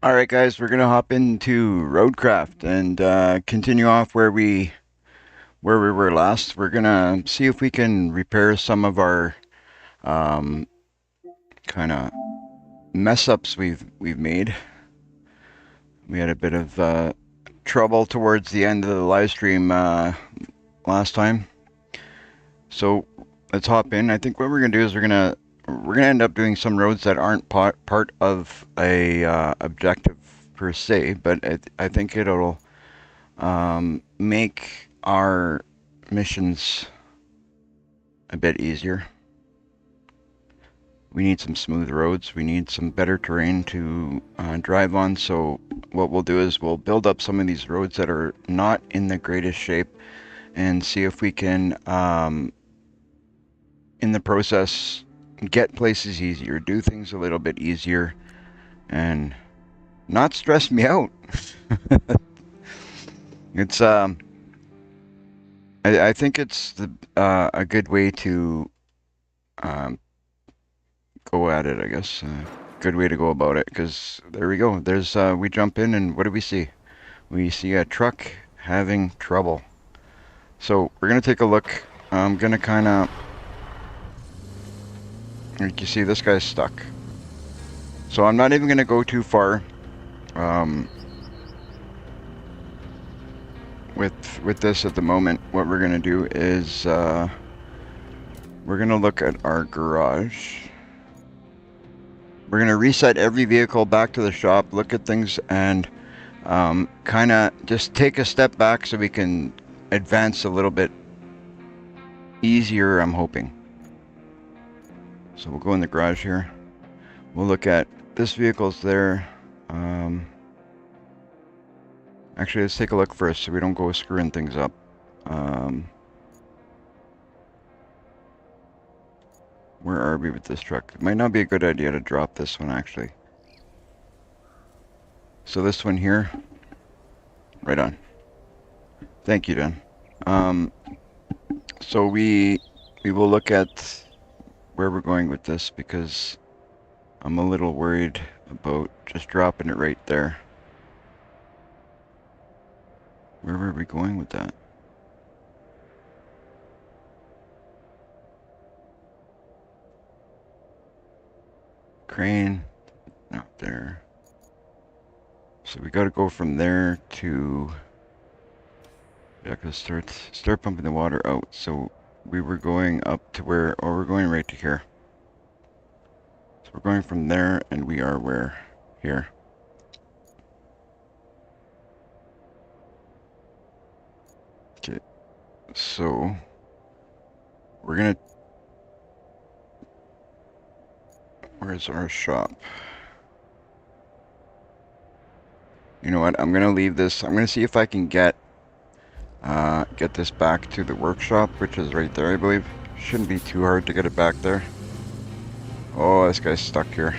All right, guys, we're gonna hop into Roadcraft and continue off where we were last. We're gonna see if we can repair some of our um, kind of mess ups we've made. We had a bit of trouble towards the end of the live stream last time, so let's hop in. I think what we're gonna do is we're gonna end up doing some roads that aren't part of a objective per se, but I think it'll make our missions a bit easier. We need some smooth roads. We need some better terrain to drive on. So what we'll do is we'll build up some of these roads that are not in the greatest shape and see if we can, in the process, get places easier, do things a little bit easier, and not stress me out. It's I think it's a good way to um, go at it, I guess. Good way to go about it, because there we go. There's we jump in, and what do we see? We see a truck having trouble. So we're gonna take a look. I'm gonna kind of, like you see, this guy's stuck. So I'm not even gonna go too far um, with this at the moment. What we're gonna do is we're gonna look at our garage. We're gonna reset every vehicle back to the shop, look at things, and kind of just take a step back so we can advance a little bit easier, I'm hoping. So we'll go in the garage here. We'll look at this vehicle's there. Actually, let's take a look first so we don't go screwing things up. Where are we with this truck? It might not be a good idea to drop this one, actually. So this one here, right on. Thank you, Dan. So we will look at where we're going with this, because I'm a little worried about just dropping it right there. Where were we going with that? Crane, not there. So we got to go from there to, yeah, cause start pumping the water out. So we were going up to where, or we're going right to here. So we're going from there, and we are where? Here. Okay, so we're gonna, where's our shop? You know what, I'm gonna leave this. I'm gonna see if I can get this back to the workshop, which is right there, I believe. Shouldn't be too hard to get it back there. Oh, this guy's stuck here.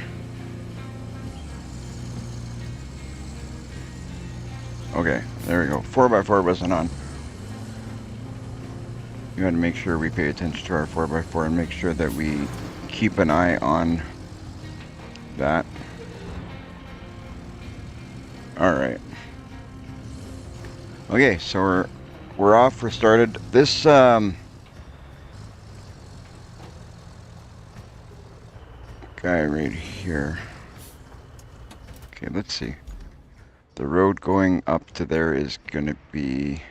Okay, there we go. 4x4 wasn't on. We gotta make sure we pay attention to our 4x4 and make sure that we keep an eye on that. Alright. Okay, so we're off, we're started. This guy right here. Okay, let's see. The road going up to there is gonna be,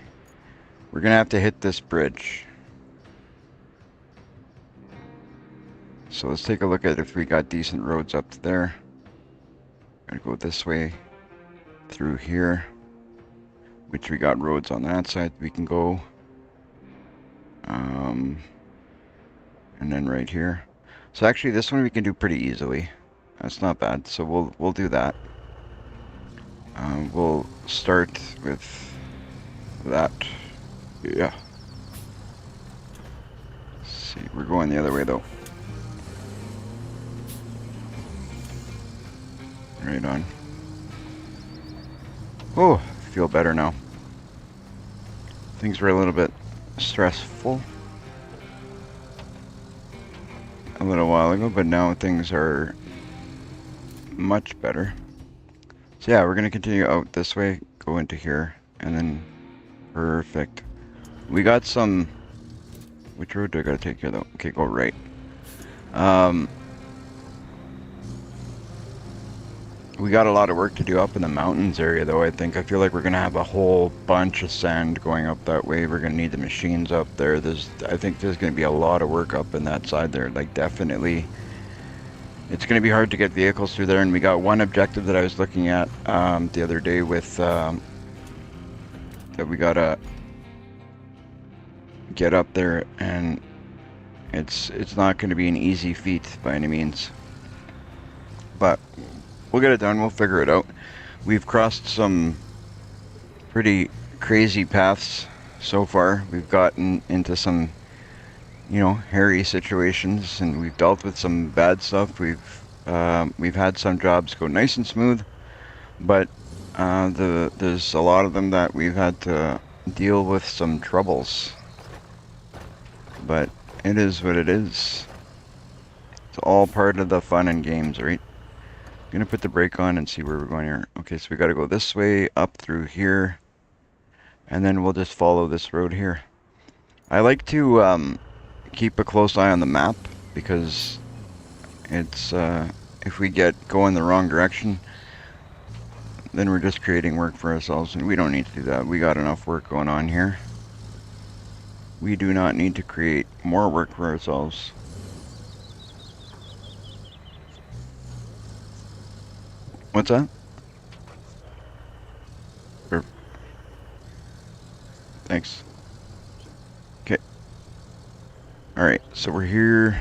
we're gonna have to hit this bridge. So let's take a look at if we got decent roads up to there. Gonna go this way through here, which we got roads on that side we can go. And then right here. So actually this one we can do pretty easily. That's not bad. So we'll do that. We'll start with that. Yeah. Let's see, we're going the other way though. Right on. Oh, I feel better now. Things were a little bit stressful a little while ago, but now things are much better. So yeah, we're gonna continue out this way, go into here, and then perfect. We got some. Which road do I gotta take here though? Okay, go right. We got a lot of work to do up in the mountains area though, I think. I feel like we're gonna have a whole bunch of sand going up that way. We're gonna need the machines up there. I think there's gonna be a lot of work up in that side there. Like definitely, it's gonna be hard to get vehicles through there. And we got one objective that I was looking at the other day with that we gotta get up there, and it's not gonna be an easy feat by any means. But we'll get it done. We'll figure it out. We've crossed some pretty crazy paths so far. We've gotten into some, hairy situations, and we've dealt with some bad stuff. We've had some jobs go nice and smooth, but there's a lot of them that we've had to deal with some troubles. But it is what it is. It's all part of the fun and games, right? I'm gonna put the brake on and see where we're going here. Okay, so we gotta go this way, up through here, and then we'll just follow this road here. I like to keep a close eye on the map, because it's if we get going the wrong direction, then we're just creating work for ourselves, and we don't need to do that. We got enough work going on here. We do not need to create more work for ourselves. What's that? Thanks. Okay. Alright, so we're here.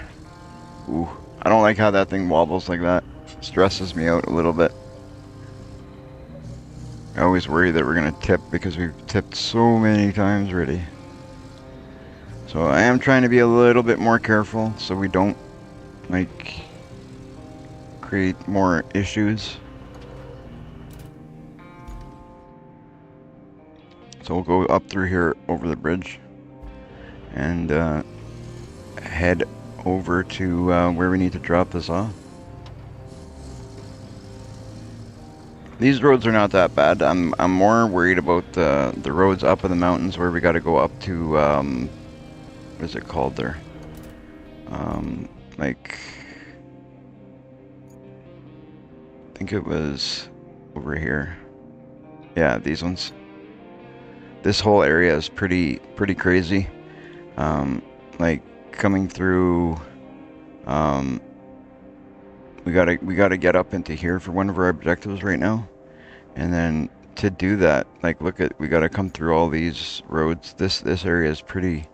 Ooh, I don't like how that thing wobbles like that. It stresses me out a little bit. I always worry that we're gonna tip, because we've tipped so many times already. So I am trying to be a little bit more careful so we don't, like, create more issues. So we'll go up through here over the bridge and head over to where we need to drop this off. These roads are not that bad. I'm more worried about the roads up in the mountains where we got to go up to what is it called there? Like, I think it was over here. Yeah, these ones. This whole area is pretty crazy. Like coming through. We gotta get up into here for one of our objectives right now, and then to do that, like, we gotta come through all these roads. This area is pretty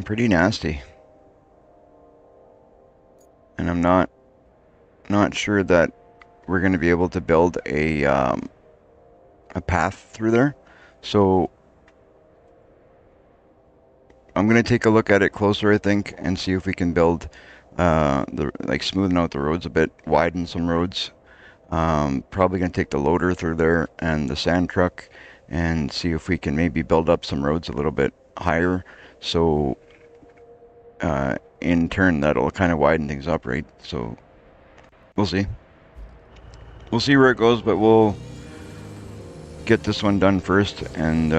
nasty, and I'm not sure that we're gonna be able to build a path through there. So I'm gonna take a look at it closer, I think, and see if we can build smoothing out the roads a bit, widen some roads. Probably gonna take the loader through there and the sand truck, and see if we can maybe build up some roads a little bit higher. So in turn, that'll kind of widen things up, right? So we'll see. We'll see where it goes, but we'll get this one done first, and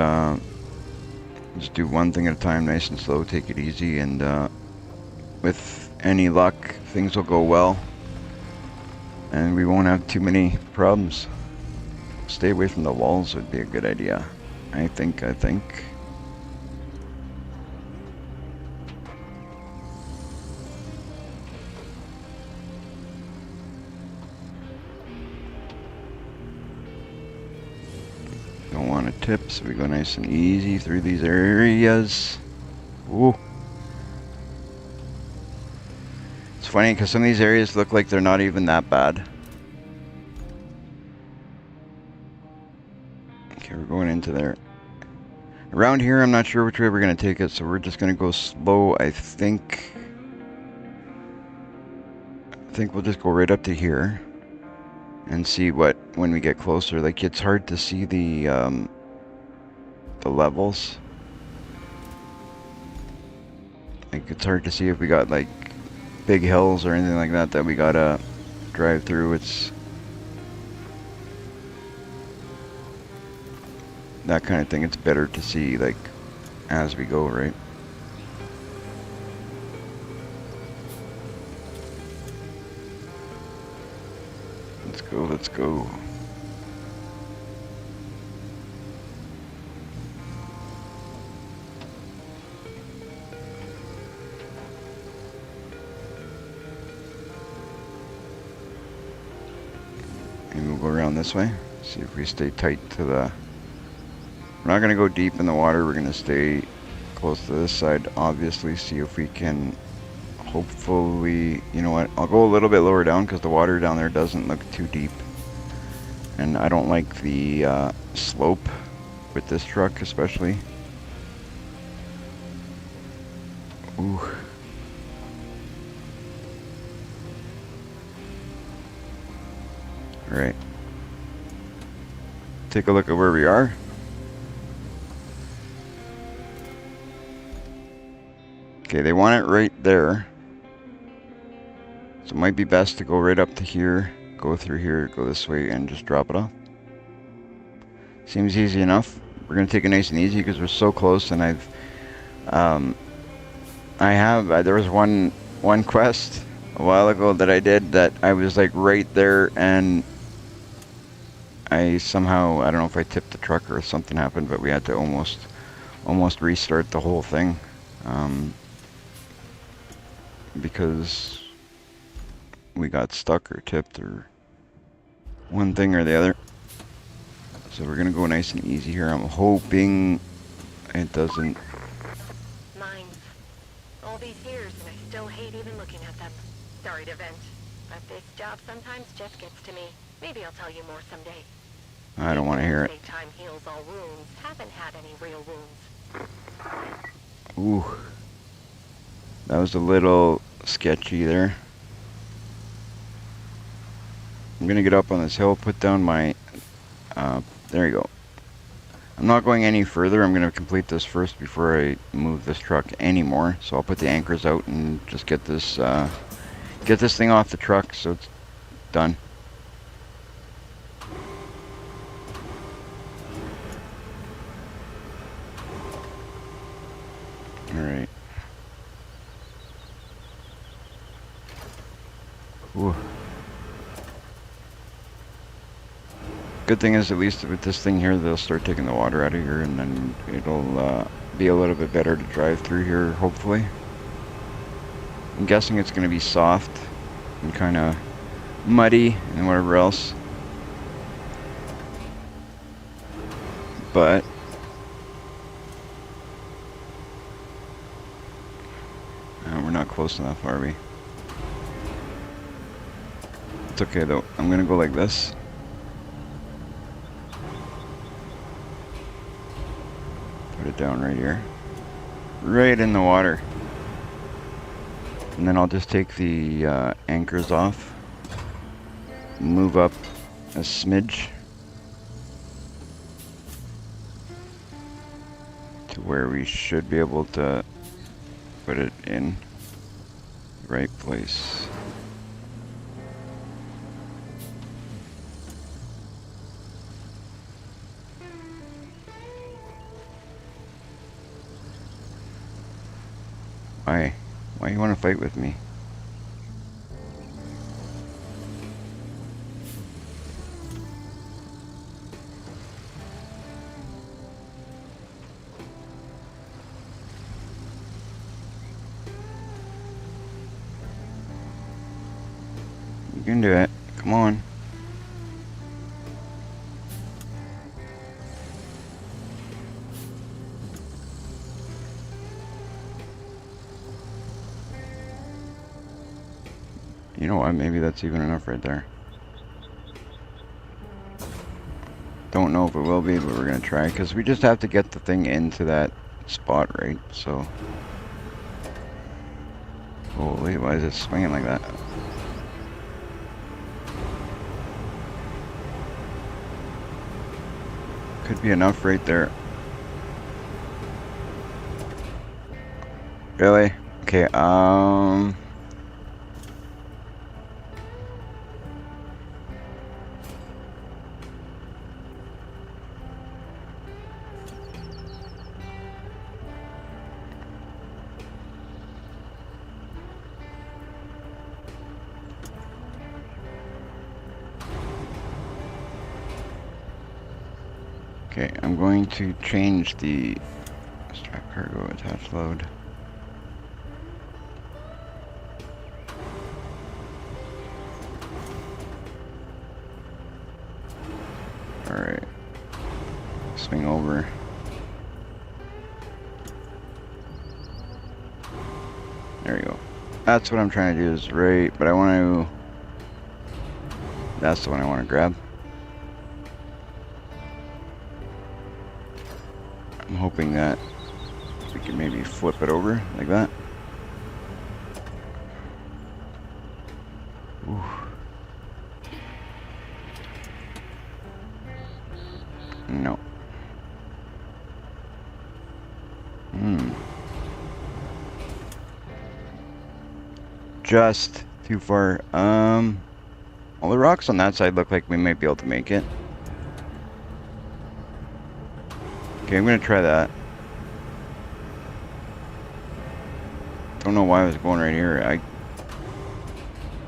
just do one thing at a time, nice and slow, take it easy, and with any luck, things will go well, and we won't have too many problems. Stay away from the walls would be a good idea. I think. Don't want to tip, so we go nice and easy through these areas. Ooh. It's funny because some of these areas look like they're not even that bad. Okay, we're going into there. Around here, I'm not sure which way we're going to take it, so we're just going to go slow, I think. I think we'll just go right up to here and see when we get closer. Like, it's hard to see the levels. Like, it's hard to see if we got, like, big hills or anything like that we gotta drive through, it's that kind of thing. It's better to see like as we go, right? Let's go, let's go. Maybe we'll go around this way. See if we stay tight to the... We're not going to go deep in the water. We're going to stay close to this side, obviously. See if we can hopefully... You know what? I'll go a little bit lower down because the water down there doesn't look too deep. And I don't like the slope with this truck especially. Ooh. Alright. Take a look at where we are. Okay, they want it right there. So it might be best to go right up to here, go through here, go this way, and just drop it off. Seems easy enough. We're going to take it nice and easy because we're so close, and there was one quest a while ago that I did that I was like right there, and I somehow, I don't know if I tipped the truck or something happened, but we had to almost restart the whole thing, because we got stuck or tipped or one thing or the other. So we're gonna go nice and easy here. I'm hoping it doesn't. Mines. All these years and I still hate even looking at them. Sorry to vent, but this job sometimes just gets to me. Maybe I'll tell you more someday. I don't want to hear it. Time heals all wounds. Haven't had any real wounds. Ooh. That was a little sketchy there. I'm gonna get up on this hill, put down my, there you go. I'm not going any further. I'm gonna complete this first before I move this truck anymore. So I'll put the anchors out and just get this thing off the truck so it's done. Alright. Ooh. Good thing is, at least with this thing here, they'll start taking the water out of here, and then it'll be a little bit better to drive through here, hopefully. I'm guessing it's going to be soft and kind of muddy and whatever else. But we're not close enough, are we? It's okay though. I'm going to go like this. Put it down right here. Right in the water. And then I'll just take the anchors off. Move up a smidge to where we should be able to put it in the right place. Why you want to fight with me? You can do it. Come on. You know what, maybe that's even enough right there. Don't know if it will be, but we're gonna try, because we just have to get the thing into that spot, right? So, holy, why is it swinging like that? Could be enough right there. Really? Okay, Okay, I'm going to change the strap cargo attach load. Alright. Swing over. There you go. That's what I'm trying to do is right, but I want to... That's the one I want to grab. I'm hoping that we can maybe flip it over like that. Ooh. No. Just too far. All the rocks on that side look like we might be able to make it. Okay, I'm gonna try that. Don't know why I was going right here.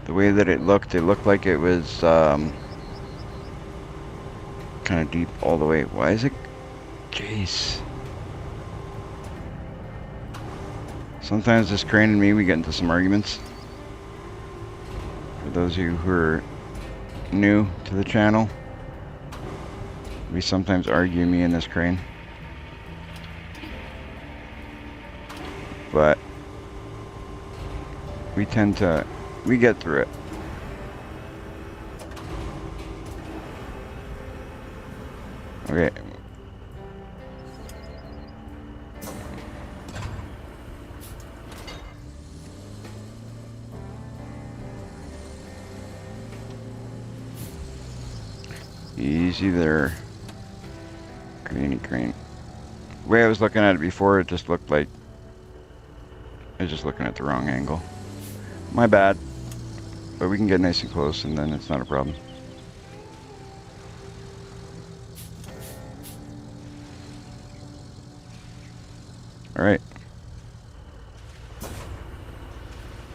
The way that it looked like it was kind of deep all the way. Why is it? Jeez. Sometimes this crane and me, we get into some arguments. For those of you who are new to the channel, we sometimes argue, me and this crane. But we get through it. Okay. Easy there. Crane. The way I was looking at it before, it just looked like I was just looking at the wrong angle. My bad. But we can get nice and close and then it's not a problem. Alright.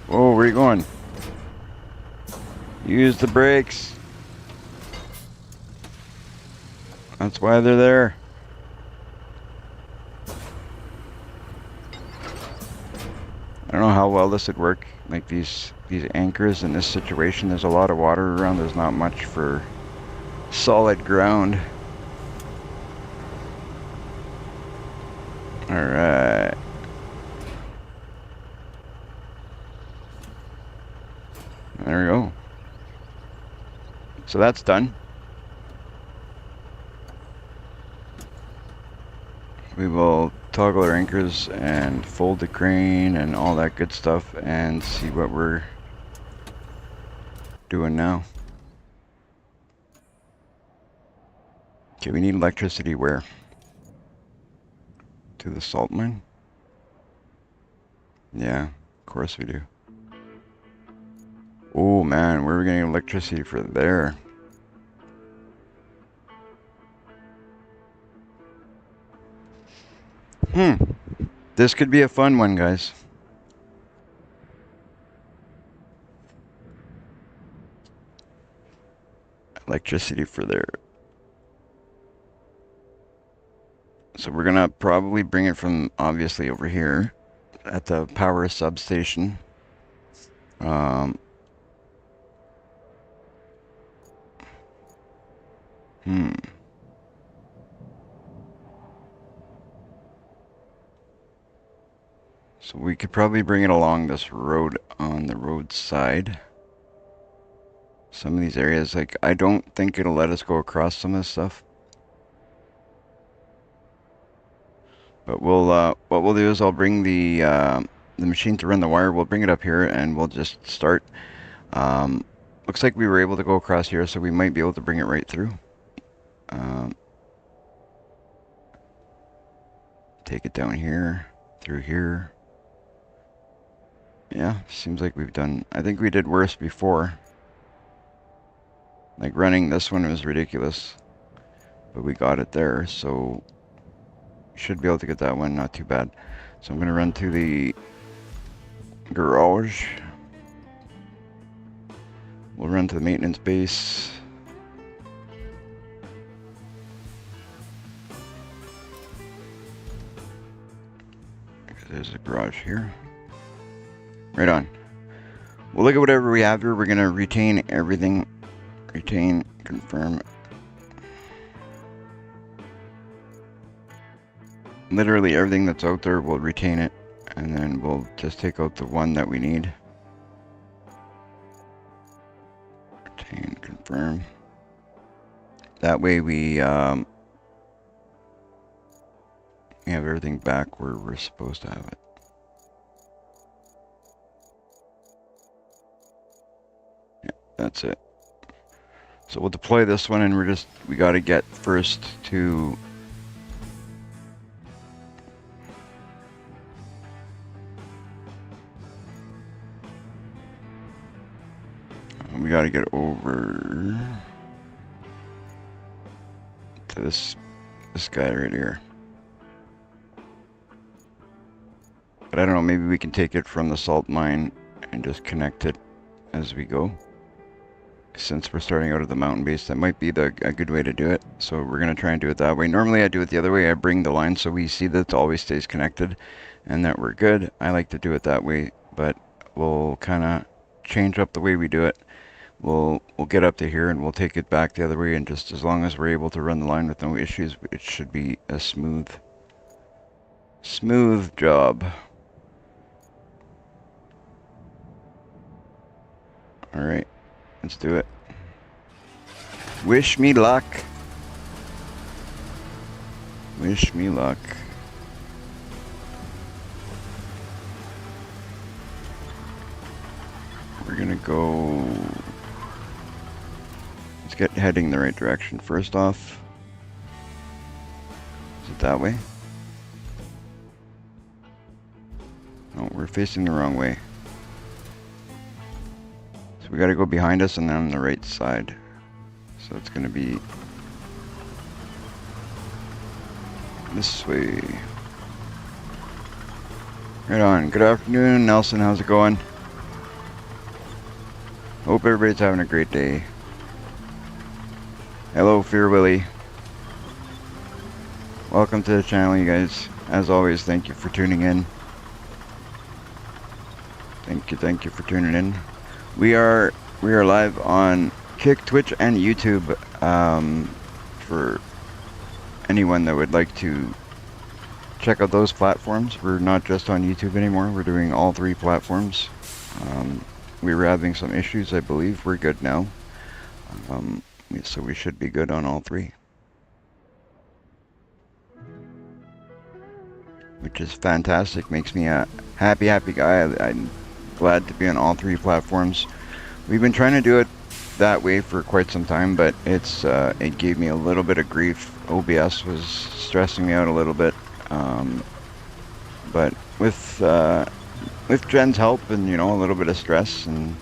Whoa, where are you going? Use the brakes. That's why they're there. I don't know how well this would work. Like these anchors in this situation, there's a lot of water around. There's not much for solid ground. Alright. There we go. So that's done. We will toggle our anchors and fold the crane and all that good stuff and see what we're doing now. Okay, we need electricity where? To the salt mine? Yeah, of course we do. Oh man, where are we getting electricity for there? This could be a fun one, guys. Electricity for there. So we're gonna probably bring it from obviously over here at the power substation. So we could probably bring it along this road on the road side. Some of these areas, like, I don't think it'll let us go across some of this stuff. But we'll, what we'll do is I'll bring the machine to run the wire. We'll bring it up here and we'll just start. Looks like we were able to go across here, so we might be able to bring it right through. Take it down here, through here. Yeah, seems like we've done, I think we did worse before. Like running this one was ridiculous, but we got it there, so should be able to get that one, not too bad. So I'm gonna run to the garage. We'll run to the maintenance base. garage here. Right on. We'll look at whatever we have here. We're going to retain everything. Retain, confirm. Literally everything that's out there, we'll retain it. And then we'll just take out the one that we need. Retain, confirm. That way we have everything back where we're supposed to have it. Yeah, that's it. So we'll deploy this one, and we got to get first to we got to get over to this guy right here. But I don't know, maybe we can take it from the salt mine and just connect it as we go. Since we're starting out of the mountain base, that might be a good way to do it. So we're going to try and do it that way. Normally I do it the other way. I bring the line so we see that it always stays connected and that we're good. I like to do it that way, but we'll kind of change up the way we do it. We'll get up to here and we'll take it back the other way, and just as long as we're able to run the line with no issues, it should be a smooth job. Alright, let's do it. Wish me luck. Wish me luck. We're gonna go... Let's get heading the right direction first off. Is it that way? No, we're facing the wrong way. So we gotta go behind us and then on the right side. So it's gonna be this way. Right on. Good afternoon, Nelson. How's it going? Hope everybody's having a great day. Hello, Fear Willie. Welcome to the channel, you guys. As always, thank you for tuning in. Thank you for tuning in. We are live on Kick, Twitch, and YouTube. For anyone that would like to check out those platforms, we're not just on YouTube anymore. We're doing all three platforms. We were having some issues, I believe. We're good now. So we should be good on all three. Which is fantastic. Makes me a happy guy. I'm glad to be on all three platforms. We've been trying to do it that way for quite some time, but it gave me a little bit of grief. OBS was stressing me out a little bit. But with Jen's help and, a little bit of stress and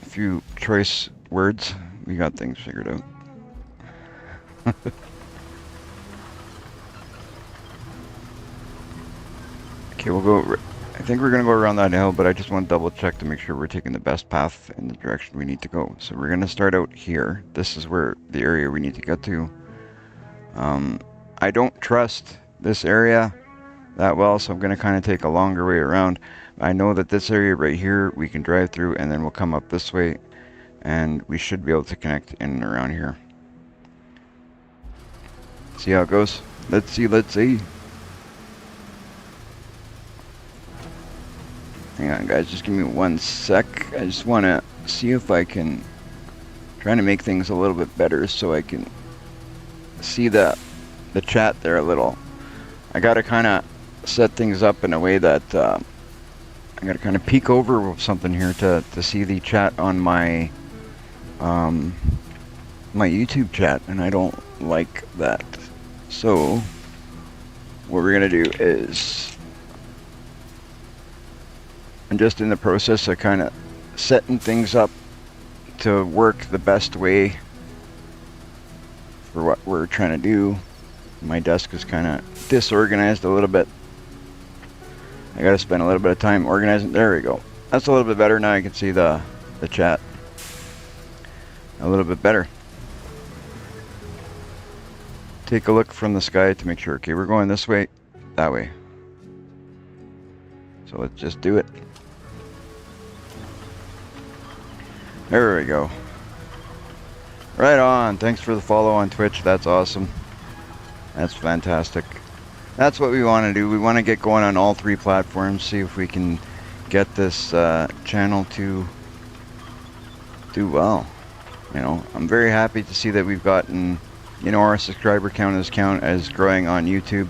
a few choice words, we got things figured out. Okay, we'll go. I think we're going to go around that hill, but I just want to double check to make sure we're taking the best path in the direction we need to go. So we're going to start out here. This is where the area we need to get to. I don't trust this area that well, so I'm going to kind of take a longer way around. I know that this area right here we can drive through, and then we'll come up this way, and we should be able to connect in and around here. See how it goes? Let's see. Hang on, guys, just give me 1 sec. I just want to see if I can trying to make things a little bit better so I can see the chat there a little. I got to kind of set things up in a way that I got to kind of peek over something here to see the chat on my my YouTube chat, and I don't like that. So what we're gonna do is, I'm just in the process of kind of setting things up to work the best way for what we're trying to do. My desk is kind of disorganized a little bit. I gotta spend a little bit of time organizing. There we go. That's a little bit better. Now I can see the chat a little bit better. Take a look from the sky to make sure. Okay, we're going this way. that way. So let's just do it. There we go. Right on. Thanks for the follow on Twitch. That's awesome. That's fantastic. That's what we want to do. We want to get going on all 3 platforms, see if we can get this channel to do well. You know, I'm very happy to see that we've gotten, you know, our subscriber count is growing on YouTube.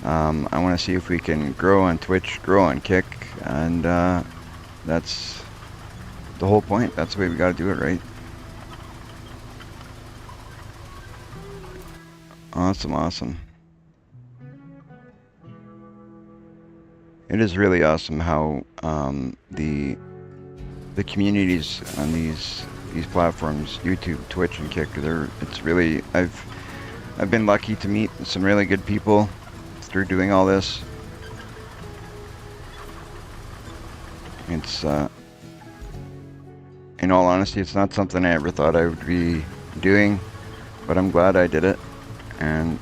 I want to see if we can grow on Twitch, grow on Kick, and that's the whole point. That's the way we got to do it, right? Awesome, awesome. It is really awesome how the communities on these platforms, YouTube, Twitch, and Kick, it's really, I've been lucky to meet some really good people through doing all this. It's in all honesty, it's not something I ever thought I would be doing, but I'm glad I did it, and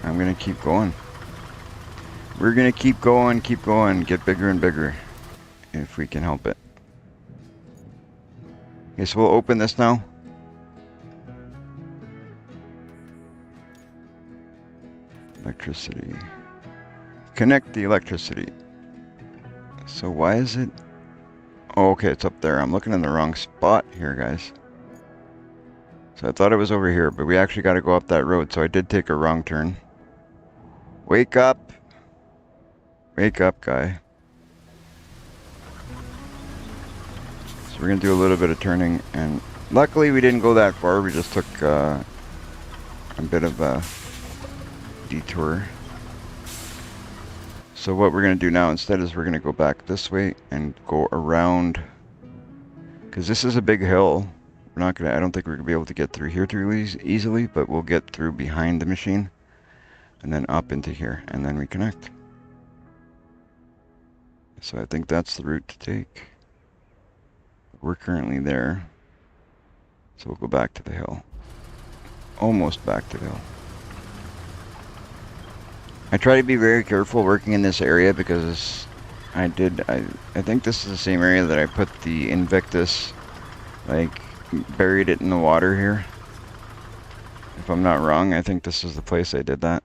I'm gonna keep going. We're gonna keep going, get bigger and bigger, if we can help it. Okay, so we'll open this now. Electricity. Connect the electricity. So why is it? Oh, okay, it's up there. I'm looking in the wrong spot here, guys. So I thought it was over here, but we actually got to go up that road, so I did take a wrong turn. Wake up! Wake up, guy. So we're going to do a little bit of turning, and luckily we didn't go that far. We just took a bit of a detour. So what we're going to do now instead is we're going to go back this way and go around, because this is a big hill. We're not going to, I don't think we're going to be able to get through here too easily, but we'll get through behind the machine and then up into here, and then we connect. So I think that's the route to take. We're currently there. So we'll go back to the hill. Almost back to the hill. I try to be very careful working in this area because I think this is the same area that I put the Invictus, like buried it in the water here. If I'm not wrong, I think this is the place I did that.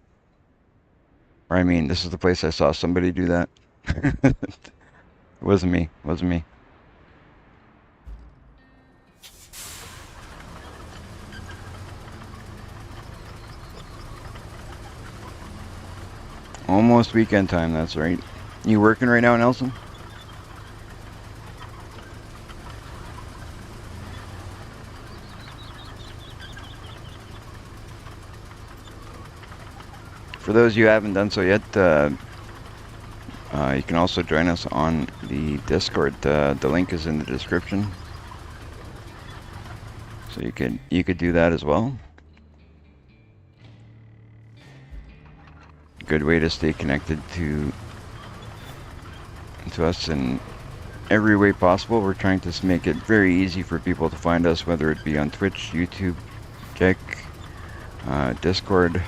Or I mean, this is the place I saw somebody do that. It wasn't me, it wasn't me. Almost weekend time, that's right. You working right now, Nelson? For those of you who haven't done so yet, you can also join us on the Discord. The link is in the description, so you could do that as well. Good way to stay connected to us in every way possible. We're trying to make it very easy for people to find us, whether it be on Twitch, YouTube, Kick, Discord.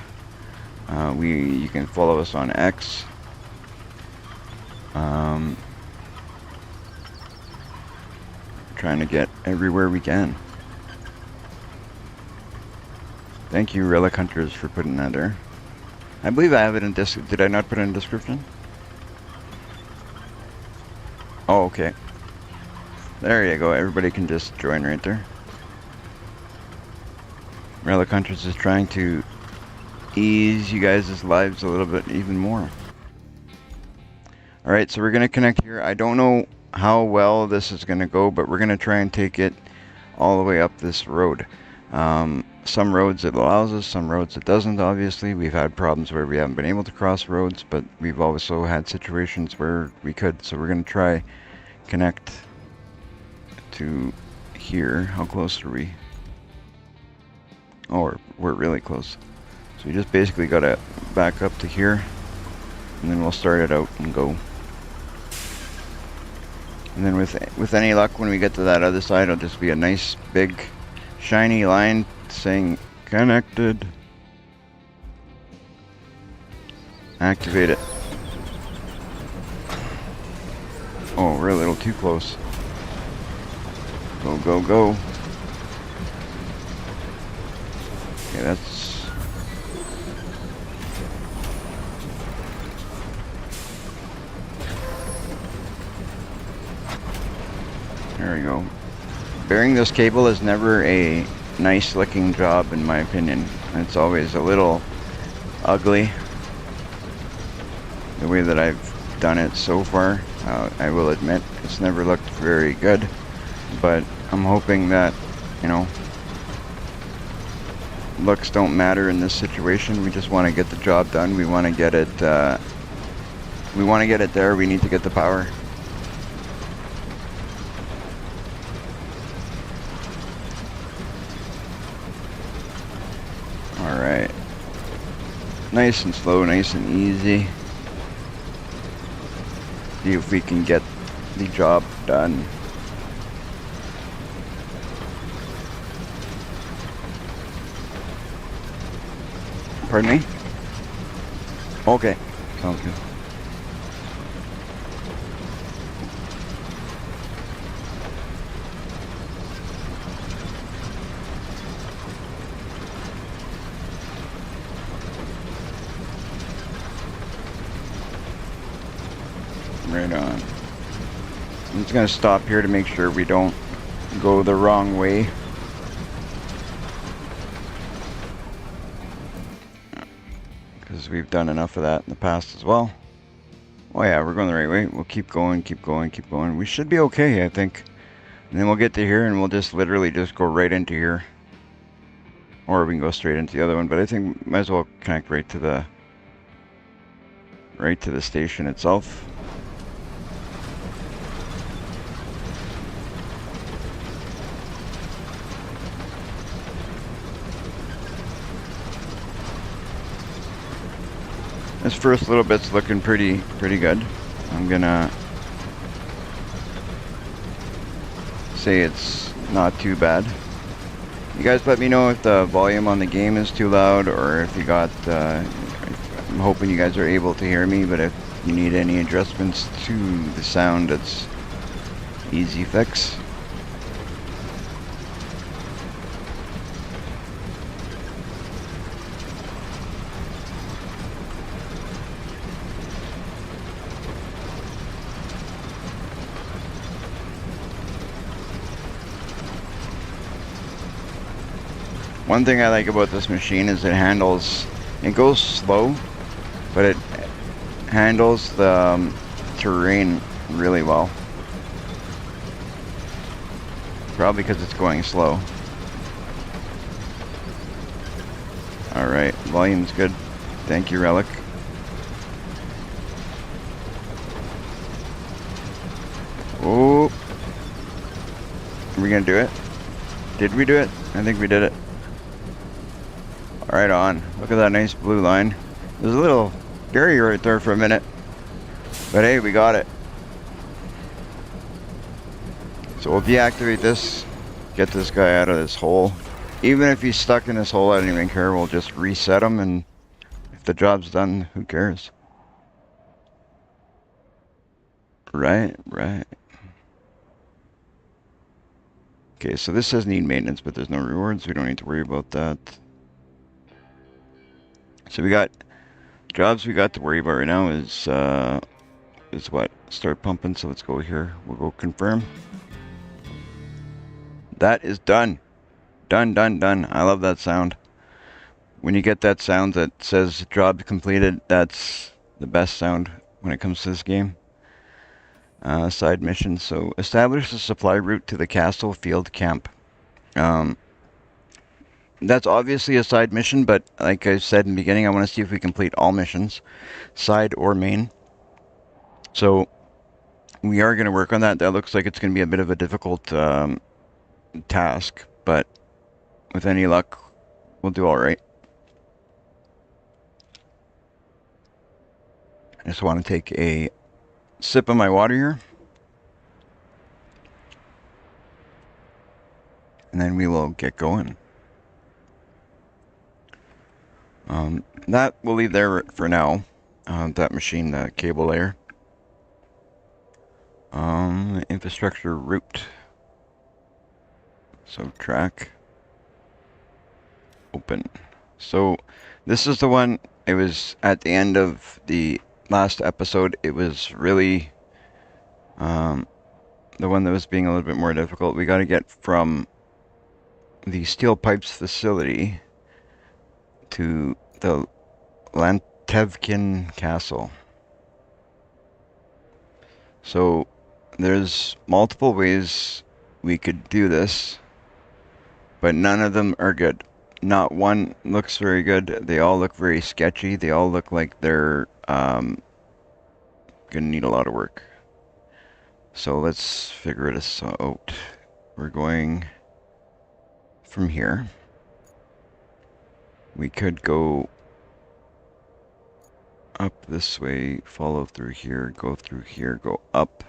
You can follow us on X. Trying to get everywhere we can. Thank you, Relic Hunters, for putting that there. I believe I have it in did I not put it in description? Oh, okay. There you go. Everybody can just join right there. Relic Hunters is trying to ease you guys' lives a little bit even more. Alright, so we're going to connect here. I don't know how well this is going to go, but we're going to try and take it all the way up this road. Some roads it allows us, some roads it doesn't, obviously. We've had problems where we haven't been able to cross roads, but we've also had situations where we could. So we're going to try connect to here. How close are we? Oh, we're really close. So you just basically got to back up to here, and then we'll start it out and go. And then with any luck, when we get to that other side, it'll just be a nice big shiny line saying connected. activate it. Oh, we're a little too close. Go, go, go. Okay, that's... There we go. Burying this cable is never a nice looking job in my opinion. It's always a little ugly the way that I've done it so far. I will admit it's never looked very good, but I'm hoping that, you know, looks don't matter in this situation. We just want to get the job done. We want to get it there. We need to get the power. Alright. Nice and slow, nice and easy. See if we can get the job done. Pardon me? Okay. Sounds good. Right on. I'm just going to stop here to make sure we don't go the wrong way. Because we've done enough of that in the past as well. Oh yeah, we're going the right way. We'll keep going, keep going, keep going. We should be okay, I think. And then we'll get to here and we'll just literally just go right into here. Or we can go straight into the other one, but I think might as well connect right to the station itself. This first little bit's looking pretty good. I'm gonna say it's not too bad. You guys let me know if the volume on the game is too loud or if you got, I'm hoping you guys are able to hear me, but if you need any adjustments to the sound, it's easy fix. One thing I like about this machine is it goes slow, but it handles the terrain really well. Probably because it's going slow. Alright, volume's good. Thank you, Relic. Oh, are we gonna do it? Did we do it? I think we did it. Right on. Look at that nice blue line. There's a little scary right there for a minute. But hey, we got it. So we'll deactivate this. Get this guy out of this hole. Even if he's stuck in this hole, I don't even care. We'll just reset him, and if the job's done, who cares? Right. Okay, so this says need maintenance, but there's no rewards. We don't need to worry about that. So we got jobs we got to worry about right now is what? Start pumping, so let's go here. We'll go confirm. That is done. Done. I love that sound. When you get that sound that says job completed, that's the best sound when it comes to this game. Side mission. So establish a supply route to the Castle Field Camp. That's obviously a side mission, but like I said in the beginning, I want to see if we complete all missions, side or main. So we are going to work on that. That looks like it's going to be a bit of a difficult task, but with any luck, we'll do all right. I just want to take a sip of my water here. And then we will get going. That we'll leave there for now. that machine, the cable layer. Infrastructure route. So track. Open. So this is the one, it was at the end of the last episode. It was really the one that was being a little bit more difficult. We got to get from the steel pipes facility to the Lantevkin Castle. So there's multiple ways we could do this, but none of them are good. Not one looks very good. They all look very sketchy. They all look like they're gonna need a lot of work. So let's figure this out. We're going from here. We could go up this way, follow through here, go up.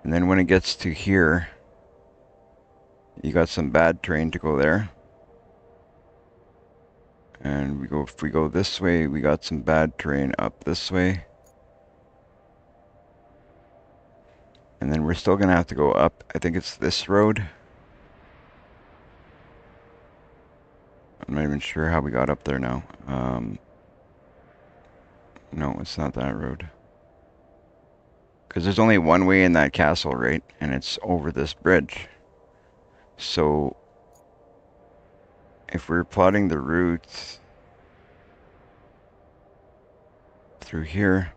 And then when it gets to here, you got some bad terrain to go there. And if we go this way, we got some bad terrain up this way. And then we're still gonna have to go up. I think it's this road. I'm not even sure how we got up there now. No, it's not that road. Because there's only one way in that castle, right? And it's over this bridge. So if we're plotting the route through here,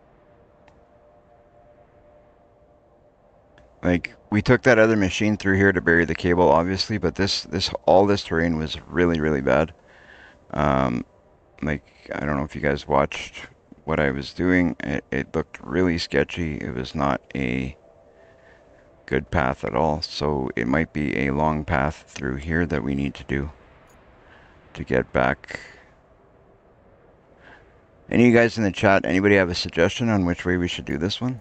like we took that other machine through here to bury the cable, obviously, but all this terrain was really, really bad. Like I don't know if you guys watched what I was doing. It looked really sketchy. It was not a good path at all. So it might be a long path through here that we need to do to get back. Any of you guys in the chat, anybody have a suggestion on which way we should do this one?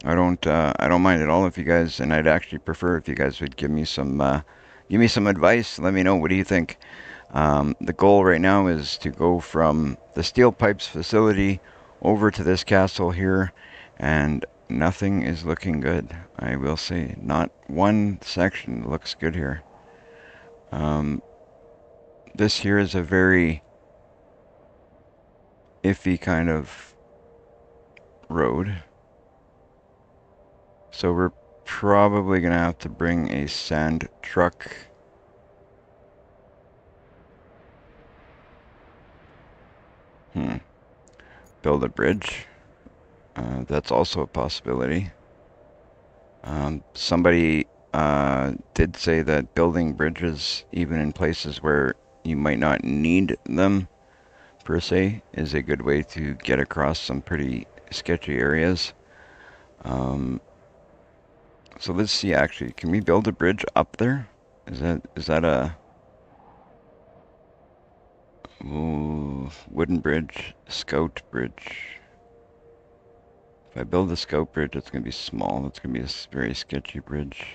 I don't mind at all if you guys, and I'd actually prefer if you guys would give me some advice. Let me know. What do you think? The goal right now is to go from the steel pipes facility over to this castle here, and nothing is looking good. I will say, not one section looks good here. This here is a very iffy kind of road. So we're probably going to have to bring a sand truck. Build a bridge. That's also a possibility. Somebody did say that building bridges, even in places where you might not need them per se, is a good way to get across some pretty sketchy areas. So let's see, actually, can we build a bridge up there? Is that a wooden bridge, scout bridge? If I build a scout bridge, it's going to be small. It's going to be a very sketchy bridge.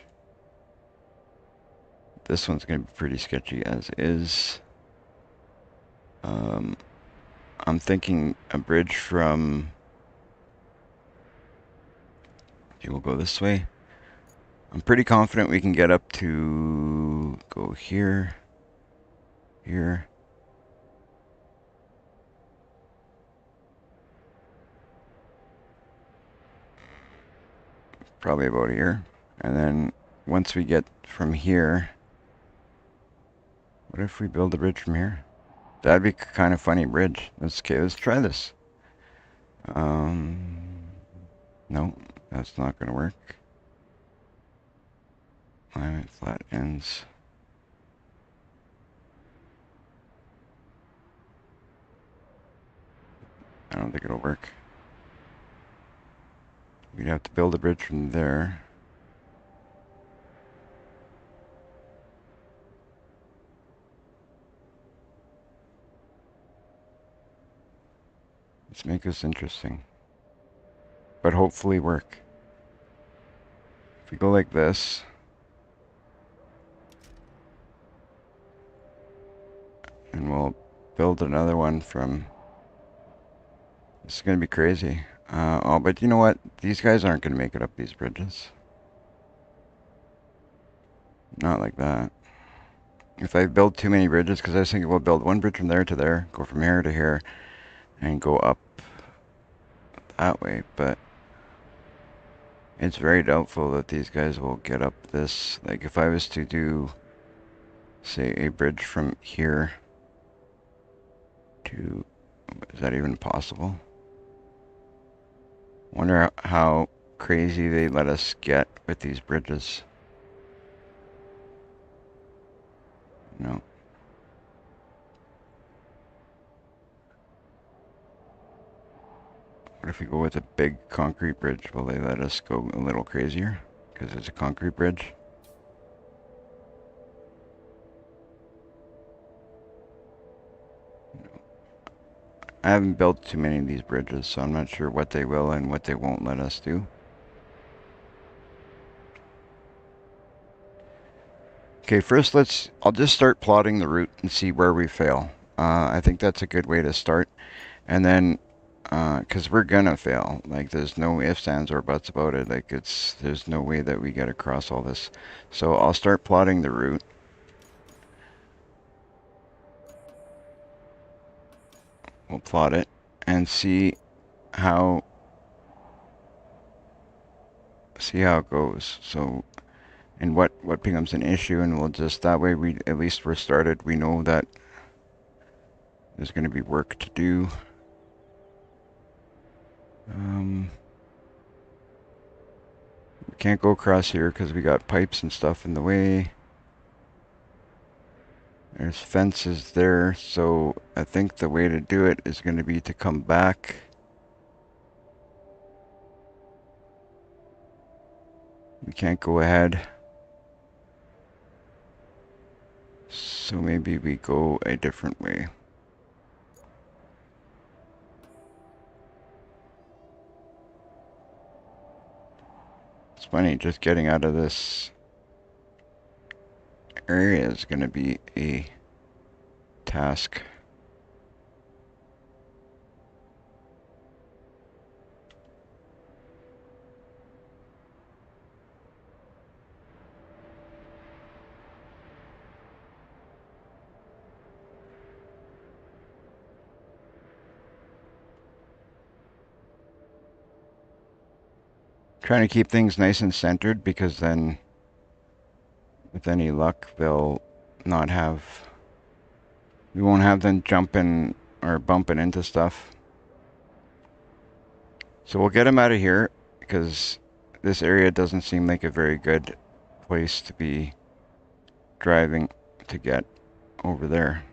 This one's going to be pretty sketchy as is. I'm thinking a bridge from... Okay, we'll go this way. I'm pretty confident we can get up to... Go here. Here. Probably about here. And then once we get from here... What if we build a bridge from here? That'd be kind of funny bridge. Let's try this. No, that's not gonna work. Alignment flat ends. I don't think it'll work. We'd have to build a bridge from there. Let's make this interesting. But hopefully work. If we go like this, and we'll build another one from It's gonna be crazy. Oh, but you know what? These guys aren't gonna make it up these bridges. Not like that. If I build too many bridges, because I was thinking we'll build one bridge from there to there, go from here to here, and go up that way, but it's very doubtful that these guys will get up this. Like, if I was to do, say, a bridge from here to, is that even possible? Wonder how crazy they let us get with these bridges. No. What if we go with a big concrete bridge? Will they let us go a little crazier? Because it's a concrete bridge? I haven't built too many of these bridges, so I'm not sure what they will and what they won't let us do. Okay, first I'll just start plotting the route and see where we fail. I think that's a good way to start. And then, because we're gonna fail. Like, there's no ifs, ands, or buts about it. Like, there's no way that we get across all this. So I'll start plotting the route. We'll plot it and how see how it goes. So, and what becomes an issue, and we'll just that way we at least we're started. We know that there's going to be work to do. We can't go across here because we got pipes and stuff in the way. There's fences there, so I think the way to do it is going to be to come back. We can't go ahead. So maybe we go a different way. It's funny, just getting out of this area is going to be a task. Trying to keep things nice and centered because then, with any luck, they'll not have. We won't have them jumping or bumping into stuff. So we'll get them out of here because this area doesn't seem like a very good place to be driving to get over there.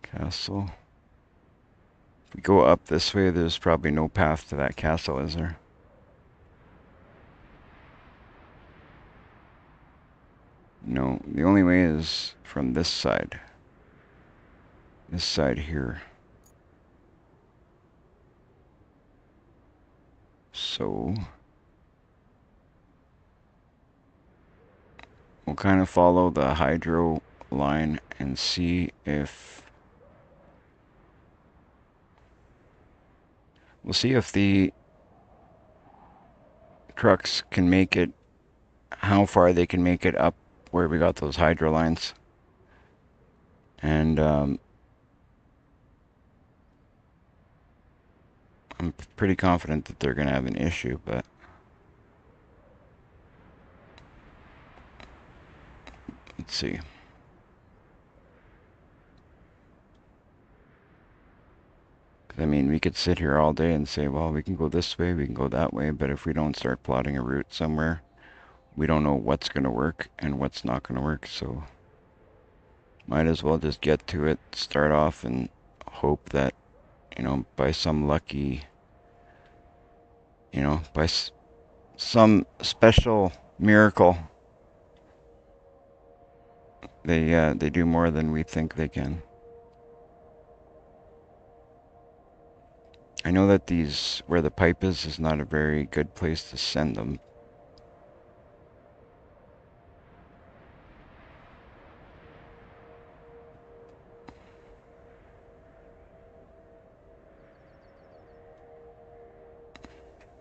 Castle. If we go up this way, there's probably no path to that castle, is there? No, the only way is from this side. This side here. So we'll kind of follow the hydro line and see if we'll see if the trucks can make it, how far they can make it up where we got those hydro lines. And I'm pretty confident that they're going to have an issue, but let's see. I mean, we could sit here all day and say, well, we can go this way, we can go that way, but if we don't start plotting a route somewhere, we don't know what's going to work and what's not going to work, so might as well just get to it, start off, and hope that, by some lucky, by some special miracle, they do more than we think they can. I know that where the pipe is not a very good place to send them.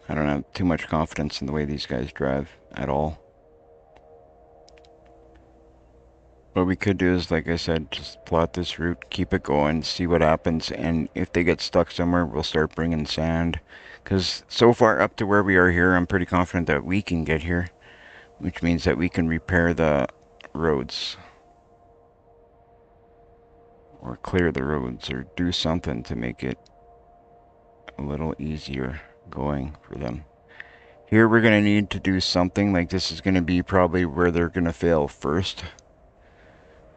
I don't have too much confidence in the way these guys drive at all. What we could do is, like I said, just plot this route, keep it going, see what happens, and if they get stuck somewhere, we'll start bringing sand. Because so far up to where we are here, I'm pretty confident that we can get here, which means that we can repair the roads, or clear the roads, or do something to make it a little easier going for them. Here we're going to need to do something, like this is going to be probably where they're going to fail first.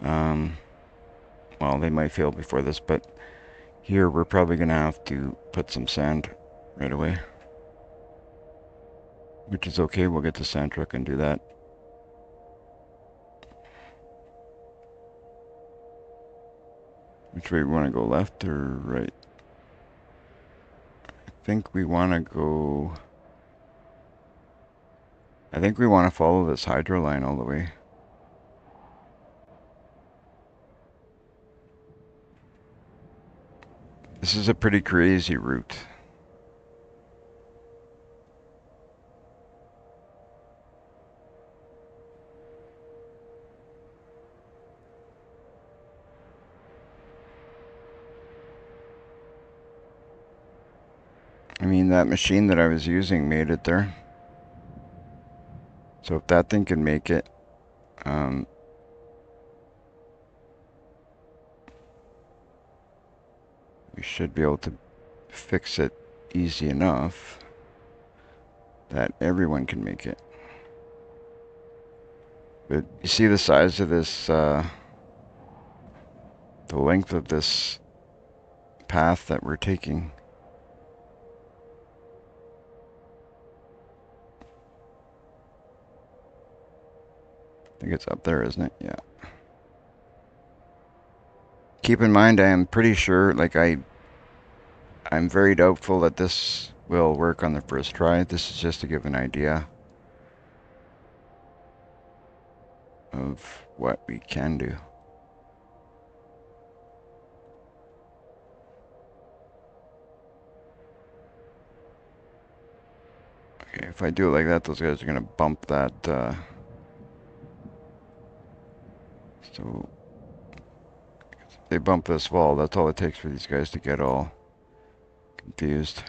Well, they might fail before this, but here we're probably going to have to put some sand right away. Which is okay, we'll get the sand truck and do that. Which way we want to go, left or right? I think we want to go... I think we want to follow this hydro line all the way. This is a pretty crazy route. I mean, that machine that I was using made it there. So if that thing can make it, we should be able to fix it easy enough that everyone can make it. But you see the size of this, the length of this path that we're taking. I think it's up there, isn't it? Yeah. Keep in mind, I am pretty sure, like I'm very doubtful that this will work on the first try. This is just to give an idea of what we can do. Okay, if I do it like that, those guys are gonna bump that, so if they bump this wall, that's all it takes for these guys to get all confused.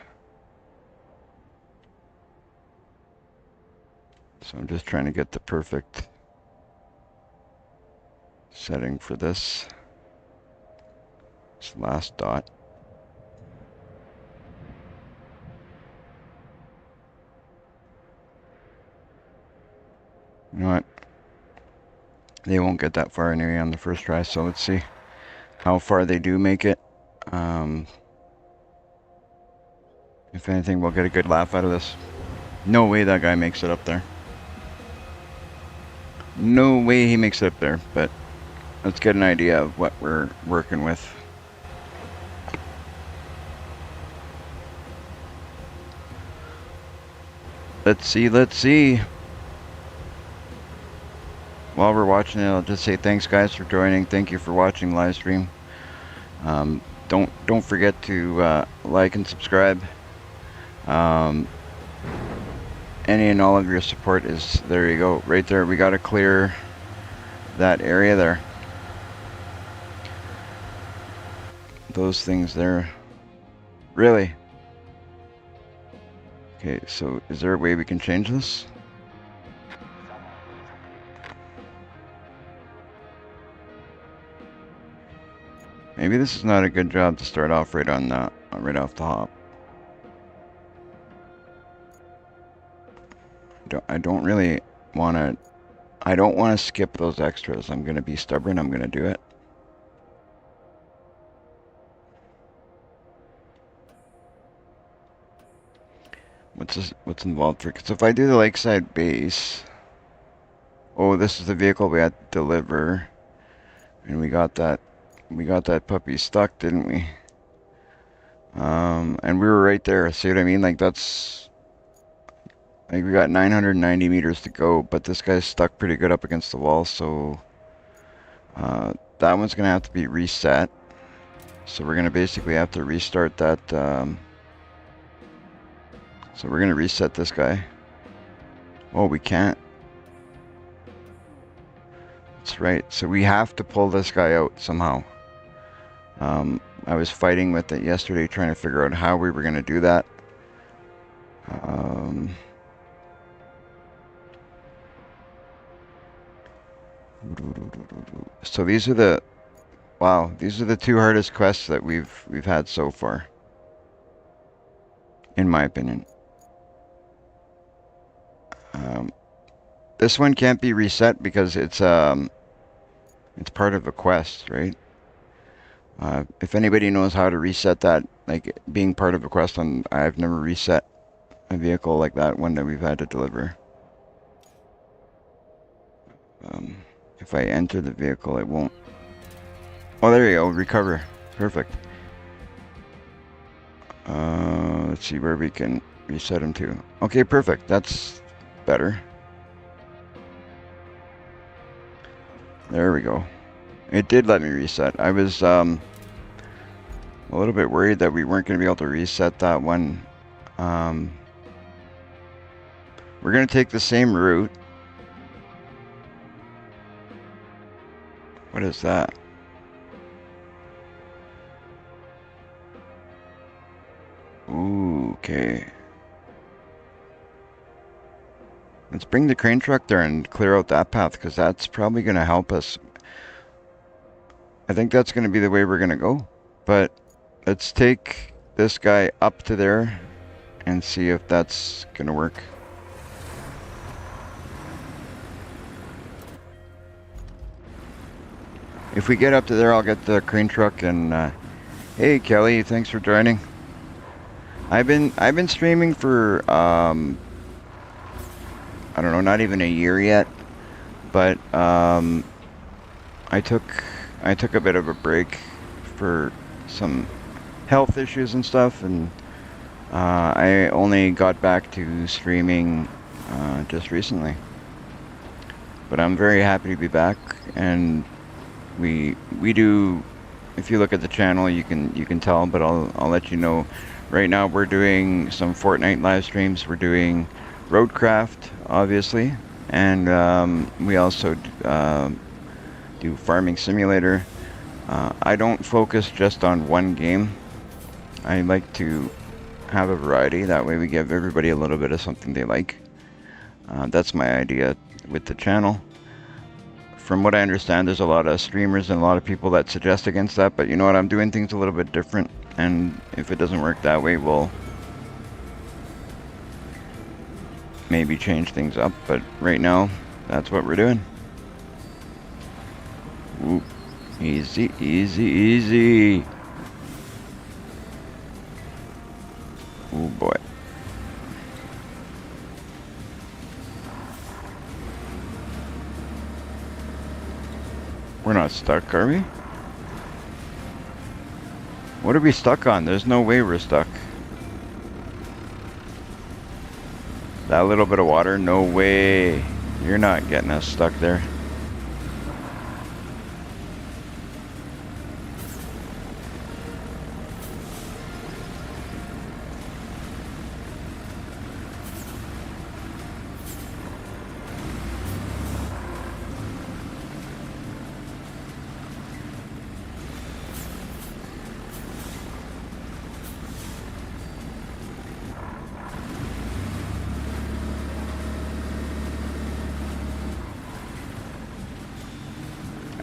So I'm just trying to get the perfect setting for this last dot. You know what? They won't get that far anyway on the first try, so let's see how far they do make it. If anything, we'll get a good laugh out of this. No way that guy makes it up there. No way he makes it up there, but let's get an idea of what we're working with. Let's see. While we're watching it, I'll just say thanks, guys, for joining. Thank you for watching the live stream. Don't forget to like and subscribe. Any and all of your support is, there you go, right there. We got to clear that area there. Those things there. Really? Okay, so is there a way we can change this? Maybe this is not a good job to start off right on that, right off the hop. I don't really want to. I don't want to skip those extras. I'm going to be stubborn. I'm going to do it. What's involved for? Because if I do the lakeside base, oh, this is the vehicle we had to deliver, and we got that puppy stuck, didn't we? And we were right there. See what I mean? Like that's. Like we got 990 meters to go, but this guy's stuck pretty good up against the wall, so that one's gonna have to be reset. So we're gonna basically have to restart that So we're gonna reset this guy. Oh, we can't. That's right. So we have to pull this guy out somehow. I was fighting with it yesterday, trying to figure out how we were gonna do that. So these are the these are the two hardest quests that we've had so far, in my opinion. This one can't be reset because it's part of a quest, right? If anybody knows how to reset that, like being part of a quest, I've never reset a vehicle like that one that we've had to deliver. If I enter the vehicle, it won't. Oh, there you go. Recover. Perfect. Let's see where we can reset him to. Okay, perfect. That's better. There we go. It did let me reset. I was a little bit worried that we weren't going to be able to reset that one. We're going to take the same route. What is that? Ooh, okay. Let's bring the crane truck there and clear out that path, because that's probably going to help us. I think that's going to be the way we're going to go. But let's take this guy up to there and see if that's going to work. If we get up to there, I'll get the crane truck. And hey, Kelly, thanks for joining. I've been streaming for I don't know, not even a year yet, but I took a bit of a break for some health issues and stuff, and I only got back to streaming just recently. But I'm very happy to be back, and we do. If you look at the channel, you can tell, but I'll let you know. Right now, we're doing some Fortnite live streams. We're doing Roadcraft, obviously, and we also do Farming Simulator. I don't focus just on one game. I like to have a variety. That way we give everybody a little bit of something they like. That's my idea with the channel. From what I understand, there's a lot of streamers and a lot of people that suggest against that, but you know what, I'm doing things a little bit different, and if it doesn't work that way, we'll maybe change things up, but right now, that's what we're doing. Ooh, easy, easy, easy. Oh boy. We're not stuck, are we? What are we stuck on? There's no way we're stuck. That little bit of water? No way. You're not getting us stuck there.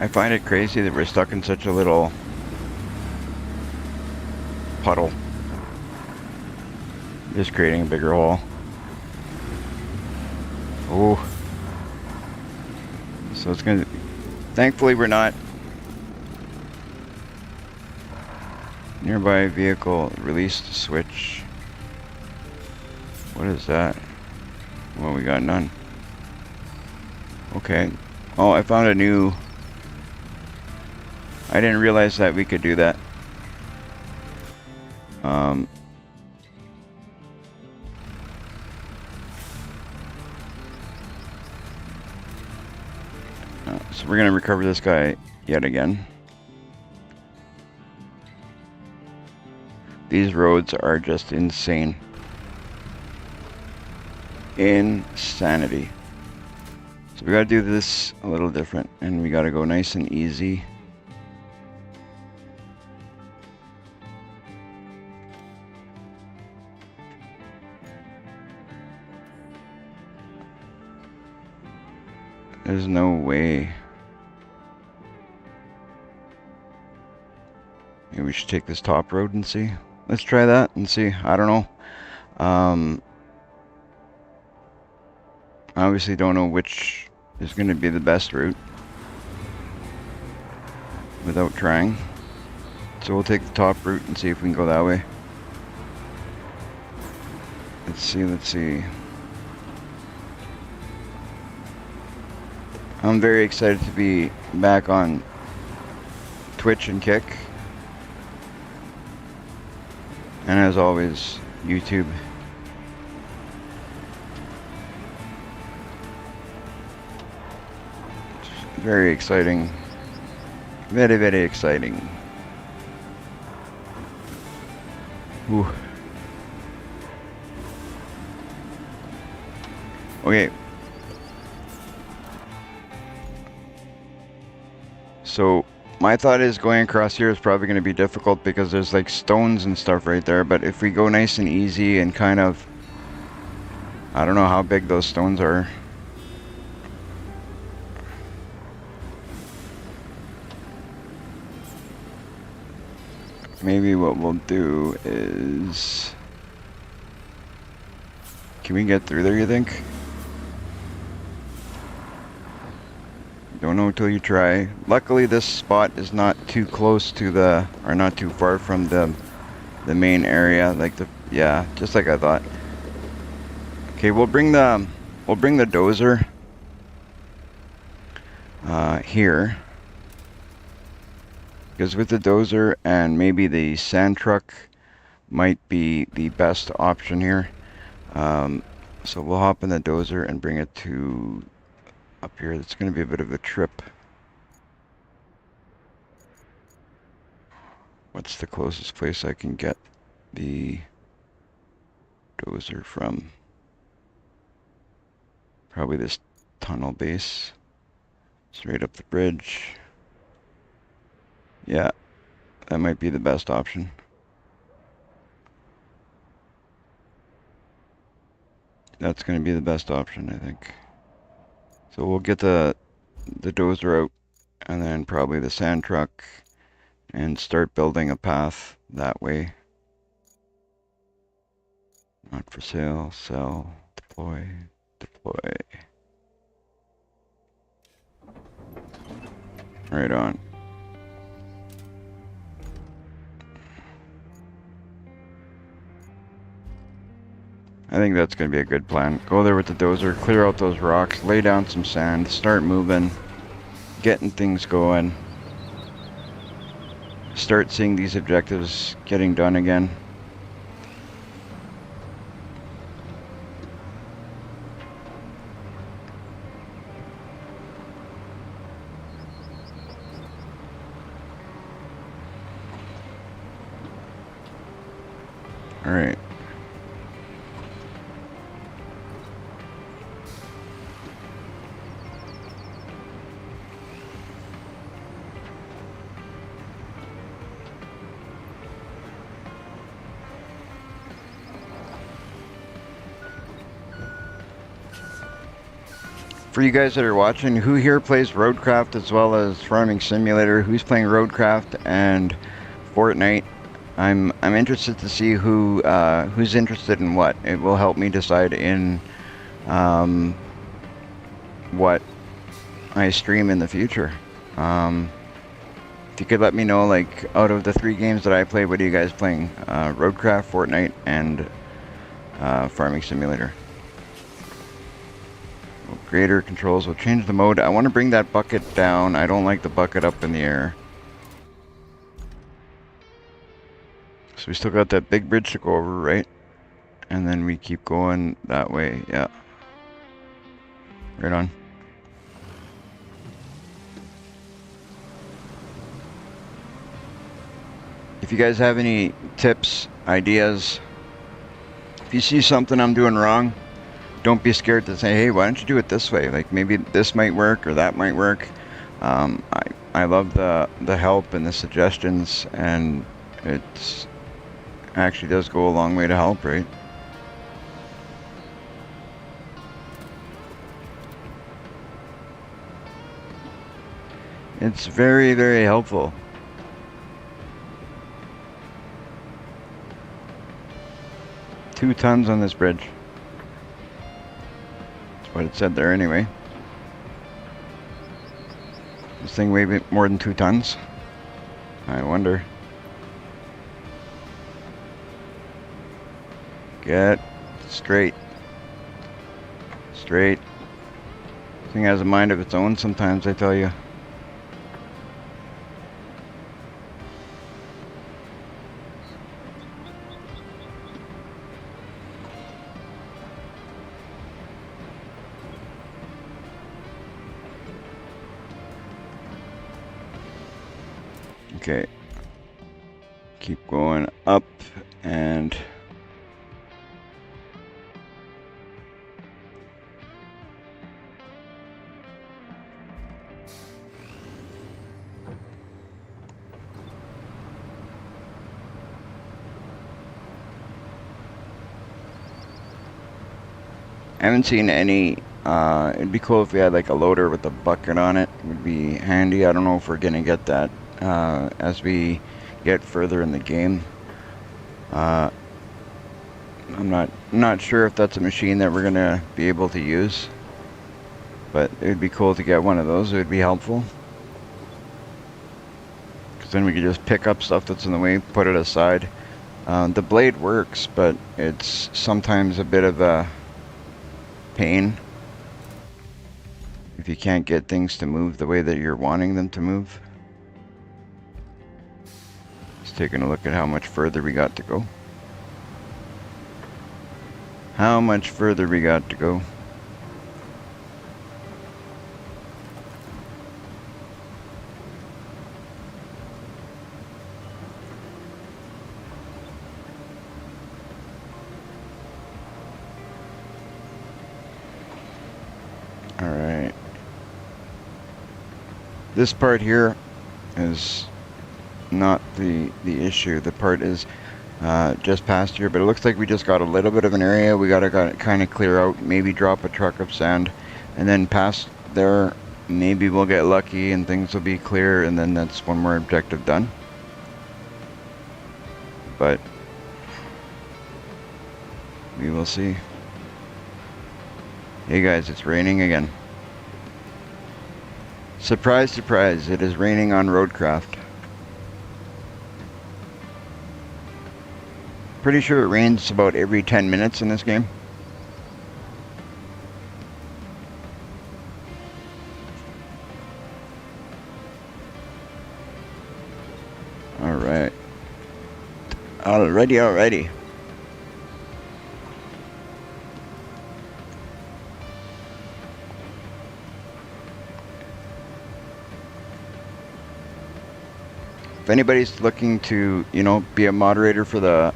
I find it crazy that we're stuck in such a little puddle. Just creating a bigger hole. Oh. So it's gonna... Thankfully we're not. Nearby vehicle released switch. What is that? Well, we got none. Okay. Oh, I found a new... I didn't realize that we could do that. So we're gonna recover this guy yet again. These roads are just insane. Insanity. So we gotta do this a little different, and we gotta go nice and easy. There's no way. Maybe we should take this top road and see. Let's try that and see. I don't know. I obviously don't know which is going to be the best route without trying. So we'll take the top route and see if we can go that way. Let's see. I'm very excited to be back on Twitch and Kick. And as always, YouTube. Very exciting. Very, very exciting. Ooh. Okay. So my thought is going across here is probably going to be difficult because there's like stones and stuff right there. But if we go nice and easy and kind of, I don't know how big those stones are. Maybe what we'll do is, can we get through there, you think? Don't know until you try. Luckily this spot is not too close to the, or not too far from the main area, like the, yeah, just like I thought. Okay, we'll bring the dozer here. Because with the dozer and maybe the sand truck might be the best option here. So we'll hop in the dozer and bring it to up here. It's going to be a bit of a trip. What's the closest place I can get the dozer from? Probably this tunnel base. Straight up the bridge. Yeah, that might be the best option. That's going to be the best option, I think. So we'll get the dozer out and then probably the sand truck and start building a path that way. Not for sale, sell, deploy, deploy. Right on. I think that's going to be a good plan. Go there with the dozer, clear out those rocks, lay down some sand, start moving, getting things going. Start seeing these objectives getting done again. All right. For you guys that are watching, who here plays Roadcraft as well as Farming Simulator? Who's playing Roadcraft and Fortnite? I'm interested to see who's interested in what. It will help me decide in what I stream in the future. If you could let me know, like, out of the 3 games that I play, what are you guys playing? Roadcraft, Fortnite, and Farming Simulator. Greater controls will change the mode. I want to bring that bucket down. I don't like the bucket up in the air. So we still got that big bridge to go over, right? And then we keep going that way. Yeah. Right on. If you guys have any tips, ideas, if you see something I'm doing wrong, don't be scared to say, hey, why don't you do it this way? Like maybe this might work or that might work. I love the help and the suggestions, and it's actually does go a long way to help, right? It's very, very helpful. Two tons on this bridge. That's what it said there anyway. This thing weigh more than 2 tons? I wonder. Get straight. Straight. This thing has a mind of its own sometimes, I tell you. Okay. Keep going up and I haven't seen any. It'd be cool if we had like a loader with a bucket on it. It would be handy. I don't know if we're gonna get that as we get further in the game. I'm not sure if that's a machine that we're gonna be able to use, but it would be cool to get one of those. It would be helpful, because then we could just pick up stuff that's in the way, put it aside. The blade works, but it's sometimes a bit of a pain if you can't get things to move the way that you're wanting them to move. Just taking a look at how much further we got to go. How much further we got to go. Alright. This part here is not the issue. The part is just past here, but it looks like we just got a little bit of an area we gotta kind of clear out, maybe drop a truck of sand, and then past there maybe we'll get lucky and things will be clear, and then that's one more objective done. But we will see. Hey guys, it's raining again. Surprise, surprise, it is raining on Roadcraft. Pretty sure it rains about every 10 minutes in this game. Alright. Alrighty. If anybody's looking to, be a moderator for the,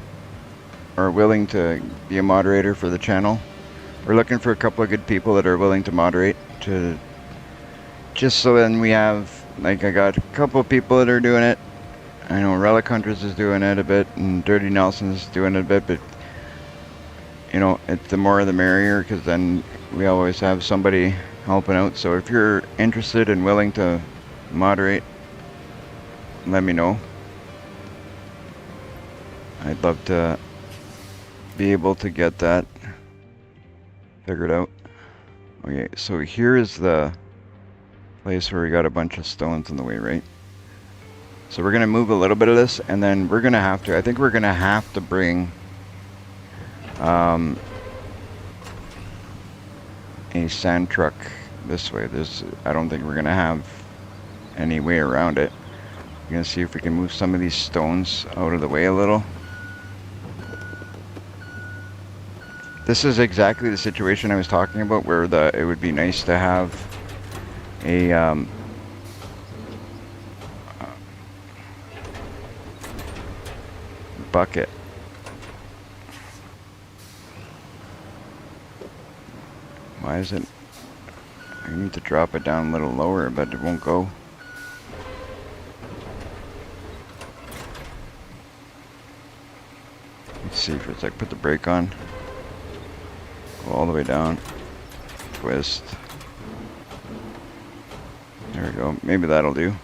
or willing to be a moderator for the channel, we're looking for a couple of good people that are willing to moderate, to just so then we have, like, I got a couple of people that are doing it. I know Relic Hunters is doing it a bit, and Dirty Nelson's doing it a bit, but it's the more the merrier, because then we always have somebody helping out. So if you're interested and willing to moderate, let me know. I'd love to be able to get that figured out. Okay, so here is the place where we got a bunch of stones in the way, right? So we're gonna move a little bit of this, and then we're gonna have to, I think we're gonna have to bring a sand truck this way. I don't think we're gonna have any way around it. We're gonna see if we can move some of these stones out of the way a little. This is exactly the situation I was talking about, where it would be nice to have a bucket. Why is it? I need to drop it down a little lower, but it won't go. Let's see for a sec. Put the brake on. Go all the way down. Twist. There we go. Maybe that'll do.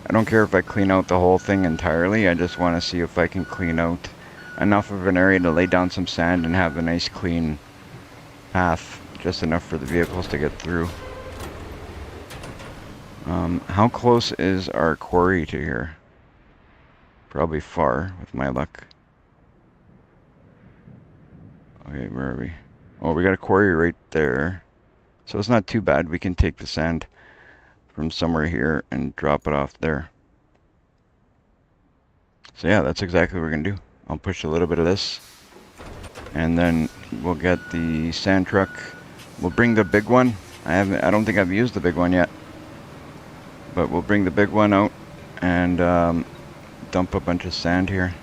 I don't care if I clean out the whole thing entirely. I just want to see if I can clean out enough of an area to lay down some sand and have a nice clean path. Just enough for the vehicles to get through. How close is our quarry to here? Probably far, with my luck. Okay, where are we? Oh, we got a quarry right there. So it's not too bad. We can take the sand from somewhere here and drop it off there. So yeah, that's exactly what we're gonna do. I'll push a little bit of this, and then we'll get the sand truck. We'll bring the big one. I don't think I've used the big one yet, but we'll bring the big one out and dump a bunch of sand here.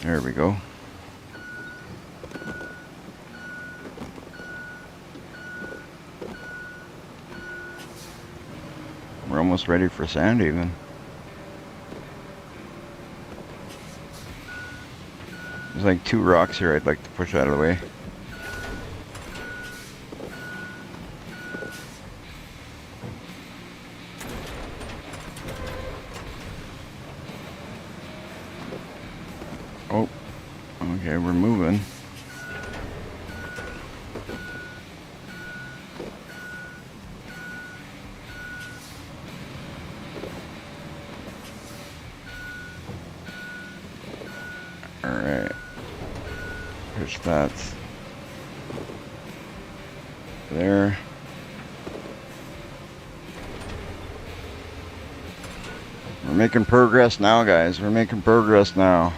There we go. We're almost ready for sand even. There's like 2 rocks here I'd like to push out of the way. Oh, okay, we're moving. Alright. Push that there. We're making progress now, guys. We're making progress now.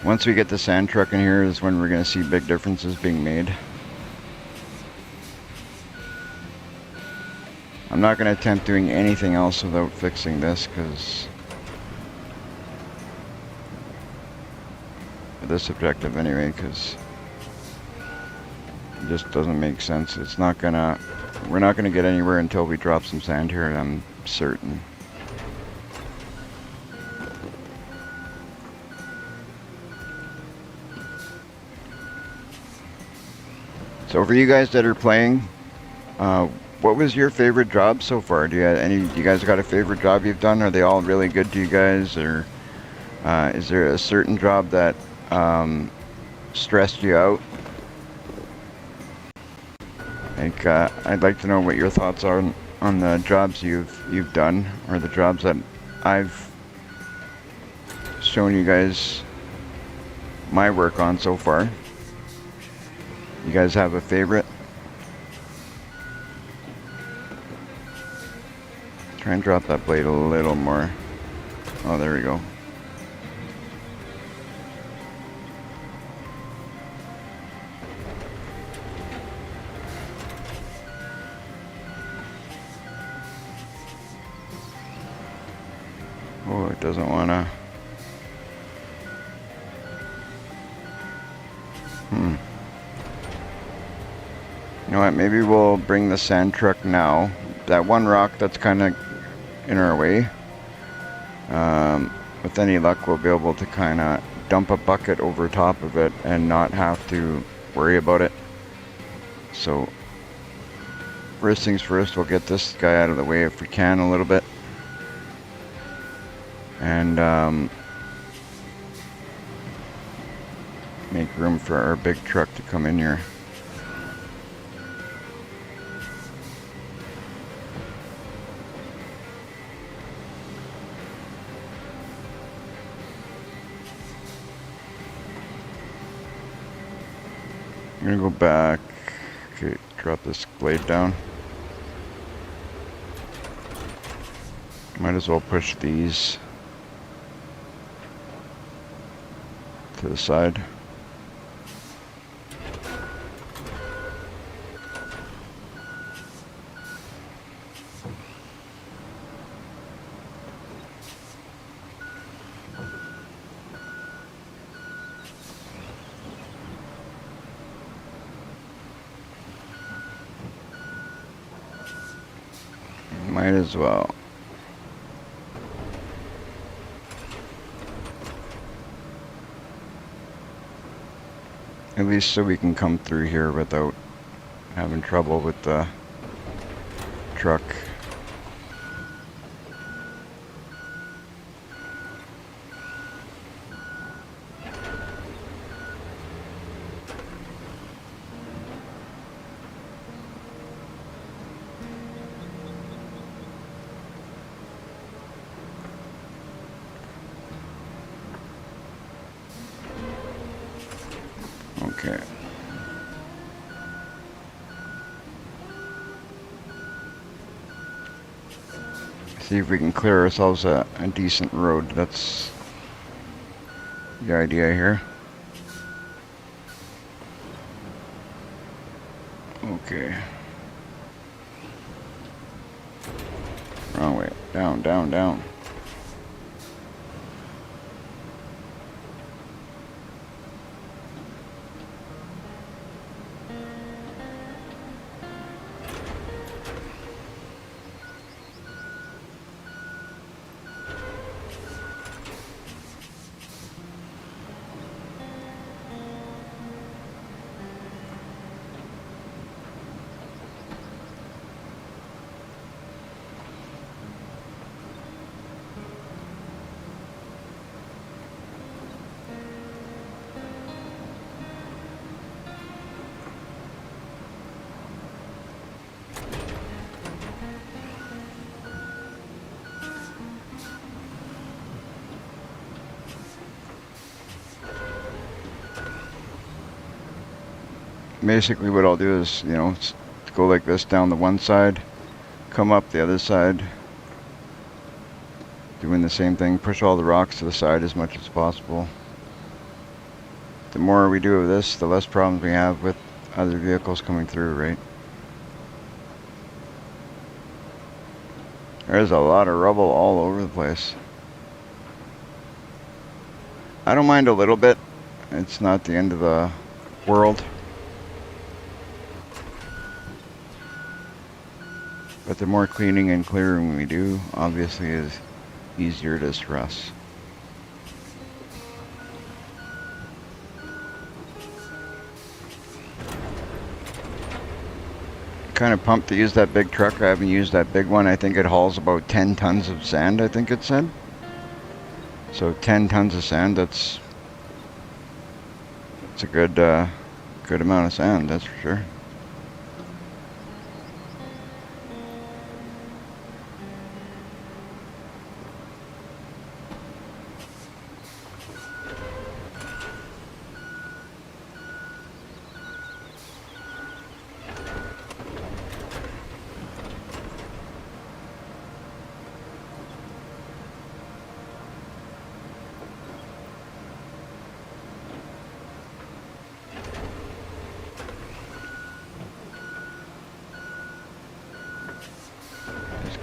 Once we get the sand truck in here is when we're going to see big differences being made. I'm not going to attempt doing anything else without fixing this, because this objective anyway, because it just doesn't make sense. It's not gonna, we're not gonna get anywhere until we drop some sand here, I'm certain. So for you guys that are playing, what was your favorite job so far? Do you guys got a favorite job you've done? Are they all really good to you guys, or is there a certain job that stressed you out? Like, I'd like to know what your thoughts are on the jobs you've done, or the jobs that I've shown you guys my work on so far. You guys have a favorite? Try and drop that blade a little more. Oh, there we go. Oh, it doesn't want to. You know what, maybe we'll bring the sand truck now. That one rock that's kind of in our way. With any luck, we'll be able to kind of dump a bucket over top of it and not have to worry about it. So, first things first, we'll get this guy out of the way if we can a little bit. And make room for our big truck to come in here. I'm gonna go back. Okay, drop this blade down. Might as well push these. to the side. Might as well. At least so we can come through here without having trouble with the truck. Okay. See if we can clear ourselves a decent road. That's the idea here. Okay. Wrong way. Down, down, down. Basically what I'll do is, you know, go like this down the one side, come up the other side, doing the same thing, push all the rocks to the side as much as possible. The more we do of this, the less problems we have with other vehicles coming through, right? There's a lot of rubble all over the place. I don't mind a little bit. It's not the end of the world. But the more cleaning and clearing we do, obviously, is easier it is for us. Kind of pumped to use that big truck. I haven't used that big one. I think it hauls about 10 tons of sand, I think it said. So 10 tons of sand, that's a good amount of sand, that's for sure.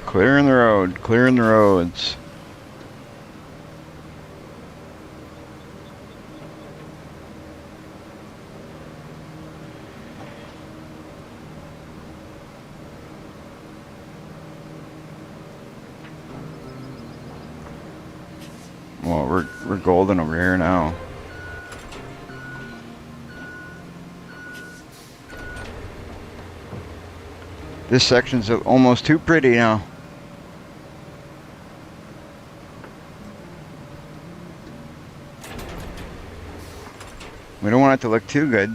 Clearing the road, clearing the roads. Well, we're golden over here now. This section's almost too pretty now. We don't want it to look too good.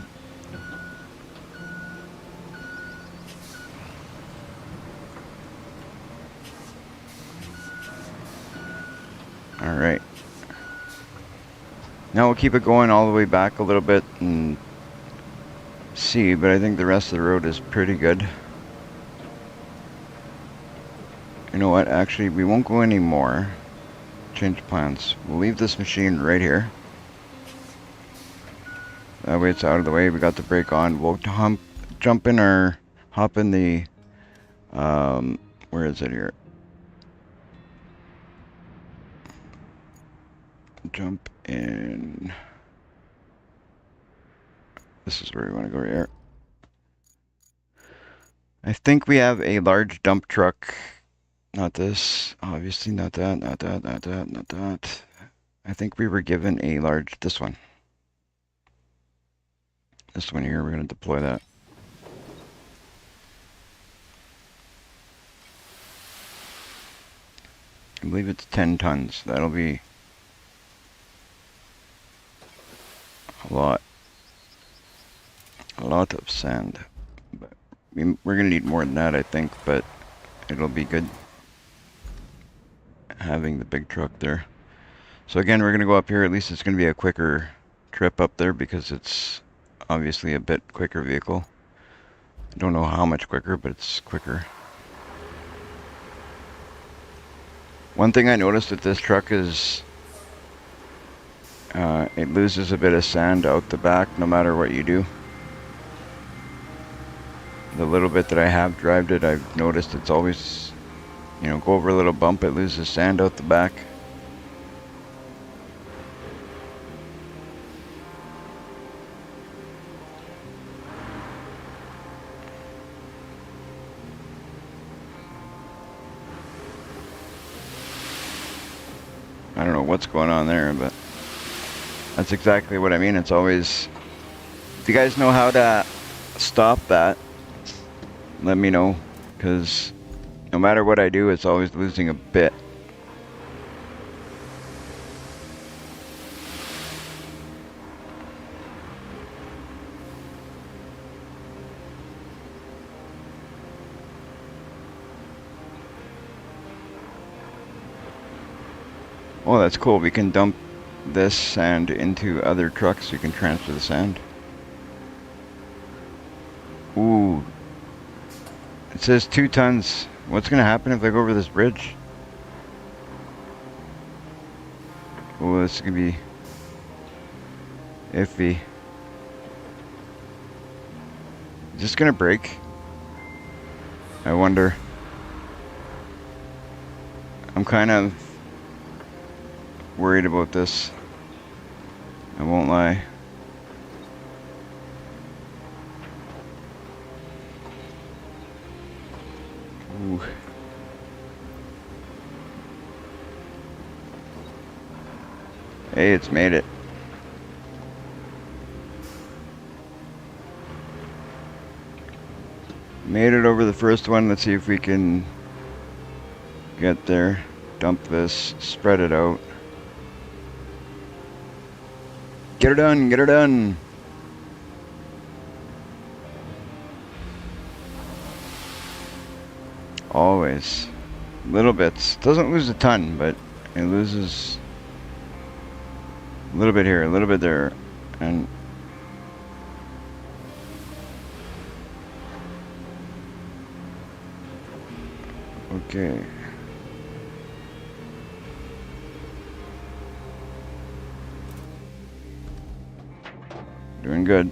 All right. Now we'll keep it going all the way back a little bit and see, but I think the rest of the road is pretty good. You know what? Actually, we won't go any more. Change plans. We'll leave this machine right here. That way it's out of the way. We got the brake on. We'll hop in the, where is it here? Jump in. This is where we want to go right here. I think we have a large dump truck. Not this, obviously not that, not that, not that, not that. I think we were given a large, this one. This one here, we're going to deploy that. I believe it's 10 tons. That'll be a lot. A lot of sand. But we're going to need more than that, I think, but it'll be good having the big truck there. So again, we're going to go up here. At least it's going to be a quicker trip up there because it's obviously a bit quicker vehicle. I don't know how much quicker, but it's quicker. One thing I noticed with this truck is it loses a bit of sand out the back no matter what you do. The little bit that I have drived it, I've noticed it's always, you know, go over a little bump, it loses sand out the back. I don't know what's going on there, but that's exactly what I mean. It's always, if you guys know how to stop that, let me know, because no matter what I do, it's always losing a bit. Oh, that's cool. We can dump this sand into other trucks. So you can transfer the sand. Ooh. It says 2 tons. What's going to happen if I go over this bridge? Oh, this is going to be iffy. Is this going to break? I wonder. I'm kind of worried about this. I won't lie. Ooh. Hey, it's made it. Made it over the first one. Let's see if we can get there. Dump this, spread it out. Get her done, get her done. Always. Little bits. Doesn't lose a ton, but it loses a little bit here, a little bit there. And okay. Doing good.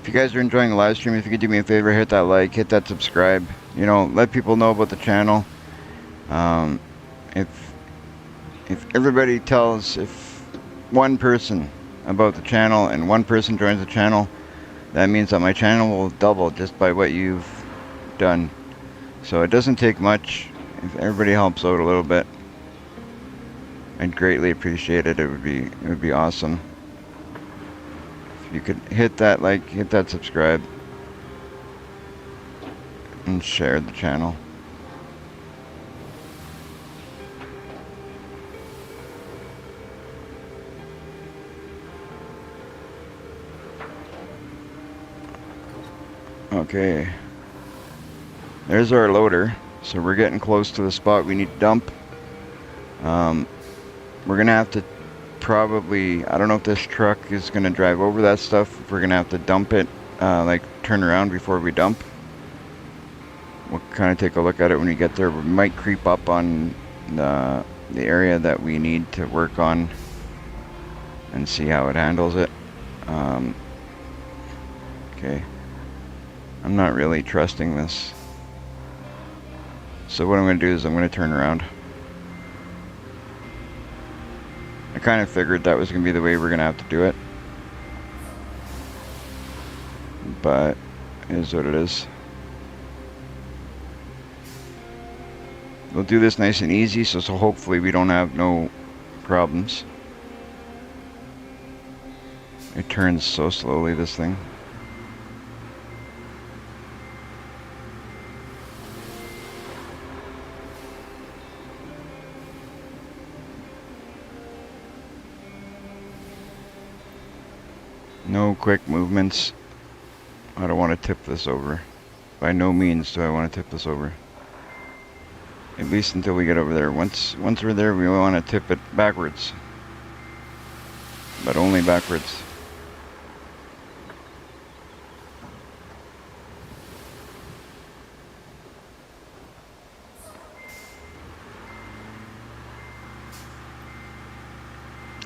If you guys are enjoying the live stream, if you could do me a favor, hit that like, hit that subscribe. You know, let people know about the channel. If everybody tells, if one person about the channel and one person joins the channel, that means that my channel will double just by what you've done. So it doesn't take much. If everybody helps out a little bit, I'd greatly appreciate it. It would be awesome. If you could hit that like, hit that subscribe, and share the channel. Okay. There's our loader. So we're getting close to the spot we need to dump. We're gonna have to probably, I don't know if this truck is gonna drive over that stuff. If we're gonna have to dump it, like turn around before we dump. We'll kind of take a look at it when we get there. We might creep up on the area that we need to work on and see how it handles it. Okay. I'm not really trusting this. So what I'm going to do is I'm going to turn around. I kind of figured that was going to be the way we're going to have to do it. But it is what it is. We'll do this nice and easy, so hopefully we don't have no problems. It turns so slowly, this thing. No quick movements. I don't want to tip this over. By no means do I want to tip this over. At least until we get over there. Once we're there, we want to tip it backwards. But only backwards.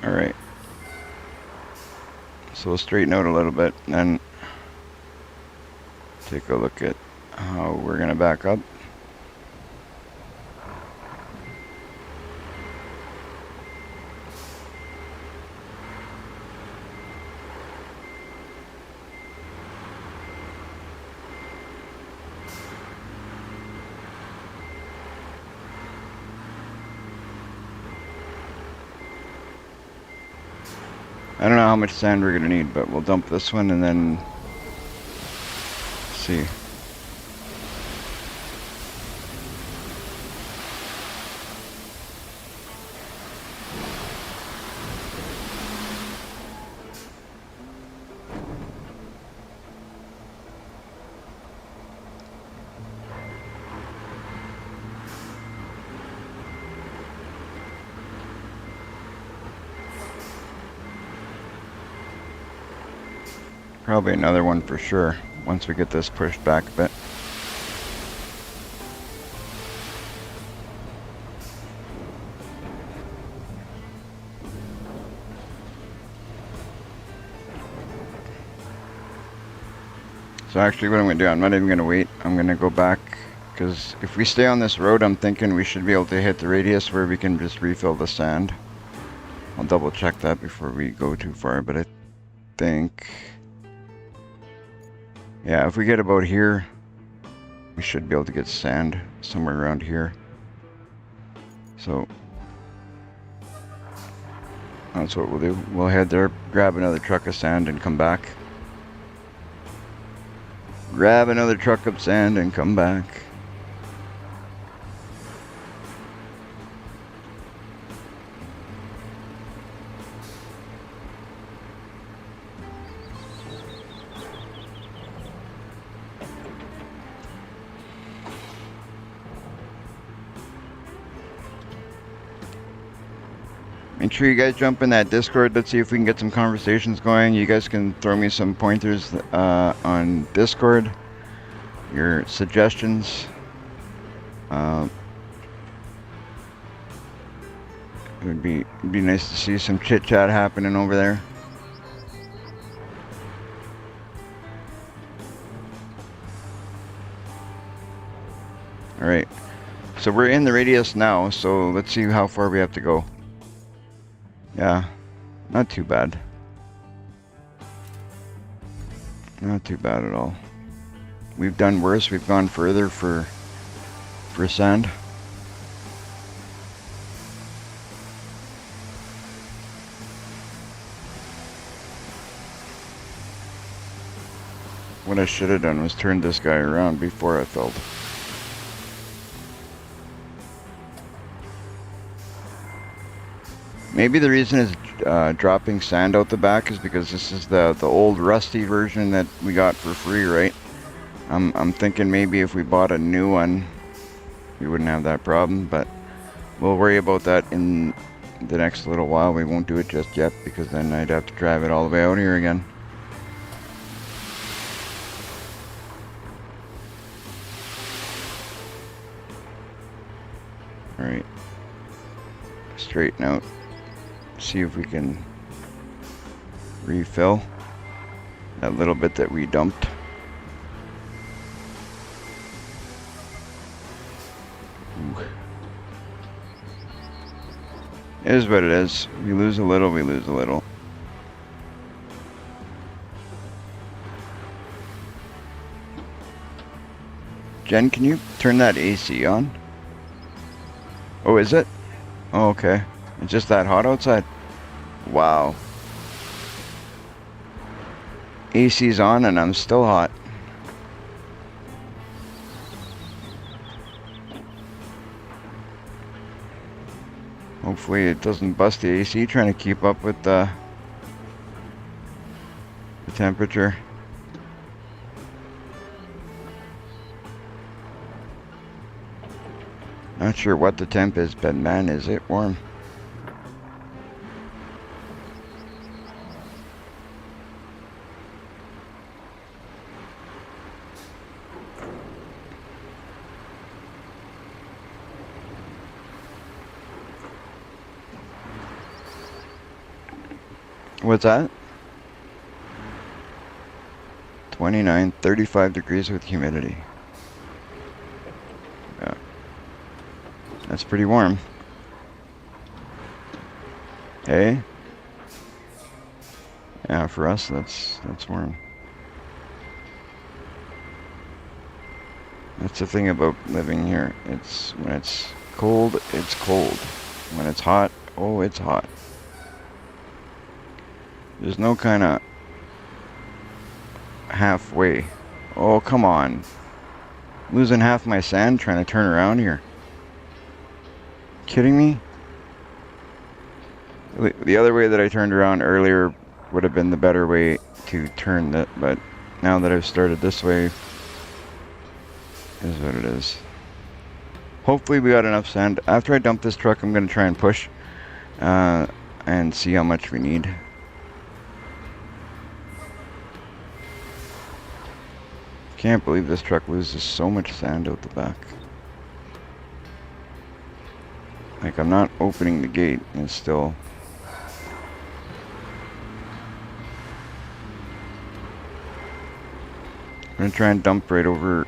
Alright. So we'll straighten out a little bit and then take a look at how we're going to back up. I don't know how much sand we're going to need, but we'll dump this one and then see. Probably another one for sure, once we get this pushed back a bit. So actually what I'm going to do, I'm not even going to wait. I'm going to go back, because if we stay on this road, I'm thinking we should be able to hit the radius where we can just refill the sand. I'll double check that before we go too far, but I think... yeah, if we get about here, we should be able to get sand somewhere around here. So that's what we'll do. We'll head there, grab another truck of sand and come back. Grab another truck of sand and come back. Make sure you guys jump in that Discord. Let's see if we can get some conversations going. You guys can throw me some pointers on Discord. Your suggestions. It'd be nice to see some chit chat happening over there. All right. So we're in the radius now. So let's see how far we have to go. Yeah, not too bad. Not too bad at all. We've done worse. We've gone further for sand. What I should have done was turn this guy around before I filled. Maybe the reason is dropping sand out the back is because this is the old rusty version that we got for free, right? I'm thinking maybe if we bought a new one, we wouldn't have that problem, but we'll worry about that in the next little while. We won't do it just yet because then I'd have to drive it all the way out here again. All right. straighten out. See if we can refill that little bit that we dumped. Ooh. It is what it is. We lose a little, we lose a little. Jen, can you turn that AC on? Oh, is it? Oh, okay. It's just that hot outside. Wow. AC's on and I'm still hot. Hopefully it doesn't bust the AC trying to keep up with the temperature. Not sure what the temp is, but man, is it warm. What's that? 29, 35 degrees with humidity. Yeah. That's pretty warm. Hey? Yeah, for us, that's warm. That's the thing about living here. It's when it's cold, it's cold. When it's hot, oh, it's hot. There's no kind of halfway. Oh, come on. Losing half my sand trying to turn around here. Kidding me? The other way that I turned around earlier would have been the better way to turn that, but now that I've started this way, is what it is. Hopefully we got enough sand. After I dump this truck, I'm going to try and push and see how much we need. Can't believe this truck loses so much sand out the back. Like, I'm not opening the gate, and it's still... I'm going to try and dump right over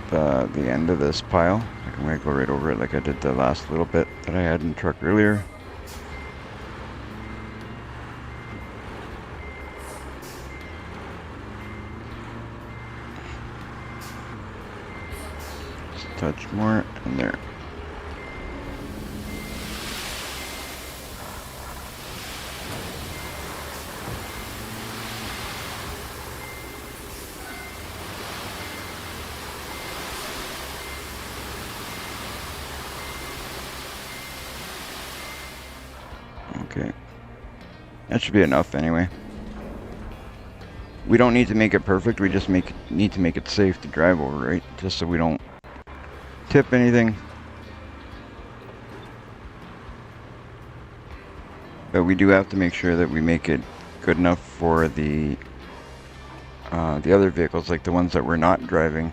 the end of this pile. Like, I'm going to go right over it like I did the last little bit that I had in the truck earlier. Just a touch more, and there. Okay. That should be enough anyway. We don't need to make it perfect, we just need to make it safe to drive over, right? Just so we don't tip anything. But we do have to make sure that we make it good enough for the other vehicles, like the ones that we're not driving.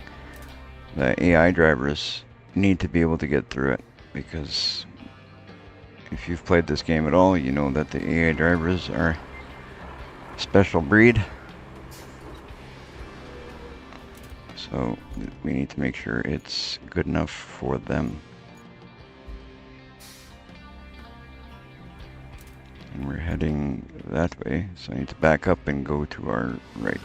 The AI drivers need to be able to get through it, because if you've played this game at all, you know that the AI drivers are a special breed. So we need to make sure it's good enough for them. And we're heading that way, so I need to back up and go to our right.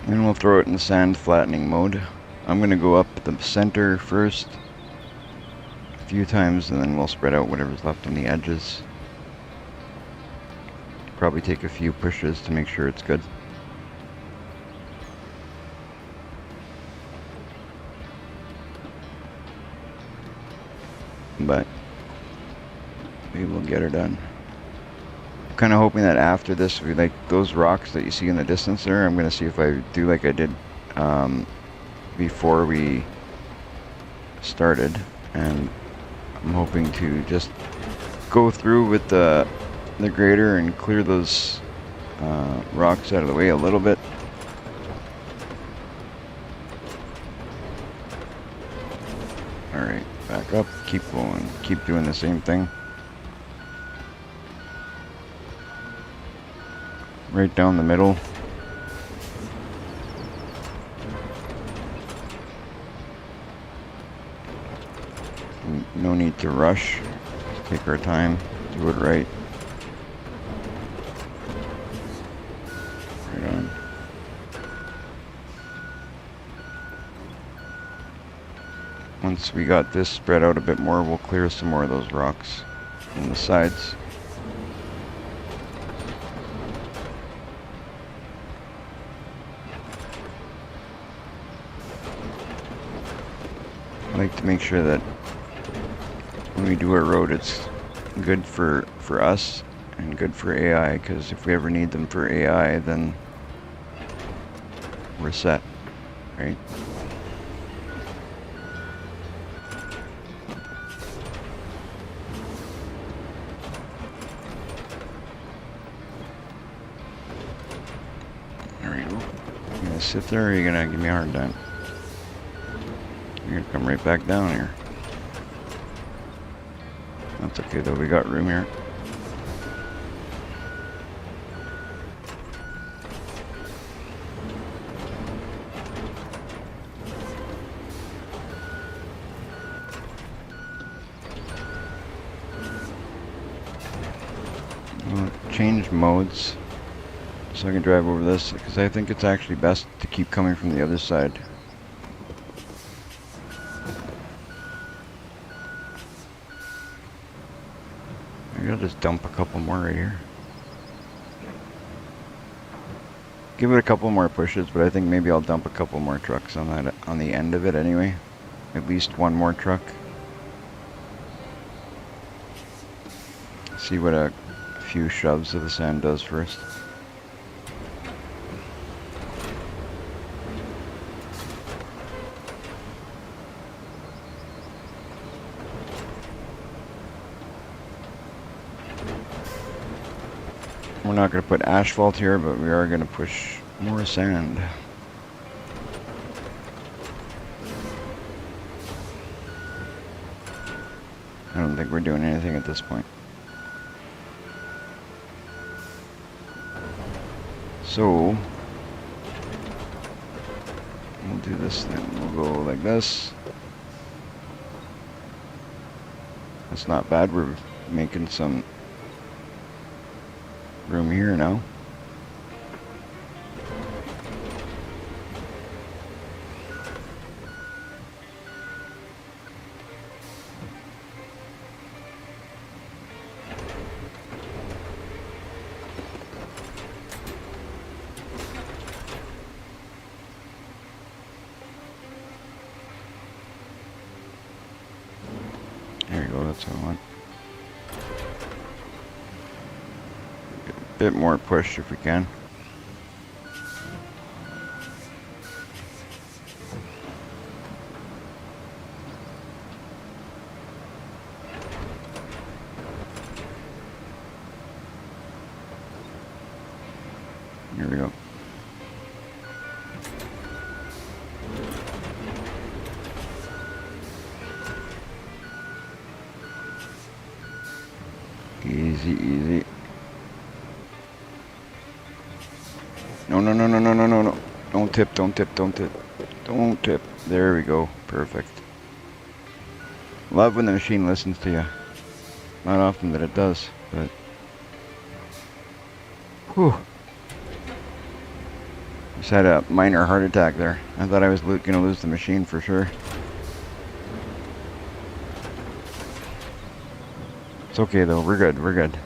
And we'll throw it in sand flattening mode. I'm going to go up the center first a few times, and then we'll spread out whatever's left on the edges. Probably take a few pushes to make sure it's good. But we will get her done. Kind of hoping that after this, we like those rocks that you see in the distance there. I'm gonna see if I do like I did before we started, and I'm hoping to just go through with the grader and clear those rocks out of the way a little bit. Back up, keep going, keep doing the same thing. Right down the middle. No need to rush. Just take our time, do it right. Right on. Once we got this spread out a bit more, we'll clear some more of those rocks on the sides. I like to make sure that when we do our road, it's good for us and good for AI, because if we ever need them for AI, then we're set, right? There we go. You gonna sit there, or are you gonna give me a hard time? You're gonna come right back down here. That's okay though, we got room here. We'll change modes so I can drive over this, because I think it's actually best to keep coming from the other side. Maybe I'll just dump a couple more right here. Give it a couple more pushes, but I think maybe I'll dump a couple more trucks on that, on the end of it anyway. At least one more truck. See what a few shoves of the sand does first. We're not going to put asphalt here, but we are going to push more sand. I don't think we're doing anything at this point. So, we'll do this then. We'll go like this. That's not bad. We're making some room here now. There you go, that's what I want. Get a bit more push if we can. Here we go. Easy, easy. No, no, no, no, no, no, no, no. Don't tip, don't tip, don't tip. Don't tip. There we go. Perfect. Love when the machine listens to you. Not often that it does, but... Whew. Just had a minor heart attack there. I thought I was gonna lose the machine for sure. It's okay though, we're good, we're good.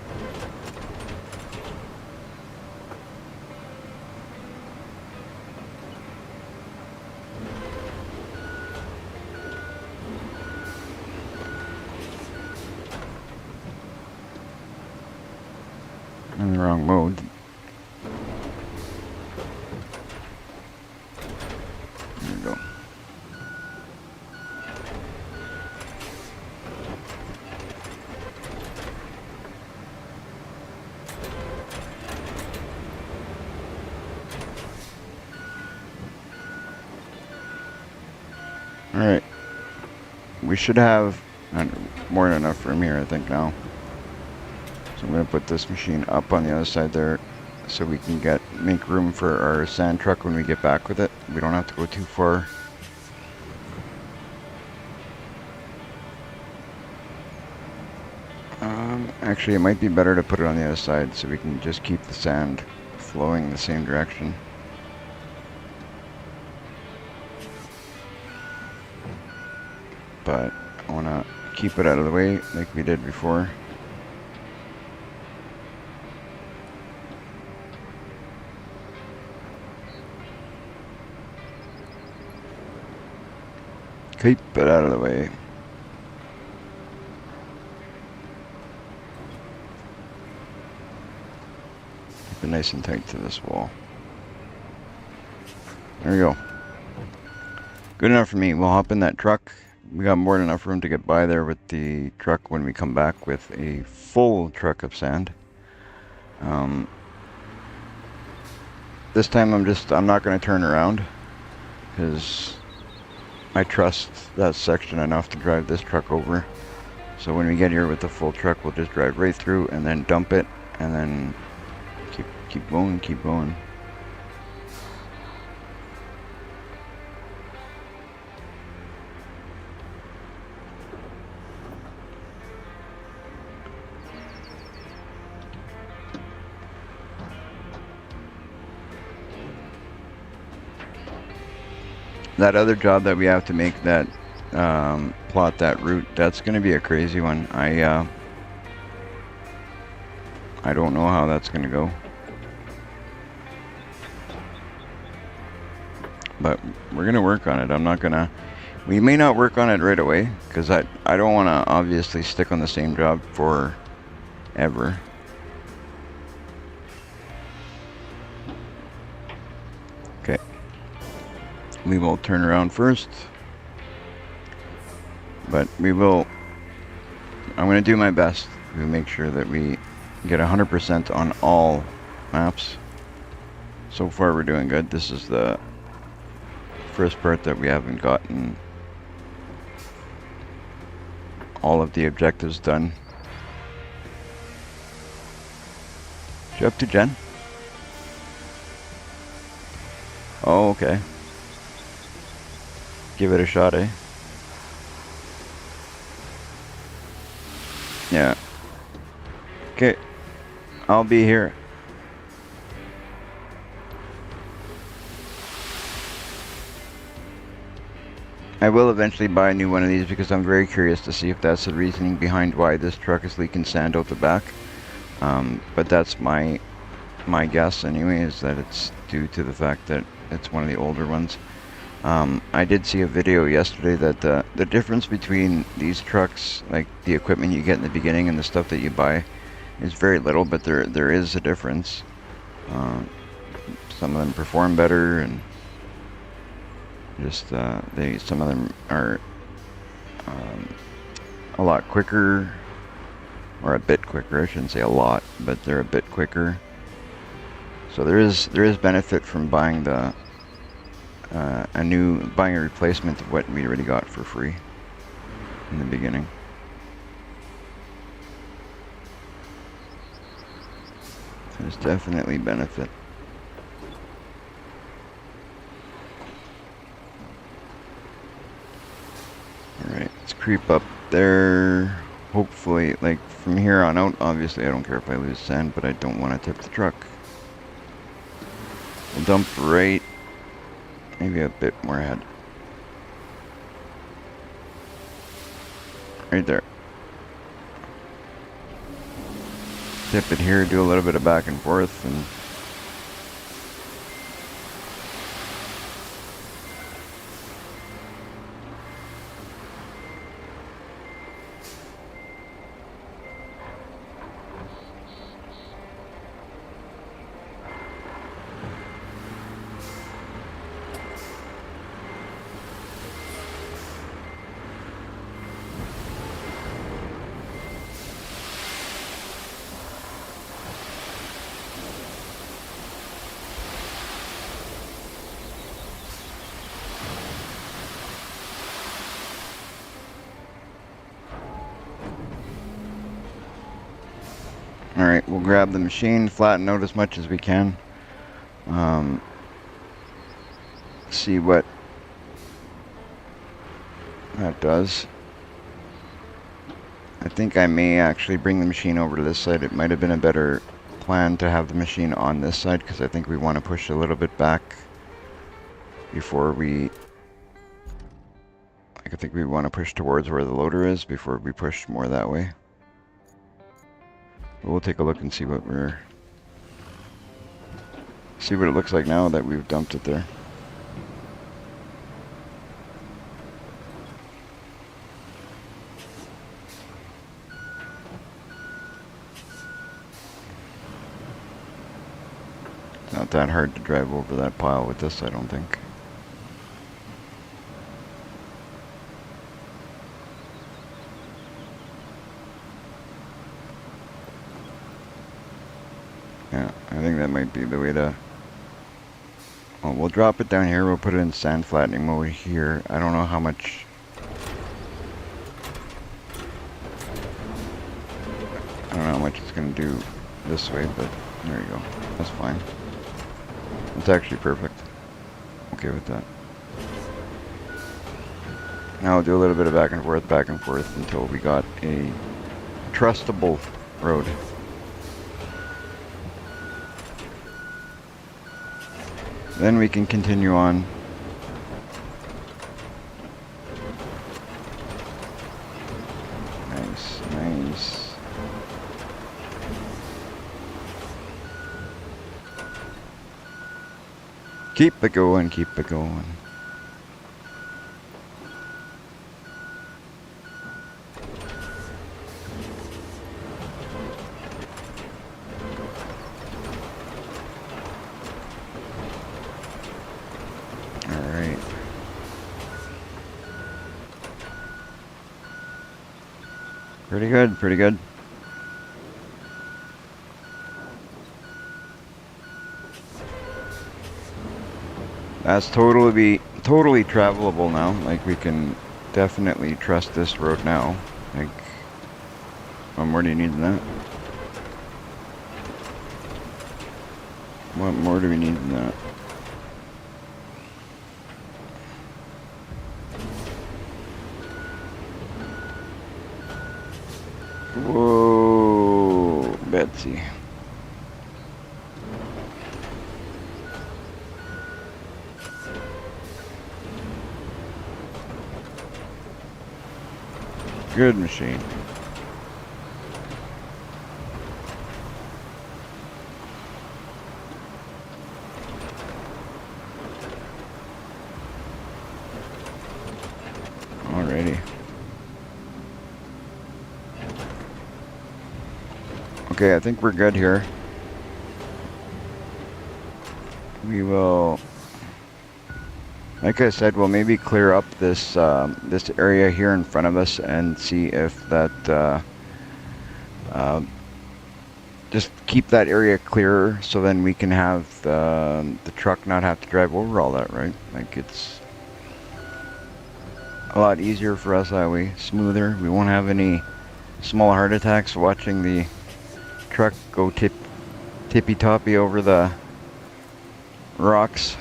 In the wrong mode. There we go. Alright. We should have Not more than enough room here, I think, now. So I'm going to put this machine up on the other side there so we can make room for our sand truck when we get back with it. We don't have to go too far. Actually, it might be better to put it on the other side so we can just keep the sand flowing in the same direction. But I want to keep it out of the way like we did before. Keep it out of the way. Keep it nice and tight to this wall. There we go. Good enough for me. We'll hop in that truck. We got more than enough room to get by there with the truck when we come back with a full truck of sand. This time I'm not going to turn around because I trust that section enough to drive this truck over. So when we get here with the full truck, we'll just drive right through and then dump it and then keep going, keep going. That other job that we have to make, that plot that route, that's going to be a crazy one. I don't know how that's going to go. But we're going to work on it. We may not work on it right away because I don't want to obviously stick on the same job forever. Okay. We will turn around first. But I'm going to do my best to make sure that we get 100% on all maps. So far we're doing good. This is the first part that we haven't gotten all of the objectives done. You up to Jen? Oh, okay. Give it a shot, eh? Yeah. Okay. I'll be here. I will eventually buy a new one of these because I'm very curious to see if that's the reasoning behind why this truck is leaking sand out the back. But that's my guess anyway, is that it's due to the fact that it's one of the older ones. I did see a video yesterday that the difference between these trucks, like the equipment you get in the beginning and the stuff that you buy, is very little, but there is a difference. Some of them perform better, and just some of them are a lot quicker, or a bit quicker. I shouldn't say a lot, but they're a bit quicker. So there is benefit from buying buying a replacement of what we already got for free in the beginning. There's definitely benefit. Alright, let's creep up there. Hopefully, like from here on out, obviously I don't care if I lose sand, but I don't want to tip the truck. We'll dump right, maybe a bit more ahead. Right there. Tip it here, do a little bit of back and forth, and Alright, we'll grab the machine, flatten out as much as we can. See what that does. I think I may actually bring the machine over to this side. It might have been a better plan to have the machine on this side because I think we want to push a little bit back before we... I think we want to push towards where the loader is before we push more that way. But we'll take a look and see what it looks like now that we've dumped it there. It's not that hard to drive over that pile with this, I don't think. Yeah, I think that might be the way to... Well, we'll drop it down here. We'll put it in sand flattening mode here. I don't know how much... I don't know how much it's going to do this way, but there you go. That's fine. It's actually perfect. Okay with that. Now we'll do a little bit of back and forth until we got a trustable road. Then we can continue on. Nice, nice. Keep it going, keep it going. Alright. Pretty good, pretty good. That's totally travelable now. Like, we can definitely trust this road now. Like, what more do you need than that? What more do we need than that? Whoa, Betsy. Good machine. Alrighty. Okay, I think we're good here. We will, like I said, we'll maybe clear up this this area here in front of us and see if that just keep that area clearer, so then we can have the truck not have to drive over all that, right? Like, it's a lot easier for us that way, smoother. We won't have any small heart attacks watching the truck go tippy-toppy over the rocks.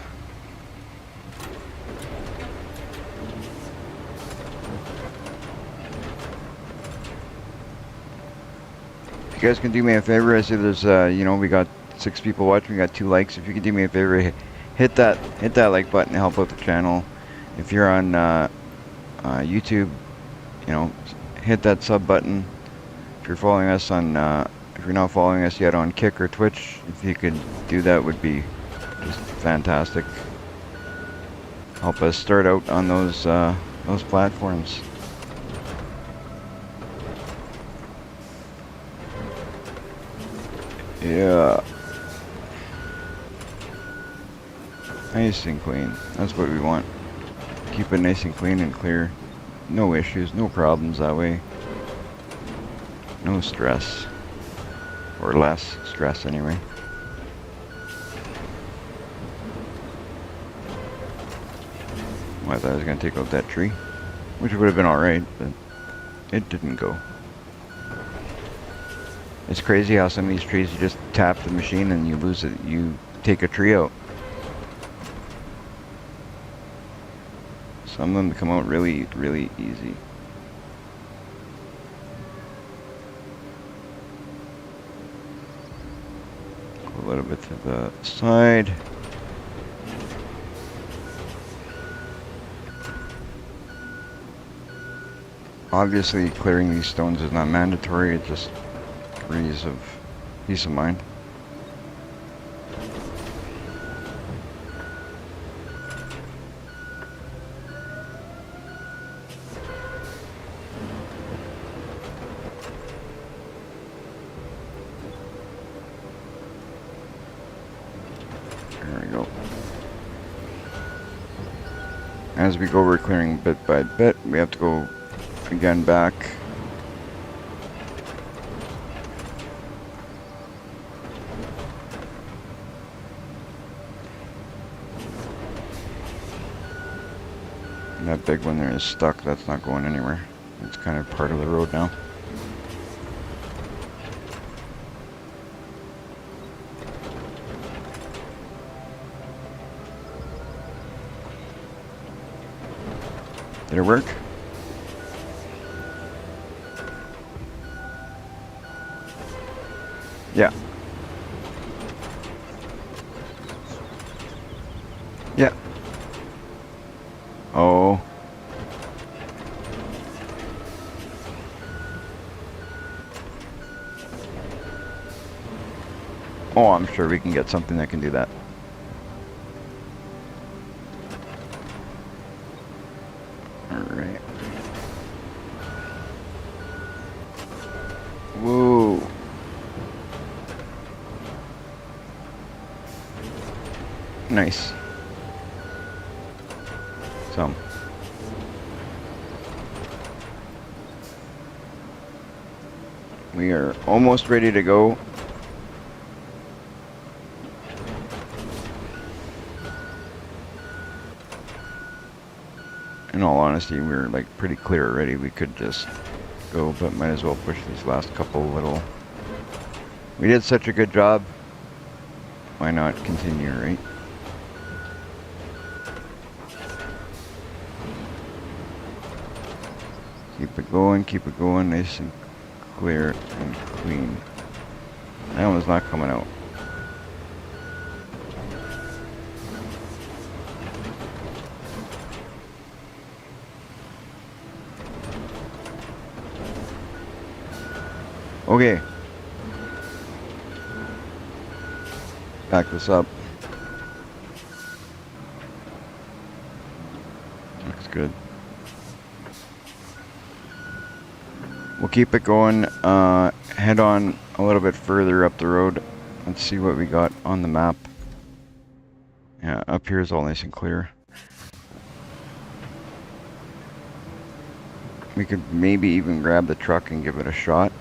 If you guys can do me a favor, I see there's you know, we got 6 people watching, we got 2 likes. If you could do me a favor, hit that like button to help out the channel. If you're on YouTube, you know, hit that sub button. If you're following us on if you're not following us yet on Kick or Twitch, if you could do that, would be just fantastic. Help us start out on those platforms. Yeah. Nice and clean. That's what we want. Keep it nice and clean and clear. No issues, no problems that way. No stress. Or less stress anyway. Well, I thought I was going to take out that tree, which would have been alright, but it didn't go. It's crazy how some of these trees you just tap the machine and you lose it. You take a tree out. Some of them come out really, really easy. Go a little bit to the side. Obviously, clearing these stones is not mandatory. It just breeze of peace of mind. There we go. As we go, we're clearing bit by bit. We have to go again back. And that big one there is stuck. That's not going anywhere. It's kind of part of the road now. Did it work? Yeah. Yeah. Oh. Oh, I'm sure we can get something that can do that. Alright. Whoa. Nice. So. We are almost ready to go. In all honesty, we're like pretty clear already. We could just go, but might as well push these last couple little. We did such a good job. Why not continue, right? Keep it going, nice and clear and clean. That one's not coming out. Okay. Back this up. Looks good. We'll keep it going. Head on a little bit further up the road. Let's see what we got on the map. Yeah, up here is all nice and clear. We could maybe even grab the truck and give it a shot.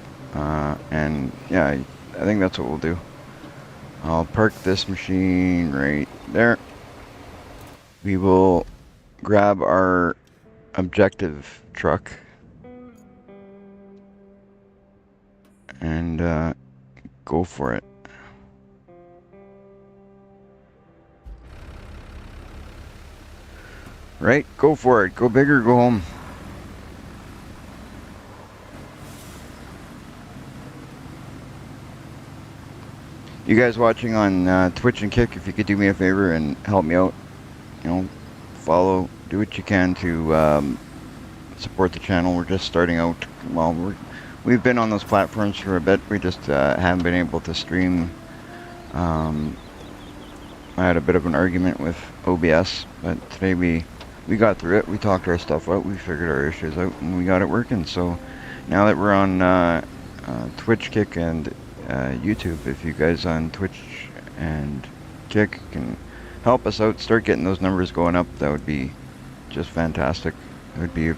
And yeah, I think that's what we'll do. I'll park this machine right there. We will grab our objective truck and go for it. Right? Go for it. Go big or go home. You guys watching on Twitch and Kick, if you could do me a favor and help me out, you know, follow, do what you can to support the channel. We're just starting out. Well, we've been on those platforms for a bit. We just haven't been able to stream. I had a bit of an argument with OBS, but today we got through it. We talked our stuff out. We figured our issues out, and we got it working. So now that we're on Twitch, Kick, and YouTube, if you guys on Twitch and Kick can help us out, start getting those numbers going up, that would be just fantastic. It would be a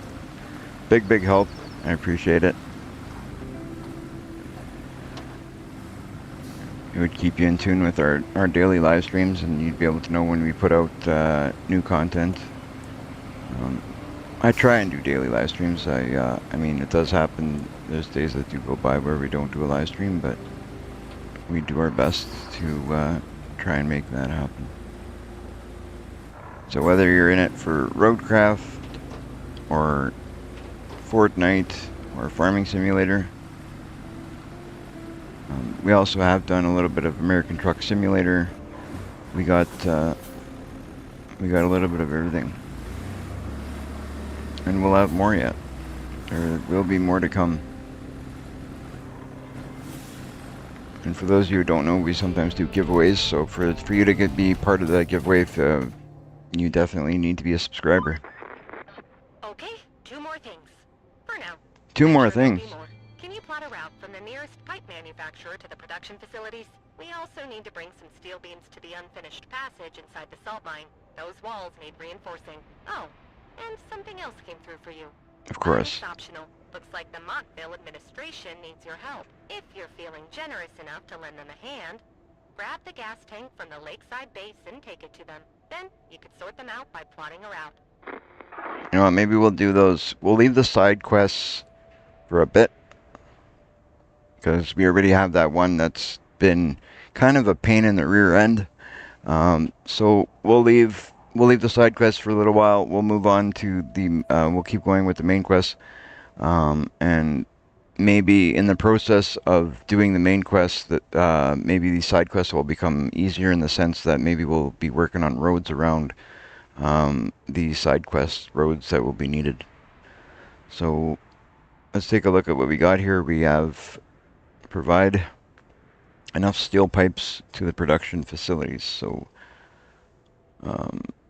big help. I appreciate it. It would keep you in tune with our daily live streams, and you'd be able to know when we put out new content. I try and do daily live streams. I mean, it does happen. There's days that do go by where we don't do a live stream, but we do our best to try and make that happen. So whether you're in it for Roadcraft or Fortnite or Farming Simulator, we also have done a little bit of American Truck Simulator. We got a little bit of everything, and we'll have more yet. There will be more to come. And for those of you who don't know, we sometimes do giveaways. So for you to be part of that giveaway, you definitely need to be a subscriber. Okay, two more things. For now. Two I'm more sure there'll things. be more. Can you plot a route from the nearest pipe manufacturer to the production facilities? We also need to bring some steel beams to the unfinished passage inside the salt mine. Those walls need reinforcing. Oh, and something else came through for you. Of But course. it's optional. Looks like the Montville administration needs your help. If you're feeling generous enough to lend them a hand, grab the gas tank from the lakeside base and take it to them. Then you could sort them out by plotting a route. You know what? Maybe we'll do those. We'll leave the side quests for a bit, because we already have that one that's been kind of a pain in the rear end. So we'll leave the side quests for a little while. We'll move on to the. We'll keep going with the main quest, and maybe in the process of doing the main quest, that maybe these side quests will become easier in the sense that maybe we'll be working on roads around the side quest roads that will be needed. So let's take a look at what we got here. We have provide enough steel pipes to the production facilities. So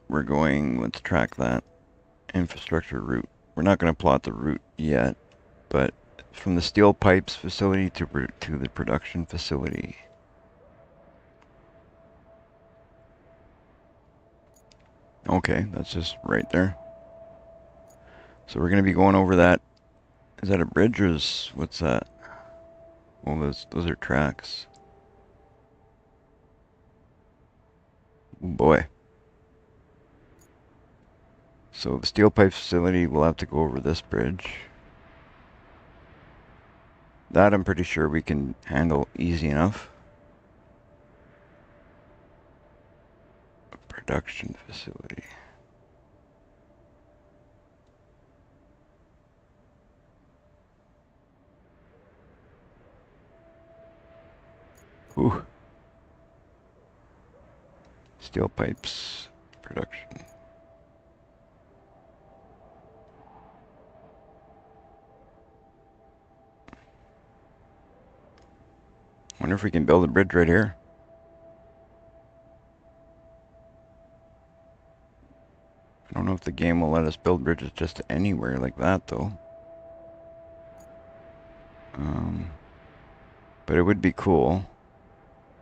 we're going, let's track that infrastructure route. We're not going to plot the route yet, but from the steel pipes facility to the production facility. Okay, that's just right there. So we're going to be going over that. Is that a bridge or what's that? Well, those are tracks. Oh boy. So the steel pipe facility will have to go over this bridge. That I'm pretty sure we can handle easy enough. Production facility. Ooh. Steel pipes production. Wonder if we can build a bridge right here. I don't know if the game will let us build bridges just anywhere like that, though. But it would be cool.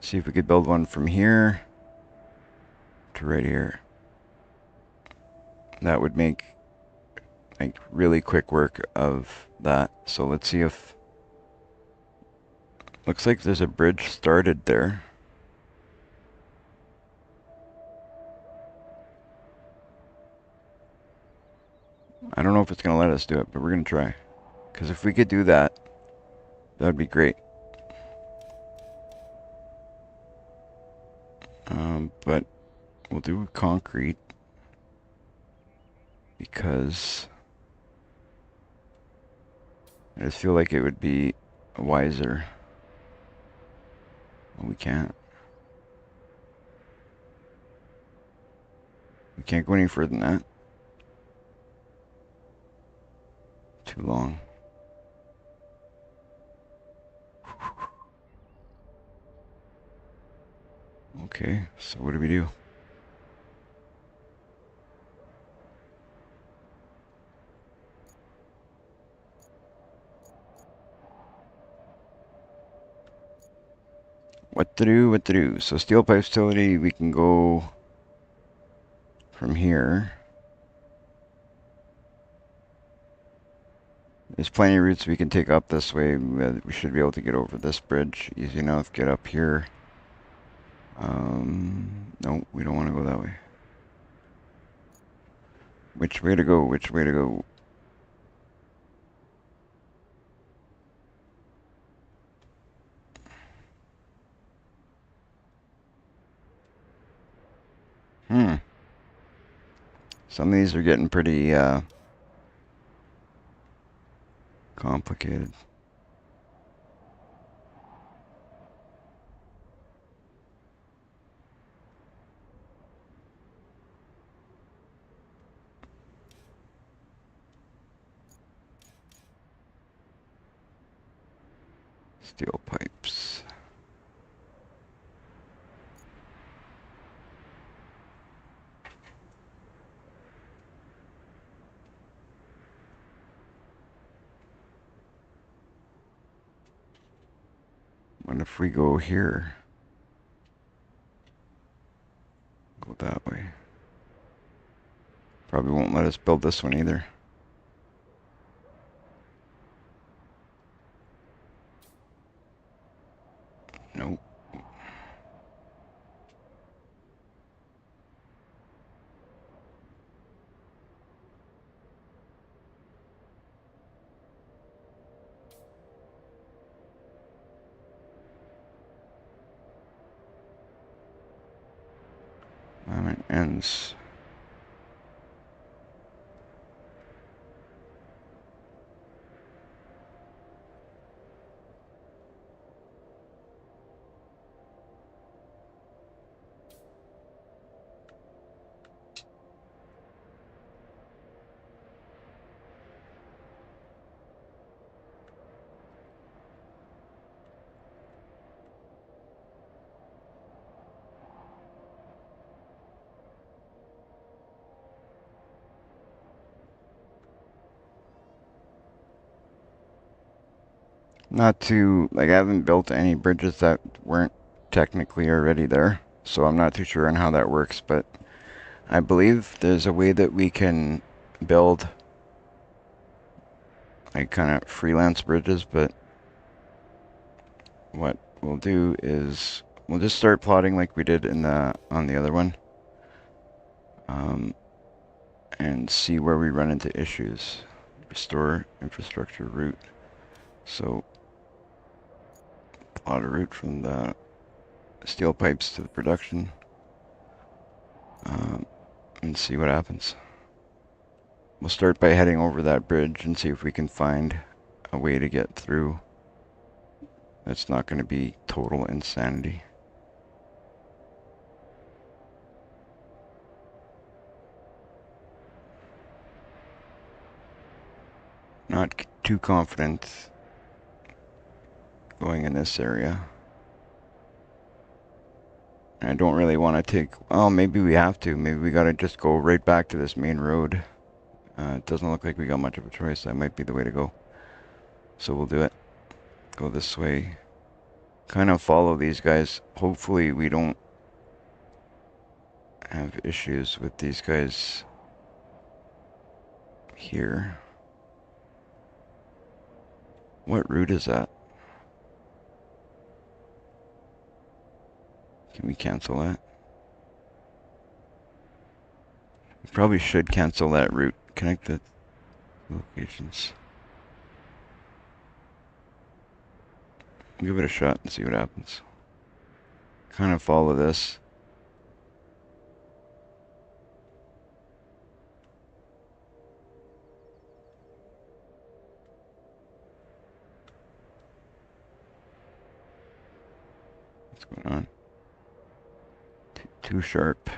See if we could build one from here to right here. That would make like really quick work of that. So let's see if... Looks like there's a bridge started there. I don't know if it's going to let us do it, but we're going to try. Because if we could do that, that would be great. But we'll do concrete because I just feel like it would be wiser. Well, we can't. We can't go any further than that. Too long. Okay, so what do we do? What to do, what to do. So steel pipe facility, we can go from here. There's plenty of routes we can take up this way. We should be able to get over this bridge easy enough. Get up here. No, we don't want to go that way. Which way to go? Which way to go? Hmm. Some of these are getting pretty complicated. Steel pipes. What if we go here? Go that way. Probably won't let us build this one either. Nope. It ends. Not too, like, I haven't built any bridges that weren't technically already there, so I'm not too sure on how that works, but I believe there's a way that we can build, like, kind of freelance bridges, but what we'll do is we'll just start plotting like we did in on the other one, um, and see where we run into issues. Restore infrastructure route. So plot a route from the steel pipes to the production, um, and see what happens. We'll start by heading over that bridge and see if we can find a way to get through. That's not going to be total insanity. Not too confident going in this area. I don't really want to take, well, maybe we have to. Maybe we got to just go right back to this main road. It doesn't look like we got much of a choice. That might be the way to go. So we'll do it. Go this way. Kind of follow these guys. Hopefully we don't have issues with these guys here. What route is that? Can we cancel that? We probably should cancel that route. Connect the locations. Give it a shot and see what happens. Kind of follow this. What's going on? Too sharp.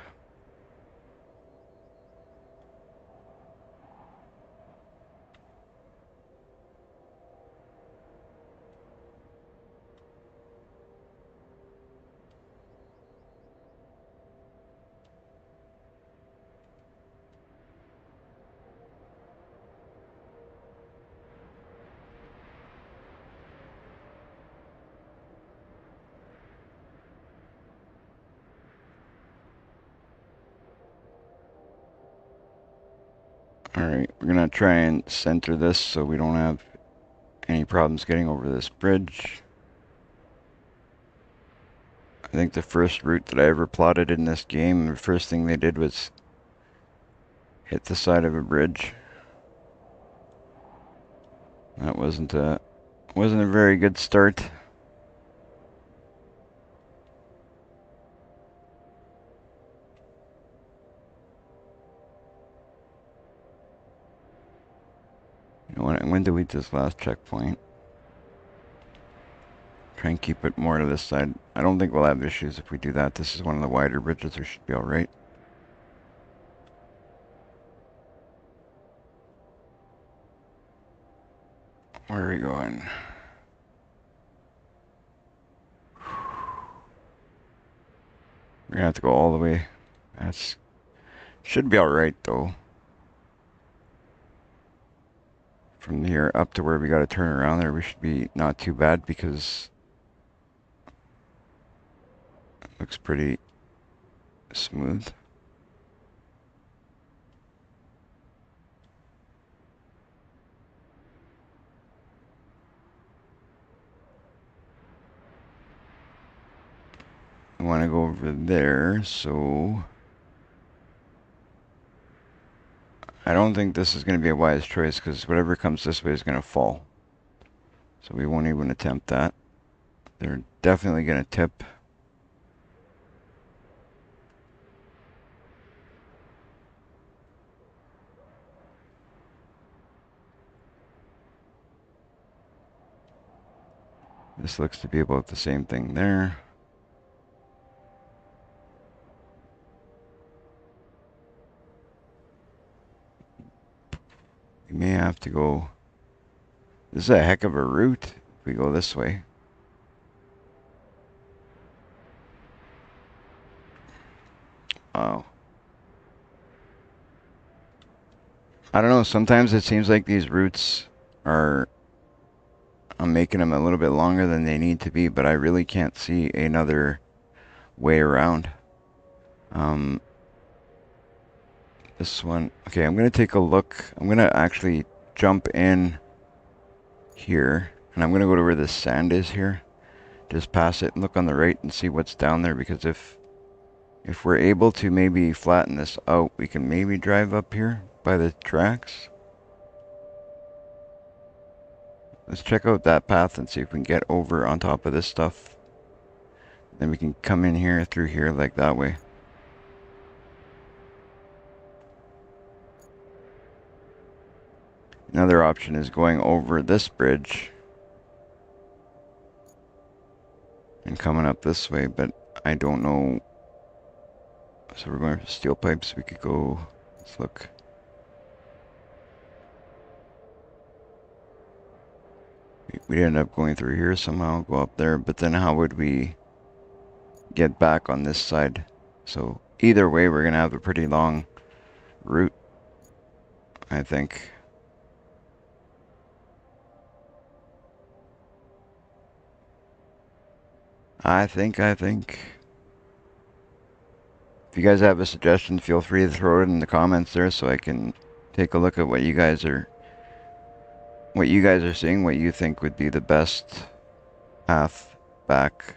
Alright, we're gonna try and center this so we don't have any problems getting over this bridge. I think the first route that I ever plotted in this game, the first thing they did was hit the side of a bridge. That wasn't a very good start. You know, when delete this last checkpoint. Try and keep it more to this side. I don't think we'll have issues if we do that. This is one of the wider bridges. We should be alright. Where are we going? We're gonna have to go all the way. That's should be alright though. From here up to where we gotta turn around there, we should be not too bad because it looks pretty smooth. I want to go over there, so I don't think this is going to be a wise choice because whatever comes this way is going to fall. So we won't even attempt that. They're definitely going to tip. This looks to be about the same thing there. We may have to go. This is a heck of a route if we go this way. Wow. I don't know. Sometimes it seems like these routes are. I'm making them a little bit longer than they need to be, but I really can't see another way around. This one. Okay, I'm going to take a look. I'm going to actually jump in here, and I'm going to go to where the sand is here. Just pass it and look on the right and see what's down there, because if we're able to maybe flatten this out, we can maybe drive up here by the tracks. Let's check out that path and see if we can get over on top of this stuff. Then we can come in here through here like that way. Another option is going over this bridge and coming up this way, but I don't know. So we're going for steel pipes. We could go, let's look. We'd end up going through here somehow, go up there, but then how would we get back on this side? So either way, we're going to have a pretty long route, I think. I think. If you guys have a suggestion, feel free to throw it in the comments there so I can take a look at what you guys are seeing, what you think would be the best path back.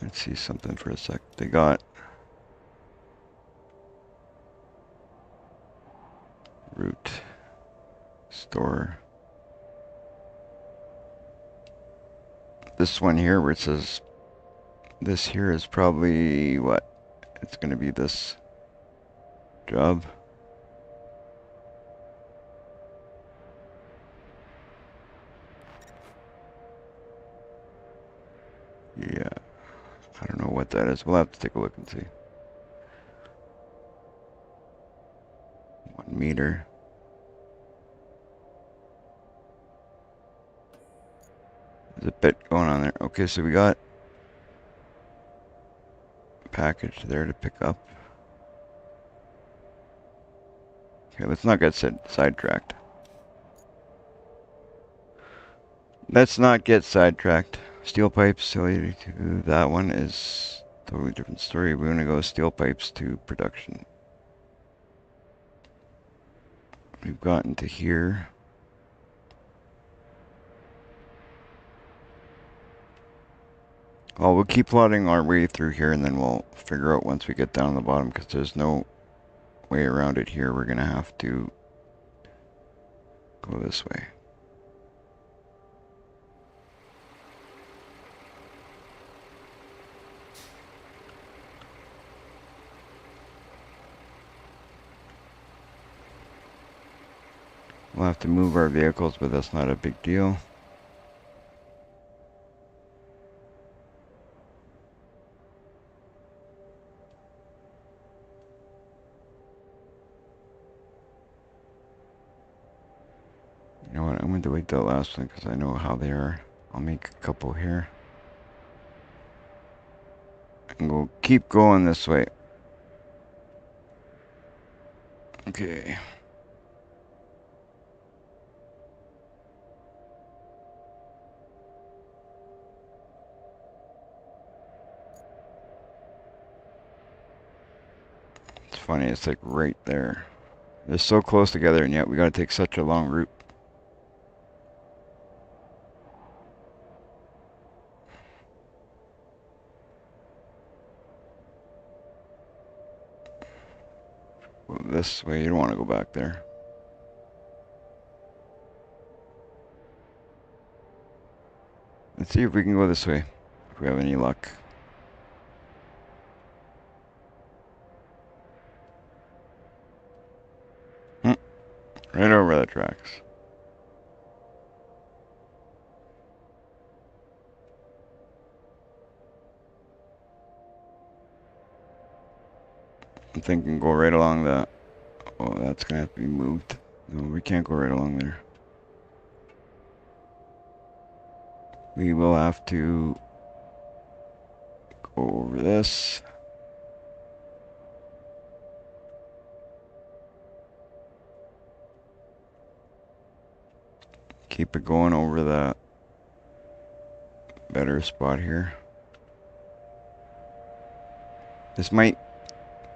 Let's see something for a sec. They got route store. This one here where it says this here is probably what? It's going to be this job. Yeah. I don't know what that is. We'll have to take a look and see. 1 meter. There's a bit going on there. Okay, so we got a package there to pick up. Okay, let's not get sidetracked. Let's not get sidetracked. Steel pipes, to that one is a totally different story. We want to go steel pipes to production. We've gotten to here. Well, we'll keep plodding our way through here, and then we'll figure out once we get down the bottom, because there's no way around it here. We're going to have to go this way. We'll have to move our vehicles, but that's not a big deal. You know what? I'm going to delete that last one because I know how they are. I'll make a couple here. And we'll keep going this way. Okay. It's funny, it's like right there. They're so close together, and yet we gotta take such a long route. Well, this way, you don't want to go back there. Let's see if we can go this way, if we have any luck. Right over the tracks. I'm thinking go right along that. Oh, that's gonna have to be moved. No, we can't go right along there. We will have to go over this. Keep it going over the better spot here. This might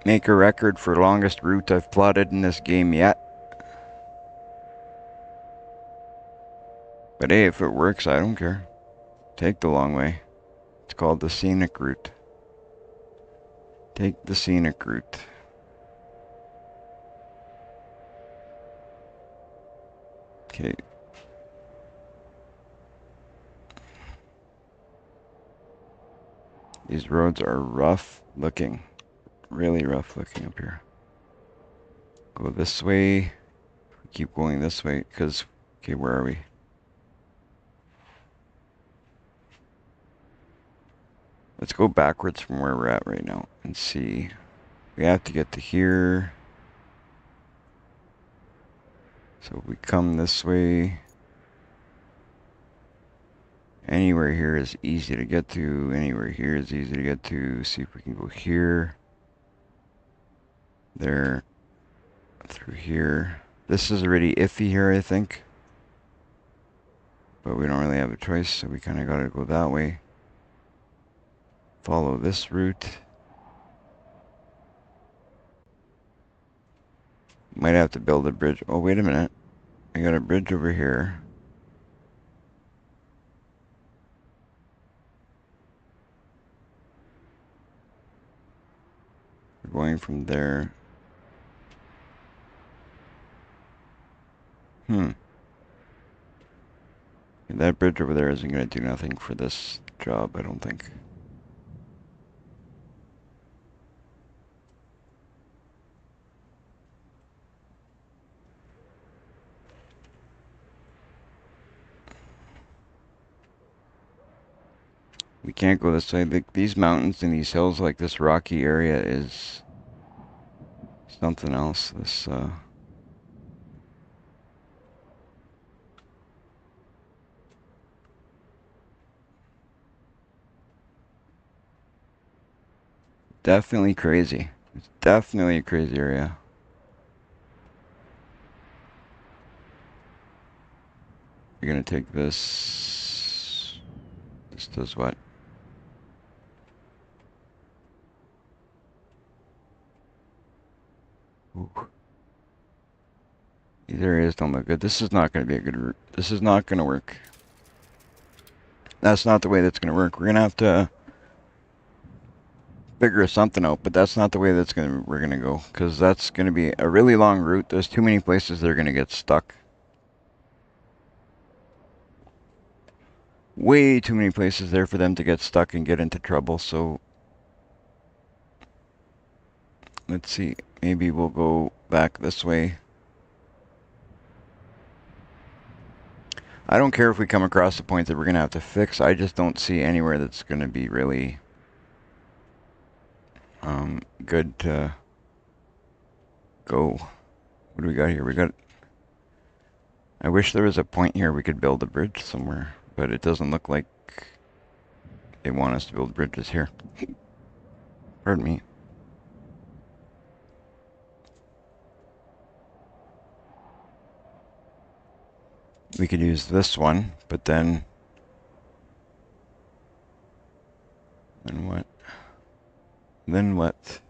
make a record for longest route I've plotted in this game yet. But hey, if it works, I don't care. Take the long way. It's called the scenic route. Take the scenic route. Okay. These roads are rough looking. Really rough looking up here. Go this way. Keep going this way, because, okay, where are we? Let's go backwards from where we're at right now and see. We have to get to here. So if we come this way, anywhere here is easy to get to. Anywhere here is easy to get to. See if we can go here. There. Through here. This is already iffy here, I think. But we don't really have a choice, so we kind of got to go that way. Follow this route. Might have to build a bridge. Oh, wait a minute. I got a bridge over here. We're going from there. That bridge over there isn't going to do nothing for this job, I don't think. We can't go this way. These mountains and these hills, like this rocky area, is something else. This, definitely crazy. It's definitely a crazy area. You're gonna take this. This does what? Ooh. These areas don't look good. This is not gonna be a good route. This is not gonna work. That's not the way that's gonna work. We're gonna have to figure something out, but that's not the way we're gonna go, because that's gonna be a really long route. There's too many places they're gonna get stuck. Way too many places there for them to get stuck and get into trouble. So let's see. Maybe we'll go back this way. I don't care if we come across a point that we're gonna have to fix. I just don't see anywhere that's gonna be really good to go. What do we got here? We got. I wish there was a point here we could build a bridge somewhere, but it doesn't look like they want us to build bridges here. Pardon me. We could use this one, but then what? Then what?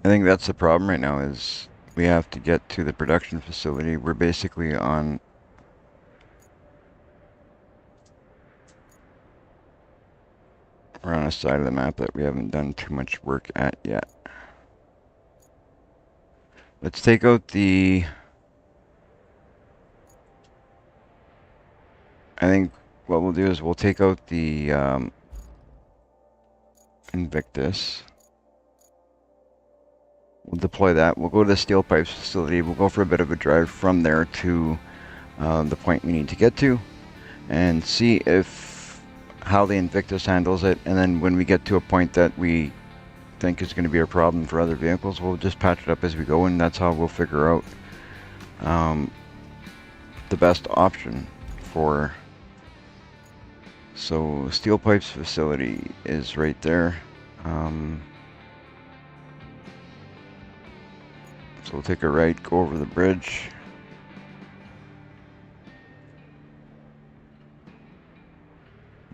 I think that's the problem right now is we have to get to the production facility. We're basically on a side of the map that we haven't done too much work at yet. Let's take out the... I think what we'll do is we'll take out the Invictus. We'll deploy that. We'll go to the steel pipes facility. We'll go for a bit of a drive from there to the point we need to get to and see how the Invictus handles it. And then when we get to a point that we think is going to be a problem for other vehicles, we'll just patch it up as we go, and that's how we'll figure out the best option for... So steel pipes facility is right there. So we'll take a right, go over the bridge.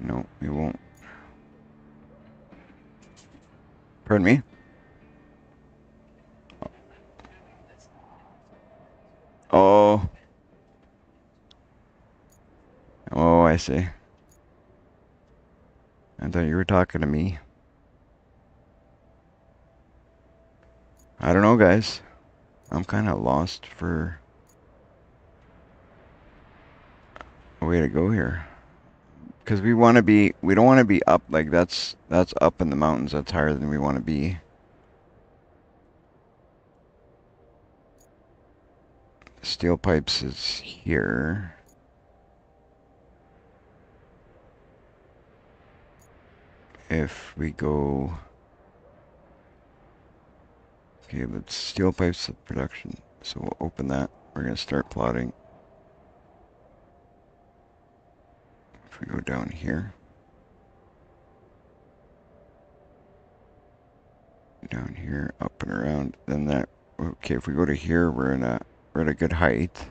No, we won't. Pardon me? Oh. Oh, I see. I thought you were talking to me. I don't know, guys. I'm kind of lost for a way to go here. Because we don't want to be up, like that's up in the mountains, that's higher than we want to be. Steel pipes is here. If we go... Okay, let's steel pipes of production. So we'll open that. We're going to start plotting. If we go down here. Down here, up and around. Then that... Okay, if we go to here, we're at a good height.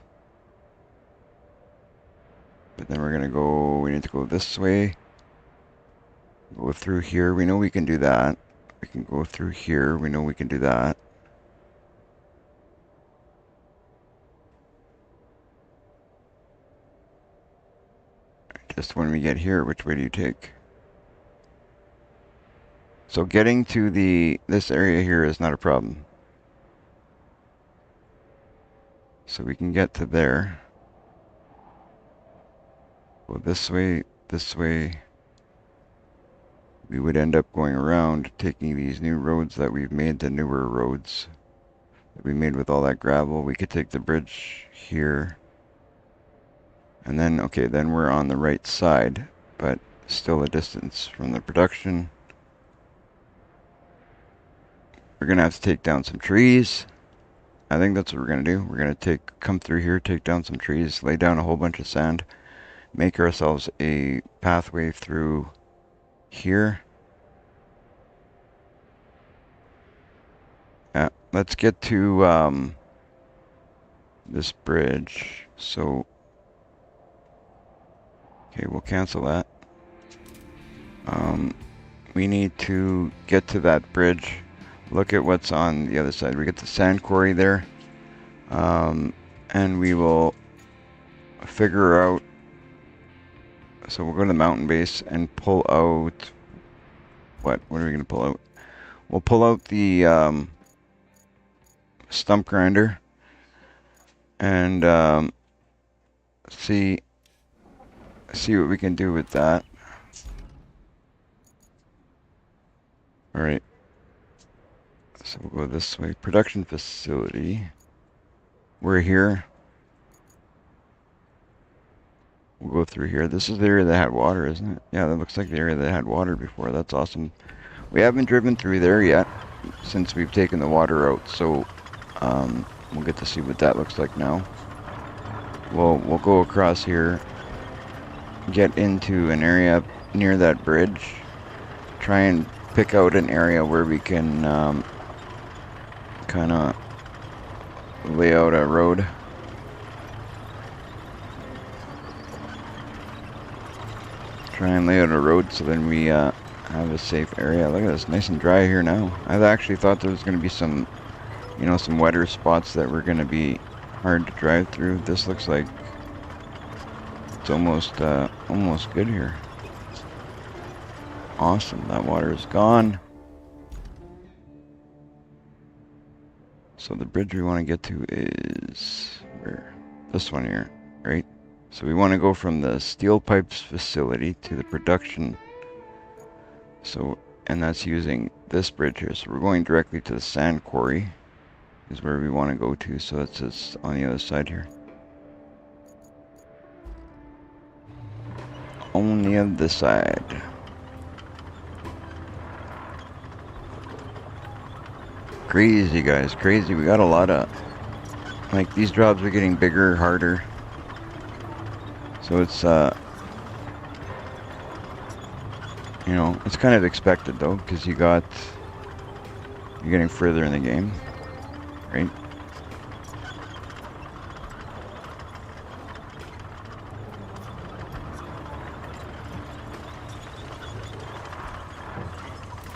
But then we're going to go... We need to go this way. Go through here. We know we can do that. We can go through here. We know we can do that. Just when we get here, which way do you take? So getting to this area here is not a problem. So we can get to there. Go this way, this way. We would end up going around, taking these new roads that we've made, the newer roads that we made with all that gravel. We could take the bridge here. And then, okay, then we're on the right side, but still a distance from the production. We're going to have to take down some trees. I think that's what we're going to do. We're going to come through here, take down some trees, lay down a whole bunch of sand, make ourselves a pathway through here. Let's get to this bridge. So, okay, we'll cancel that. We need to get to that bridge. Look at what's on the other side. We get the sand quarry there. And we will figure out So we'll go to the mountain base and pull out... What are we going to pull out? We'll pull out the stump grinder and see what we can do with that. All right. So we'll go this way. Production facility. We're here. We'll go through here. This is the area that had water, isn't it? Yeah, that looks like the area that had water before. That's awesome. We haven't driven through there yet since we've taken the water out, so we'll get to see what that looks like now. We'll go across here, get into an area near that bridge, try and pick out an area where we can kind of lay out a road. Try and lay out a road so then we have a safe area. Look at this, nice and dry here now. I actually thought there was going to be some, you know, some wetter spots that were going to be hard to drive through. This looks like it's almost good here. Awesome, that water is gone. So the bridge we want to get to is where? This one here, right? So we want to go from the steel pipes facility to the production. So, and that's using this bridge here. So we're going directly to the sand quarry is where we want to go to. So it's just on the other side here. On the other side. Crazy, guys, crazy. We got a lot of, like, these jobs are getting bigger, harder. So it's, you know, it's kind of expected though, because you're getting further in the game, right?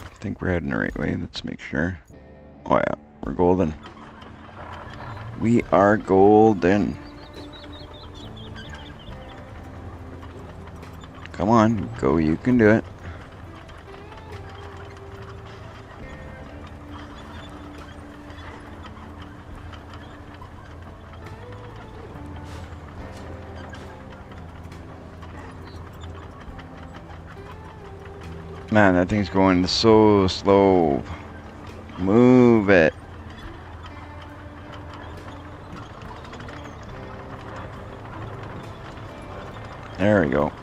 I think we're heading the right way. Let's make sure. Oh yeah, we're golden. We are golden. Come on, go, you can do it. Man, that thing's going so slow. Move it. There we go.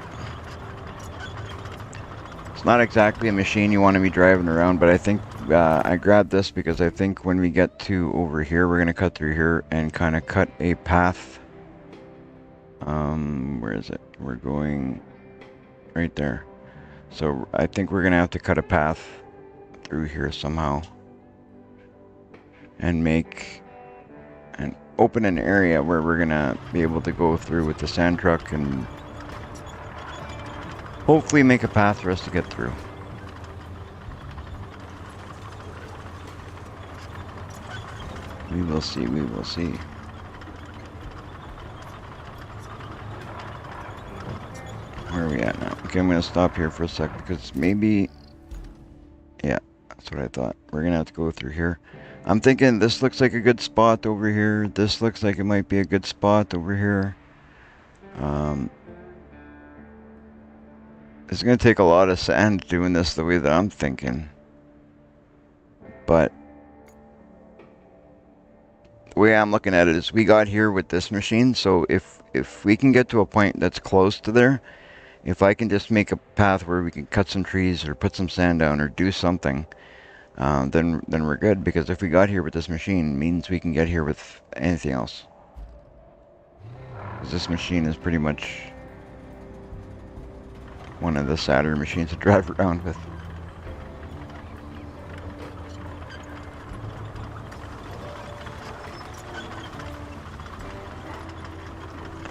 It's not exactly a machine you want to be driving around, but I think I grabbed this because I think when we get to over here, we're going to cut through here and kind of cut a path. Where is it? We're going right there. So I think we're going to have to cut a path through here somehow and open an area where we're going to be able to go through with the sand truck and hopefully make a path for us to get through. We will see, we will see. Where are we at now? Okay, I'm going to stop here for a sec because maybe... Yeah, that's what I thought. We're going to have to go through here. I'm thinking this looks like a good spot over here. This looks like it might be a good spot over here. It's going to take a lot of sand doing this the way that I'm thinking. But the way I'm looking at it is we got here with this machine. So if we can get to a point that's close to there, if I can just make a path where we can cut some trees or put some sand down or do something, then we're good. Because if we got here with this machine, it means we can get here with anything else. Because this machine is pretty much one of the sadder machines to drive around with.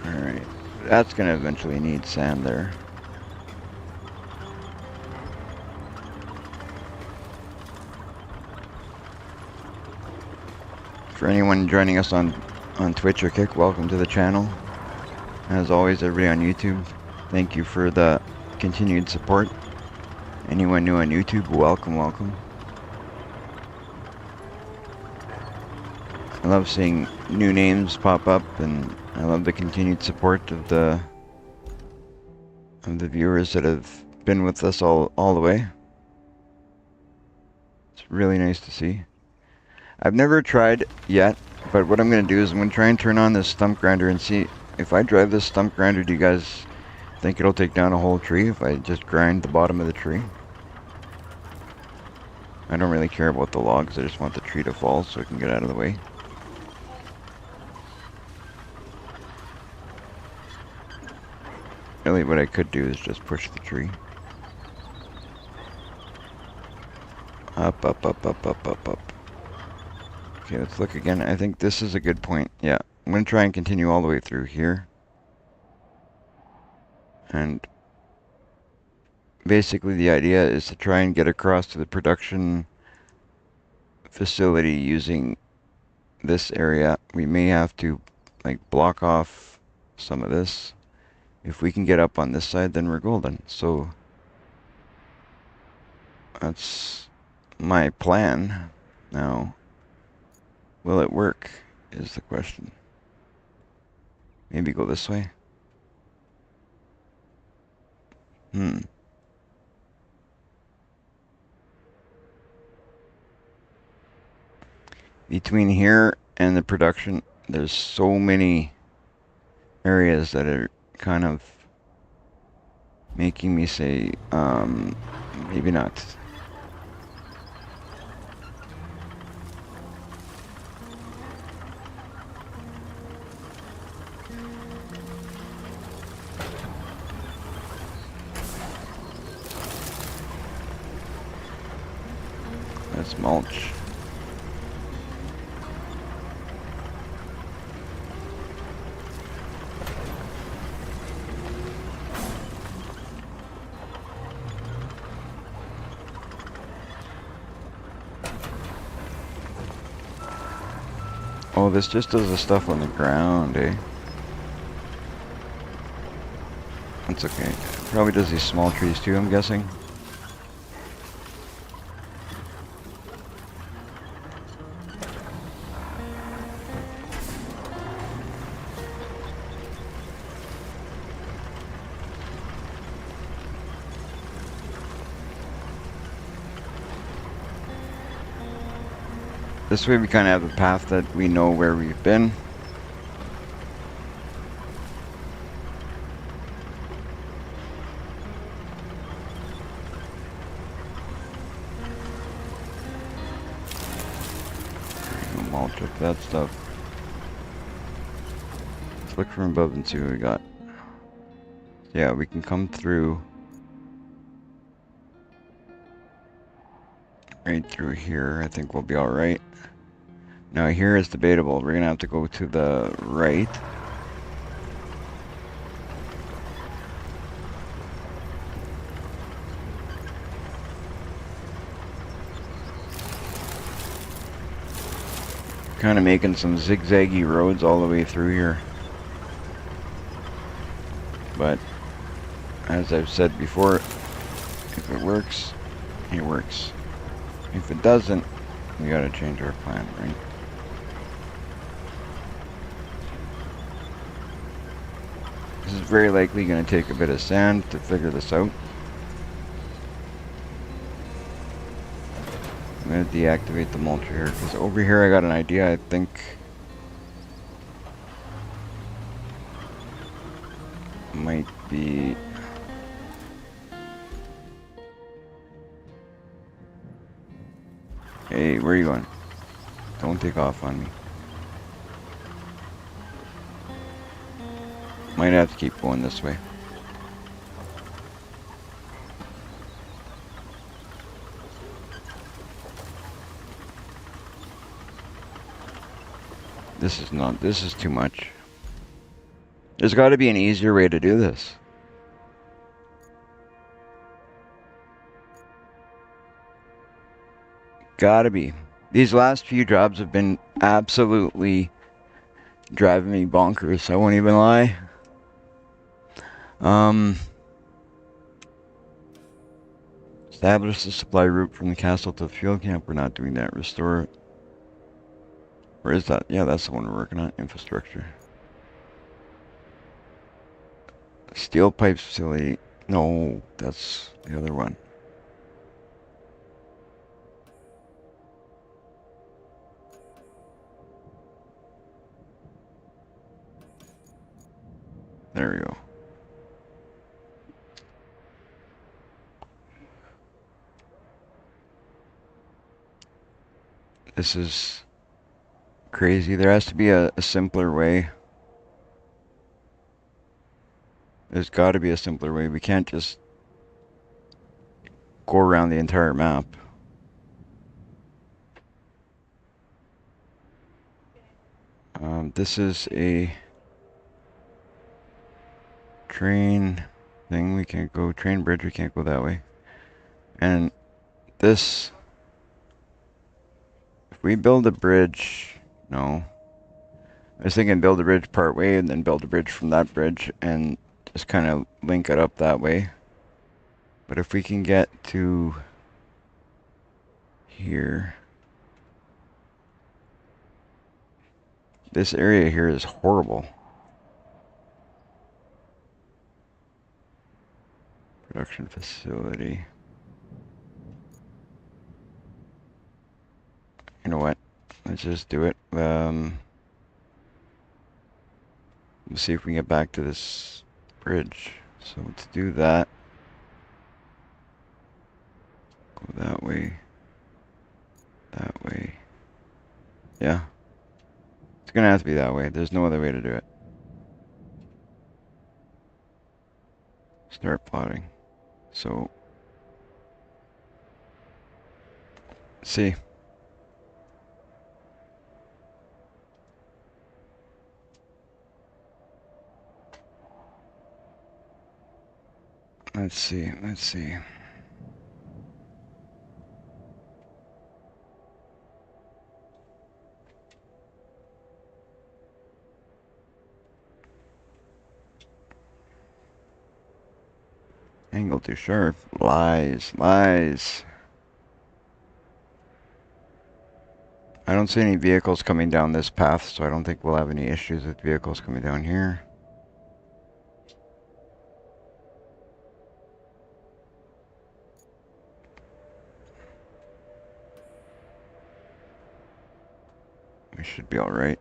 Alright, that's going to eventually need sand there. For anyone joining us on Twitch or Kick, welcome to the channel. As always, everybody on YouTube, Thank you for the continued support. Anyone new on YouTube, welcome, welcome. I love seeing new names pop up, and I love the continued support of the viewers that have been with us all the way. It's really nice to see. I've never tried yet, but what I'm going to do is I'm going to try and turn on this stump grinder and see if I drive this stump grinder, do you guys think it'll take down a whole tree if I just grind the bottom of the tree? I don't really care about the logs, I just want the tree to fall so I can get out of the way. Really what I could do is just push the tree. Up, up, up, up, up, up, up. Okay, let's look again. I think this is a good point. Yeah, I'm going to try and continue all the way through here. And basically the idea is to try and get across to the production facility using this area. We may have to like block off some of this. If we can get up on this side, then we're golden. So that's my plan. Now, will it work is the question. Maybe go this way. Between here and the production, there's so many areas that are kind of making me say, maybe not. That's mulch. Oh, this just does the stuff on the ground, eh? That's okay. Probably does these small trees too, I'm guessing. This way we kind of have a path that we know where we've been. Mulch up that stuff. Let's look from above and see what we got. Yeah, we can come through right through here. I think we'll be alright. Now here is debatable. We're gonna have to go to the right. Kind of making some zigzaggy roads all the way through here. But as I've said before, if it works, it works. If it doesn't, we gotta change our plan, right? This is very likely gonna take a bit of sand to figure this out. I'm gonna deactivate the mulcher here, because over here I got an idea, I think. Might be... Hey, where are you going? Don't take off on me. Might have to keep going this way. This is too much. There's got to be an easier way to do this. Gotta be. These last few jobs have been absolutely driving me bonkers, I won't even lie. Um, establish the supply route from the castle to the fuel camp. We're not doing that. Restore. Where is that? Yeah, that's the one we're working on. Infrastructure. Steel pipes facility. No, that's the other one. There we go. This is crazy. There has to be a simpler way. There's got to be a simpler way. We can't just go around the entire map. This is a train thing. We can't go train bridge. We can't go that way. And this, if we build a bridge, no. I was thinking build a bridge part way and then build a bridge from that bridge and just kind of link it up that way. But if we can get to here, this area here is horrible. Production facility. You know what? Let's just do it. Let's see if we can get back to this bridge. So let's do that. Go that way. That way. Yeah. It's gonna have to be that way. There's no other way to do it. Start plotting. So, see. Let's see. Let's see. Angle too sharp. Lies. Lies. I don't see any vehicles coming down this path, so I don't think we'll have any issues with vehicles coming down here. We should be alright.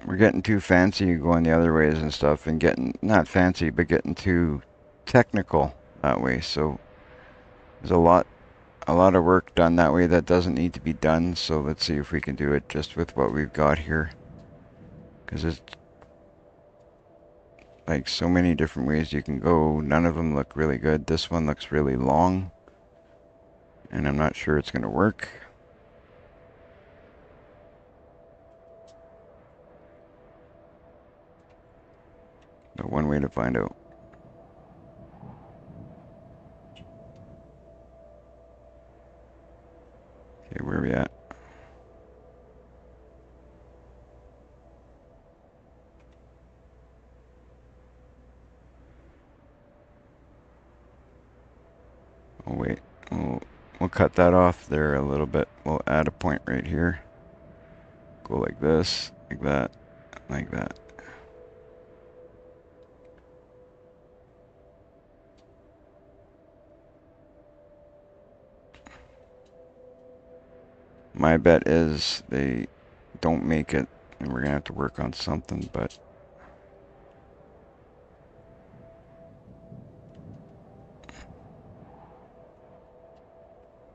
We're getting too fancy going the other ways and stuff, and getting, not fancy, but getting too technical that way. So there's a lot of work done that way that doesn't need to be done. So let's see if we can do it just with what we've got here. Because it's like so many different ways you can go. None of them look really good. This one looks really long, and I'm not sure it's going to work. But one way to find out. Okay, where are we at? Oh wait, we'll cut that off there a little bit. We'll add a point right here. Go like this, like that, like that. My bet is they don't make it, and we're gonna have to work on something, but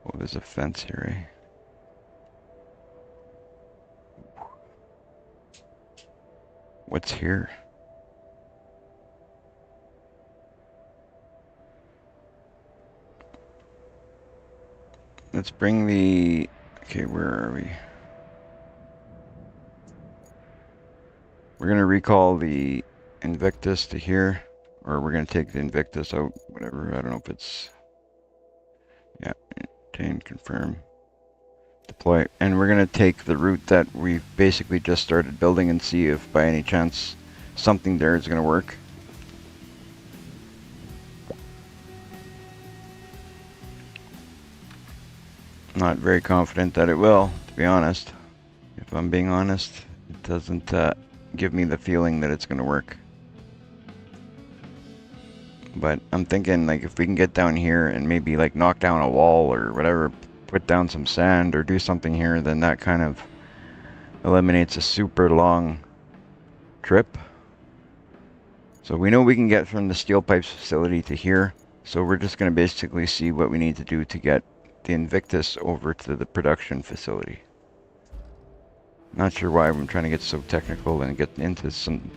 oh, there's a fence here, eh? What's here? Let's bring the... Okay, where are we? We're gonna recall the Invictus to here, or we're going to take the Invictus out, whatever. I don't know if it's, yeah, obtain, confirm, deploy. And we're going to take the route that we basically just started building and see if by any chance something there is going to work. Not very confident that it will, to be honest. If I'm being honest, it doesn't give me the feeling that it's going to work. But I'm thinking, like, if we can get down here and maybe, like, knock down a wall or whatever, put down some sand or do something here, then that kind of eliminates a super long trip. So we know we can get from the steel pipes facility to here. So we're just going to basically see what we need to do to get the Invictus over to the production facility. Not sure why I'm trying to get so technical and get into some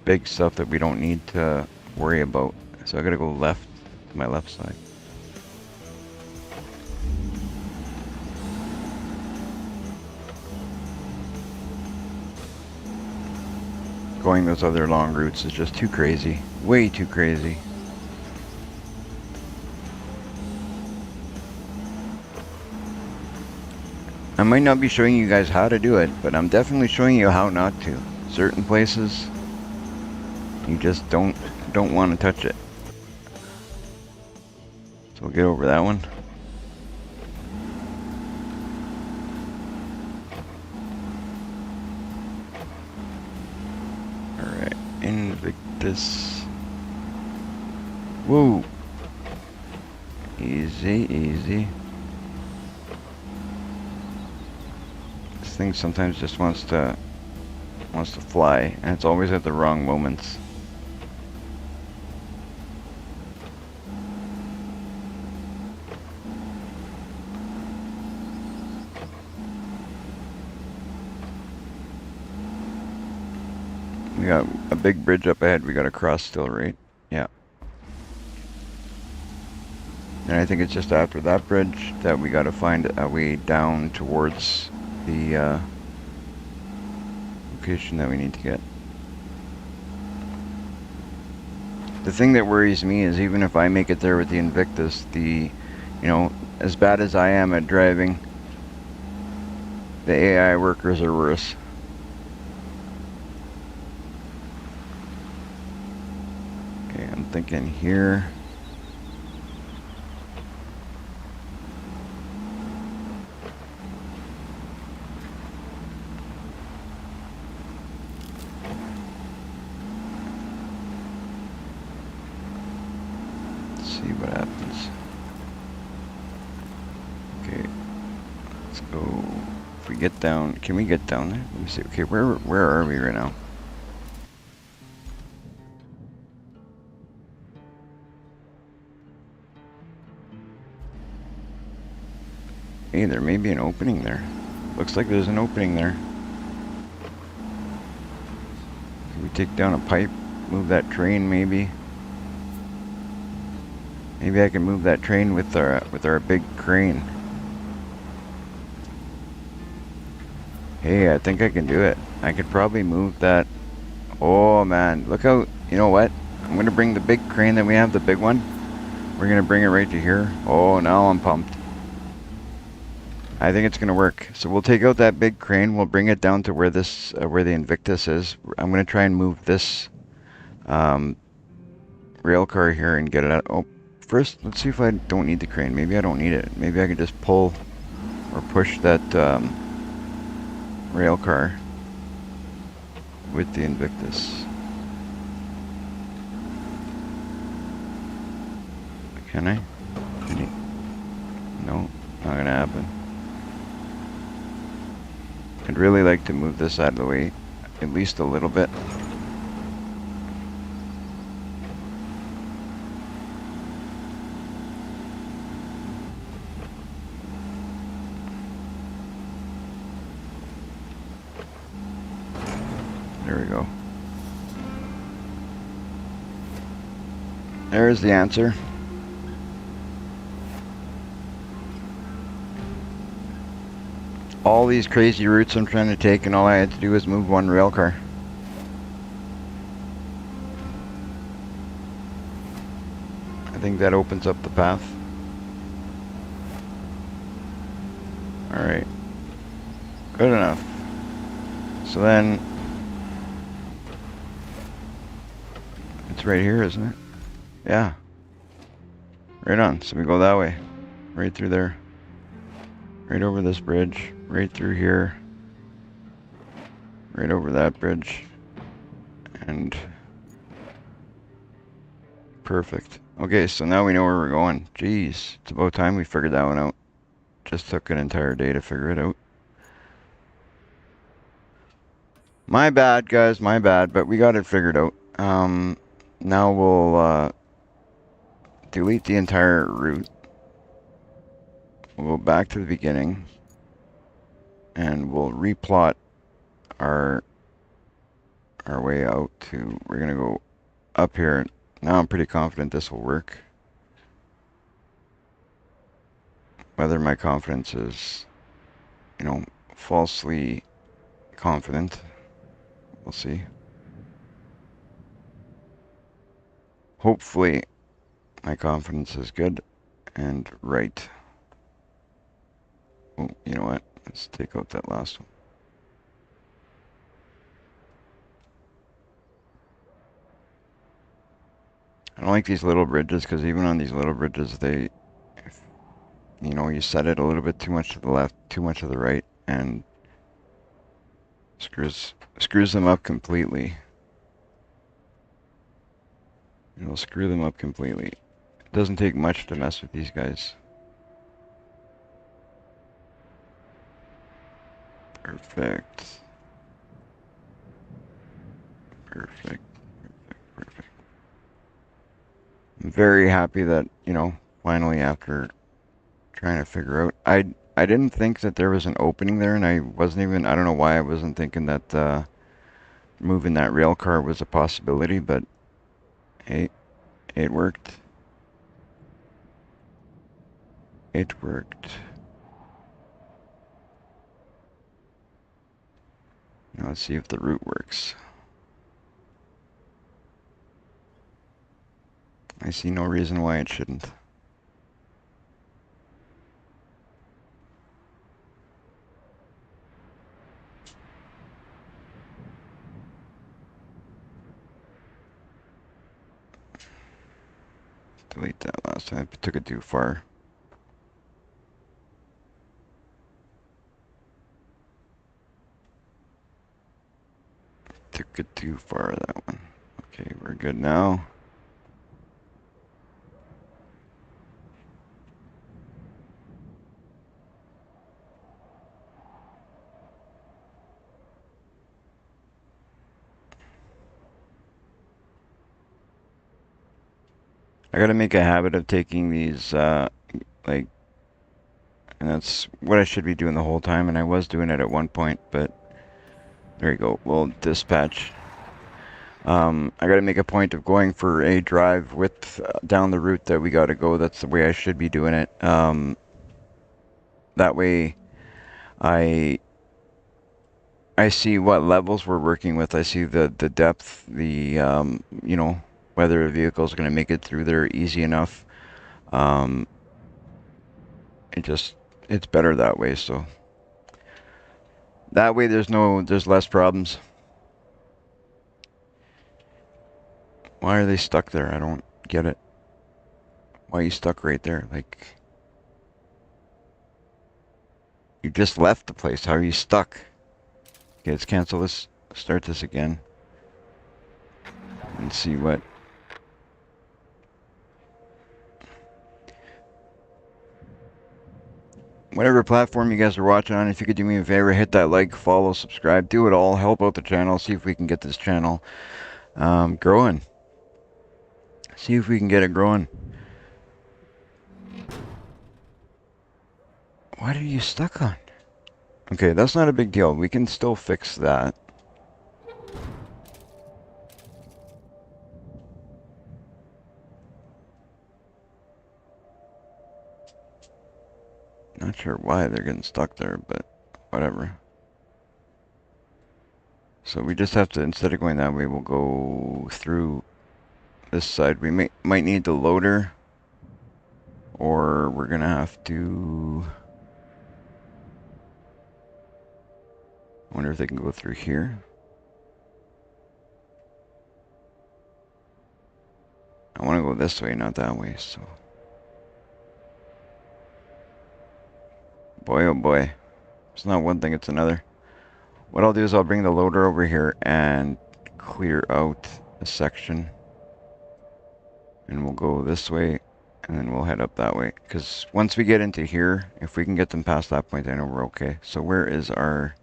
big stuff that we don't need to worry about. So I gotta go left to my left side. Going those other long routes is just too crazy. Way too crazy. I might not be showing you guys how to do it, but I'm definitely showing you how not to. Certain places, you just don't want to touch it. So we'll get over that one. Alright, Invictus. Whoa. Easy, easy. This thing sometimes just wants to fly, and it's always at the wrong moments. We got a big bridge up ahead we gotta cross still, right? Yeah. And I think it's just after that bridge that we gotta find a way down towards the location that we need to get. The thing that worries me is even if I make it there with the Invictus, as bad as I am at driving, the AI workers are worse. Okay, I'm thinking here. See what happens. Okay, let's go. If we get down, can we get down there? Let me see. Okay, where are we right now? Hey, there may be an opening there. Looks like there's an opening there. Can we take down a pipe? Move that train, maybe? Maybe I can move that train with our big crane. Hey, I think I can do it. I could probably move that. Oh man, look out. You know what? I'm gonna bring the big crane that we have, the big one. We're gonna bring it right to here. Oh, now I'm pumped. I think it's gonna work. So we'll take out that big crane. We'll bring it down to where this, where the Invictus is. I'm gonna try and move this rail car here and get it out. Oh, first, let's see if I don't need the crane. Maybe I don't need it. Maybe I can just pull or push that rail car with the Invictus. Can I? No, not gonna happen. I'd really like to move this out of the way, at least a little bit. There we go. There's the answer. All these crazy routes I'm trying to take, and all I had to do was move one rail car. think that opens up the path. Alright. Good enough. So then... It's right here, isn't it? Yeah. Right on. So we go that way. Right through there. Right over this bridge. Right through here. Right over that bridge. And... Perfect. Okay, so now we know where we're going. Jeez. It's about time we figured that one out. Just took an entire day to figure it out. My bad, guys. My bad. But we got it figured out. Now we'll delete the entire route. We'll go back to the beginning. And we'll replot our way out to... We're going to go up here. Now I'm pretty confident this will work. Whether my confidence is, you know, falsely confident, we'll see. Hopefully, my confidence is good and right. Oh, you know what? Let's take out that last one. I don't like these little bridges because even on these little bridges, they, you know, you set it a little bit too much to the left, too much to the right, and screws them up completely. It'll screw them up completely. It doesn't take much to mess with these guys. Perfect. Perfect. Perfect. I'm very happy that, you know, finally after trying to figure out, I didn't think that there was an opening there, and I don't know why I wasn't thinking that moving that rail car was a possibility, but hey, it worked. It worked. Now let's see if the route works. I see no reason why it shouldn't. Delete that last time. I took it too far. Took it too far, that one. Okay, we're good now. I gotta make a habit of taking these, like, and that's what I should be doing the whole time, and I was doing it at one point, but there you go. We'll dispatch. I gotta make a point of going for a drive with down the route that we gotta go. That's the way I should be doing it. That way, I see what levels we're working with. I see the depth, you know, whether a vehicle is gonna make it through there easy enough. It's better that way. So that way, there's less problems. Why are they stuck there? I don't get it. Why are you stuck right there? Like, you just left the place. How are you stuck? Okay, let's cancel this. Start this again. And see what... Whatever platform you guys are watching on, if you could do me a favor, hit that like, follow, subscribe, do it all. Help out the channel. See if we can get this channel growing. See if we can get it growing. What are you stuck on? Okay, that's not a big deal. We can still fix that. Not sure why they're getting stuck there, but whatever. So we just have to, instead of going that way, we'll go through this side. We might need the loader. or we're gonna have to... I wonder if they can go through here. I want to go this way, not that way, so... Boy, oh boy. It's not one thing, it's another. What I'll do is I'll bring the loader over here and clear out a section. And we'll go this way, and then we'll head up that way. Because once we get into here, if we can get them past that point, I know we're okay. So where's our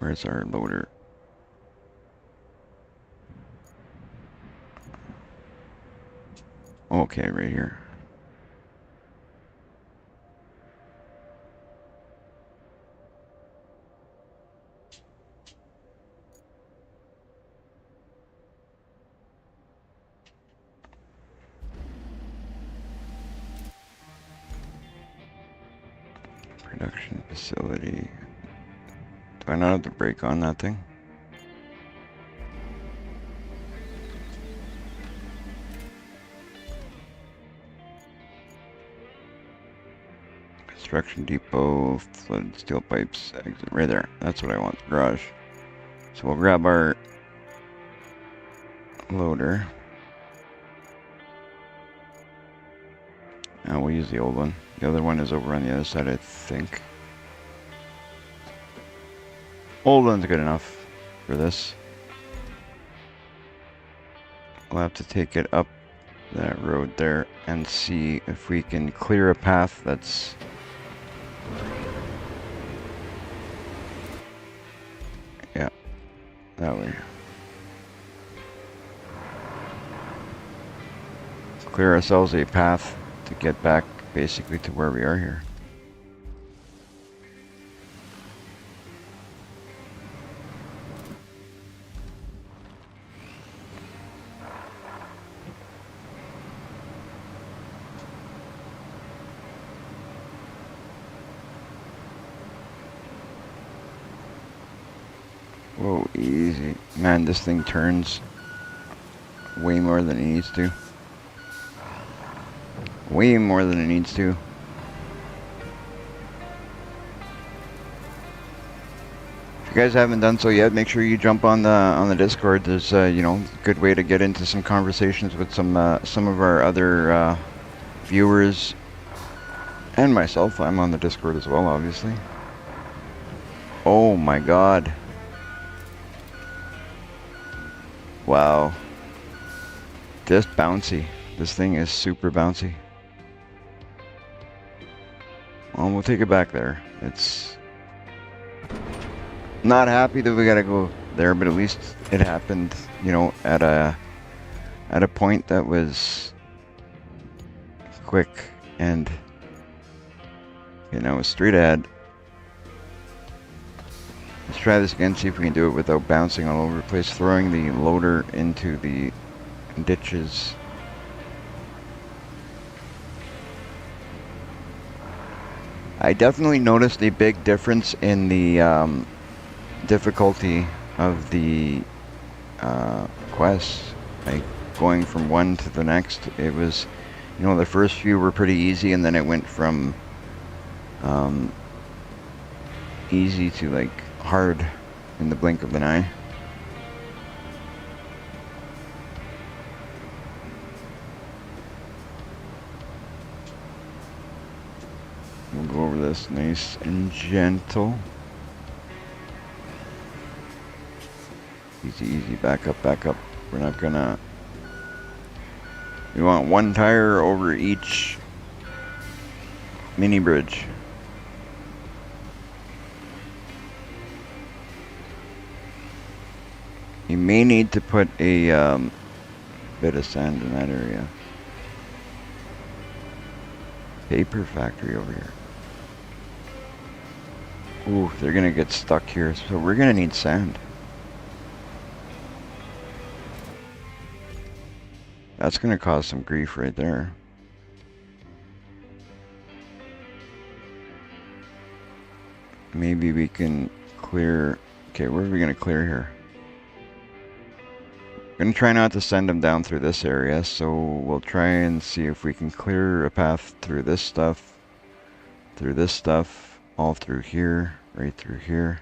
loader? Okay, right here. Production facility. Do I not have to brake on that thing? Construction depot, flooded steel pipes, exit right there. That's what I want, the garage. So we'll grab our loader. And we'll use the old one. The other one is over on the other side, I think. Old one's good enough for this. We'll have to take it up that road there and see if we can clear a path that's... Yeah, that way. Clear ourselves a path to get back basically to where we are here. Whoa, easy. Man, this thing turns way more than it needs to. Way more than it needs to. If you guys haven't done so yet, make sure you jump on the Discord. There's you know, a good way to get into some conversations with some of our other viewers and myself. I'm on the Discord as well, obviously. Oh my god. Wow. Just bouncy. This thing is super bouncy. Well, we'll take it back there. It's not happy that we gotta go there, but at least it happened, you know, at a point that was quick and, you know, straight ahead. Let's try this again, see if we can do it without bouncing all over the place, throwing the loader into the ditches. I definitely noticed a big difference in the difficulty of the quests, like going from one to the next. It was, you know, the first few were pretty easy, and then it went from easy to like hard in the blink of an eye. We'll go over this nice and gentle. Easy, easy, back up, back up. We're not gonna... We want one tire over each mini bridge. You may need to put a bit of sand in that area. Paper factory over here. Ooh, they're gonna get stuck here, so we're gonna need sand. That's gonna cause some grief right there. Maybe we can clear... Okay, where are we gonna clear here? Gonna try not to send them down through this area, so we'll try and see if we can clear a path through this stuff, all through here, right through here.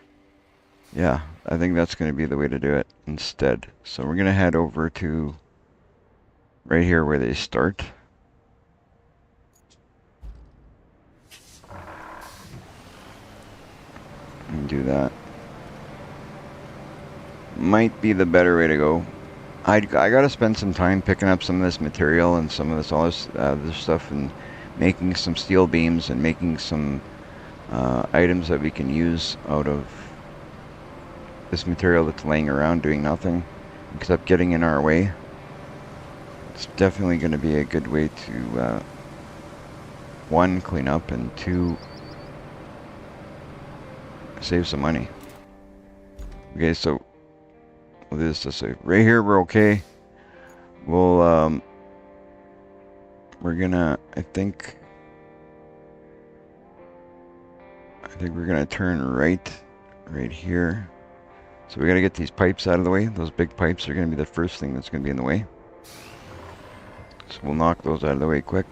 Yeah, I think that's going to be the way to do it instead. So we're going to head over to right here where they start. And do that. Might be the better way to go. I got to spend some time picking up some of this material and some of this other stuff and making some steel beams and making some items that we can use out of this material that's laying around doing nothing except getting in our way. It's definitely going to be a good way to one, clean up, and two, save some money. Okay, so we'll do this way. Right here we're okay. We'll we're gonna I think we're gonna turn right here. So we gotta get these pipes out of the way. Those big pipes are gonna be the first thing that's gonna be in the way. So we'll knock those out of the way quick.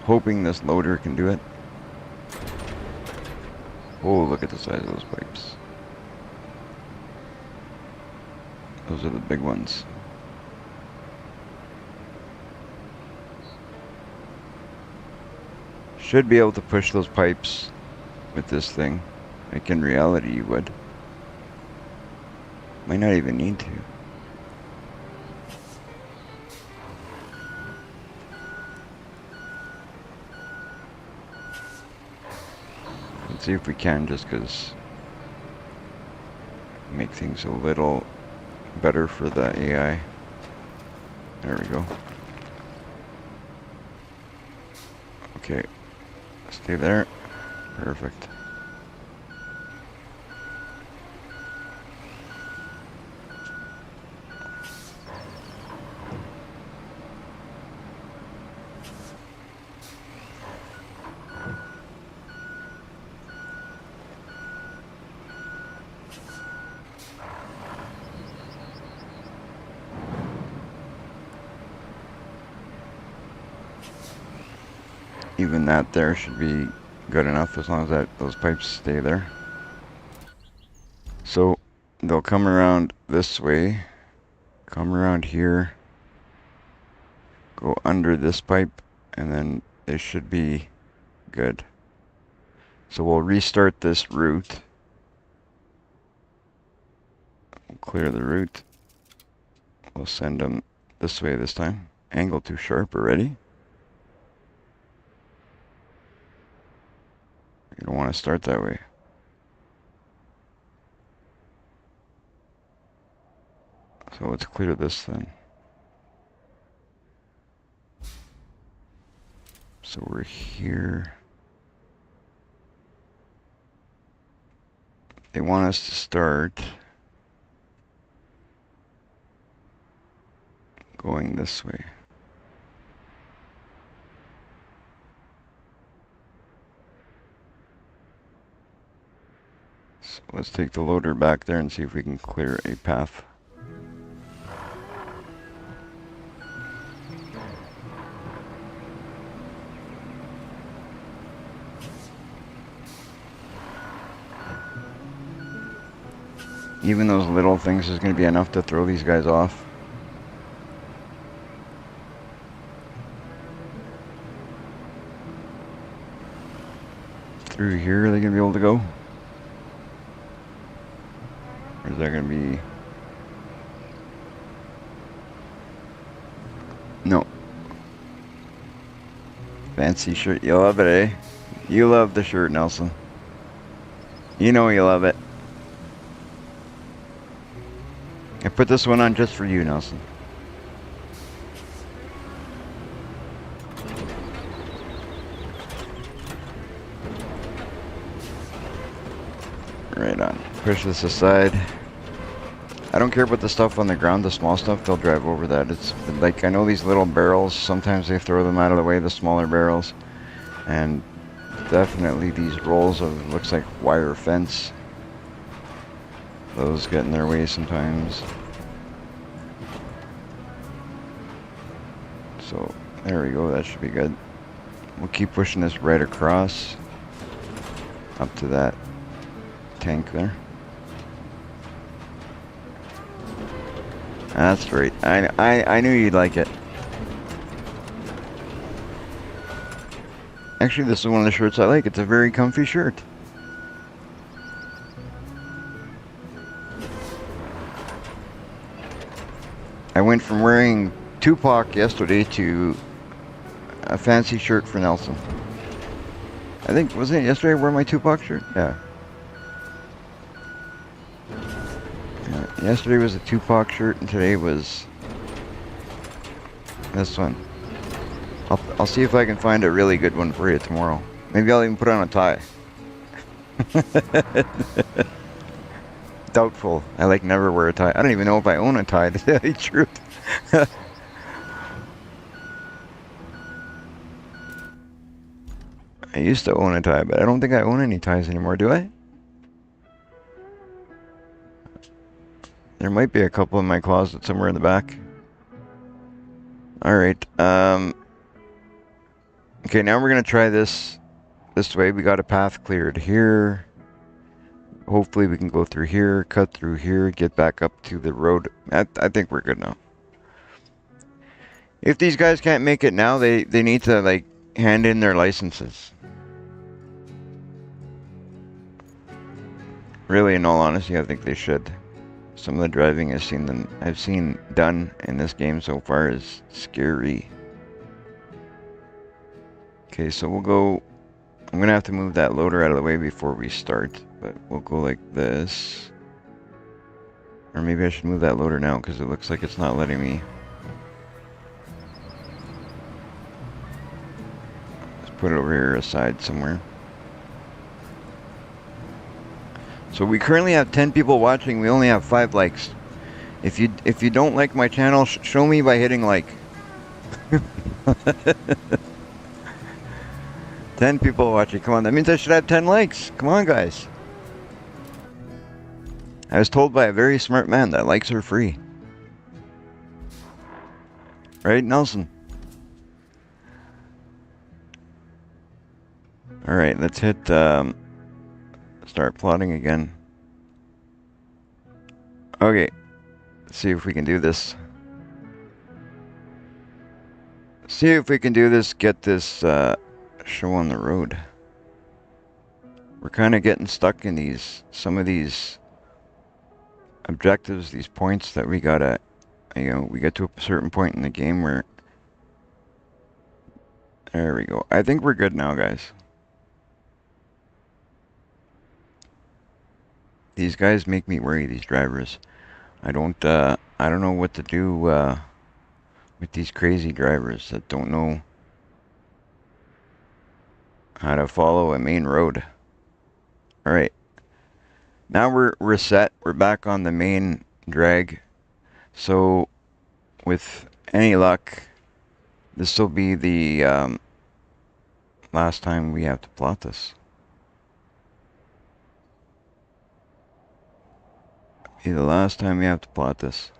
Hoping this loader can do it. Oh, look at the size of those pipes. Those are the big ones. Should be able to push those pipes with this thing. Like in reality you would. Might not even need to. Let's see if we can, just because make things a little better for the AI. There we go. Okay, stay there. Perfect. Even that there should be good enough as long as those pipes stay there. So they'll come around this way, come around here, go under this pipe, and then they should be good. So we'll restart this route. We'll clear the route. We'll send them this way this time. Angle too sharp already. You don't want to start that way. So let's clear this then. So we're here. They want us to start going this way. So let's take the loader back there and see if we can clear a path. Even those little things is going to be enough to throw these guys off. Through here, are they going to be able to go? Or is that going to be... No. Fancy shirt. You love it, eh? You love the shirt, Nelson. You know you love it. I put this one on just for you, Nelson. Right on. Push this aside. I don't care about the stuff on the ground, the small stuff, they'll drive over that. It's like, I know these little barrels, sometimes they throw them out of the way, the smaller barrels. And definitely these rolls of, looks like wire fence. Those get in their way sometimes. So there we go. That should be good. We'll keep pushing this right across up to that tank there. That's right. I knew you'd like it. Actually, this is one of the shirts I like. It's a very comfy shirt. I went from wearing Tupac yesterday to a fancy shirt for Nelson. I think, wasn't it yesterday I wore my Tupac shirt? Yeah. Yesterday was a Tupac shirt, and today was this one. I'll see if I can find a really good one for you tomorrow. Maybe I'll even put on a tie. Doubtful. I never wear a tie. I don't even know if I own a tie, to tell you the truth. I used to own a tie, but I don't think I own any ties anymore, do I? There might be a couple in my closet somewhere in the back. Alright, okay, now we're gonna try this way. We got a path cleared here. Hopefully we can go through here, cut through here, get back up to the road. I think we're good now. If these guys can't make it now, they need to, hand in their licenses. Really, in all honesty, I think they should. Some of the driving I've seen done in this game so far is scary. Okay, so we'll go. I'm gonna have to move that loader out of the way before we start, but we'll go like this. Or maybe I should move that loader now because it looks like it's not letting me. Let's put it over here aside somewhere. So we currently have 10 people watching. We only have 5 likes. If you don't like my channel, show me by hitting like. 10 people watching. Come on, that means I should have 10 likes. Come on, guys. I was told by a very smart man that likes are free. Right, Nelson? Alright, let's hit start plotting again. Okay, let's see if we can do this. See if we can do this, get this show on the road. We're kind of getting stuck in some of these objectives, these points that we gotta, we get to a certain point in the game where, there we go. I think we're good now, guys. These guys make me worry, these drivers. I don't know what to do with these crazy drivers that don't know how to follow a main road. Alright. Now we're set. We're back on the main drag. So with any luck, this will be the last time we have to plot this. Be the last time we have to plot this.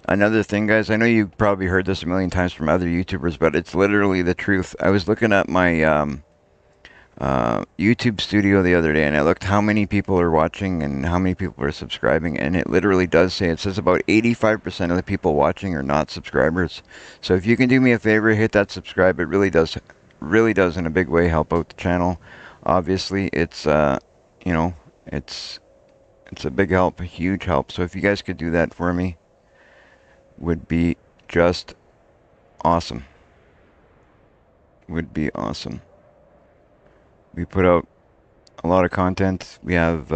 Another thing, guys, I know you've probably heard this a million times from other YouTubers, but it's literally the truth. I was looking at my YouTube studio the other day, and I looked how many people are watching and how many people are subscribing, and it literally does say, it says about 85% of the people watching are not subscribers. So if you can do me a favor, hit that subscribe. It really does in a big way help out the channel. Obviously, it's it's a big help, a huge help. So if you guys could do that for me, would be just awesome. Would be awesome. We put out a lot of content. We have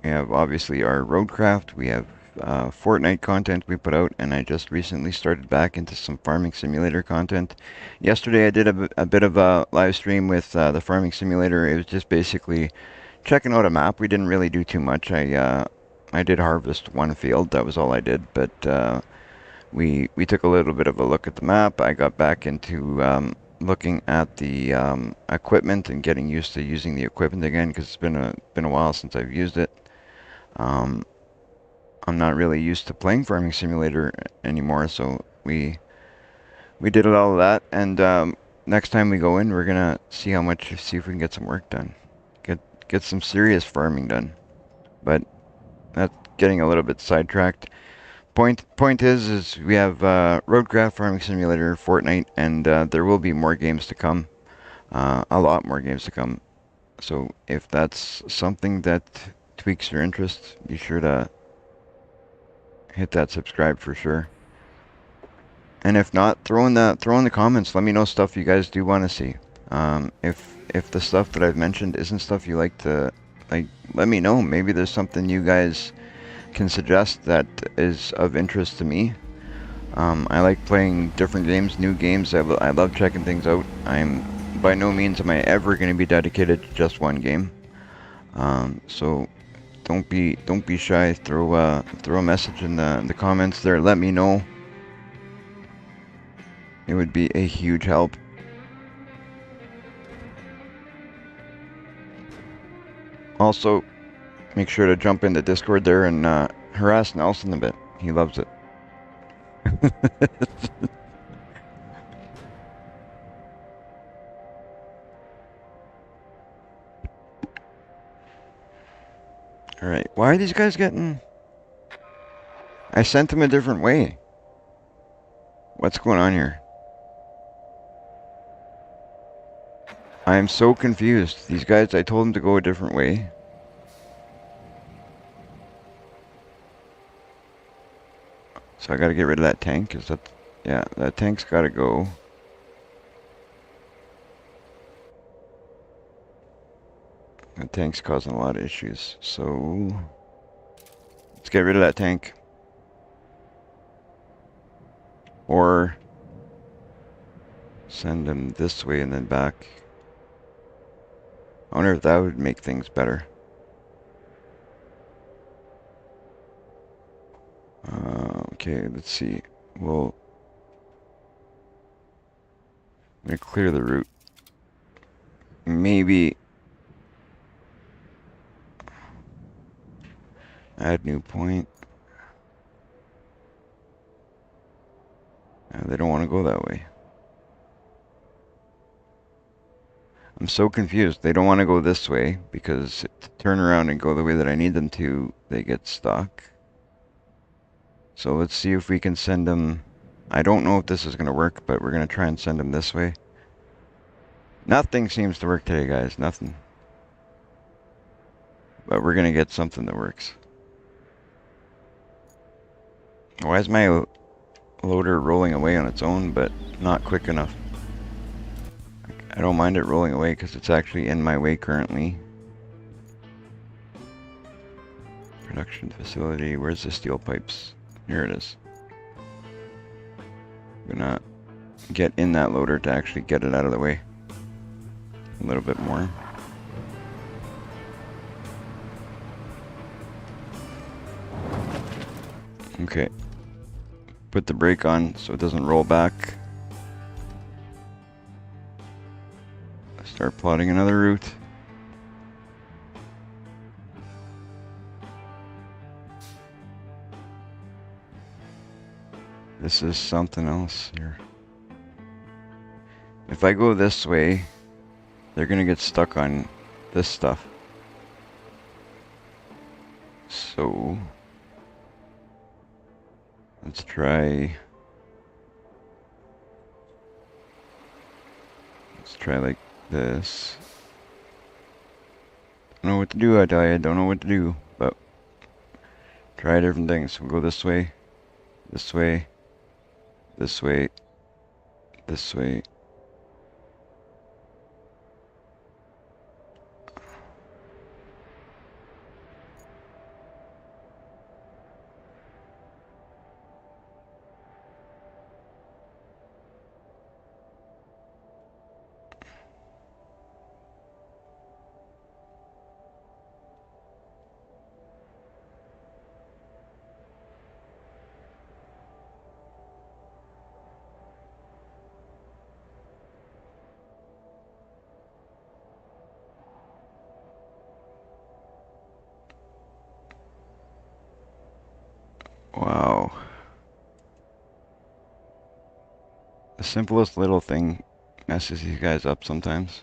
obviously our Roadcraft. We have Fortnite content we put out, and I just recently started back into some farming simulator content. Yesterday I did a bit of a live stream with the farming simulator. It was just basically checking out a map. We didn't really do too much. I did harvest one field. That was all I did. But we took a little bit of a look at the map. I got back into looking at the equipment and getting used to using the equipment again because it's been a while since I've used it. I'm not really used to playing Farming Simulator anymore, so we did all of that, and next time we go in, we're gonna see if we can get some work done, get some serious farming done. But that's getting a little bit sidetracked. Point is we have Roadcraft, Farming Simulator, Fortnite, and there will be more games to come. A lot more games to come. So if that's something that tweaks your interest, be sure to hit that subscribe for sure. And if not, throw in the comments. Let me know stuff you guys do want to see. If the stuff that I've mentioned isn't stuff you like to like, let me know. Maybe there's something you guys can suggest that is of interest to me. I like playing different games, new games. I love checking things out. I'm by no means am I ever going to be dedicated to just one game. So don't be shy. Throw a message in the comments there. Let me know. It would be a huge help. Also, make sure to jump into Discord there and harass Nelson a bit. He loves it. Alright, why are these guys getting... I sent them a different way. What's going on here? I am so confused. These guys, I told them to go a different way. So I gotta get rid of that tank. Is that... Yeah, that tank's gotta go. That tank's causing a lot of issues. So... let's get rid of that tank. Or... send them this way and then back. I wonder if that would make things better. Okay, let's see. Well... I'm gonna clear the route. Maybe... add new point. They don't want to go that way. I'm so confused. They don't want to go this way because to turn around and go the way that I need them to, they get stuck. So let's see if we can send them... I don't know if this is going to work, but we're going to try and send them this way. Nothing seems to work today, guys. Nothing. But we're going to get something that works. Why is my loader rolling away on its own, but not quick enough? I don't mind it rolling away because it's actually in my way currently. Production facility. Where's the steel pipes? Here it is. I'm gonna get in that loader to actually get it out of the way a little bit more. Okay. Put the brake on so it doesn't roll back. Start plotting another route. This is something else here. If I go this way, they're gonna get stuck on this stuff. So let's try like this. Don't know what to do, I tell you. I don't know what to do, but try different things. We'll go this way, this way, this way, this way. The simplest little thing messes these guys up sometimes.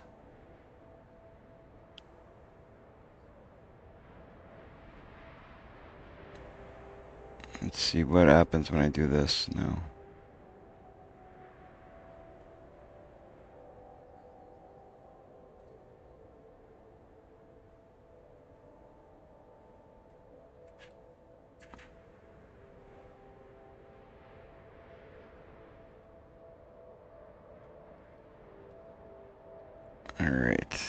Let's see what happens when I do this now. Alright.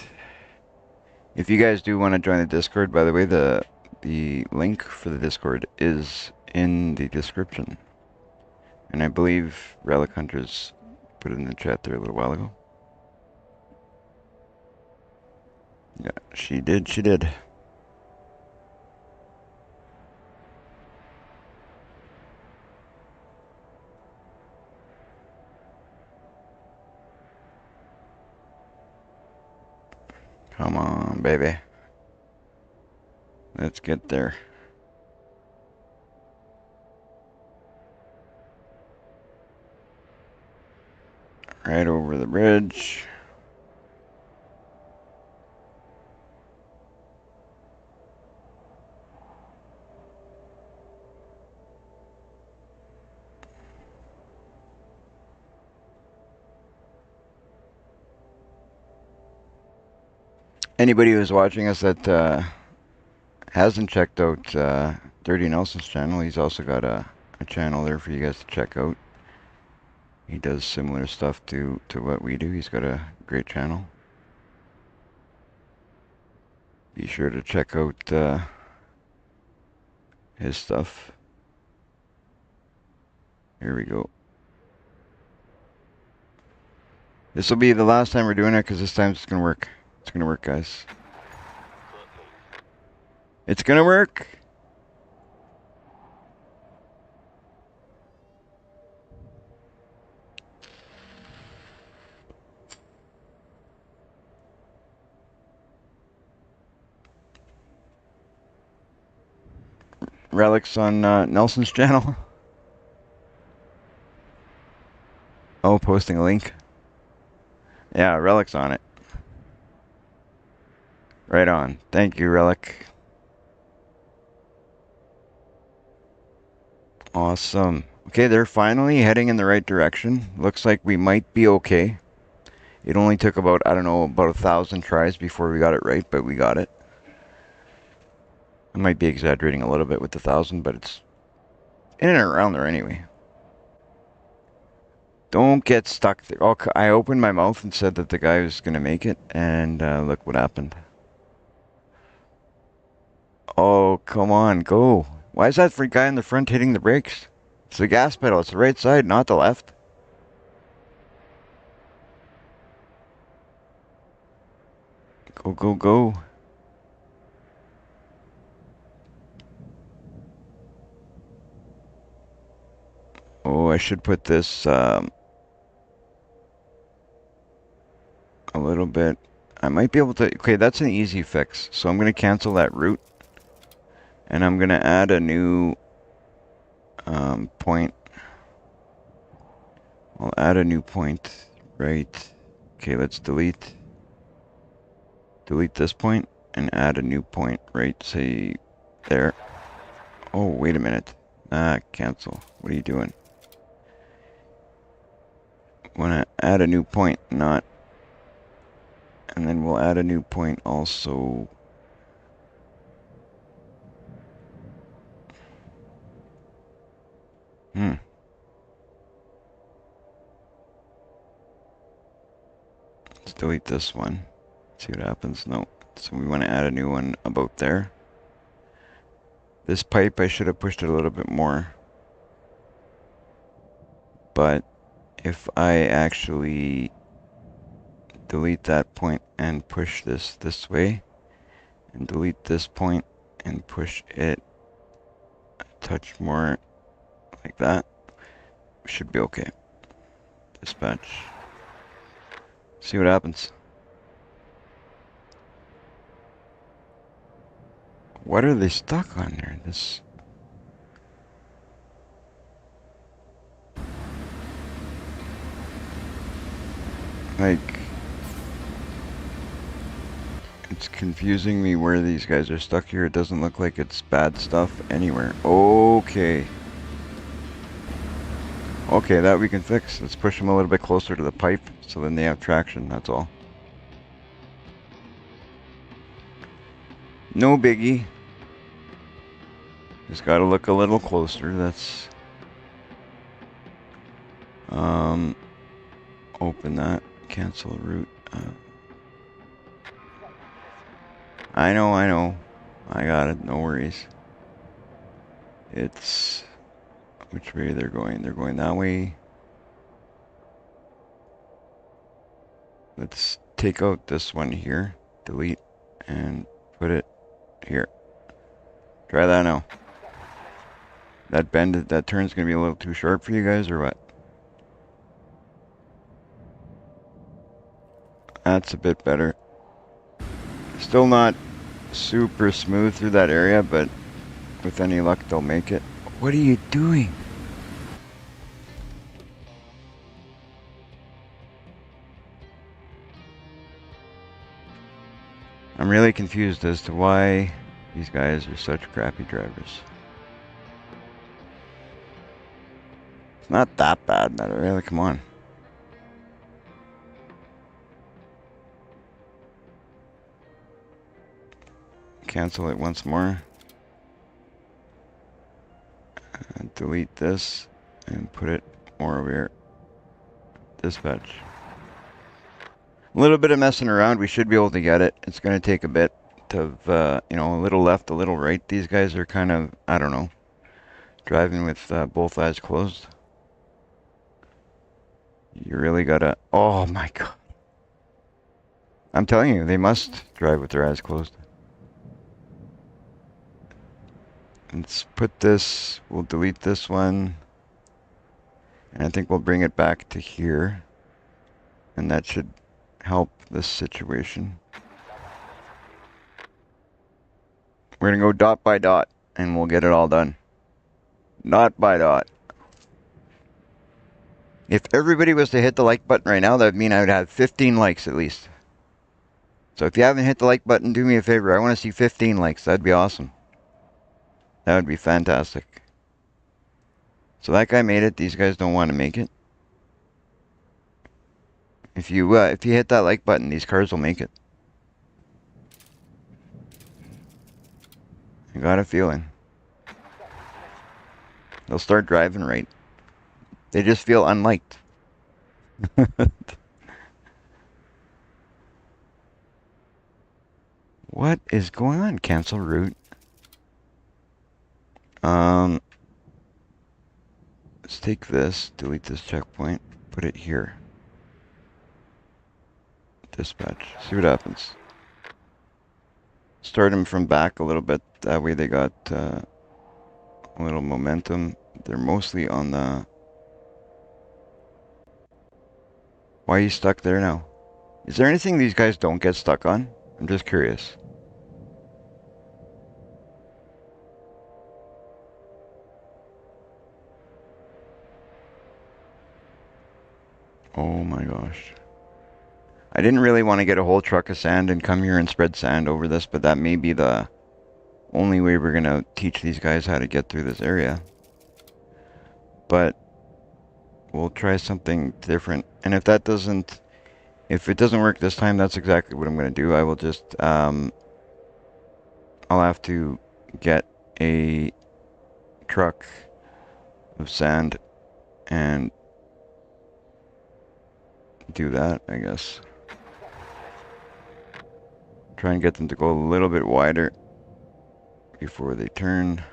If you guys do want to join the Discord, by the way, the link for the Discord is in the description. And I believe Relic Hunters put it in the chat there a little while ago. Yeah, she did, she did. Come on, baby. Let's get there. Right over the bridge. Anybody who's watching us that hasn't checked out Dirty Nelson's channel, he's also got a channel there for you guys to check out. He does similar stuff to what we do. He's got a great channel. Be sure to check out his stuff. Here we go. This will be the last time we're doing it because this time it's going to work. It's going to work, guys. It's going to work. Relics on Nelson's channel. Oh, posting a link. Yeah, Relic's on it. Right on. Thank you, Relic. Awesome. Okay, they're finally heading in the right direction. Looks like we might be okay. It only took about, I don't know, about 1,000 tries before we got it right, but we got it. I might be exaggerating a little bit with the 1,000, but it's in and around there anyway. Don't get stuck there. Oh, I opened my mouth and said that the guy was going to make it, and look what happened. Oh, come on, go. Why is that for guy in the front hitting the brakes? It's the gas pedal. It's the right side, not the left. Go, go, go. Oh, I should put this a little bit. I might be able to. Okay, that's an easy fix. So I'm going to cancel that route. And I'm going to add a new point. I'll add a new point. Right. Okay, let's delete this point and add a new point right, say, there. Oh, wait a minute. Cancel. What are you doing? Want to add a new point, not... And then we'll add a new point also. Let's delete this one. See what happens. No. So we want to add a new one about there. This pipe, I should have pushed it a little bit more. But if I actually delete that point and push this way, and delete this point and push it a touch more like that, should be okay. Dispatch. See what happens. What are they stuck on there? This... Like, it's confusing me where these guys are stuck here. It doesn't look like it's bad stuff anywhere. Okay. Okay, that we can fix. Let's push them a little bit closer to the pipe so then they have traction, that's all. No biggie. Just gotta look a little closer. That's... Open that. Cancel route. I know. I got it. No worries. It's... Which way they're going? They're going that way. Let's take out this one here. Delete. And put it here. Try that now. That bend, that turn's gonna be a little too sharp for you guys, or what? That's a bit better. Still not super smooth through that area, but with any luck, they'll make it. What are you doing? I'm really confused as to why these guys are such crappy drivers. It's not that bad, not really. Come on. Cancel it once more. And delete this and put it more over here. Dispatch. A little bit of messing around. We should be able to get it. It's going to take a bit of, you know, a little left, a little right. These guys are kind of, I don't know, driving with both eyes closed. You really gotta, oh my god. I'm telling you, they must drive with their eyes closed. Let's put this, we'll delete this one. And I think we'll bring it back to here. And that should help this situation. We're gonna go dot by dot and we'll get it all done. Dot by dot. If everybody was to hit the like button right now, that would mean I would have 15 likes at least. So if you haven't hit the like button, do me a favor. I want to see 15 likes. That'd be awesome. That would be fantastic. So that guy made it. These guys don't want to make it. If you hit that like button, these cars will make it. I got a feeling. They'll start driving right. They just feel unliked. What is going on? Cancel route. Let's take this, delete this checkpoint, put it here. Dispatch. See what happens. Start them from back a little bit. That way they got a little momentum. They're mostly on the... Why are you stuck there now? Is there anything these guys don't get stuck on? I'm just curious. Oh my gosh. I didn't really want to get a whole truck of sand and come here and spread sand over this, but that may be the only way we're going to teach these guys how to get through this area. But we'll try something different. And if it doesn't work this time, that's exactly what I'm going to do. I will just, I'll have to get a truck of sand and do that, I guess. Try and get them to go a little bit wider before they turn.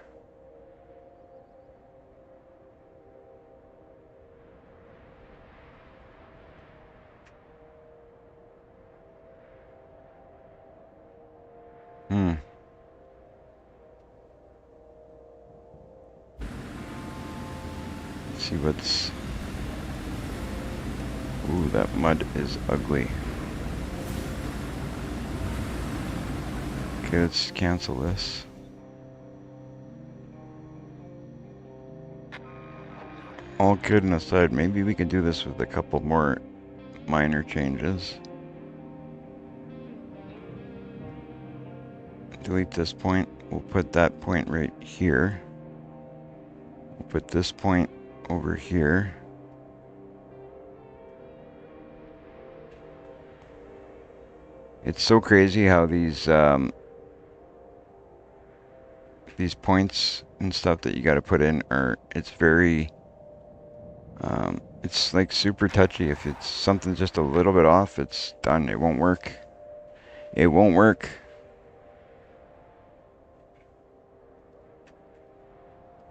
Let's see what's... Ooh, that mud is ugly. Okay, let's cancel this. All kidding aside, maybe we can do this with a couple more minor changes. Delete this point. We'll put that point right here. We'll put this point over here. It's so crazy how these points and stuff that you got to put in are. It's very. It's like super touchy. If it's something just a little bit off, it's done. It won't work. It won't work.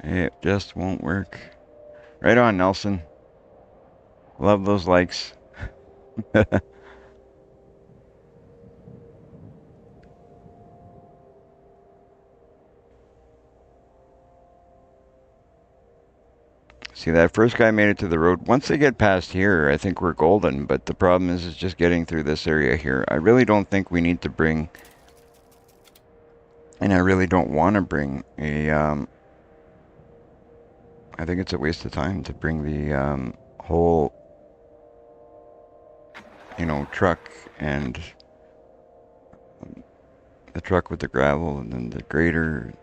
It just won't work. Right on, Nelson. Love those likes. See, that first guy made it to the road. Once they get past here, I think we're golden. But the problem is just getting through this area here. I really don't think we need to bring, and I really don't want to bring a, I think it's a waste of time to bring the whole, truck and the truck with the gravel and then the grader.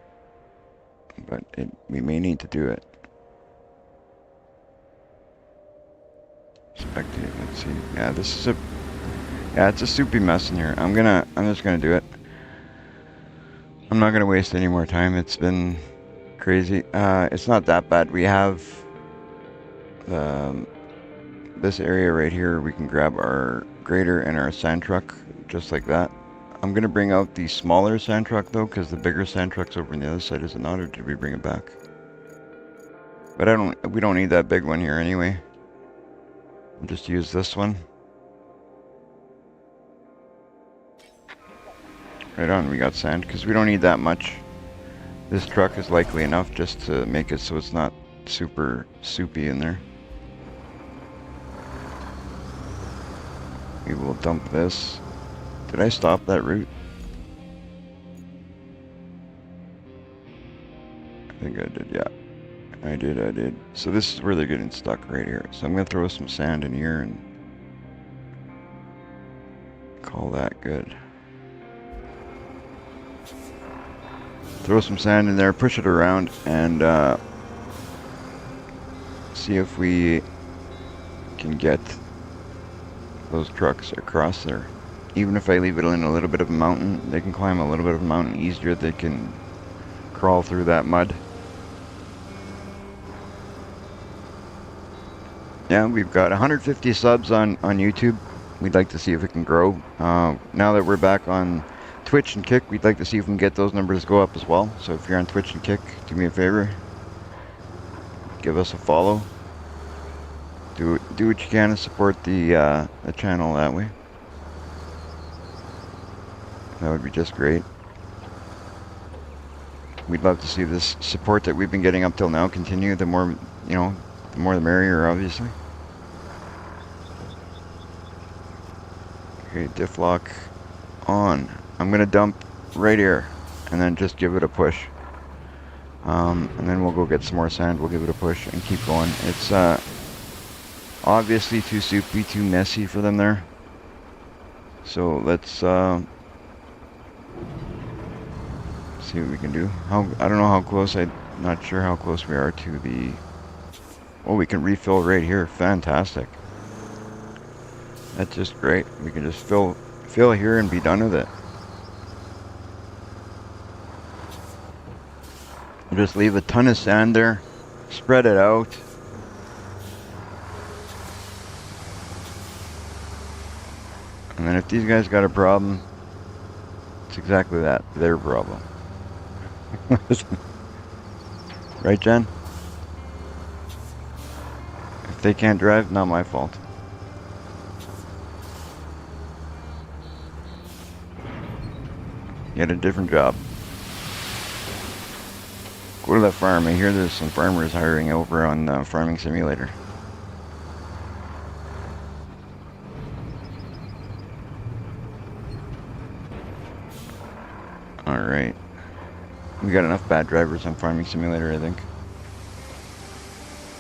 But we may need to do it. Spectate, let's see. Yeah, it's a soupy mess in here. I'm just gonna do it. I'm not gonna waste any more time. It's been crazy. It's not that bad. We have this area right here. We can grab our grader and our sand truck just like that. I'm gonna bring out the smaller sand truck though, because the bigger sand truck's over on the other side, is it not, or did we bring it back? But we don't need that big one here anyway. I'll just use this one. Right on, we got sand, because we don't need that much. This truck is likely enough just to make it so it's not super soupy in there. We will dump this. Did I stop that route? I think I did, yeah. I did. So this is where they're getting stuck right here. So I'm going to throw some sand in here and call that good. Throw some sand in there, push it around, and see if we can get those trucks across there. Even if I leave it in a little bit of a mountain, they can climb a little bit of a mountain easier. They can crawl through that mud. Yeah, we've got 150 subs on YouTube. We'd like to see if it can grow. Now that we're back on Twitch and Kick, we'd like to see if we can get those numbers to go up as well. So if you're on Twitch and Kick, do me a favor. Give us a follow. Do what you can to support the channel that way. That would be just great. We'd love to see this support that we've been getting up till now continue. The more, the more the merrier, obviously. Okay, diff lock on. I'm gonna dump right here and then just give it a push. And then we'll go get some more sand. We'll give it a push and keep going. It's obviously too soupy, too messy for them there. So let's see what we can do. I don't know how close. I'm not sure how close we are to the. Oh, we can refill right here. Fantastic. That's just great. We can just fill here and be done with it. We'll just leave a ton of sand there, spread it out. And then if these guys got a problem, it's exactly that, their problem. Right, Jen? If they can't drive, not my fault. Get a different job. Go to the farm. I hear there's some farmers hiring over on Farming Simulator. Alright. We got enough bad drivers on Farming Simulator, I think.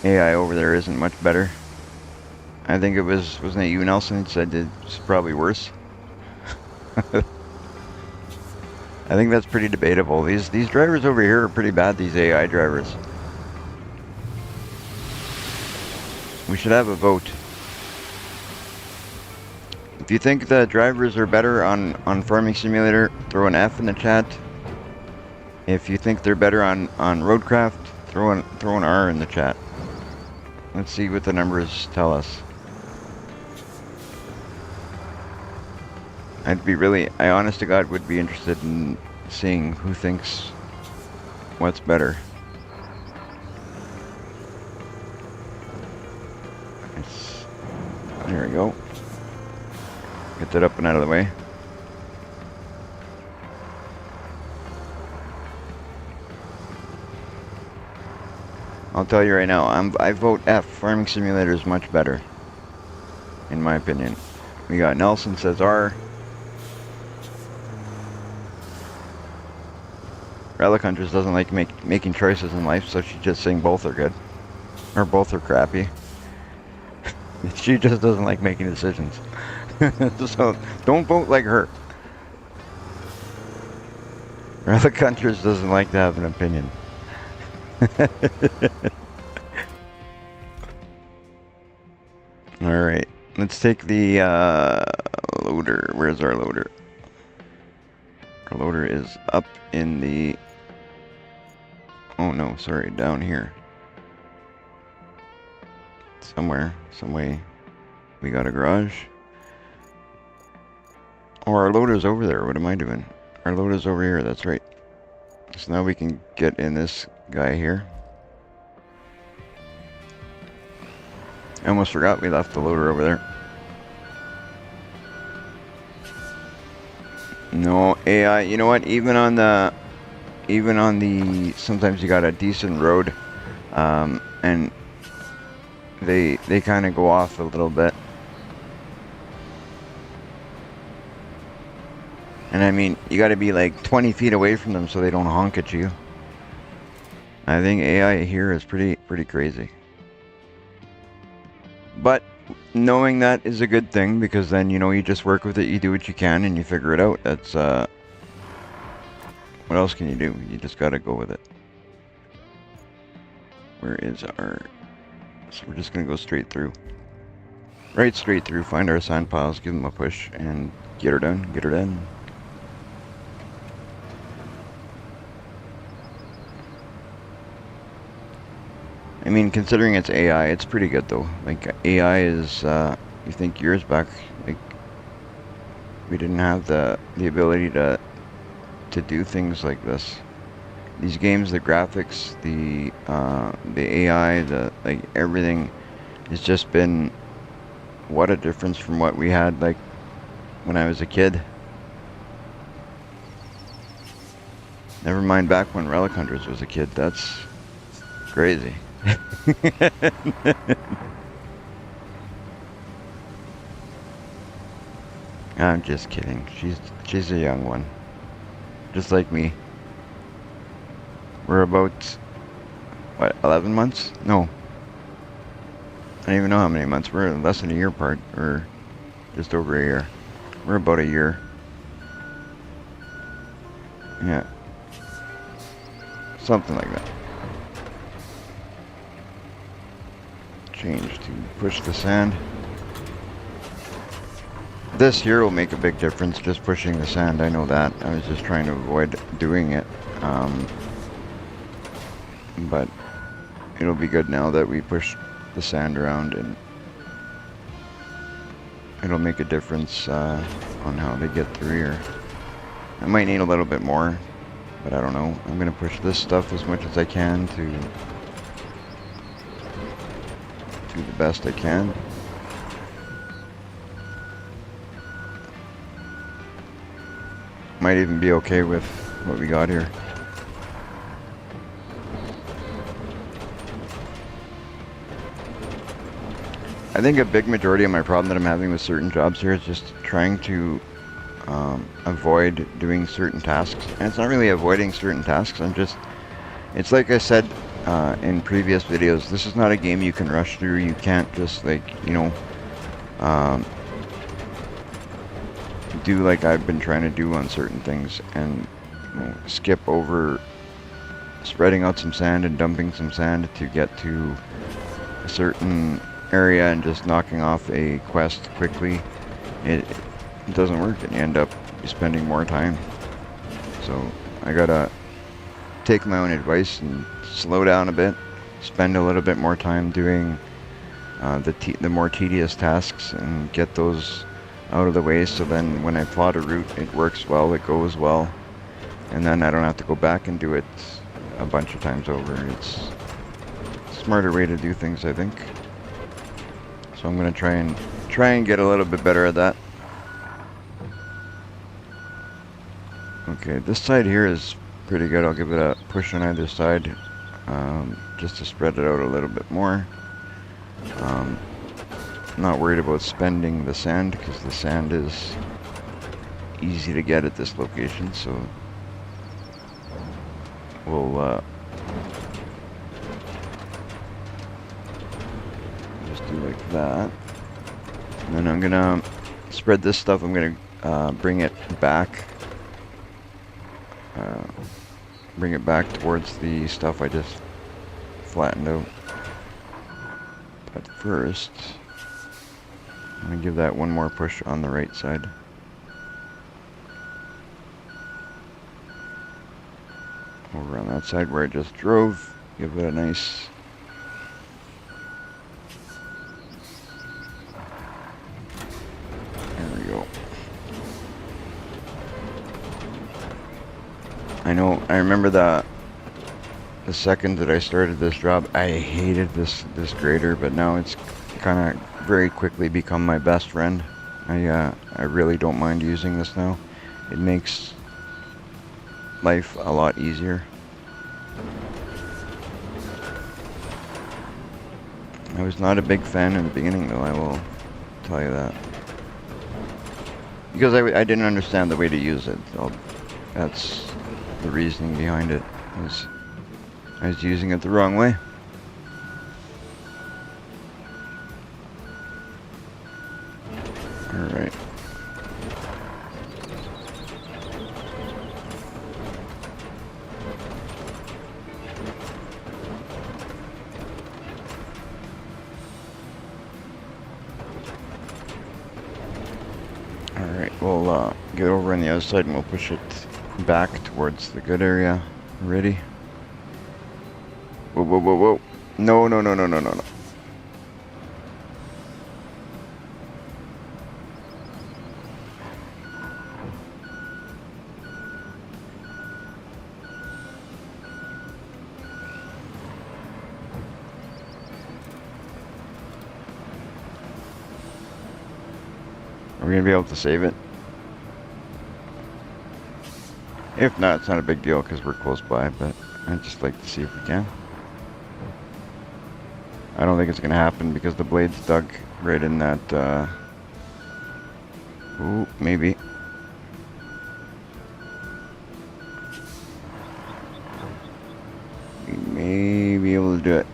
AI over there isn't much better. I think it wasn't it you, Nelson, said it's probably worse? I think that's pretty debatable. These drivers over here are pretty bad, these AI drivers. We should have a vote. If you think the drivers are better on Farming Simulator, throw an F in the chat. If you think they're better on Roadcraft, throw an R in the chat. Let's see what the numbers tell us. I honest to God would be interested in seeing who thinks what's better. There we go. Get that up and out of the way. I'll tell you right now, I vote F. Farming Simulator is much better, in my opinion. We got Nelson says R. Relic Hunters doesn't like making choices in life, so she's just saying both are good. Or both are crappy. She just doesn't like making decisions. So don't vote like her. Relic Hunters doesn't like to have an opinion. Alright, let's take the loader. Where's our loader? Our loader is up in the... Oh no, sorry, down here. Somewhere, some way. We got a garage. Oh, our loader's over there. What am I doing? Our loader's over here, that's right. So now we can get in this guy here. I almost forgot we left the loader over there. No, AI, you know what? Even on the, sometimes you got a decent road, and they kind of go off a little bit. And I mean, you got to be like 20 feet away from them so they don't honk at you. I think AI here is pretty crazy. But knowing that is a good thing, because then, you know, you just work with it, you do what you can, and you figure it out. That's, what else can you do? You just got to go with it. Where is our... So we're just going to go straight through. Right straight through, find our sand piles, give them a push, and get her done, get her done. I mean, considering it's AI, it's pretty good though. Like, AI is, you think years back, like, we didn't have the ability to do things like this. These games, the graphics, the AI, like, everything has just been, what a difference from what we had, like, when I was a kid. Never mind back when Relic Hunters was a kid, that's crazy. I'm just kidding. She's a young one. Just like me. We're about, what, 11 months? No. I don't even know how many months. We're less than a year apart, or just over a year. We're about a year. Yeah. Something like that. Change to push the sand. This here will make a big difference, just pushing the sand, I know that. I was just trying to avoid doing it. But it'll be good now that we push the sand around, and it'll make a difference on how they get through here. I might need a little bit more, but I don't know. I'm going to push this stuff as much as I can to the best I can. Might even be okay with what we got here. I think a big majority of my problem that I'm having with certain jobs here is just trying to avoid doing certain tasks. And it's not really avoiding certain tasks, it's like I said in previous videos, this is not a game you can rush through. You can't just, like, you know, um, do like I've been trying to do on certain things, and skip over spreading out some sand and dumping some sand to get to a certain area and just knocking off a quest quickly. It doesn't work, and you end up spending more time. So I gotta take my own advice and slow down a bit, spend a little bit more time doing the more tedious tasks and get those out of the way, so then when I plot a route, it works well, it goes well, and then I don't have to go back and do it a bunch of times over. It's a smarter way to do things, I think. So I'm gonna try and get a little bit better at that. Okay, this side here is pretty good. I'll give it a push on either side, just to spread it out a little bit more. Not worried about spending the sand, because the sand is easy to get at this location, so we'll just do like that. And then I'm gonna spread this stuff. I'm gonna bring it back. Bring it back towards the stuff I just flattened out. But first, I'm gonna give that one more push on the right side. Over on that side where I just drove, give it a nice there we go. I remember the second that I started this job, I hated this grader, but now it's kind of very quickly become my best friend. I really don't mind using this now. It makes life a lot easier. I was not a big fan in the beginning, though, I will tell you that. Because I didn't understand the way to use it. That's the reasoning behind it. I was using it the wrong way. Alright. Alright, we'll get over on the other side and we'll push it back towards the good area. Ready? Whoa, whoa, whoa, whoa. No, no, no, no, no, no, no. Are we gonna be able to save it? If not, it's not a big deal because we're close by, but I'd just like to see if we can. I don't think it's gonna happen because the blade's dug right in that, ooh, maybe. We may be able to do it.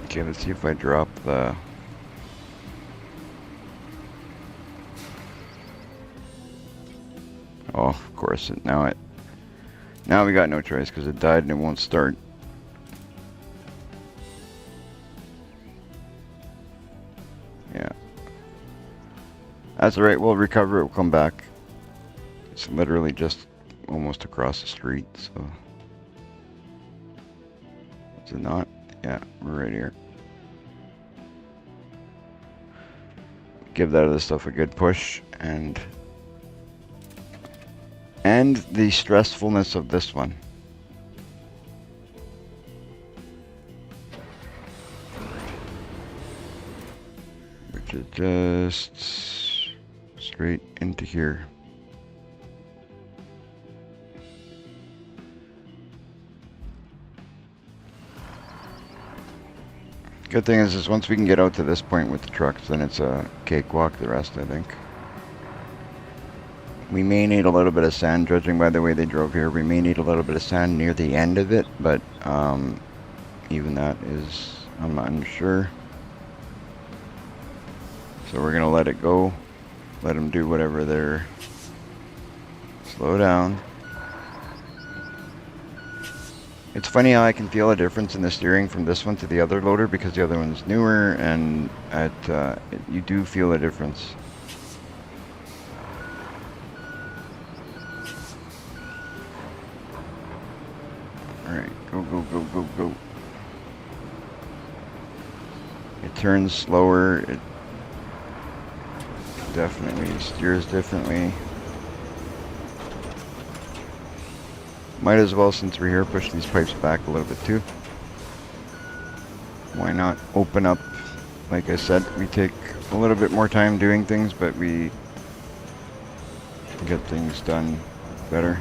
Okay, let's see if I drop the... Oh, of course, now we got no choice because it died and it won't start. Yeah. That's alright, we'll recover it, we'll come back. It's literally just almost across the street, so... Is it not? Yeah, we're right here. Give that other stuff a good push, and the stressfulness of this one. Which is just straight into here. Good thing is once we can get out to this point with the trucks, then it's a cakewalk the rest, I think. We may need a little bit of sand, judging by the way they drove here. We may need a little bit of sand near the end of it, but even that is, I'm not unsure. So we're going to let it go. Let them do whatever they're... Slow down. It's funny how I can feel a difference in the steering from this one to the other loader because the other one's newer, and you do feel a difference. Alright, go, go, go, go, go. It turns slower, it definitely steers differently. Might as well, since we're here, push these pipes back a little bit too. Why not open up? Like I said, we take a little bit more time doing things, but we get things done better.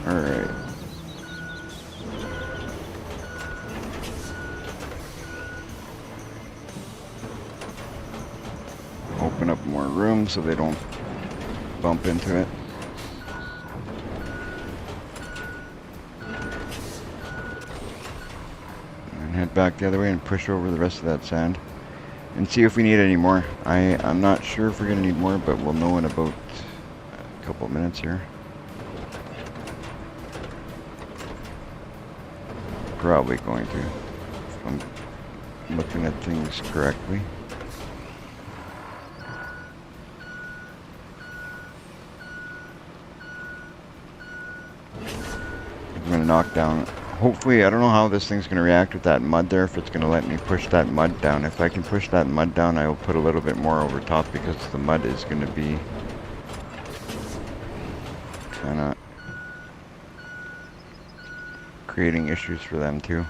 Alright. Open up more room so they don't bump into it. And head back the other way and push over the rest of that sand. And see if we need any more. I'm not sure if we're going to need more, but we'll know in about a couple of minutes here. Probably going to, if I'm looking at things correctly. I'm going to knock down, hopefully, I don't know how this thing's going to react with that mud there, if it's going to let me push that mud down. If I can push that mud down, I will put a little bit more over top because the mud is going to be kind of creating issues for them too.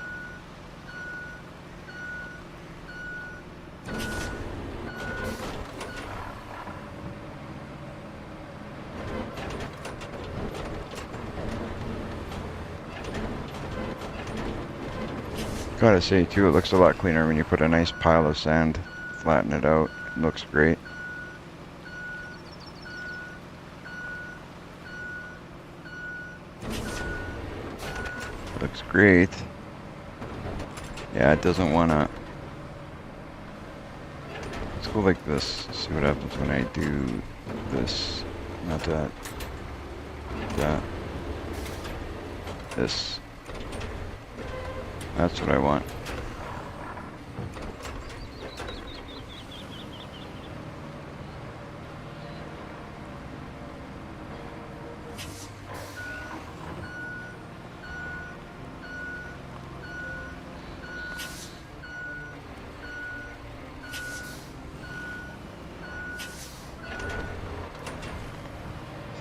Gotta say too, it looks a lot cleaner when you put a nice pile of sand, flatten it out. It looks great. Looks great. Yeah, it doesn't wanna... Let's go like this. See what happens when I do this. Not that. That. This. That's what I want.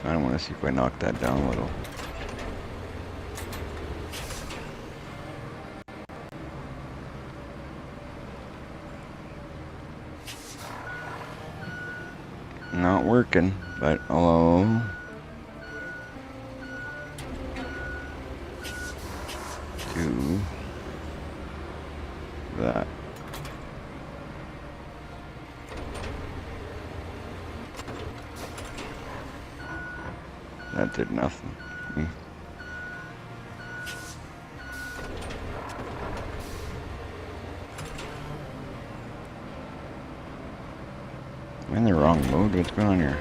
I want to see if I knock that down a little. Not working, but hello. Do that. That did nothing. I'm in the wrong mode. What's going on here?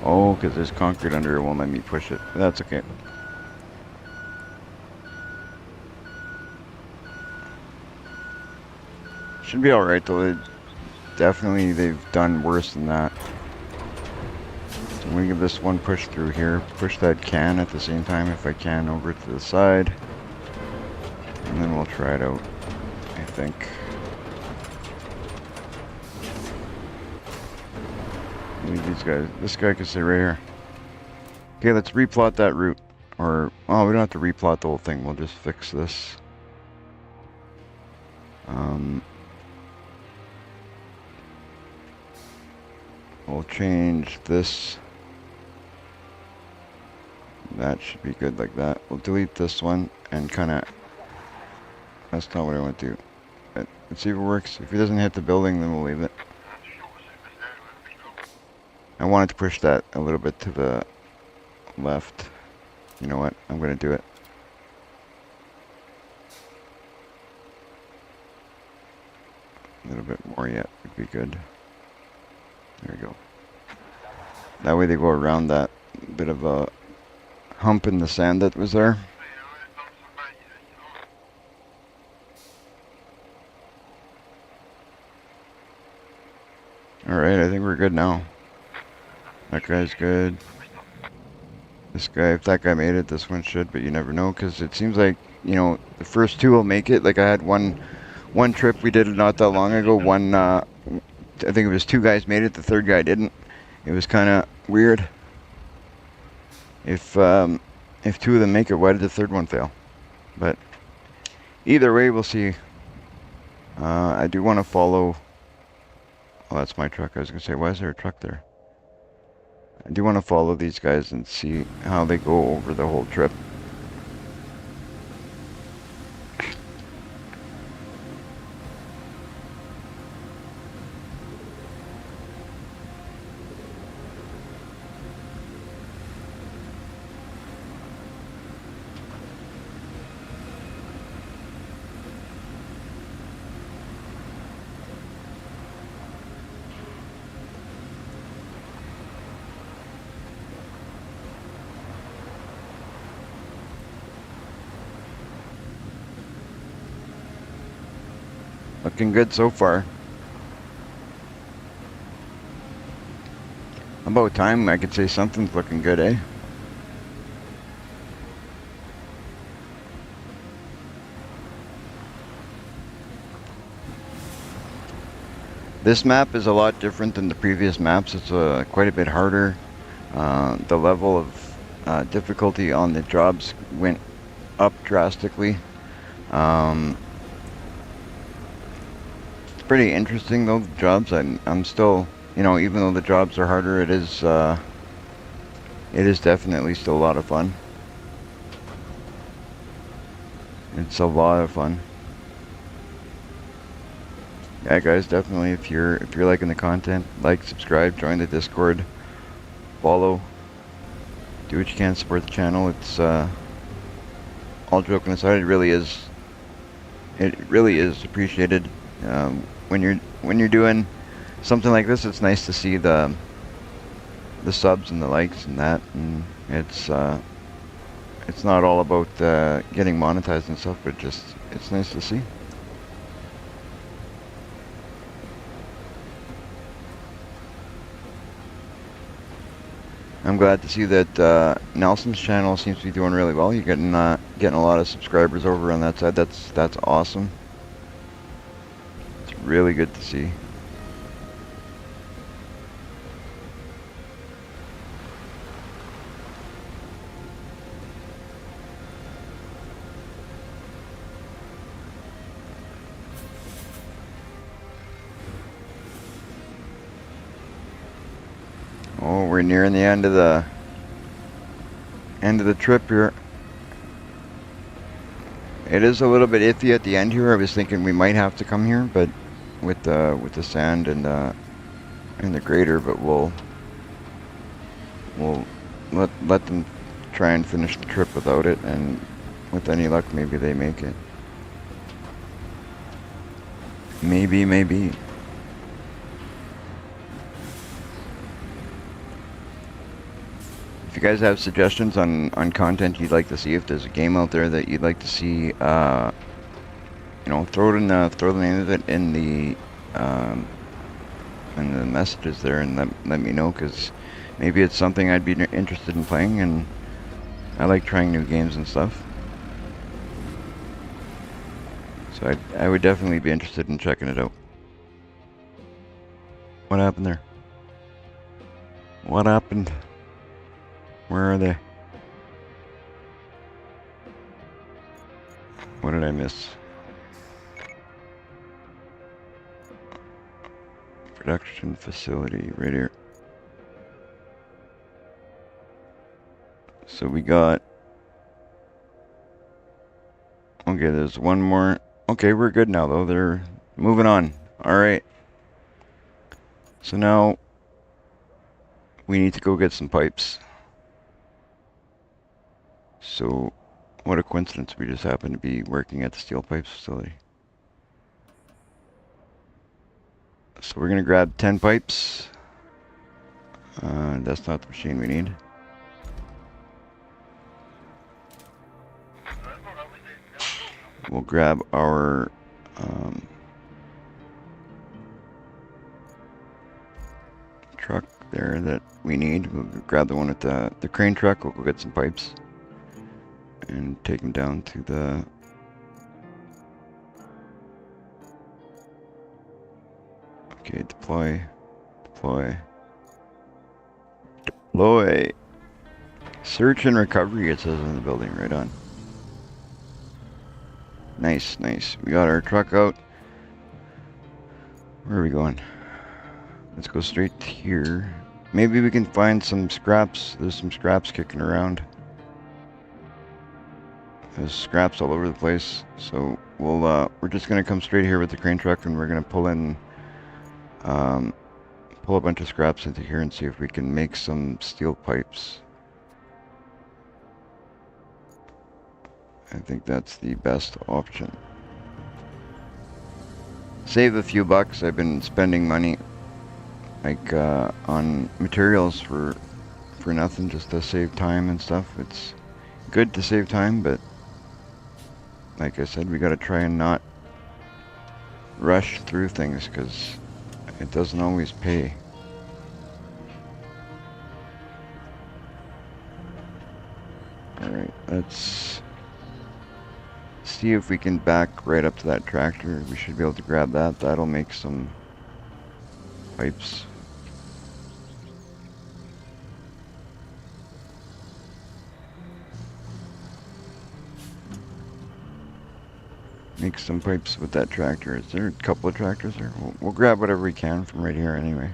Oh, because there's concrete under it won't let me push it. That's okay. Should be alright though. Definitely they've done worse than that. So I'm going to give this one push through here. Push that can at the same time if I can over to the side. And then we'll try it out, I think. Leave these guys. This guy can stay right here. Okay, let's replot that route. Or, oh, we don't have to replot the whole thing. We'll just fix this. We'll change this. That should be good like that. We'll delete this one and kind of... That's not what I want to do. But let's see if it works. If it doesn't hit the building, then we'll leave it. I wanted to push that a little bit to the left. You know what? I'm going to do it. A little bit more yet would be good. There we go. That way they go around that bit of a hump in the sand that was there. Alright, I think we're good now. That guy's good. This guy, if that guy made it, this one should, but you never know, because it seems like, you know, the first two will make it. Like I had one trip we did not that long ago. I think it was two guys made it, the third guy didn't. It was kind of weird. If two of them make it, why did the third one fail? But either way, we'll see. I do want to follow... Oh, that's my truck. I was going to say, why is there a truck there? I do want to follow these guys and see how they go over the whole trip. Looking good so far. About time I could say something's looking good, eh? This map is a lot different than the previous maps. It's quite a bit harder. The level of difficulty on the jobs went up drastically. It's pretty interesting though, the jobs. I'm still, you know, even though the jobs are harder, it is definitely still a lot of fun. It's a lot of fun. Yeah, guys, definitely if you're liking the content, like, subscribe, join the Discord, follow, do what you can to support the channel. It's all joking aside, it really is appreciated. When you're doing something like this, it's nice to see the subs and the likes and that, and it's not all about getting monetized and stuff, but it's nice to see. I'm glad to see that Nelson's channel seems to be doing really well. You're getting a lot of subscribers over on that side. That's awesome. It's really good to see. Oh, we're nearing the end of the trip here. It is a little bit iffy at the end here. I was thinking we might have to come here, but with the sand and the grader, but we'll let them try and finish the trip without it, and with any luck, maybe they make it. Maybe. If you guys have suggestions on content you'd like to see, if there's a game out there that you'd like to see, you know, throw the name of it in the messages there, and let me know, because maybe it's something I'd be interested in playing, and I like trying new games and stuff. So I would definitely be interested in checking it out. What happened there? What happened? Where are they? What did I miss? Production facility right here. So we got... Okay, there's one more. Okay, we're good now, though. They're moving on. Alright. So now we need to go get some pipes. So, what a coincidence. We just happen to be working at the steel pipes facility. So we're going to grab 10 pipes. That's not the machine we need. We'll grab our truck there that we need. We'll grab the one at the crane truck. We'll go get some pipes and take them down to the... Okay, deploy. Search and recovery, it says in the building. Right on. Nice. We got our truck out. Where are we going? Let's go straight here. Maybe we can find some scraps. There's some scraps kicking around. There's scraps all over the place. So we're just gonna come straight here with the crane truck, and we're gonna pull a bunch of scraps into here and see if we can make some steel pipes. I think that's the best option. Save a few bucks. I've been spending money like on materials for nothing, just to save time and stuff. It's good to save time, but like I said, we gotta try and not rush through things, because it doesn't always pay. Alright, let's see if we can back right up to that tractor. We should be able to grab that. That'll make some pipes. Make some pipes with that tractor. Is there a couple of tractors there? We'll grab whatever we can from right here anyway.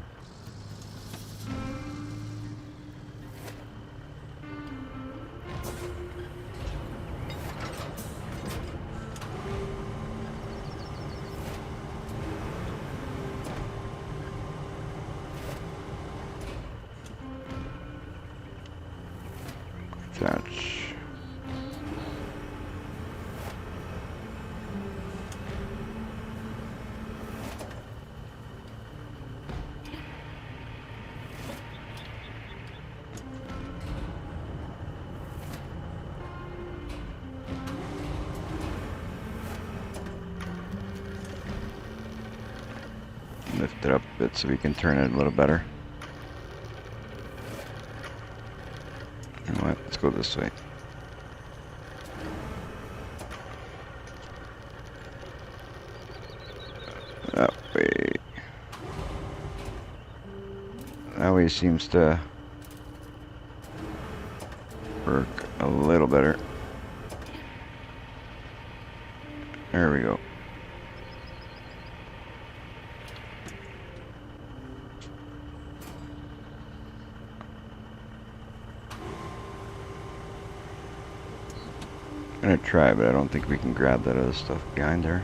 Attach. Lift it up a bit so we can turn it a little better. You know what? Let's go this way. That way. That way seems to work a little better. There we go. I'm gonna try, but I don't think we can grab that other stuff behind there.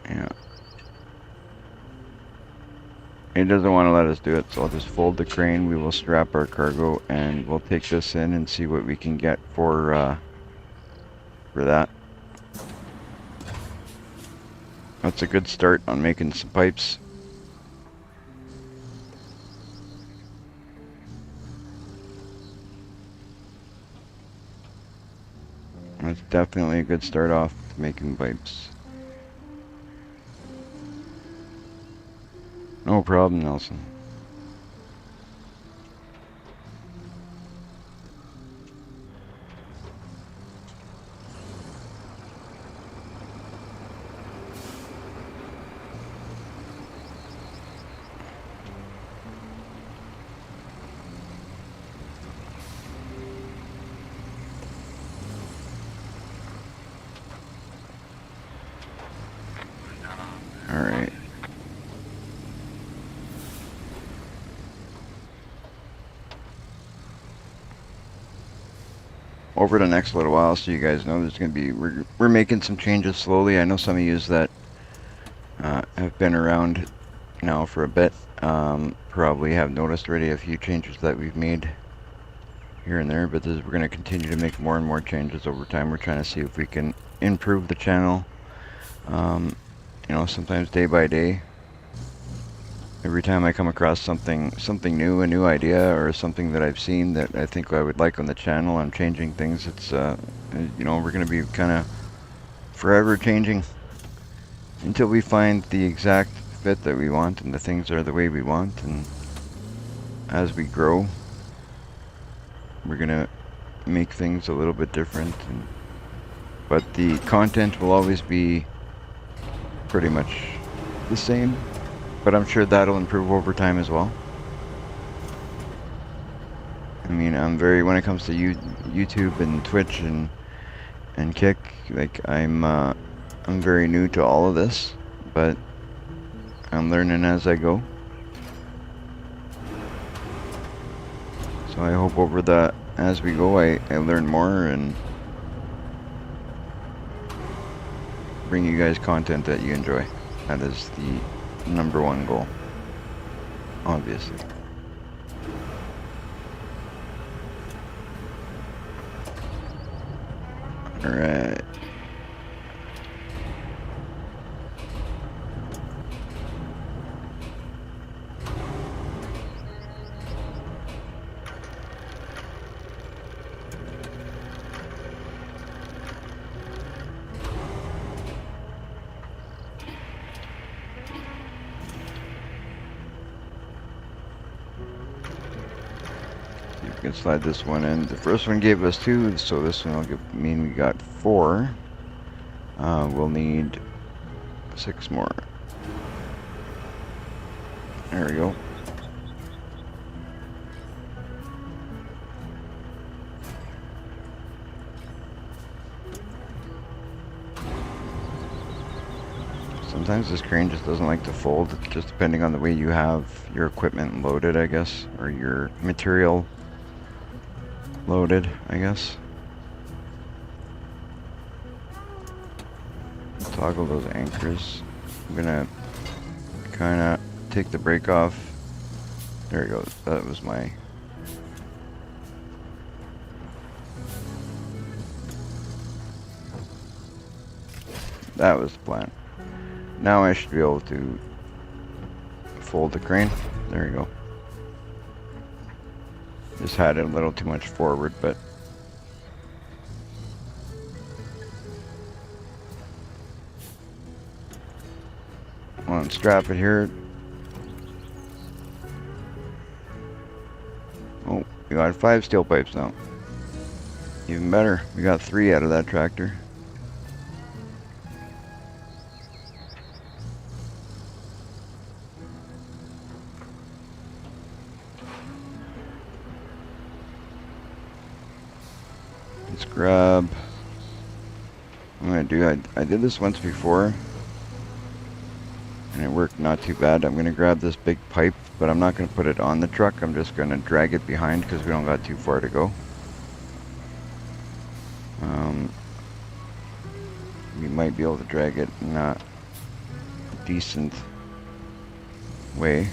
Yeah. It doesn't want to let us do it, so I'll just fold the crane. We will strap our cargo, and we'll take this in and see what we can get for that. That's a good start on making some pipes. That's definitely a good start off making pipes. No problem, Nelson. over the next little while, so you guys know there's going to be we're making some changes slowly. I know some of you that have been around now for a bit probably have noticed already a few changes that we've made here and there, but we're going to continue to make more and more changes over time. We're trying to see if we can improve the channel, you know, sometimes day by day. Every time I come across something new, a new idea, or something that I've seen that I think I would like on the channel, I'm changing things. It's, you know, we're going to be kind of forever changing until we find the exact fit that we want and the things are the way we want. And as we grow, we're going to make things a little bit different. But the content will always be pretty much the same. But I'm sure that'll improve over time as well. I mean, when it comes to YouTube and Twitch and Kick, like I'm very new to all of this, but I'm learning as I go. So I hope as we go, I learn more and bring you guys content that you enjoy. That is the #1 goal, obviously. All right. You can slide this one in. The first one gave us 2, so this one will mean we got 4. We'll need 6 more. There we go. Sometimes this crane just doesn't like to fold, just depending on the way you have your equipment loaded, I guess, or your material loaded, I guess. Toggle those anchors. I'm gonna kind of take the brake off. There we go. That was my... That was the plan. Now I should be able to fold the crane. There you go. Just had it a little too much forward, but I'll unstrap it here. Oh, we got 5 steel pipes now. Even better, we got 3 out of that tractor. Let's grab... I'm gonna do... I did this once before, and it worked not too bad. I'm gonna grab this big pipe, but I'm not gonna put it on the truck. I'm just gonna drag it behind because we don't got too far to go. We might be able to drag it in a decent way,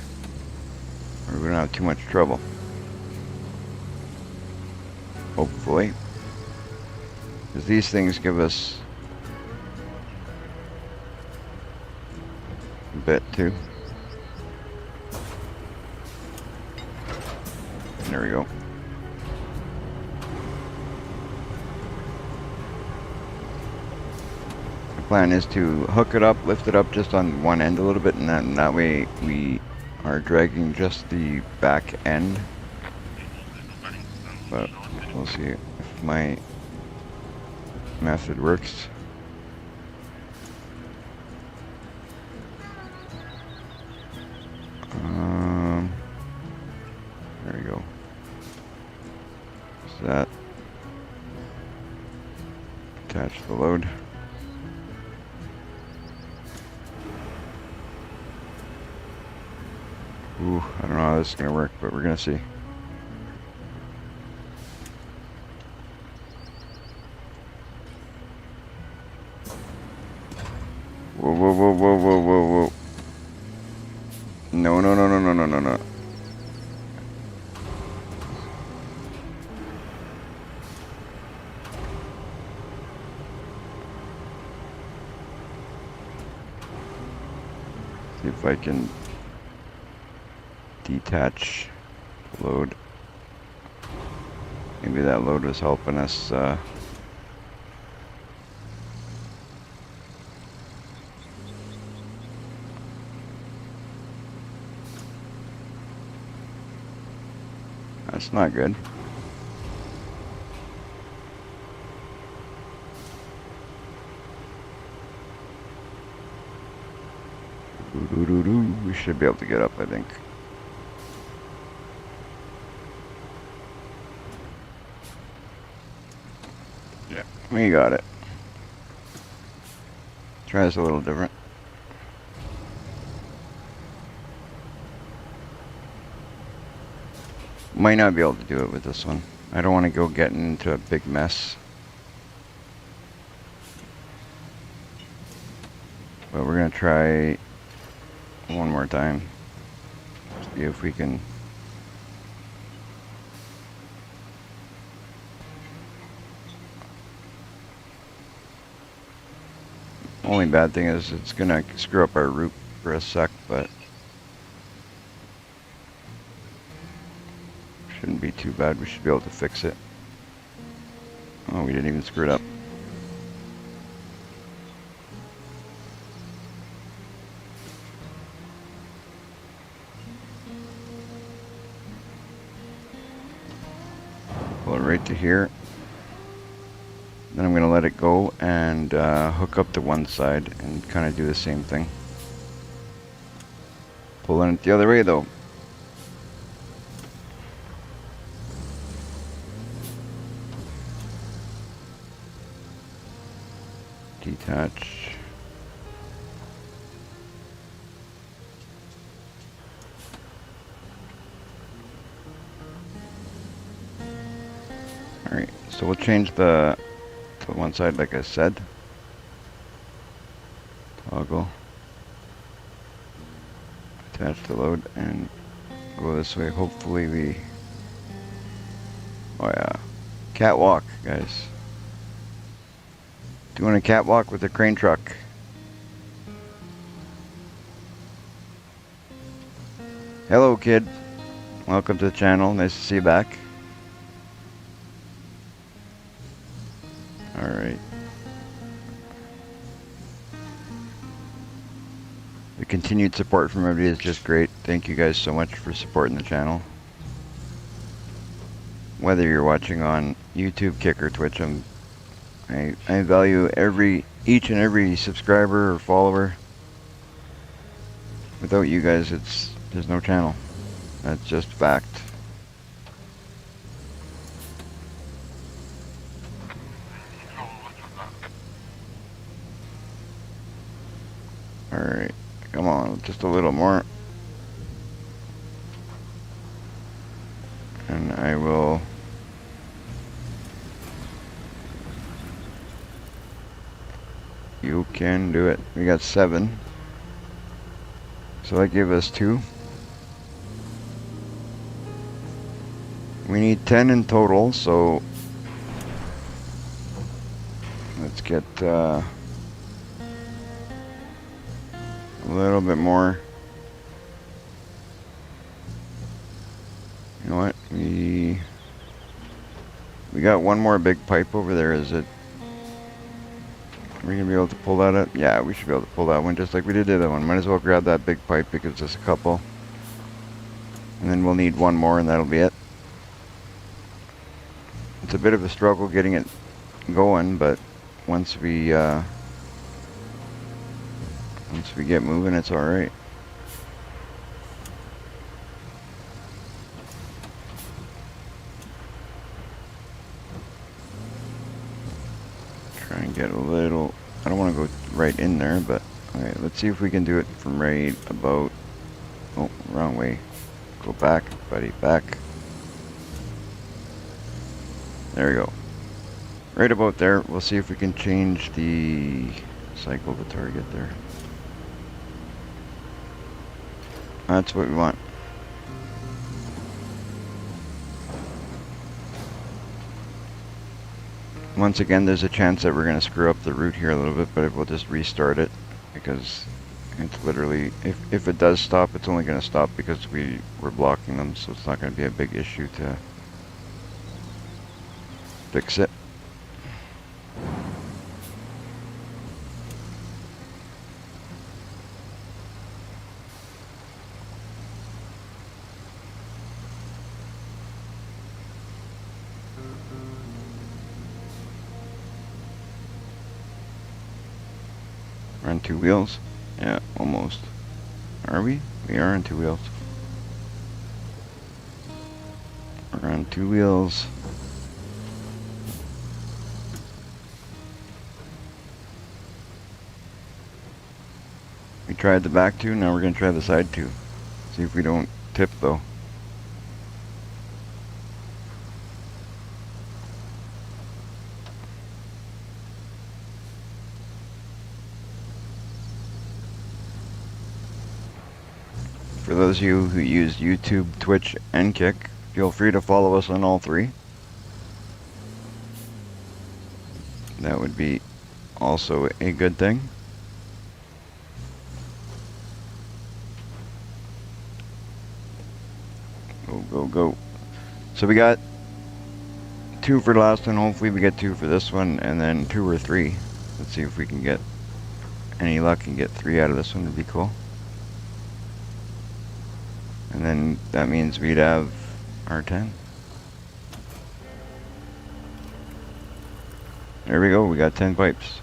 or we don't have too much trouble. Hopefully. Because these things give us a bit too. There we go. The plan is to hook it up, lift it up just on one end a little bit, and that way we are dragging just the back end. But we'll see if my method works. There we go. So that attach the load. Ooh, I don't know how this is gonna work, but we're gonna see. whoa, whoa, whoa, whoa, whoa, whoa. No, no, no, no, no, no, no, no. See if I can detach the load. Maybe that load was helping us. That's not good. We should be able to get up, I think. Yeah, we got it. Try this a little different. Might not be able to do it with this one. I don't want to go getting into a big mess. But we're going to try one more time. See if we can. Only bad thing is it's going to screw up our route for a sec, but shouldn't be too bad. We should be able to fix it. Oh, we didn't even screw it up. Pull it right to here. Then I'm going to let it go and hook up to one side and kind of do the same thing. Pulling it the other way though. Detach. Alright, so we'll change the to one side like I said. Toggle. Attach the load and go this way. Hopefully we... Oh yeah. Catwalk, guys. Doing a catwalk with a crane truck. Hello, kid. Welcome to the channel. Nice to see you back. Alright. The continued support from everybody is just great. Thank you guys so much for supporting the channel. Whether you're watching on YouTube, Kick, or Twitch, I value each and every subscriber or follower. Without you guys, there's no channel. That's just fact. Alright, come on, just a little more. And I will... You can do it. We got 7. So that gave us 2. We need 10 in total, so... Let's get a little bit more. You know what? We got one more big pipe over there. Is it? Are we gonna be able to pull that up? Yeah, we should be able to pull that one just like we did the other one. Might as well grab that big pipe because it's just a couple. And then we'll need one more and that'll be it. It's a bit of a struggle getting it going, but once we get moving, it's all right. Try and get a little. I don't want to go right in there, but okay. Let's see if we can do it from right about. Oh, wrong way. Go back, buddy, back. There we go. Right about there. We'll see if we can change the cycle to target there. That's what we want. Once again, there's a chance that we're going to screw up the route here a little bit, but we'll just restart it because it's literally, if it does stop, it's only going to stop because we're blocking them, so it's not going to be a big issue to fix it. We're on 2 wheels? Yeah, almost. Are we? We are on 2 wheels. We're on 2 wheels. We tried the back 2, now we're going to try the side 2. See if we don't tip though. For those of you who use YouTube, Twitch, and Kick, feel free to follow us on all 3. That would be also a good thing. Go, go, go. So we got 2 for the last one. Hopefully we get 2 for this one, and then 2 or 3. Let's see if we can get any luck and get 3 out of this one. Would be cool. And then that means we'd have our 10. There we go. We got 10 pipes.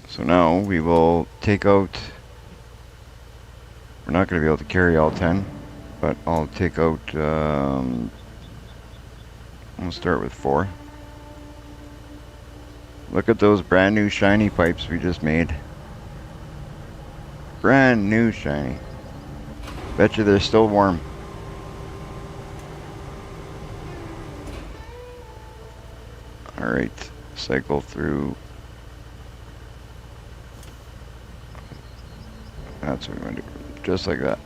So now we will take out, we're not going to be able to carry all 10, but I'll take out, we'll start with 4. Look at those brand new shiny pipes we just made. Brand new shiny. Bet you they're still warm. Alright, cycle through. That's what we're going to do. Just like that.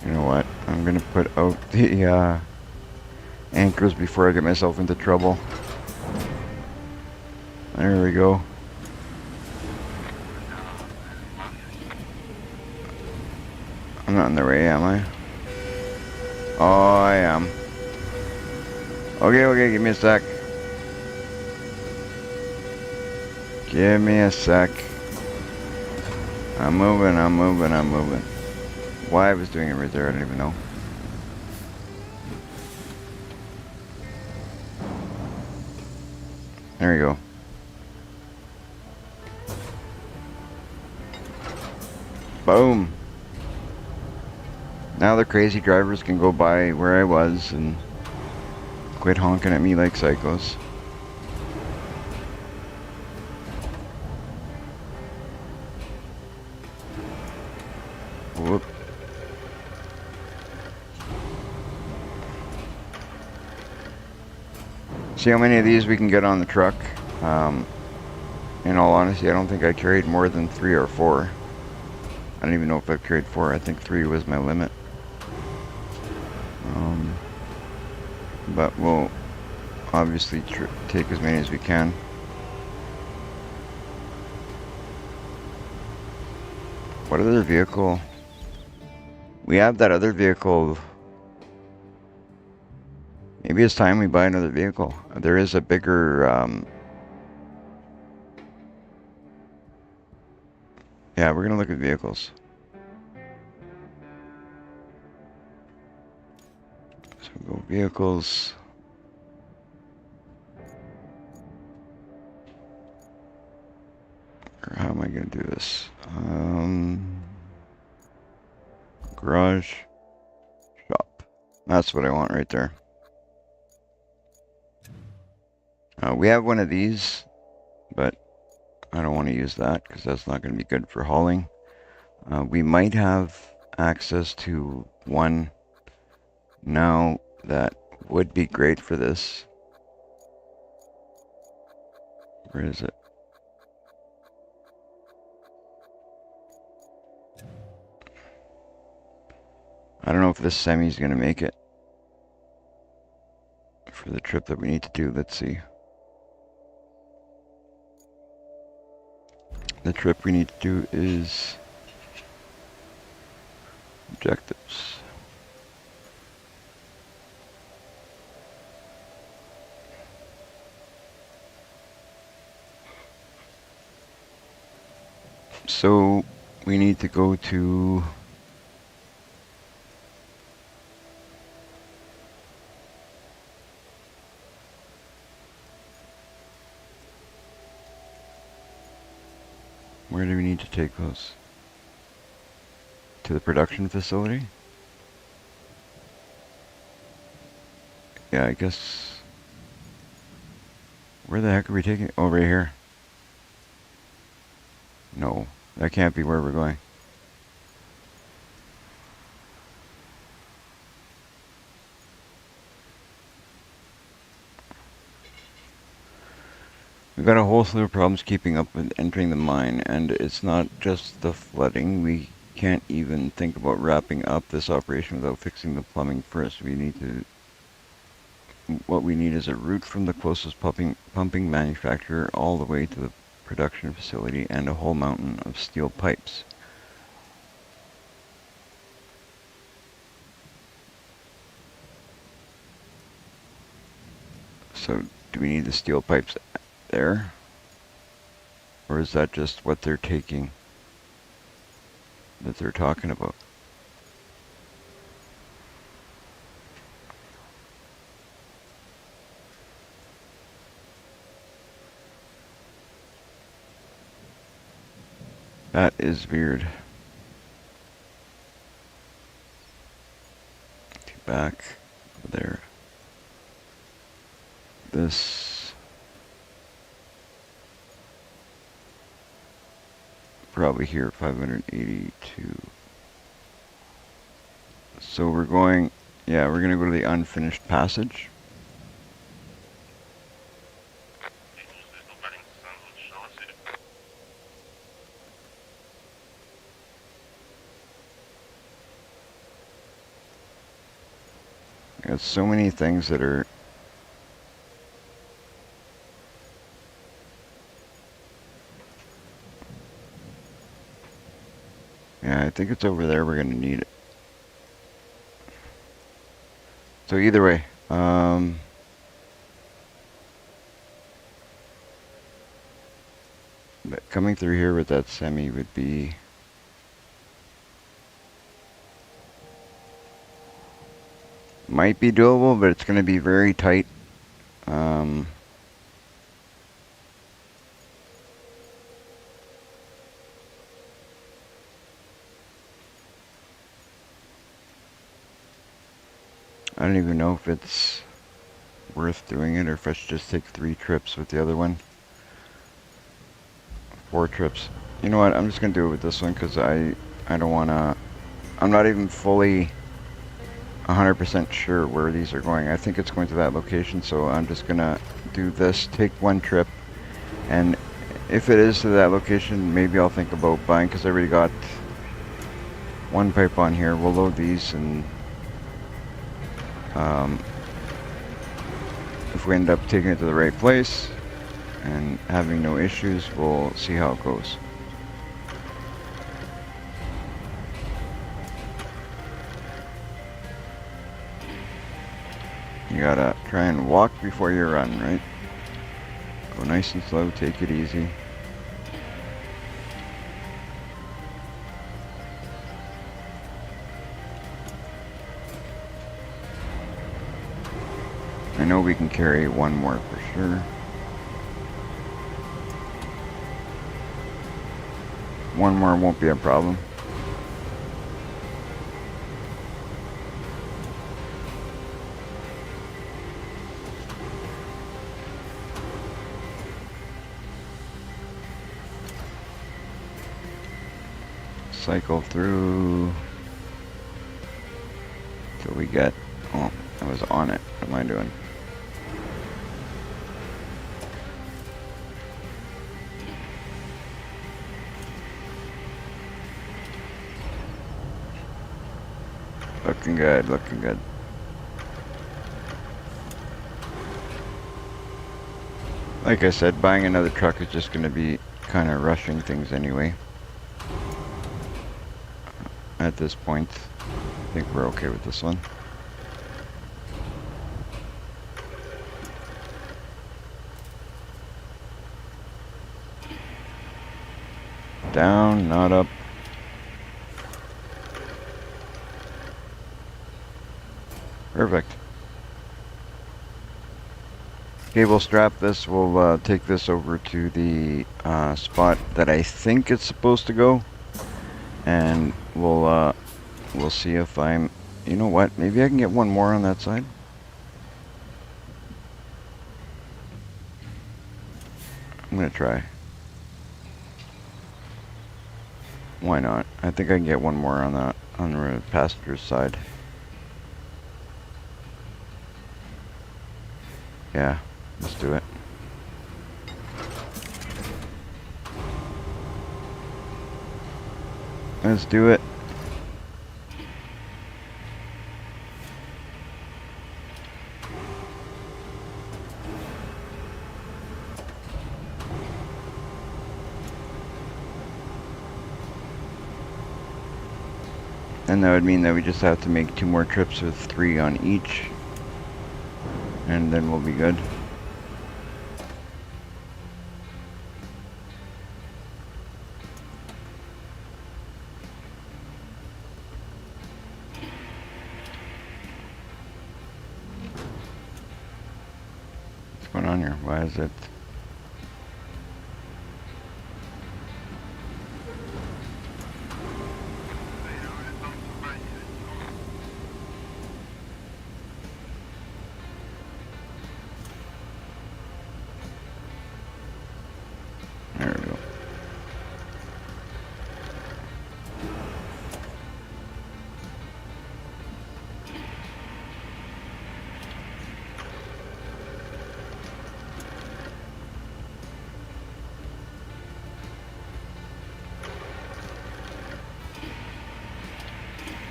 You know what? I'm going to put out the anchors before I get myself into trouble. There we go. I'm not in the way, am I? Oh, I am. Okay, give me a sec. Give me a sec. I'm moving. Why I was doing it right there, I don't even know. There you go. Boom. Now the crazy drivers can go by where I was and quit honking at me like psychos. Whoop. See how many of these we can get on the truck. In all honesty, I don't think I carried more than 3 or 4. I don't even know if I've carried 4. I think 3 was my limit. But we'll obviously take as many as we can. What other vehicle? We have that other vehicle. Maybe it's time we buy another vehicle. There is a bigger, yeah, we're gonna look at vehicles. So go vehicles. Or how am I gonna do this? Garage, shop. That's what I want right there. We have one of these, but I don't want to use that because that's not going to be good for hauling. We might have access to one now that would be great for this. Where is it? I don't know if this semi is going to make it for the trip that we need to do. Let's see. The trip we need to do is objectives. So we need to go to where do we need to take those? To the production facility? Yeah, I guess. Where the heck are we taking? Oh, right here. No, that can't be where we're going. We've got a whole slew of problems keeping up with entering the mine, and it's not just the flooding. We can't even think about wrapping up this operation without fixing the plumbing first. What we need is a route from the closest pumping manufacturer all the way to the production facility and a whole mountain of steel pipes. So do we need the steel pipes there? Or is that just what they're taking that they're talking about? That is weird. Back there. This probably here 582. So we're going, yeah, we're going to go to the unfinished passage. Got so many things that are yeah, I think it's over there we're going to need it. So either way, but coming through here with that semi would be might be doable, but it's going to be very tight. I don't even know if it's worth doing it or if I should just take 3 trips with the other one. 4 trips. You know what? I'm just going to do it with this one because I don't want to. I'm not even fully 100% sure where these are going. I think it's going to that location, so I'm just going to do this, take 1 trip, and if it is to that location, maybe I'll think about buying because I already got 1 pipe on here. We'll load these, and if we end up taking it to the right place and having no issues, we'll see how it goes. You gotta try and walk before you run, right? Go nice and slow, take it easy. I know we can carry 1 more for sure. 1 more won't be a problem. cycle through till we get. Oh, I was on it. What am I doing? Looking good, looking good. Like I said, buying another truck is just going to be kind of rushing things anyway. At this point, I think we're okay with this one. Down, not up. Perfect. Cable strap this. We'll take this over to the spot that I think it's supposed to go, and we'll see if I'm. You know what? Maybe I can get one more on that side. I'm gonna try. Why not? I think I can get one more on that on the passenger's side. Yeah, let's do it. Let's do it. And that would mean that we just have to make 2 more trips with 3 on each. And then we'll be good. What's going on here? Why is it? There we go.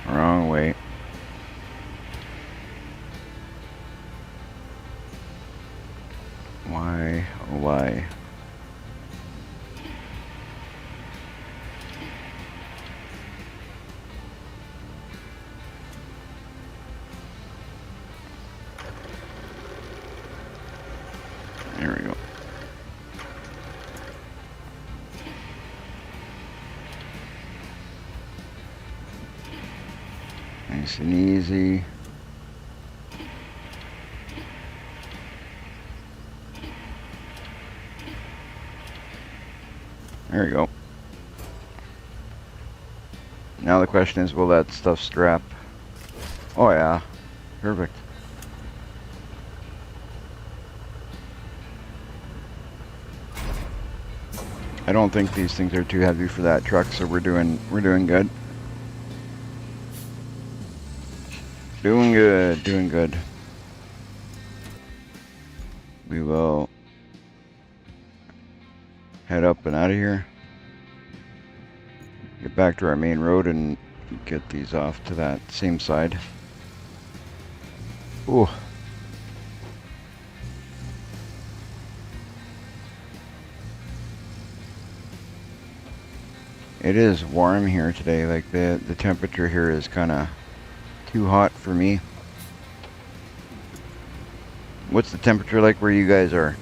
Wrong way. Why? Oh, why? There we go. Nice and easy. There we go. Now the question is, will that stuff strap? Oh yeah, perfect. I don't think these things are too heavy for that truck, so we're doing good. Doing good, doing good. We will head up and out of here. Get back to our main road and get these off to that same side. Ooh. It is warm here today. Like the temperature here is kind of too hot for me. What's the temperature like where you guys are?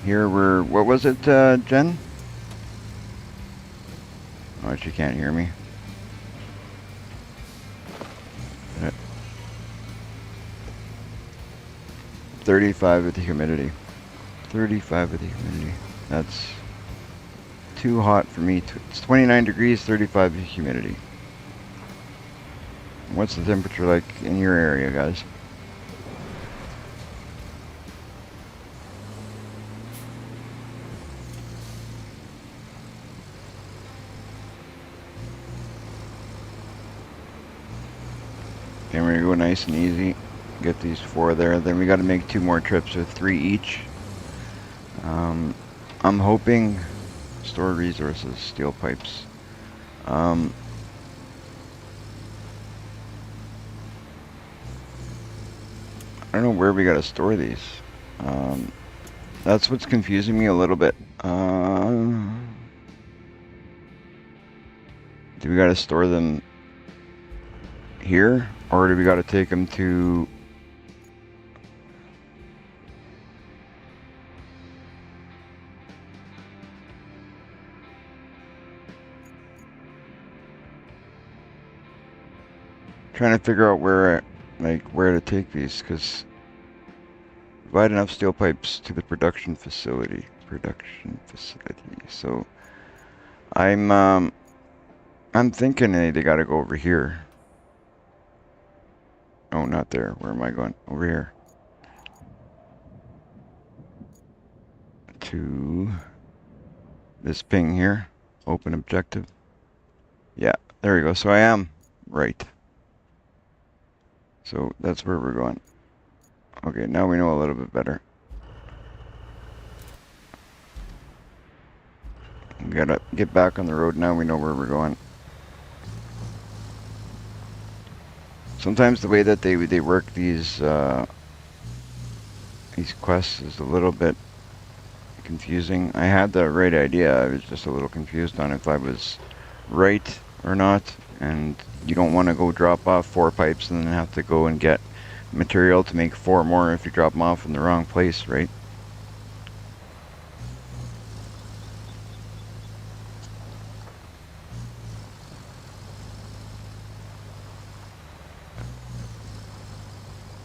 Here we're, what was it, Jen? Oh, she can't hear me. 35 with the humidity. 35 with the humidity. That's too hot for me. It's 29 degrees, 35 with humidity. What's the temperature like in your area, guys? And we're gonna go nice and easy. Get these 4 there. Then we got to make 2 more trips with 3 each. I'm hoping store resources, steel pipes. I don't know where we got to store these. That's what's confusing me a little bit. Do we got to store them here, or do we got to take them to? Trying to figure out where to take these, because provide enough steel pipes to the production facility. So I'm thinking they got to go over here. Oh, not there. Where am I going? Over here. To this ping here. Open objective. Yeah, there we go. So I am right. So that's where we're going. Okay, now we know a little bit better. We gotta get back on the road now. We know where we're going. Sometimes the way that they work these quests is a little bit confusing. I had the right idea. I was just a little confused on if I was right or not. And you don't want to go drop off 4 pipes and then have to go and get material to make 4 more if you drop them off in the wrong place, right?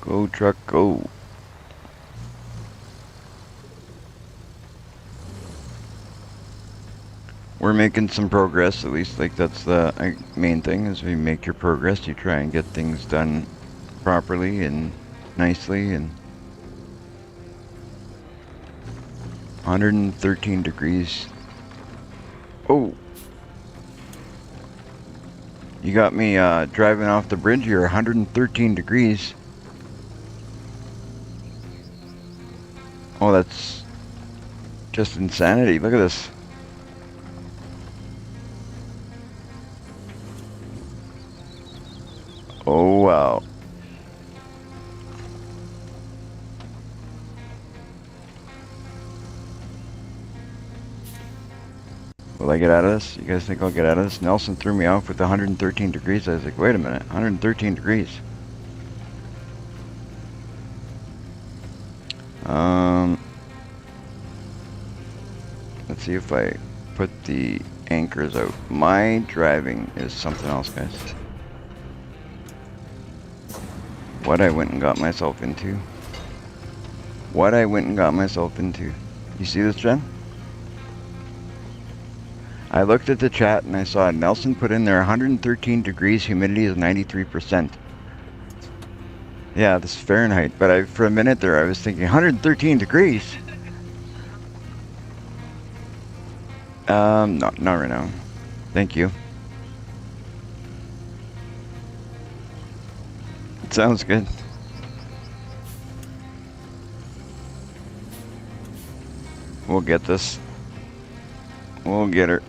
Go truck, go. We're making some progress, at least. Like, that's the main thing, is we make your progress. You try and get things done properly and nicely. And 113 degrees. Oh, you got me driving off the bridge here. 113 degrees. Oh, that's just insanity. Look at this. Oh, wow. Will I get out of this? You guys think I'll get out of this? Nelson threw me off with 113 degrees. I was like, wait a minute, 113 degrees. Let's see if I put the anchors out. My driving is something else, guys. What I went and got myself into. You see this, Jen? I looked at the chat and I saw Nelson put in there 113 degrees, humidity is 93%. Yeah, this is Fahrenheit, but for a minute there I was thinking 113 degrees. Not right now. Thank you. It sounds good. We'll get this. We'll get her.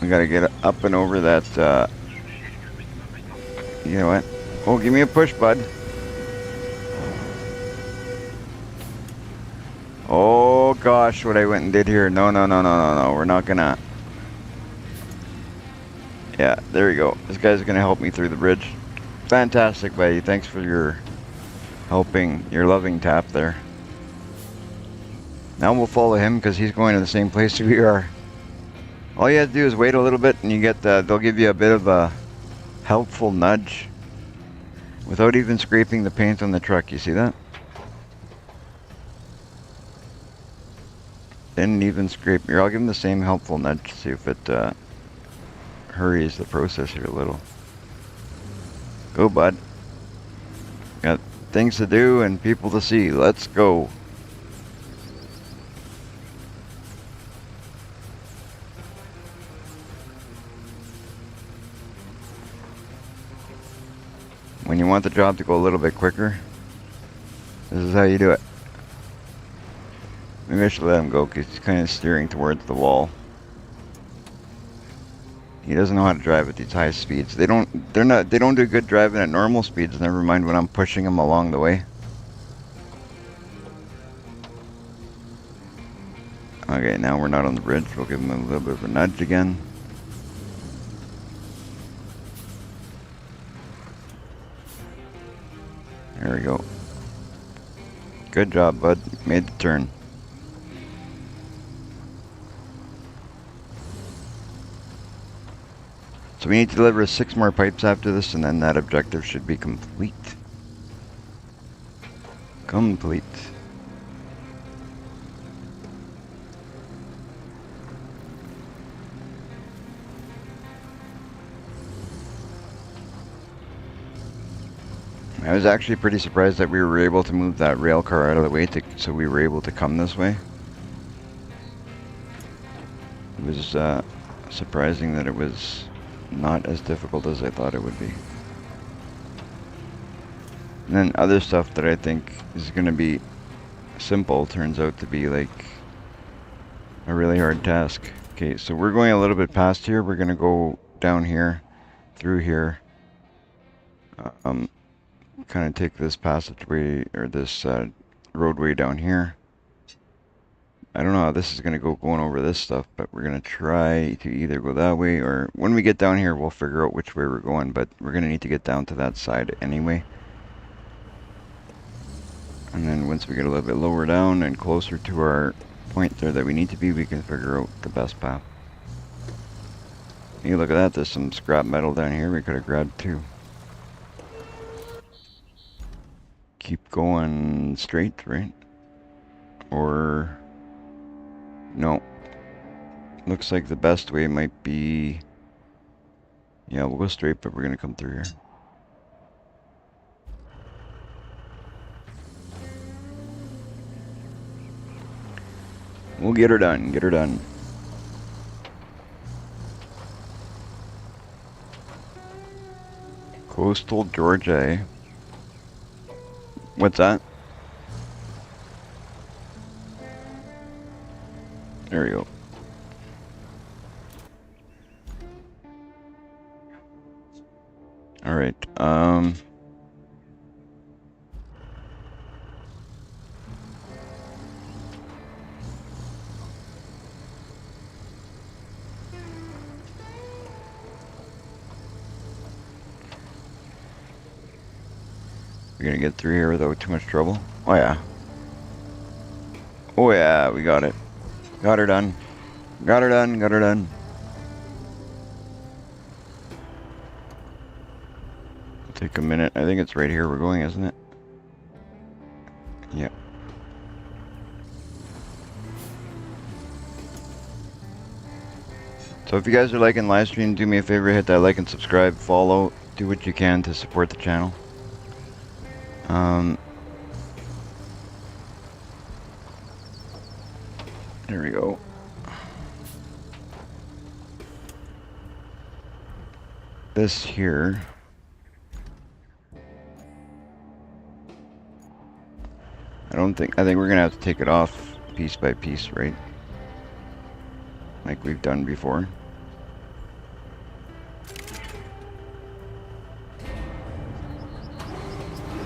We gotta get up and over that, you know what? Oh, give me a push, bud. Oh gosh, what I went and did here. No. We're not gonna. Yeah, there you go. This guy's gonna help me through the bridge. Fantastic, buddy. Thanks for your helping, your loving tap there. Now we'll follow him because he's going to the same place we are. All you have to do is wait a little bit and you get they'll give you a bit of a helpful nudge without even scraping the paint on the truck. You see that? Didn't even scrape. Here, I'll give him the same helpful nudge to see if it hurries the process here a little. Go, bud. Got things to do and people to see. Let's go. when you want the job to go a little bit quicker, this is how you do it. Maybe I should let him go because he's kind of steering towards the wall. He doesn't know how to drive at these high speeds. They don't do good driving at normal speeds, never mind when I'm pushing them along the way. Okay, now we're not on the bridge. We'll give him a little bit of a nudge again. There we go. Good job, bud. Made the turn. So we need to deliver 6 more pipes after this, and then that objective should be complete. Complete. I was actually pretty surprised that we were able to move that rail car out of the way so we were able to come this way. It was surprising that it was not as difficult as I thought it would be. And then other stuff that I think is going to be simple turns out to be like a really hard task. Okay, so we're going a little bit past here. We're going to go down here, through here. Kind of take this passageway or this roadway down here. I don't know how this is going to go going over this stuff, but we're going to try to either go that way, or when we get down here we'll figure out which way we're going, but we're going to need to get down to that side anyway. And then once we get a little bit lower down and closer to our point there that we need to be, we can figure out the best path. Hey, look at that, there's some scrap metal down here we could have grabbed too. Keep going straight, right? Or no. Looks like the best way might be, yeah, we'll go straight, but we're gonna come through here. We'll get her done, get her done. Coastal Georgia, eh? What's that? There we go. All right. We're gonna get through here without too much trouble. Oh yeah. Oh yeah, we got it. Got her done. Got her done, got her done. It'll take a minute. I think it's right here we're going, isn't it? Yep. So if you guys are liking live stream, do me a favor, hit that like and subscribe, follow, do what you can to support the channel. There we go. This here. I think we're gonna have to take it off piece by piece, right? Like we've done before.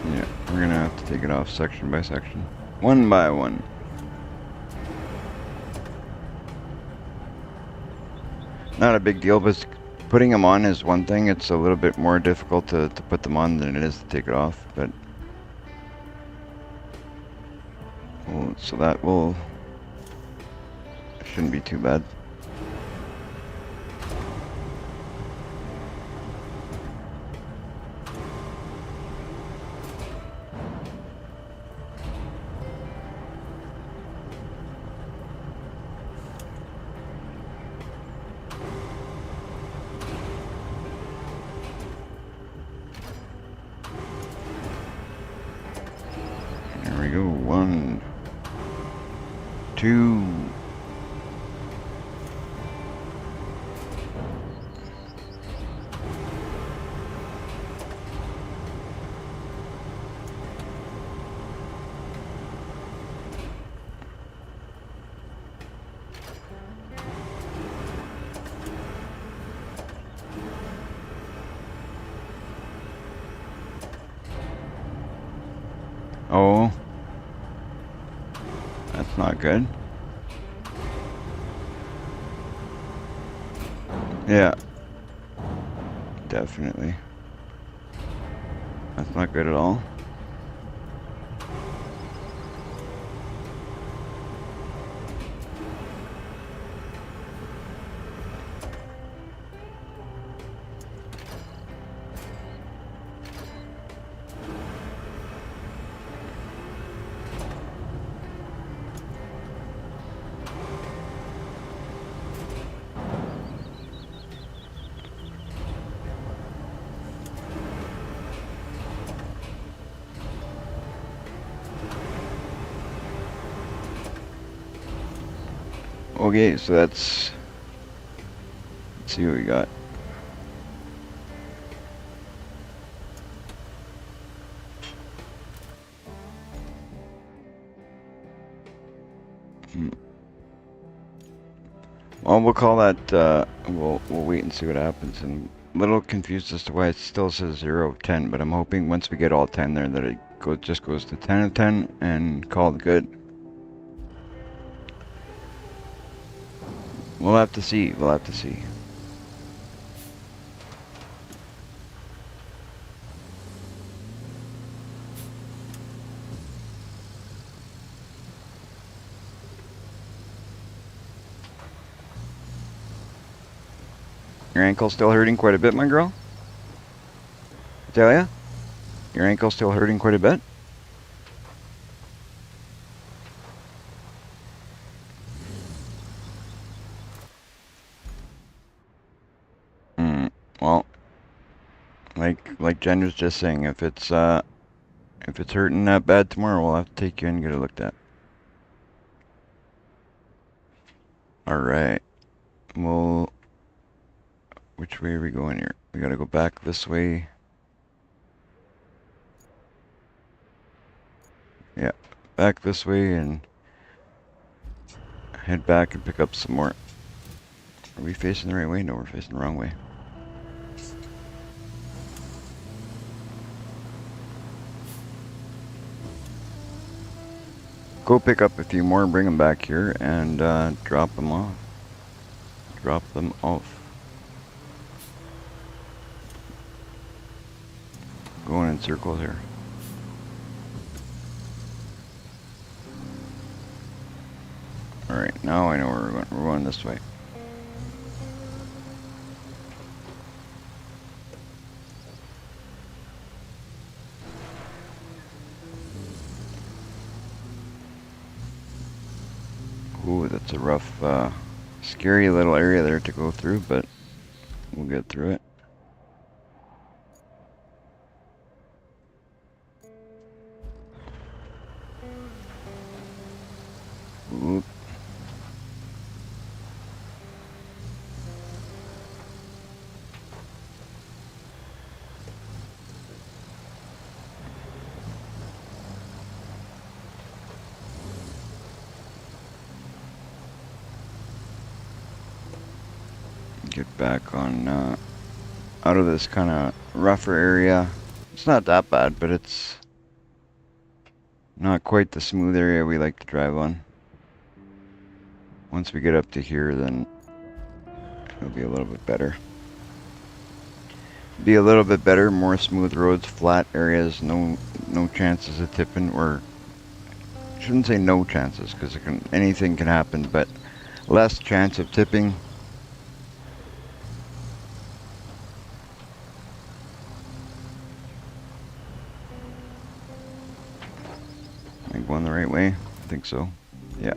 Yeah, we're gonna have to take it off section by section. One by one. Not a big deal, but putting them on is one thing. It's a little bit more difficult to put them on than it is to take it off, but so that shouldn't be too bad. There we go. 1, 2. not good. Yeah, definitely. That's not good at all. Okay, so let's see what we got. Well, we'll call that, we'll wait and see what happens. And a little confused as to why it still says 0 of 10, but I'm hoping once we get all 10 there that it just goes to 10 of 10 and call it good. We'll have to see. We'll have to see. Your ankle's still hurting quite a bit, my girl? Delia? Your ankle's still hurting quite a bit? Well, like Jen was just saying, if it's hurting that bad tomorrow, we'll have to take you in and get it looked at. Alright. Well, which way are we going here? We gotta go back this way. Yeah, back this way and head back and pick up some more. Are we facing the right way? No, we're facing the wrong way. Go pick up a few more and bring them back here and drop them off. Drop them off. Going in circles here. Alright, now I know where we're going. We're going this way. Ooh, that's a rough, scary little area there to go through, but we'll get through it. Ooh. Get back on, out of this kind of rougher area. It's not that bad, but it's not quite the smooth area we like to drive on. Once we get up to here, then it'll be a little bit better. Be a little bit better, more smooth roads, flat areas, no chances of tipping, or shouldn't say no chances, because anything can happen, but less chance of tipping. Am I going the right way? I think so. Yeah.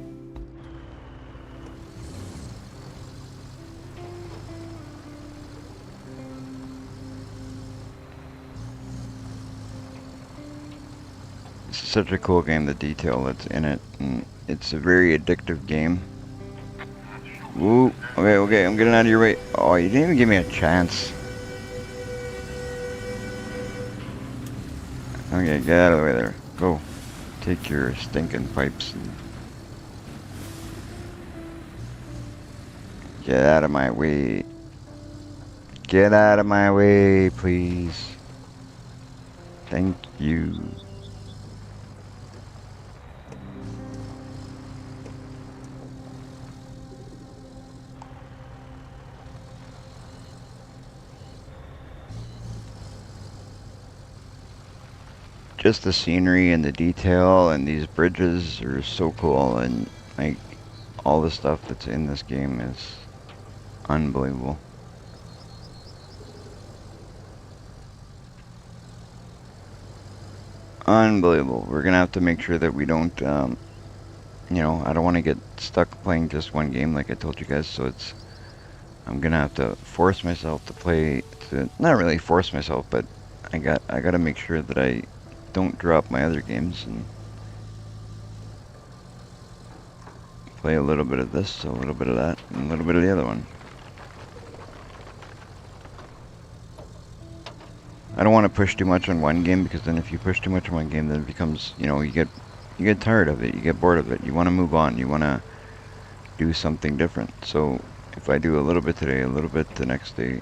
This is such a cool game, the detail that's in it, and it's a very addictive game. Ooh, okay, I'm getting out of your way. Oh, you didn't even give me a chance. Okay, get out of the way there. Go. Take your stinking pipes and get out of my way. Get out of my way, please. Thank you. just the scenery and the detail and these bridges are so cool, and like all the stuff that's in this game is unbelievable. Unbelievable. We're gonna have to make sure that we don't, I don't want to get stuck playing just one game like I told you guys. So I'm gonna have to force myself to play. Not really force myself, but I gotta make sure that I don't drop my other games and play a little bit of this, a little bit of that, and a little bit of the other one. I don't want to push too much on one game, because then if you push too much on one game, then it becomes, you get tired of it, you get bored of it, you want to move on, you want to do something different. So if I do a little bit today, a little bit the next day,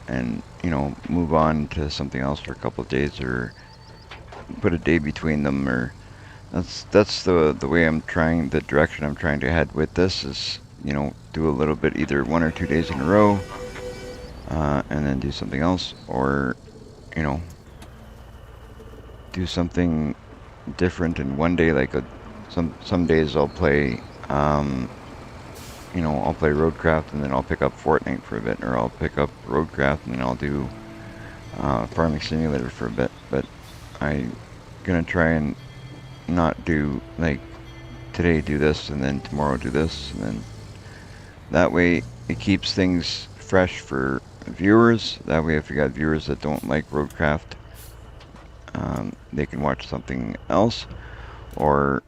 and move on to something else for a couple of days, or put a day between them, or that's the way I'm trying, the direction I'm trying to head with this is, do a little bit either 1 or 2 days in a row, and then do something else, or you know, do something different in one day. Like some days I'll play, I'll play Roadcraft, and then I'll pick up Fortnite for a bit, or I'll pick up Roadcraft and then I'll do Farming Simulator for a bit. But I'm gonna try and not do like today do this and then tomorrow do this, and then that way it keeps things fresh for viewers. That way, if you got viewers that don't like Roadcraft, they can watch something else. Or,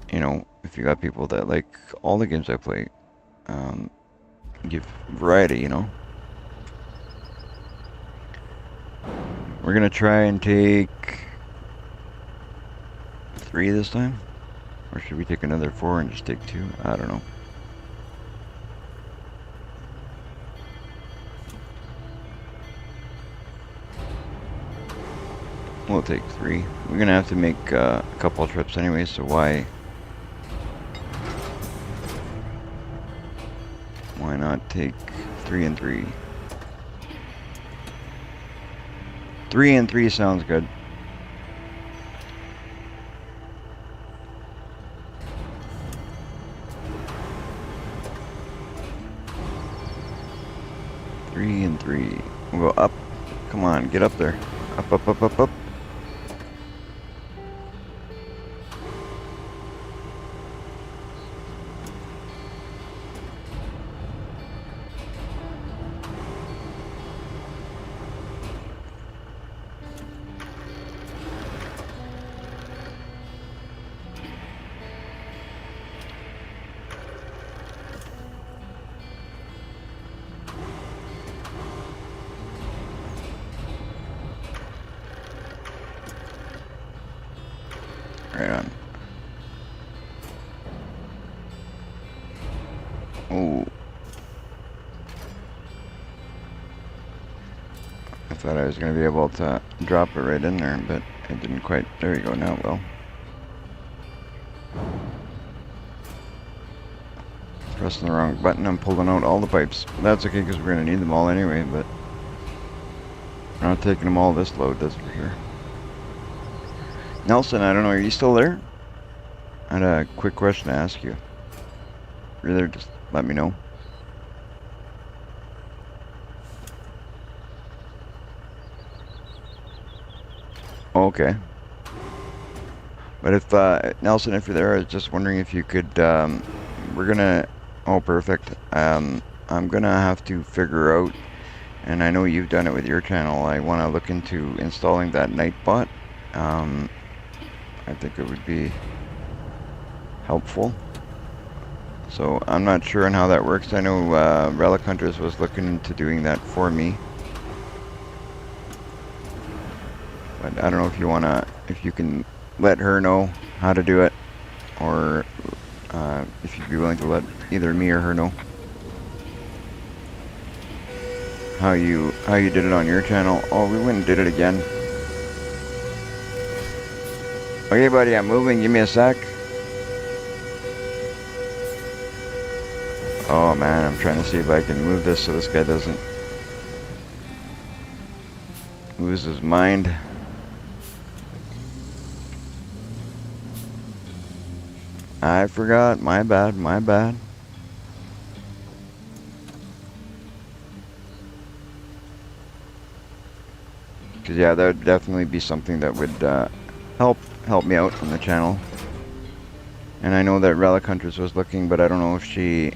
if you got people that like all the games I play, give variety. We're gonna try and take 3 this time. Or should we take another 4 and just take 2? I don't know. We'll take 3. We're gonna have to make a couple of trips anyway, so why not take 3 and 3? 3 and 3 sounds good. Three and 3. We'll go up. Come on, get up there. Up, up, up, up, up. Right on. Oh. I thought I was going to be able to drop it right in there, but it didn't quite. There you go, now it will. Pressing the wrong button, I'm pulling out all the pipes. That's okay, because we're going to need them all anyway, but we're not taking them all this load, that's for sure. Nelson, I don't know, are you still there? I had a quick question to ask you. If you're there, just let me know. Okay. But if, Nelson, if you're there, I was just wondering if you could, we're gonna, oh, perfect. I'm gonna have to figure out, and I know you've done it with your channel, I want to look into installing that Nightbot. I think it would be helpful. So I'm not sure on how that works. I know Relic Hunters was looking into doing that for me. But I don't know if you wanna, if you can let her know how to do it, or if you'd be willing to let either me or her know how you did it on your channel. Oh, we went and did it again. Okay, buddy, I'm moving. Give me a sec. Oh man, I'm trying to see if I can move this so this guy doesn't lose his mind. I forgot. My bad. My bad. Because yeah, that would definitely be something that would help me out on the channel. And I know that Relic Hunters was looking, but I don't know if she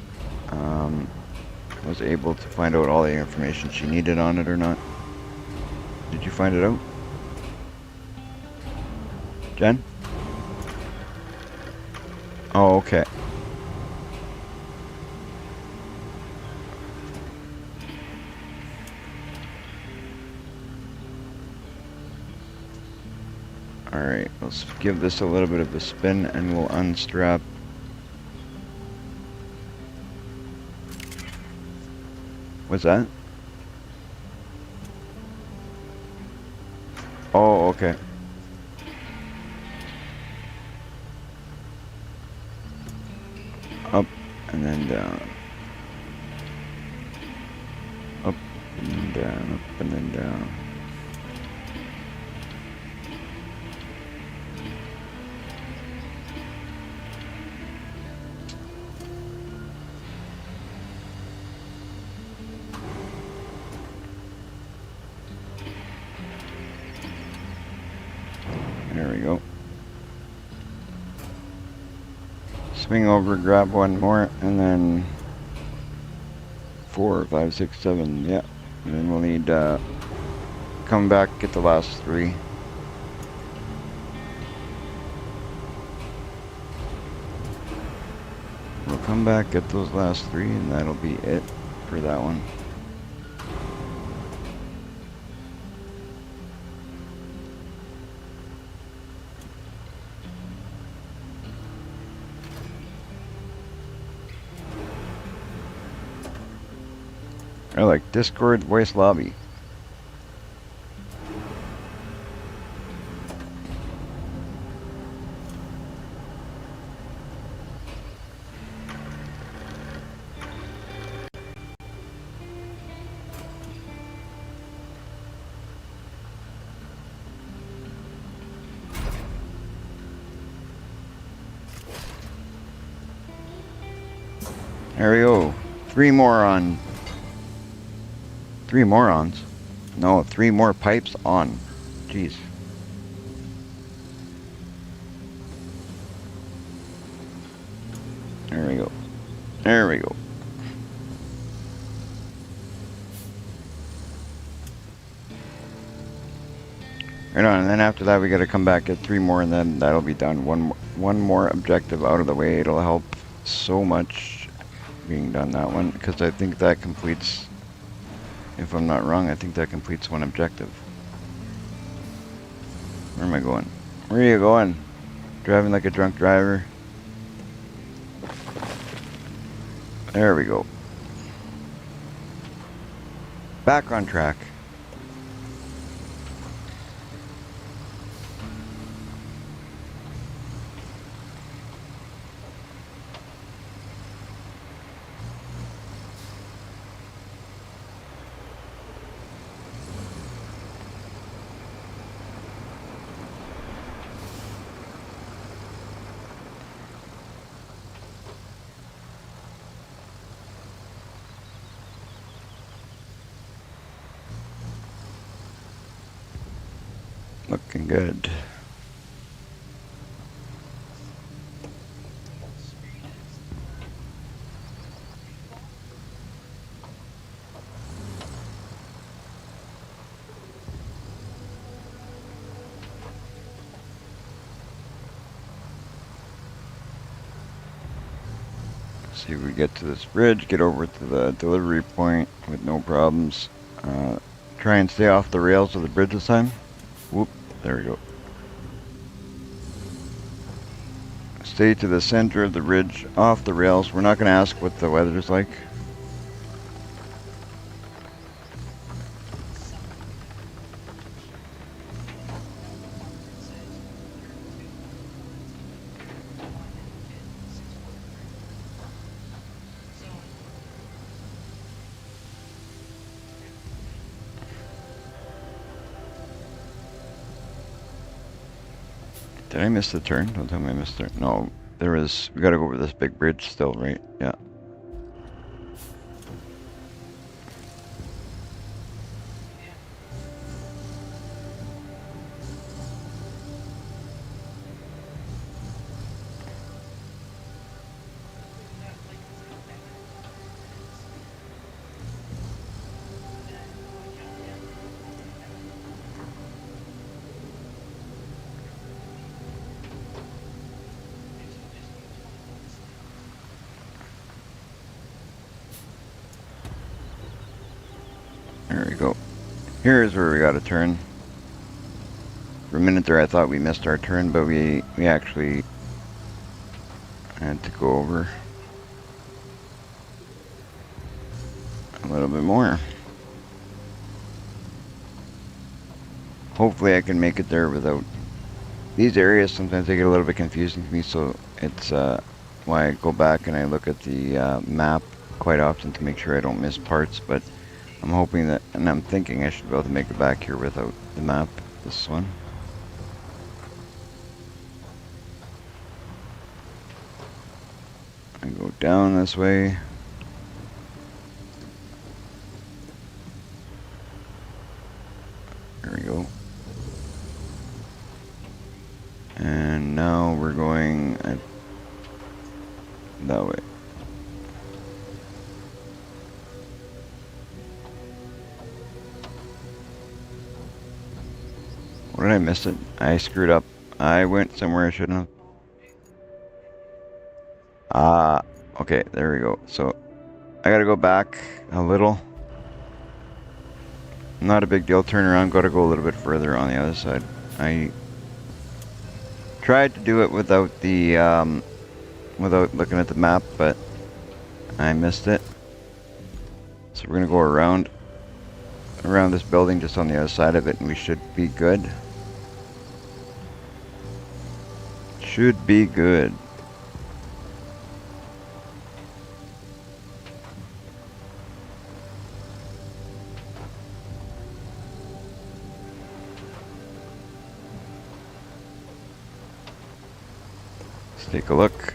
was able to find out all the information she needed on it or not. Did you find it out, Jen? Oh, okay. Alright, let's give this a little bit of a spin and we'll unstrap. What's that? Oh, okay. Up and then down. Up and then down, up and then down. There we go. Swing over, grab one more, and then 4, 5, 6, 7, yeah. And then we'll need come back, get the last 3. We'll come back, get those last 3, and that'll be it for that one. I like Discord voice lobby. There we go. 3 more on. 3 morons. No, 3 more pipes on. Jeez. There we go. There we go. Right on, and then after that we gotta come back, get 3 more, and then that'll be done. One more objective out of the way. It'll help so much being done, that one, because I think that completes, if I'm not wrong, I think that completes 1 objective. Where am I going? Where are you going? Driving like a drunk driver. There we go. Back on track. Looking good. See if we get to this bridge, get over to the delivery point with no problems. Try and stay off the rails of the bridge this time. Whoop, there we go. Stay to the center of the bridge, off the rails. We're not going to ask what the weather's like. Did I miss the turn? Don't tell me I missed the turn. No. we gotta go over this big bridge still, right? Yeah. There we go. Here's where we gotta turn. For a minute there I thought we missed our turn, but we actually had to go over a little bit more. Hopefully I can make it there without... These areas, sometimes they get a little bit confusing to me, so it's why I go back and I look at the map quite often to make sure I don't miss parts, but I'm hoping that, and I'm thinking I should be able to make it back here without the map, this one. I go down this way. There we go. And now we're going that way. What did I miss it? I screwed up. I went somewhere I shouldn't have. Okay, there we go. So I gotta go back a little. Not a big deal. Turn around. Gotta go a little bit further on the other side. I tried to do it without the without looking at the map, but I missed it. So we're gonna go around this building just on the other side of it, and we should be good. Should be good. Let's take a look.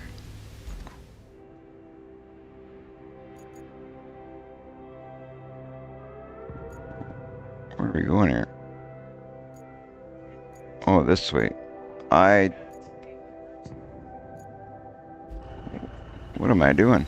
Where are we going here? Oh, this way. What am I doing?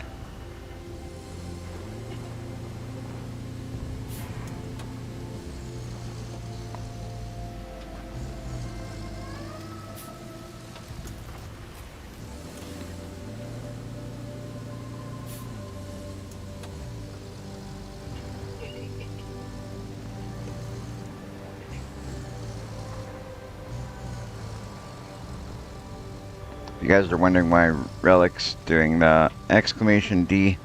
You guys are wondering why Relic's doing the exclamation D.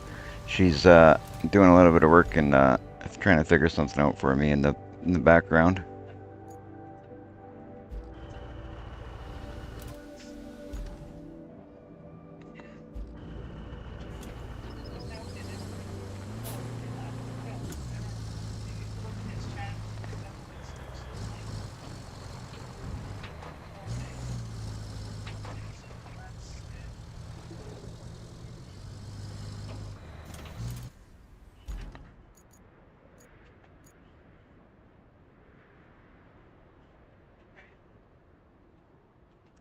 She's doing a little bit of work and trying to figure something out for me in the background.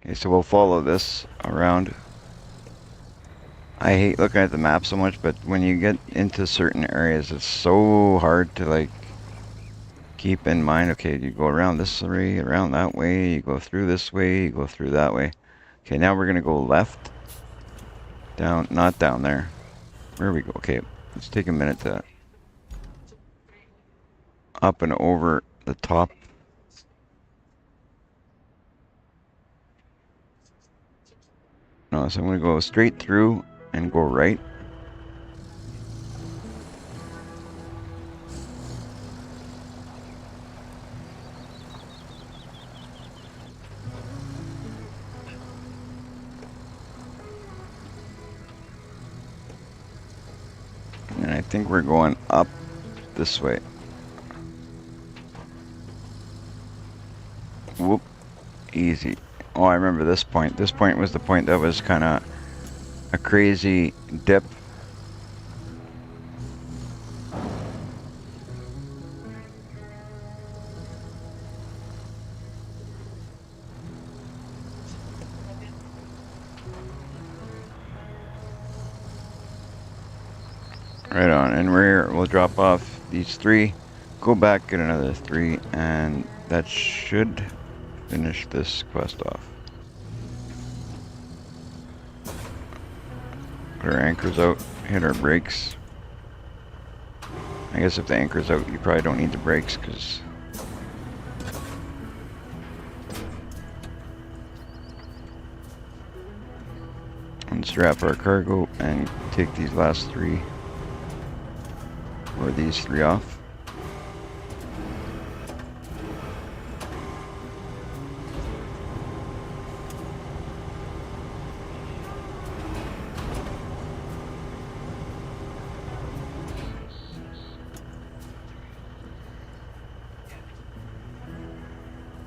Okay, so we'll follow this around. I hate looking at the map so much, but when you get into certain areas, it's so hard to like keep in mind. Okay, you go around this way, around that way, you go through this way, you go through that way. Okay, now we're gonna go left. Down, not down there. Where we go? Okay, let's take a minute to up and over the top. No, so I'm gonna go straight through and go right. And I think we're going up this way. Whoop. Easy. Oh, I remember this point. This point was the point that was kind of a crazy dip. Right on, and we'll drop off these 3, go back, get another 3, and that should finish this quest off. Put our anchors out, hit our brakes. I guess if the anchor's out, you probably don't need the brakes, because unstrap our cargo and take these last 3, or these 3 off.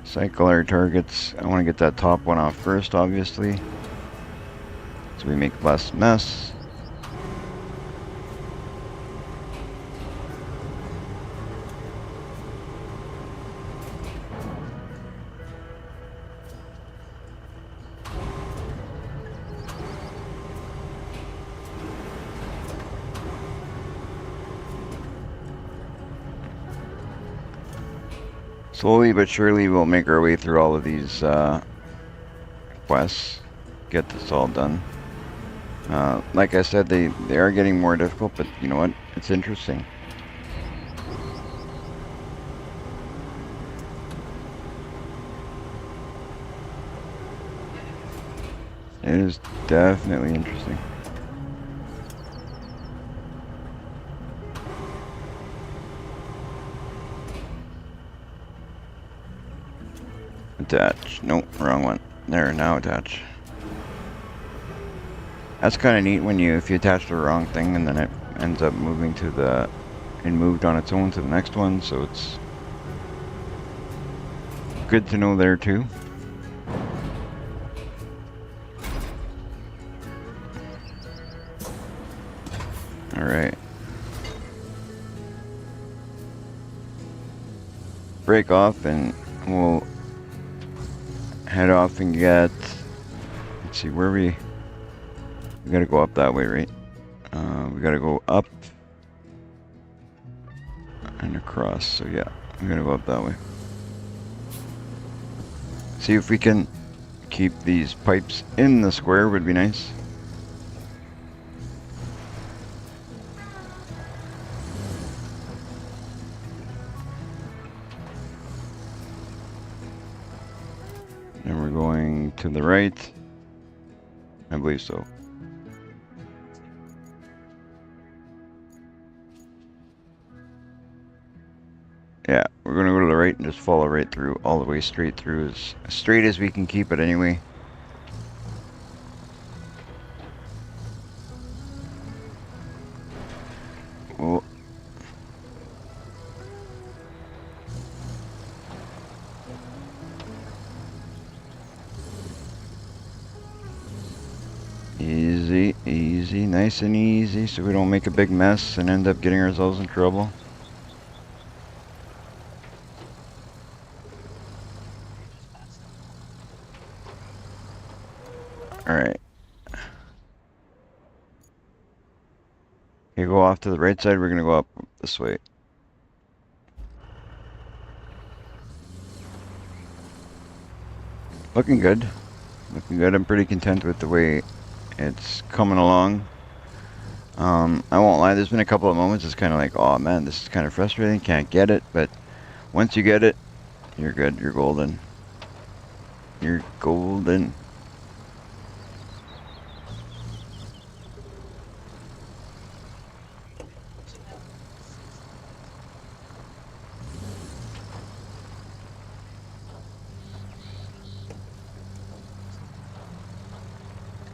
Cycle our targets. I want to get that top one off first, obviously, so we make less mess. Slowly but surely we'll make our way through all of these quests, get this all done. Like I said, they are getting more difficult, but you know what? It's interesting. It is definitely interesting. Attach. Nope, wrong one. There, now attach. That's kind of neat when if you attach the wrong thing and then it ends up moving to it moved on its own to the next one, so it's good to know there too. Alright. Break off and we'll head off and get, let's see, where we gotta go up that way, right? We gotta go up and across, so yeah, we're gonna go up that way. See if we can keep these pipes in the square would be nice. And we're going to the right. I believe so. Yeah, we're gonna go to the right and just follow right through, all the way straight through, as straight as we can keep it anyway. Oh. Easy, easy, nice and easy, so we don't make a big mess and end up getting ourselves in trouble. Alright. Okay, go off to the right side, we're gonna go up this way. Looking good. Looking good. I'm pretty content with the way it's coming along. I won't lie, there's been a couple of moments it's kind of like, oh man, this is kind of frustrating, can't get it, but once you get it, you're good, you're golden. You're golden.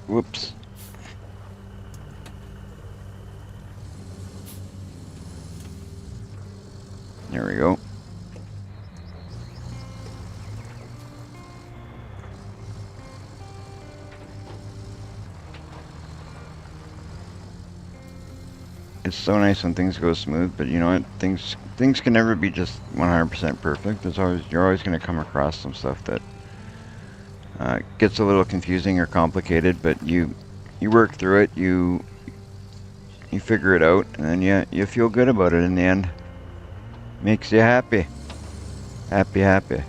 Whoops. There we go. It's so nice when things go smooth, but you know what? Things can never be just 100% perfect. You're always going to come across some stuff that gets a little confusing or complicated, but you work through it, you figure it out, and then you feel good about it in the end. Makes you happy. Happy, happy.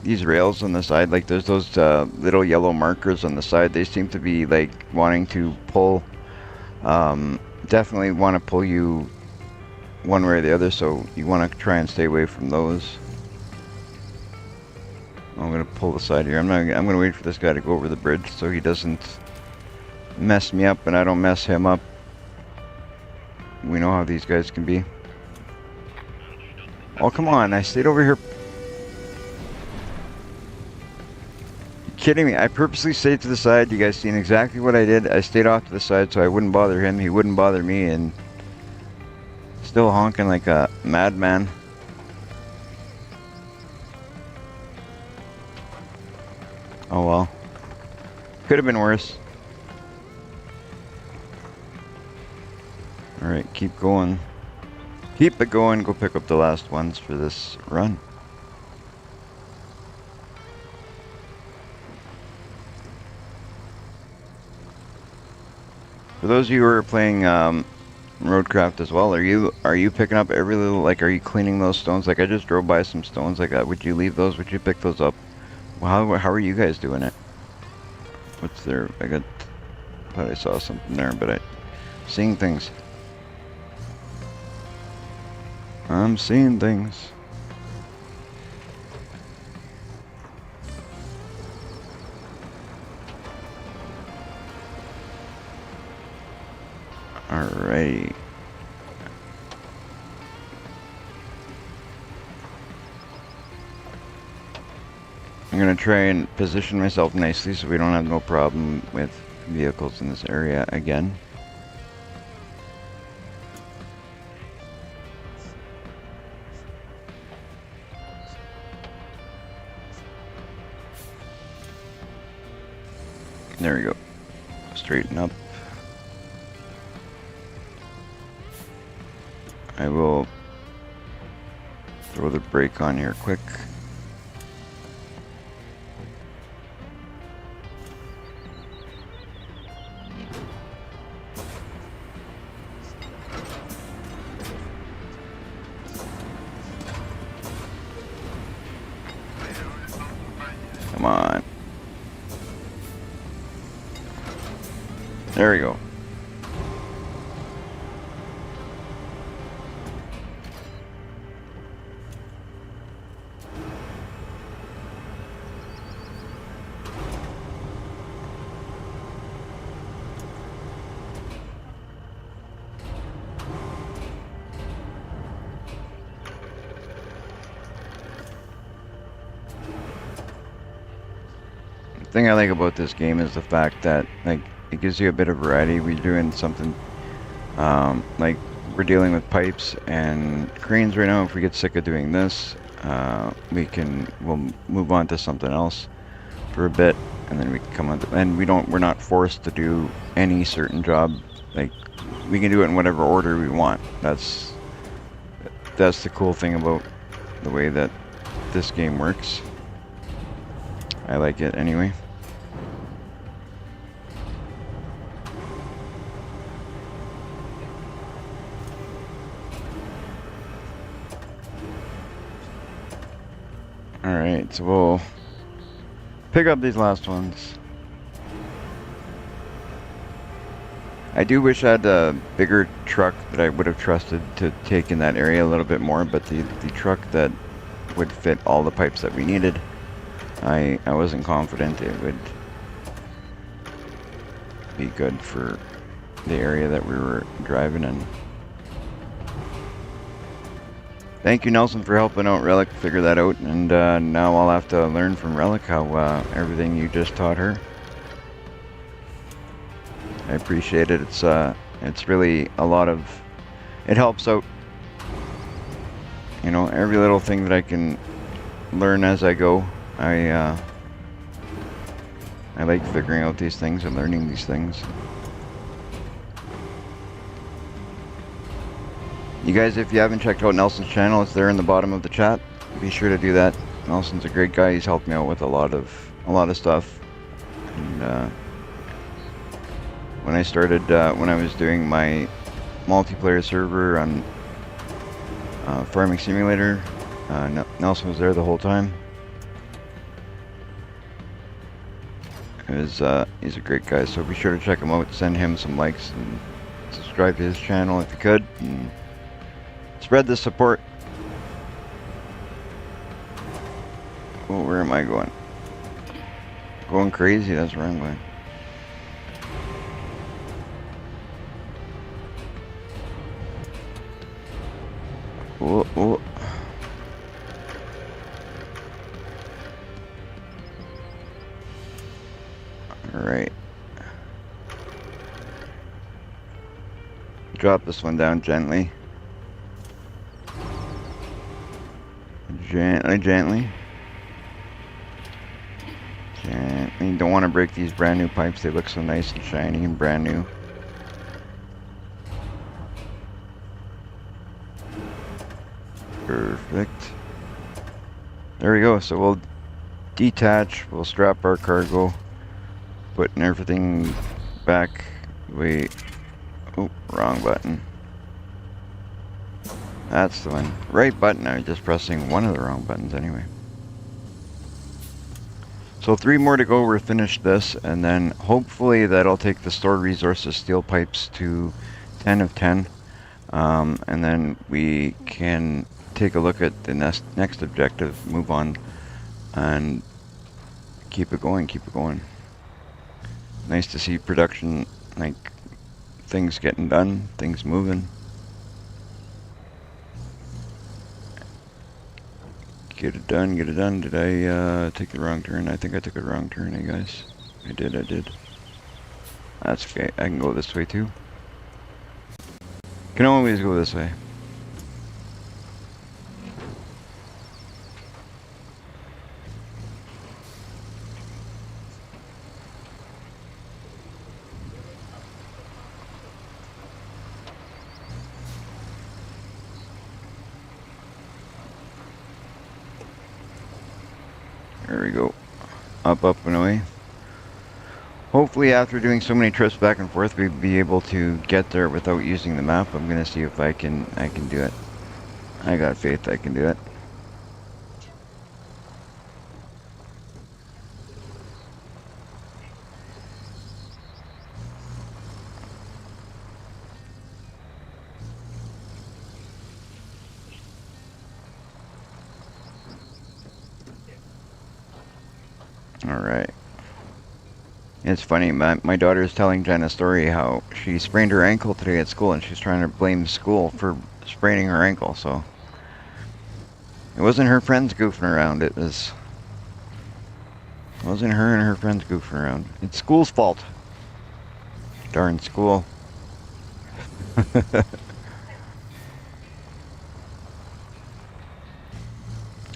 These rails on the side, like there's those little yellow markers on the side, they seem to be like wanting to pull, definitely want to pull you one way or the other, so you want to try and stay away from those. I'm gonna pull the side here. I'm gonna wait for this guy to go over the bridge so he doesn't mess me up and I don't mess him up. We know how these guys can be. Oh, come on, I stayed over here. Kidding me? I purposely stayed to the side. You guys seen exactly what I did. I stayed off to the side so I wouldn't bother him. He wouldn't bother me, and still honking like a madman. Oh well. Could have been worse. Alright, keep going. Keep it going. Go pick up the last ones for this run. For those of you who are playing Roadcraft as well, are you picking up every little, like, are you cleaning those stones? Like, I just drove by some stones like that. Would you leave those? Would you pick those up? Well, how are you guys doing it? What's there? Thought I saw something there, but seeing things. I'm seeing things. Alrighty. I'm gonna try and position myself nicely so we don't have no problem with vehicles in this area again. There we go. Straighten up. I will throw the brake on here quick. Come on. There we go. The thing I like about this game is the fact that, like, it gives you a bit of variety. We're doing something like we're dealing with pipes and cranes right now. If we get sick of doing this, we'll move on to something else for a bit, and then we can come on to, and we're not forced to do any certain job. Like, we can do it in whatever order we want. That's the cool thing about the way that this game works. I like it anyway. Alright, so we'll pick up these last ones. I do wish I had a bigger truck that I would have trusted to take in that area a little bit more, but the truck that would fit all the pipes that we needed, I wasn't confident it would be good for the area that we were driving in. Thank you, Nelson, for helping out Relic figure that out, and now I'll have to learn from Relic how everything you just taught her. I appreciate it. It's really a lot of, it helps out. You know, every little thing that I can learn as I go, I like figuring out these things and learning these things. You guys, if you haven't checked out Nelson's channel, it's there in the bottom of the chat. Be sure to do that. Nelson's a great guy. He's helped me out with a lot of stuff. And when I started, when I was doing my multiplayer server on Farming Simulator, Nelson was there the whole time. He's a great guy, so be sure to check him out. Send him some likes and subscribe to his channel if you could. And spread the support. Oh, where am I going? Going crazy, that's where I'm going. Oh, oh. Alright. Drop this one down gently. Gently. Gently. Don't want to break these brand new pipes. They look so nice and shiny and brand new. Perfect. There we go. So we'll detach. We'll strap our cargo. Putting everything back. Wait. Oh, wrong button. That's the one. Right button. I'm just pressing one of the wrong buttons anyway. So 3 more to go, we're finished this, and then hopefully that'll take the stored resources steel pipes to 10 of 10. And then we can take a look at the next objective, move on, and keep it going. Nice to see production, like things getting done, things moving. Get it done. Did I take the wrong turn? I think I took a wrong turn, hey guys. I did. That's okay. I can go this way too. Can always go this way. There we go. Up and away. Hopefully after doing so many trips back and forth, we'll be able to get there without using the map. I'm gonna see if I can do it. I got faith I can do it. Alright. It's funny, my daughter is telling Jen a story how she sprained her ankle today at school and she's trying to blame school for spraining her ankle, so. It wasn't her friends goofing around, it wasn't her and her friends goofing around. It's school's fault. Darn school.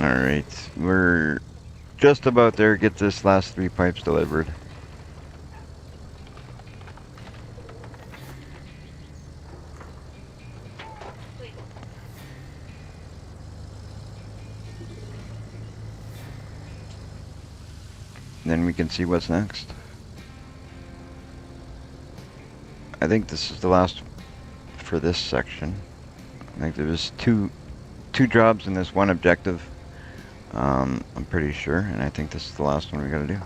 Alright, we're just about there. Get this last 3 pipes delivered. Then we can see what's next. I think this is the last for this section. I think there's two jobs in this one objective. I'm pretty sure, and I think this is the last one we gotta do.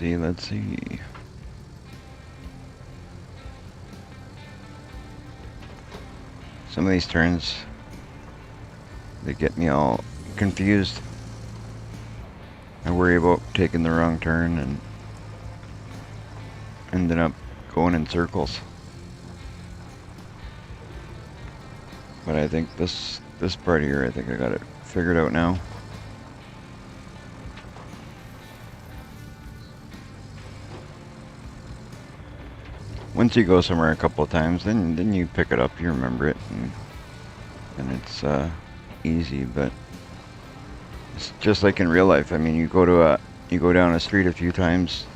Let's see. Some of these turns, they get me all confused. I worry about taking the wrong turn and ending up going in circles. But I think this part here, I think I got it figured out now. once you go somewhere a couple of times, then you pick it up, you remember it, and it's easy. But it's just like in real life. I mean, you go down a street a few times,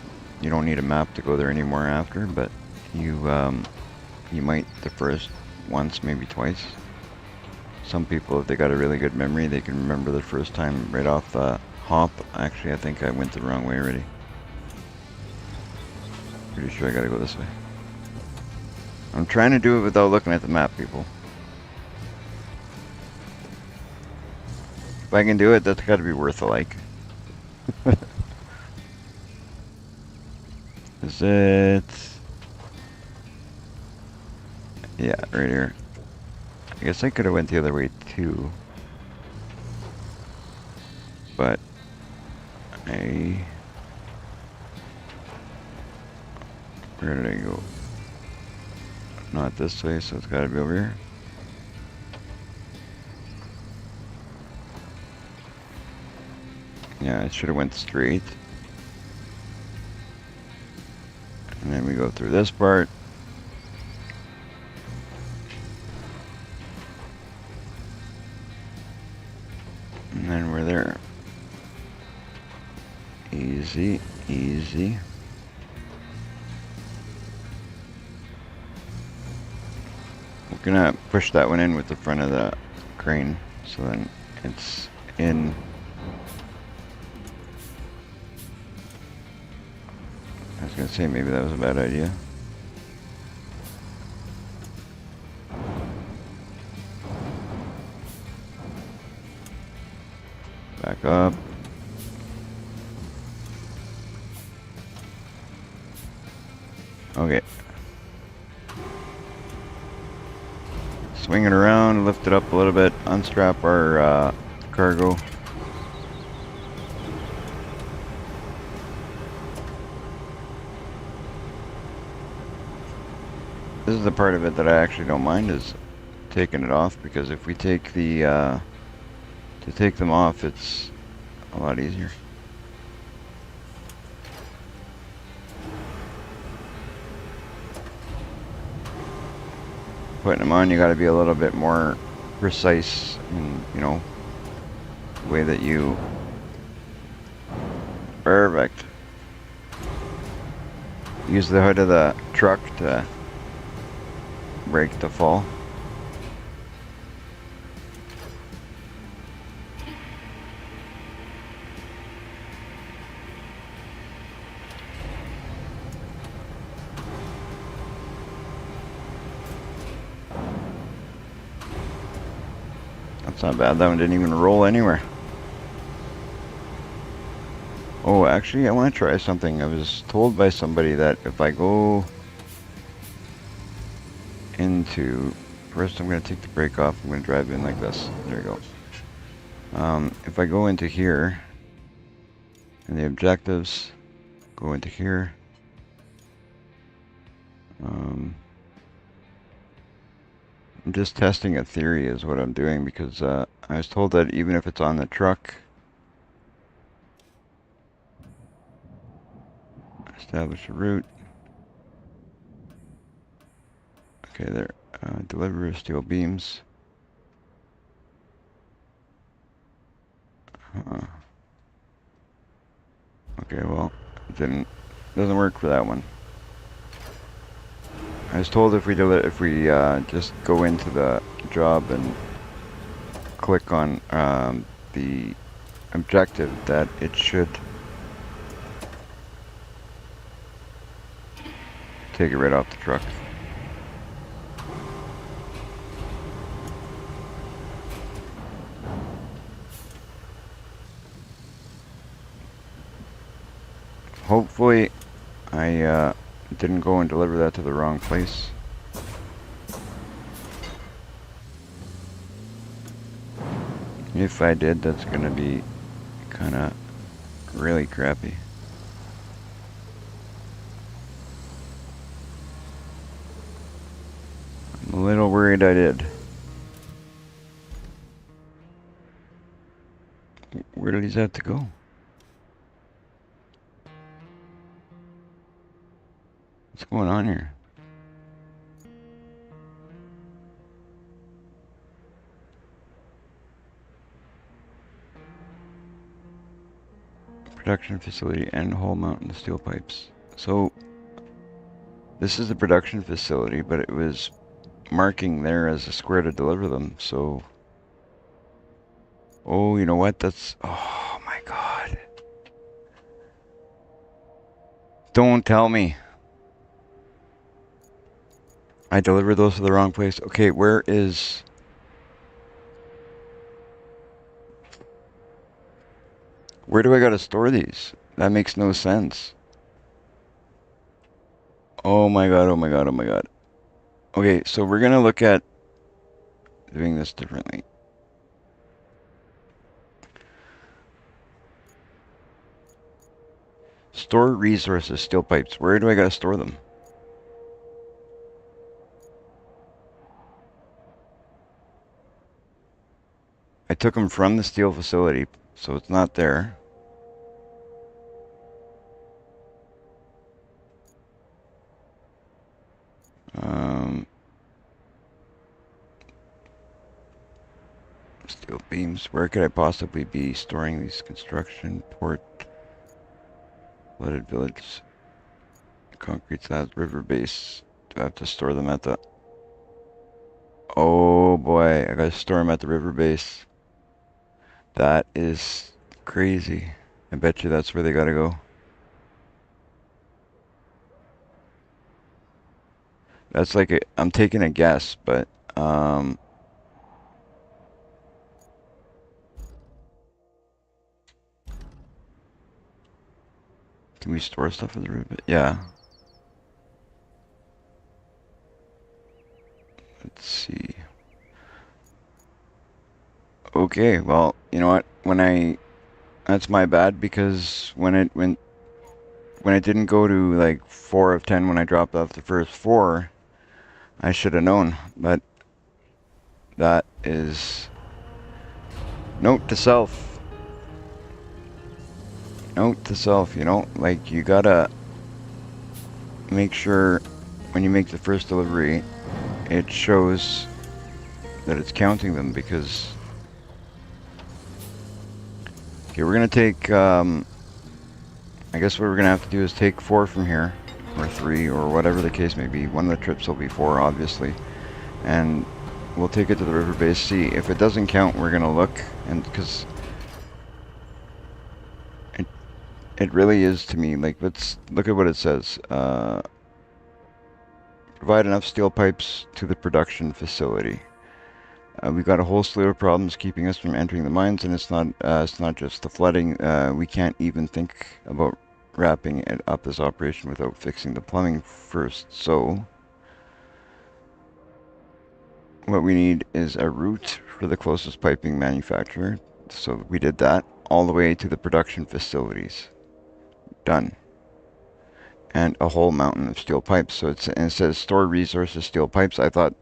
you don't need a map to go there anymore after, but you might the first once, maybe twice. Some people, if they got a really good memory, they can remember the first time right off the hop. Actually, I think I went the wrong way already. Pretty sure I gotta go this way. I'm trying to do it without looking at the map, people. If I can do it, that's gotta be worth a like. Is it? Yeah, right here. I guess I could have went the other way too. But where did I go? Not this way, so it's gotta be over here. Yeah, I should have went straight. And then we go through this part. And then we're there. Easy, easy. We're gonna push that one in with the front of the crane, so then it's in. I was gonna say maybe that was a bad idea. Back up. Okay. Swing it around, lift it up a little bit, unstrap our cargo. This is the part of it that I actually don't mind, is taking it off, because if we take the to take them off, it's a lot easier. Putting them on, you got to be a little bit more precise in, the way that you. Perfect. Use the hood of the truck to break the fall. That's not bad. That one didn't even roll anywhere. Oh, actually, I want to try something. I was told by somebody that if I go into... First, I'm going to take the brake off. I'm going to drive in like this. There you go. If I go into here, and the objectives, go into here. I'm just testing a theory is what I'm doing, because I was told that even if it's on the truck, establish a route. Okay, there. Deliver steel beams. Okay, well, it doesn't work for that one. I was told if we just go into the job and click on the objective, that it should take it right off the truck. Hopefully, I didn't go and deliver that to the wrong place. If I did, that's gonna be kind of really crappy. I'm a little worried I did. Where did he have to go? What's going on here? production facility and whole mountain of steel pipes. So this is the production facility, but it was marking there as a square to deliver them. So, oh, you know what? That's, oh my God. Don't tell me. I delivered those to the wrong place. Okay, where do I gotta store these? That makes no sense. Oh my God, oh my God, oh my God. Okay, so we're gonna look at doing this differently. Store resources, steel pipes. Where do I gotta store them? I took them from the steel facility, so it's not there. Steel beams. Where could I possibly be storing these? Construction, port, flooded village, concrete slabs, river base. Do I have to store them at the... Oh boy, I gotta store them at the river base. That is crazy. I bet you that's where they gotta go. That's like I'm taking a guess, but can we store stuff at the river? Yeah. Let's see. Okay, well, you know what? That's my bad because when it didn't go to like 4 of 10 when I dropped off the first 4, I should have known. But that is note to self. Note to self, you know, like you gotta make sure when you make the first delivery, it shows that it's counting them because... Okay, we're gonna take, I guess what we're gonna have to do is take 4 from here, or 3, or whatever the case may be. One of the trips will be 4, obviously. And we'll take it to the river base, see. If it doesn't count, we're gonna look, and because it really is to me, like, let's look at what it says. Provide enough steel pipes to the production facility. We've got a whole slew of problems keeping us from entering the mines, and it's not just the flooding. We can't even think about wrapping it up this operation without fixing the plumbing first. So what we need is a route for the closest piping manufacturer. So we did that all the way to the production facilities. Done. And a whole mountain of steel pipes. So it says store resources, steel pipes. I thought,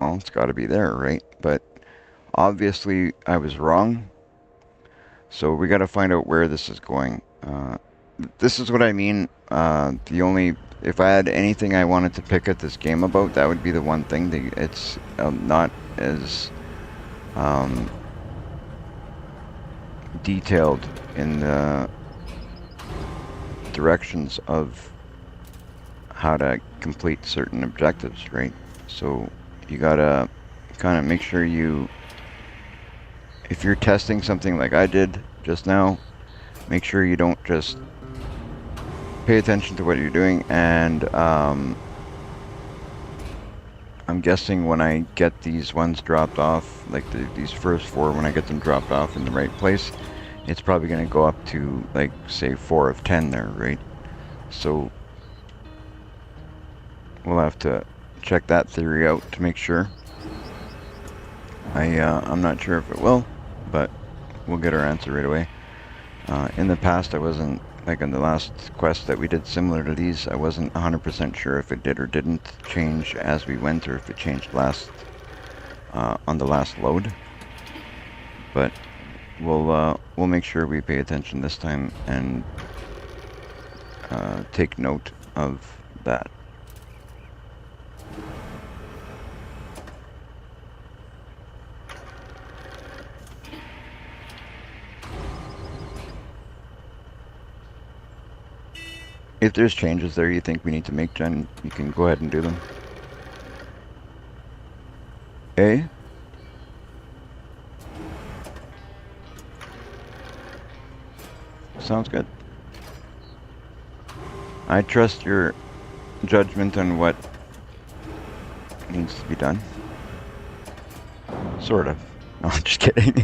well, it's got to be there, right? But obviously I was wrong. So we got to find out where this is going. This is what I mean. If I had anything I wanted to pick at this game about, that would be the one thing. It's not as detailed in the directions of how to complete certain objectives, right? So you gotta kind of make sure if you're testing something like I did just now, make sure you don't just pay attention to what you're doing. And I'm guessing when I get these ones dropped off, like these first 4, when I get them dropped off in the right place, it's probably going to go up to, like, say 4 of 10 there, right? So we'll have to check that theory out to make sure. I'm not sure if it will, but we'll get our answer right away. In the past, I wasn't, like in the last quest that we did similar to these, I wasn't 100% sure if it did or didn't change as we went, or if it changed on the last load. But we'll make sure we pay attention this time and take note of that. If there's changes there you think we need to make, Jen, you can go ahead and do them. Eh? Sounds good. I trust your judgment on what needs to be done. Sort of. No, I'm just kidding.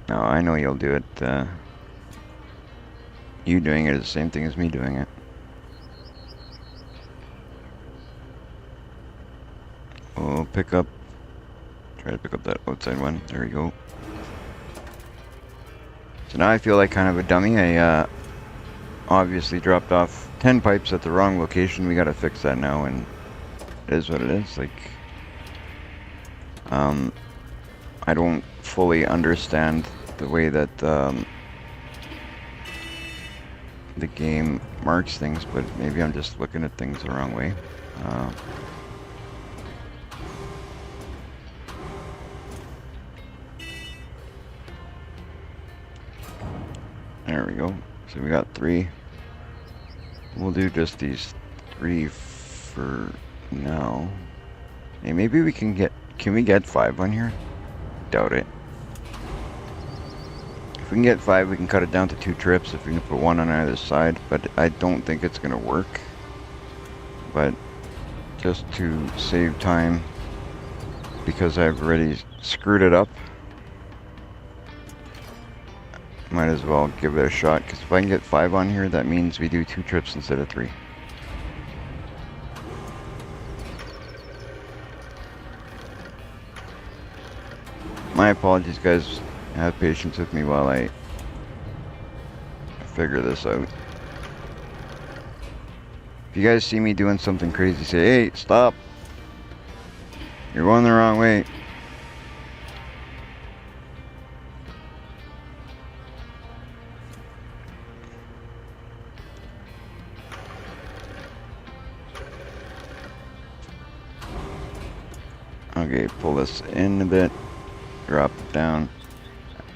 No, I know you'll do it. You doing it is the same thing as me doing it. We'll try to pick up that outside one. There we go. So now I feel like kind of a dummy. I obviously dropped off 10 pipes at the wrong location. We gotta fix that now, and it is what it is. Like, I don't fully understand the way that the game marks things, but maybe I'm just looking at things the wrong way. There we go. So we got 3. We'll do just these 3 for now. Hey, maybe we can we get 5 on here? Doubt it. If we can get 5, we can cut it down to 2 trips if we can put 1 on either side, but I don't think it's gonna work. But just to save time, because I've already screwed it up, might as well give it a shot, because if I can get 5 on here, that means we do 2 trips instead of 3. My apologies, guys. Have patience with me while I figure this out. If you guys see me doing something crazy, say, hey, stop. You're going the wrong way. Okay, pull this in a bit, drop it down.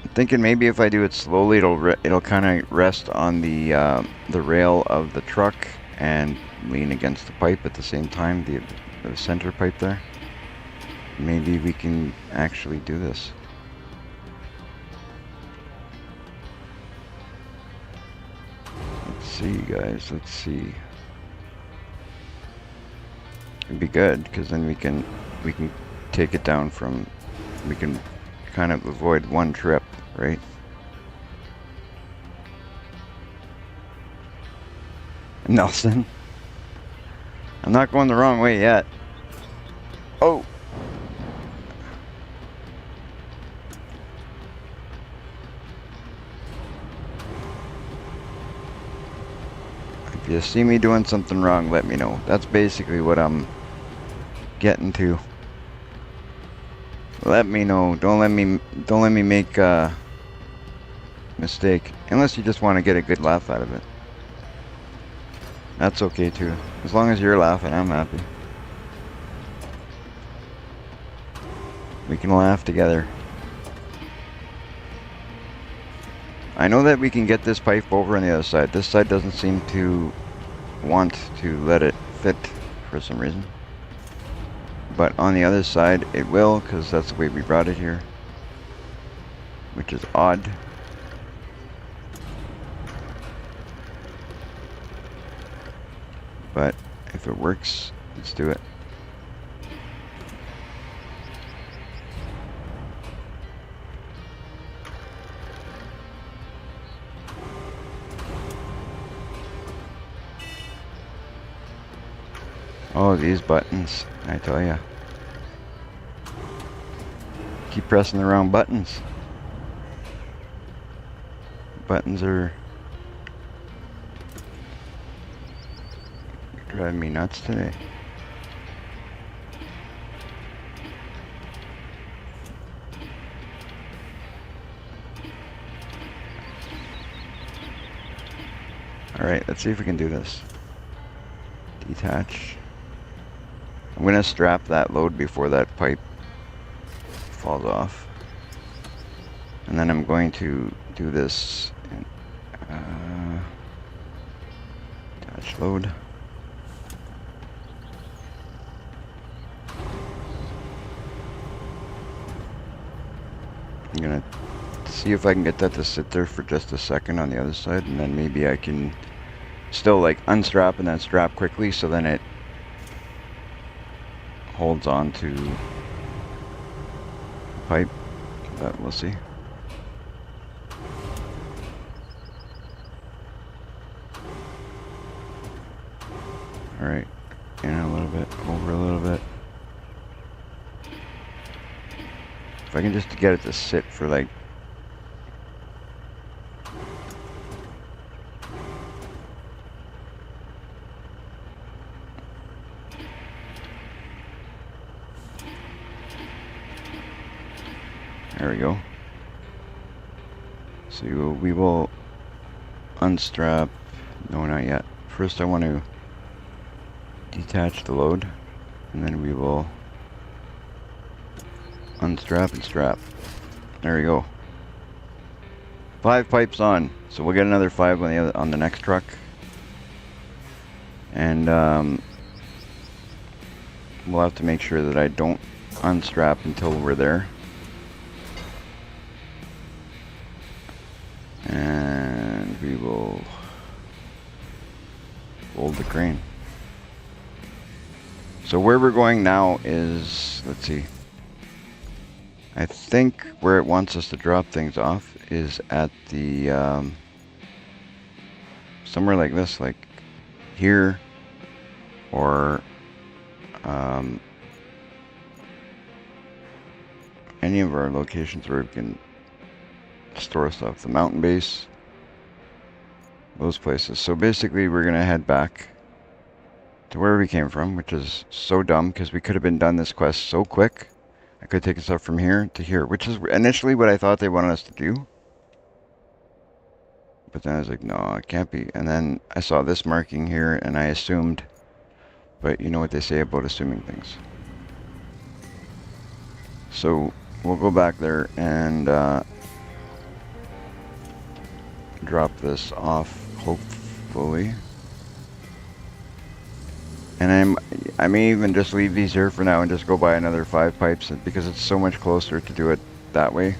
I'm thinking maybe if I do it slowly, it'll kind of rest on the rail of the truck and lean against the pipe at the same time, the center pipe there. Maybe we can actually do this. Let's see, guys. Let's see. It'd be good because then we can take it down from. We can kind of avoid 1 trip, right? Nelson. I'm not going the wrong way yet. Oh! If you see me doing something wrong, let me know. That's basically what I'm getting to. Let me know. Don't let me make a mistake. Unless you just want to get a good laugh out of it. That's okay too. As long as you're laughing, I'm happy. We can laugh together. I know that we can get this pipe over on the other side. This side doesn't seem to want to let it fit for some reason. But on the other side, it will, because that's the way we brought it here. Which is odd. But if it works, let's do it. Oh, these buttons, I tell ya. Keep pressing the wrong buttons. Buttons are driving me nuts today. Alright, let's see if we can do this. Detach. I'm gonna strap that load before falls off. And then I'm going to do this and attach load. I'm gonna see if I can get that to sit there for just a second on the other side, and then maybe I can still like unstrap and then strap quickly, so then it holds on to the pipe, but we'll see. All right, in a little bit, over a little bit. If I can just get it to sit for like there we go. So we will unstrap. No, not yet. First I want to detach the load, and then we will unstrap and strap. There we go. 5 pipes on, so we'll get another 5 on the next truck, and we'll have to make sure that I don't unstrap until we're there. And we will fold the crane. So where we're going now is, let's see, I think where it wants us to drop things off is at the somewhere like this, like here, or any of our locations where we can store stuff, the mountain base, those places. So basically we're gonna head back to where we came from, which is so dumb because we could have been done this quest so quick. I could take us up from here to here, which is initially what I thought they wanted us to do. But then I was like, no, it can't be. And then I saw this marking here and I assumed, but you know what they say about assuming things. So we'll go back there and drop this off, hopefully. And I may even just leave these here for now and just go buy another 5 pipes because it's so much closer to do it that way.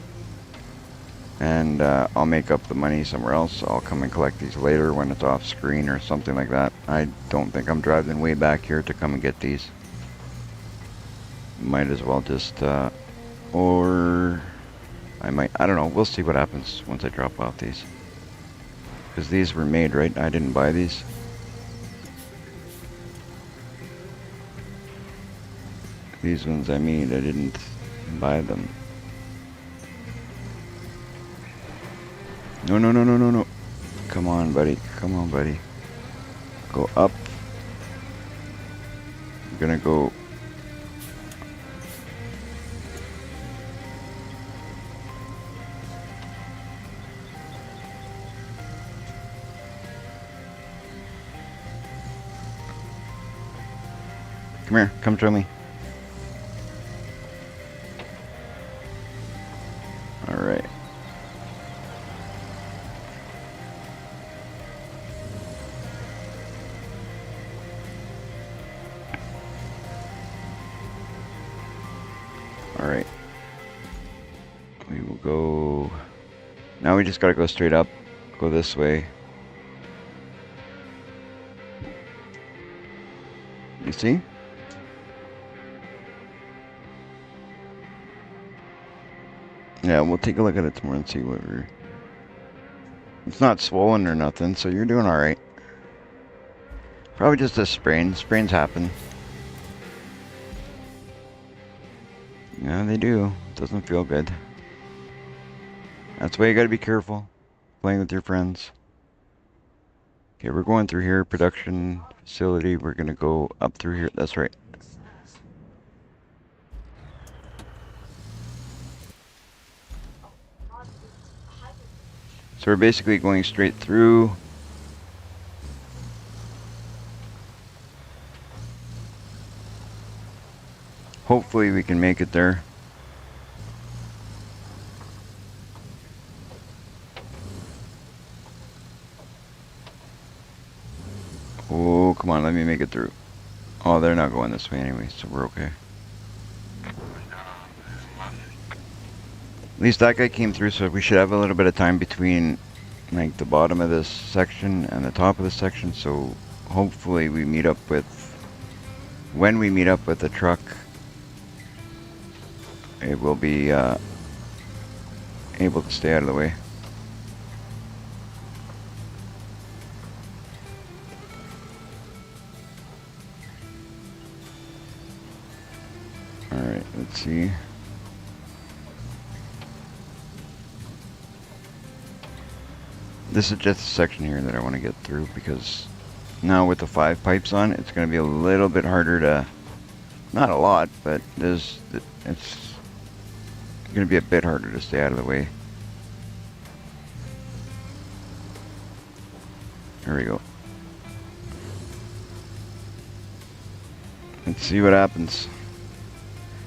And I'll make up the money somewhere else. I'll come and collect these later when it's off screen or something like that. I don't think I'm driving way back here to come and get these. Might as well just, or I might, I don't know. We'll see what happens once I drop off these. Because these were made, right? I didn't buy these. These ones I made, I didn't buy them. No, no, no, no, no, no. Come on, buddy. Come on, buddy. Go up. I'm gonna go. Come here. Come join me. All right. All right. We will go. Now we just gotta go straight up. Go this way. You see? Yeah, we'll take a look at it tomorrow and see what we're... It's not swollen or nothing, so you're doing alright. Probably just a sprain. Sprains happen. Yeah, they do. It doesn't feel good. That's why you gotta be careful. Playing with your friends. Okay, we're going through here. Production facility. We're gonna go up through here. That's right. So we're basically going straight through. Hopefully we can make it there. come on, let me make it through. Oh, they're not going this way anyway, so we're okay. At least that guy came through, so we should have a little bit of time between like the bottom of this section and the top of this section, so hopefully we meet up with, when we meet up with the truck, it will be able to stay out of the way. Alright, let's see. This is just a section here that I want to get through because now with the 5 pipes on, it's going to be a little bit harder to, not a lot, but it's going to be a bit harder to stay out of the way. There we go. Let's see what happens.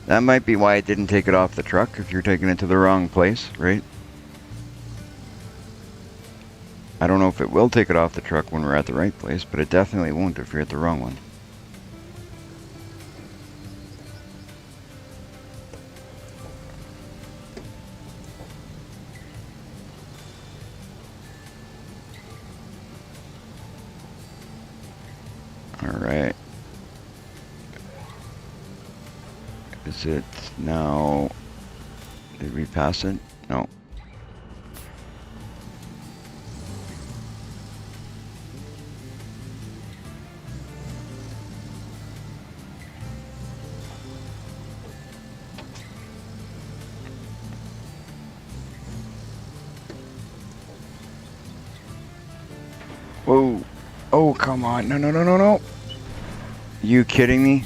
That might be why it didn't take it off the truck if you're taking it to the wrong place, right? I don't know if it will take it off the truck when we're at the right place, but it definitely won't if you're at the wrong one. Alright. Is it now? Did we pass it? No. Whoa. Oh, come on. No, no, no, no, no. You kidding me?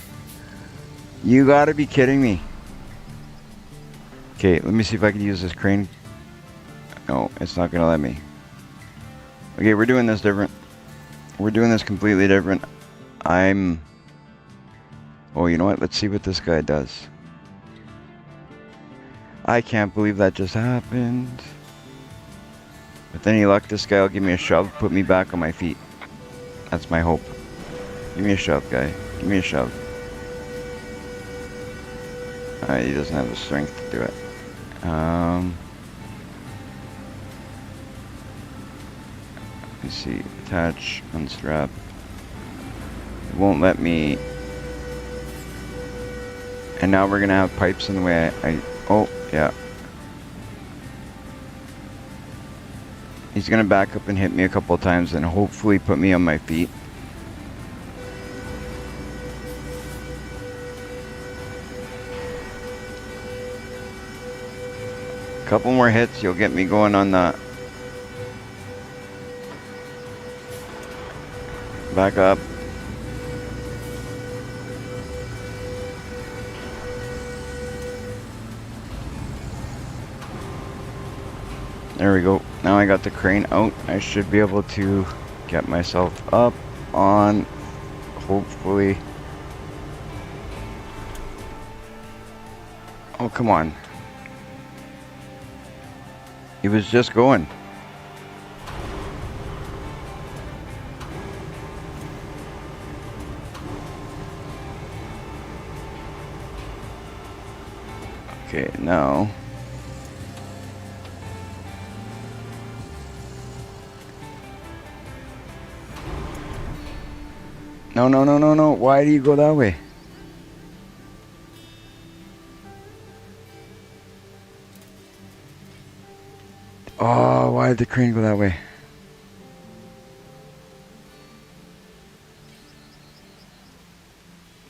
You gotta be kidding me. Okay, let me see if I can use this crane. No, it's not gonna let me. Okay, we're doing this different. We're doing this completely different. Oh, you know what? Let's see what this guy does. I can't believe that just happened. With any luck, this guy will give me a shove, put me back on my feet. That's my hope. Give me a shove, guy. Give me a shove. Alright, he doesn't have the strength to do it. Let me see. Attach, unstrap. It won't let me. And now we're gonna have pipes in the way. Oh, yeah. He's gonna back up and hit me a couple of times and hopefully put me on my feet. Couple more hits, you'll get me going on the back up. There we go. Now I got the crane out. I should be able to get myself up on, hopefully. Oh, come on. He was just going. Okay, now. No, no, no, no, no. Why do you go that way? Oh, why did the crane go that way?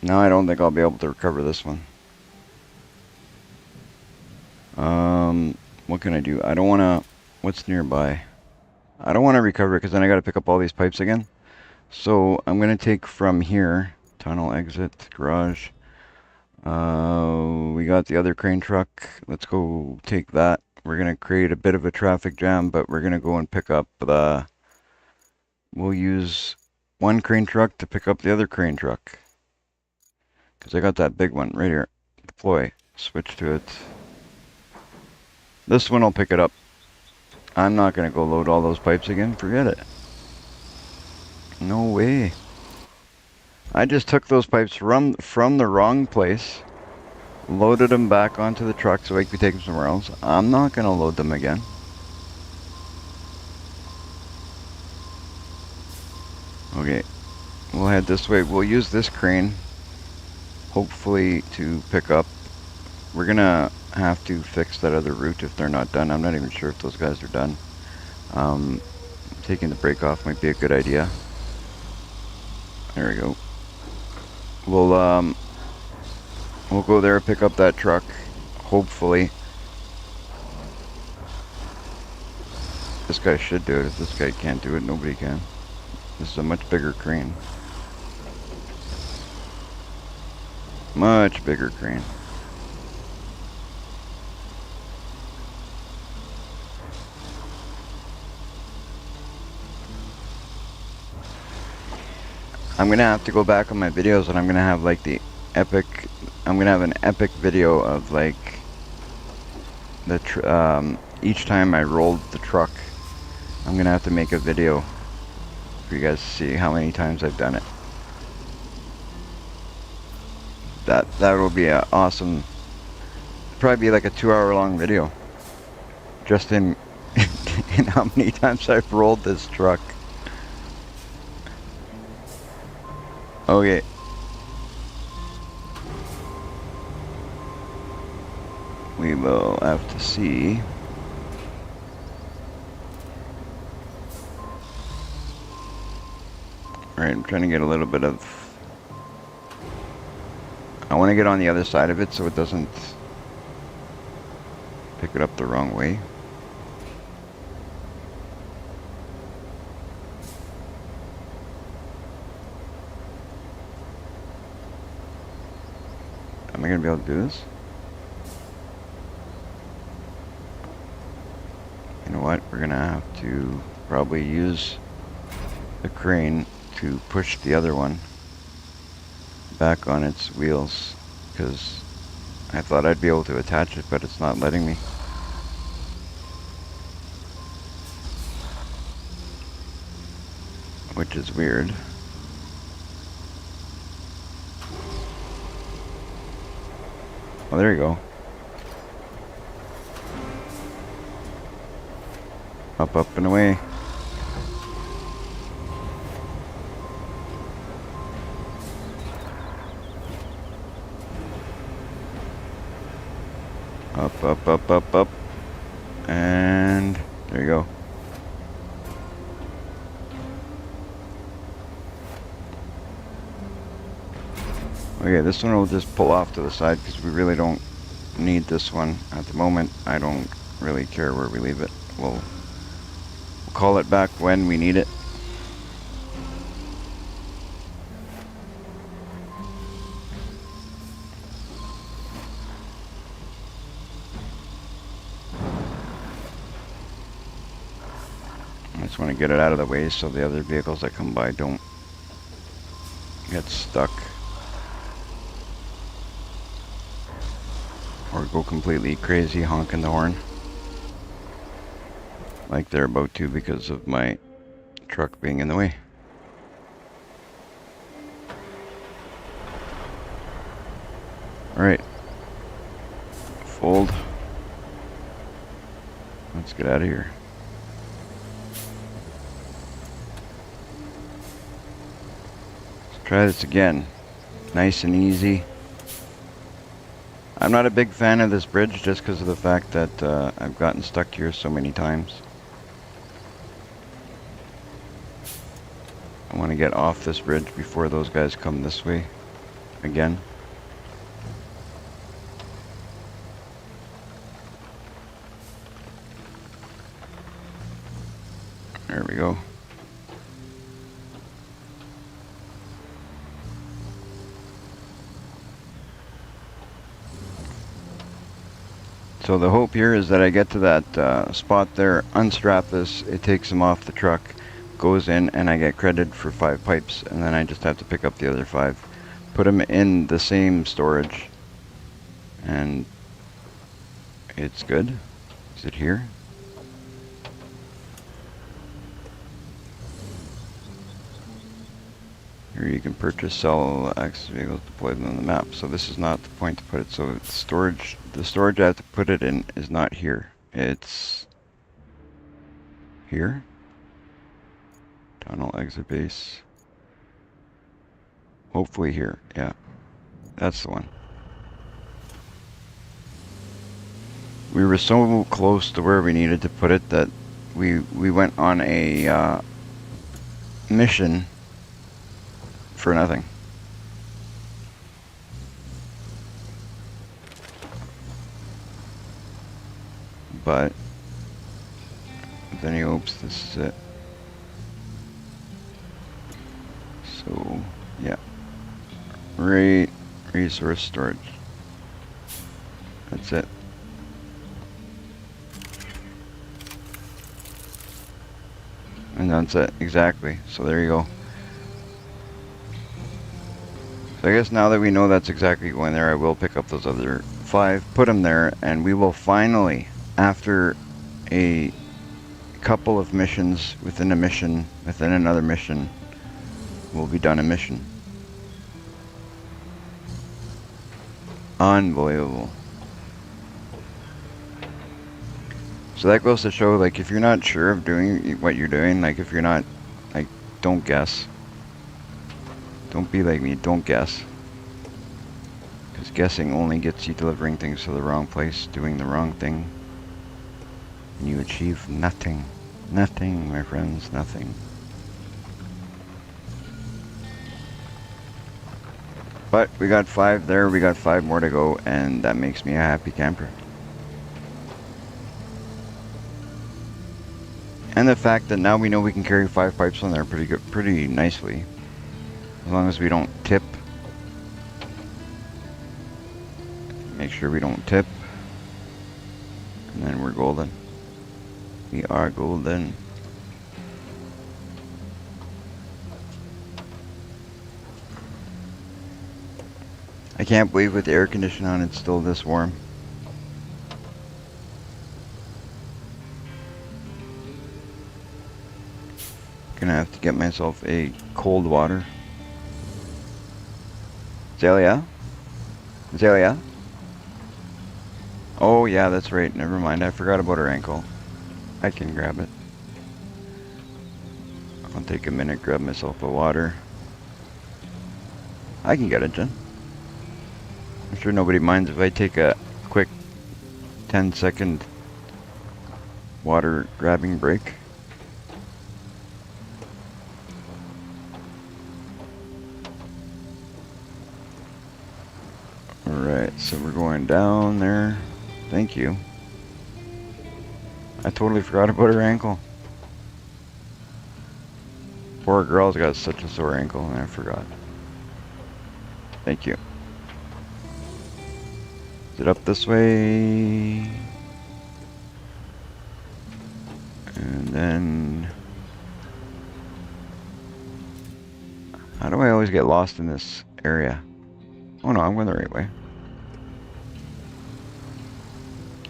No, I don't think I'll be able to recover this one. What can I do? I don't want to. What's nearby? I don't want to recover it because then I got to pick up all these pipes again. So I'm going to take from here. Tunnel, exit, garage. We got the other crane truck. Let's go take that. We're going to create a bit of a traffic jam, but we're going to go and pick up the. We'll use one crane truck to pick up the other crane truck. Because I got that big one right here. Deploy. Switch to it. This one will pick it up. I'm not going to go load all those pipes again. Forget it. No way. I just took those pipes from the wrong place, loaded them back onto the truck so I could take them somewhere else. I'm not going to load them again. Okay, we'll head this way. We'll use this crane, hopefully, to pick up. We're going to have to fix that other route if they're not done. I'm not even sure if those guys are done. Taking the brake off might be a good idea. There we go. We'll go there, pick up that truck, hopefully. This guy should do it. If this guy can't do it, nobody can. This is a much bigger crane. Much bigger crane. I'm gonna have to go back on my videos and I'm gonna have like the epic, I'm gonna have an epic video of like the each time I rolled the truck. I'm gonna have to make a video for you guys to see how many times I've done it. That will be an awesome, probably be like a 2-hour long video. Just in in how many times I've rolled this truck. Okay. We will have to see. Alright, I'm trying to get a little bit of... I want to get on the other side of it so it doesn't pick it up the wrong way. Am I going to be able to do this? You know what? We're going to have to probably use the crane to push the other one back on its wheels, because I thought I'd be able to attach it, but it's not letting me. Which is weird. Oh, there you go. Up, up, and away. Up, up, up, up, up. And there you go. Okay, this one will just pull off to the side because we really don't need this one at the moment. I don't really care where we leave it. We'll call it back when we need it. I just want to get it out of the way so the other vehicles that come by don't get stuck or go completely crazy honking the horn like they're about to because of my truck being in the way. Alright. Fold. Let's get out of here. Let's try this again. Nice and easy. I'm not a big fan of this bridge just because of the fact that I've gotten stuck here so many times. I want to get off this bridge before those guys come this way again. There we go. So the hope here is that I get to that spot there, unstrap this, it takes him off the truck, goes in, and I get credited for 5 pipes, and then I just have to pick up the other 5, put them in the same storage, and it's good. Is it here? Here you can purchase, sell access vehicles, deploy them on the map. So this is not the point to put it. So it's storage, the storage I have to put it in is not here. It's here. Tunnel exit base. Hopefully here. Yeah, that's the one. We were so close to where we needed to put it that we went on a mission for nothing. But with any hopes, this is it. So yeah, resource storage. That's it. And that's it, exactly. So there you go. So I guess now that we know that's exactly going there, I will pick up those other 5, put them there, and we will finally, after a couple of missions within a mission, within another mission, we'll be done a mission. Unbelievable. So that goes to show, like, if you're not sure of doing what you're doing, like, if you're not, like, don't guess. Don't be like me, don't guess. Because guessing only gets you delivering things to the wrong place, doing the wrong thing. And you achieve nothing. Nothing, my friends, nothing. But we got 5 there, we got 5 more to go, and that makes me a happy camper. And the fact that now we know we can carry 5 pipes on there pretty nicely. As long as we don't tip. Make sure we don't tip. And then we're golden. We are golden. I can't believe with the air conditioning on it's still this warm. Gonna have to get myself a cold water. Zelia? Zelia? Oh yeah, that's right. Never mind. I forgot about her ankle. I can grab it. I'll take a minute, grab myself a water. I can get it, Jen. I'm sure nobody minds if I take a quick 10-second water grabbing break. Alright, so we're going down there. Thank you. I totally forgot about her ankle. Poor girl's got such a sore ankle and I forgot. Thank you. Is it up this way? And then... How do I always get lost in this area? Oh no, I'm going the right way.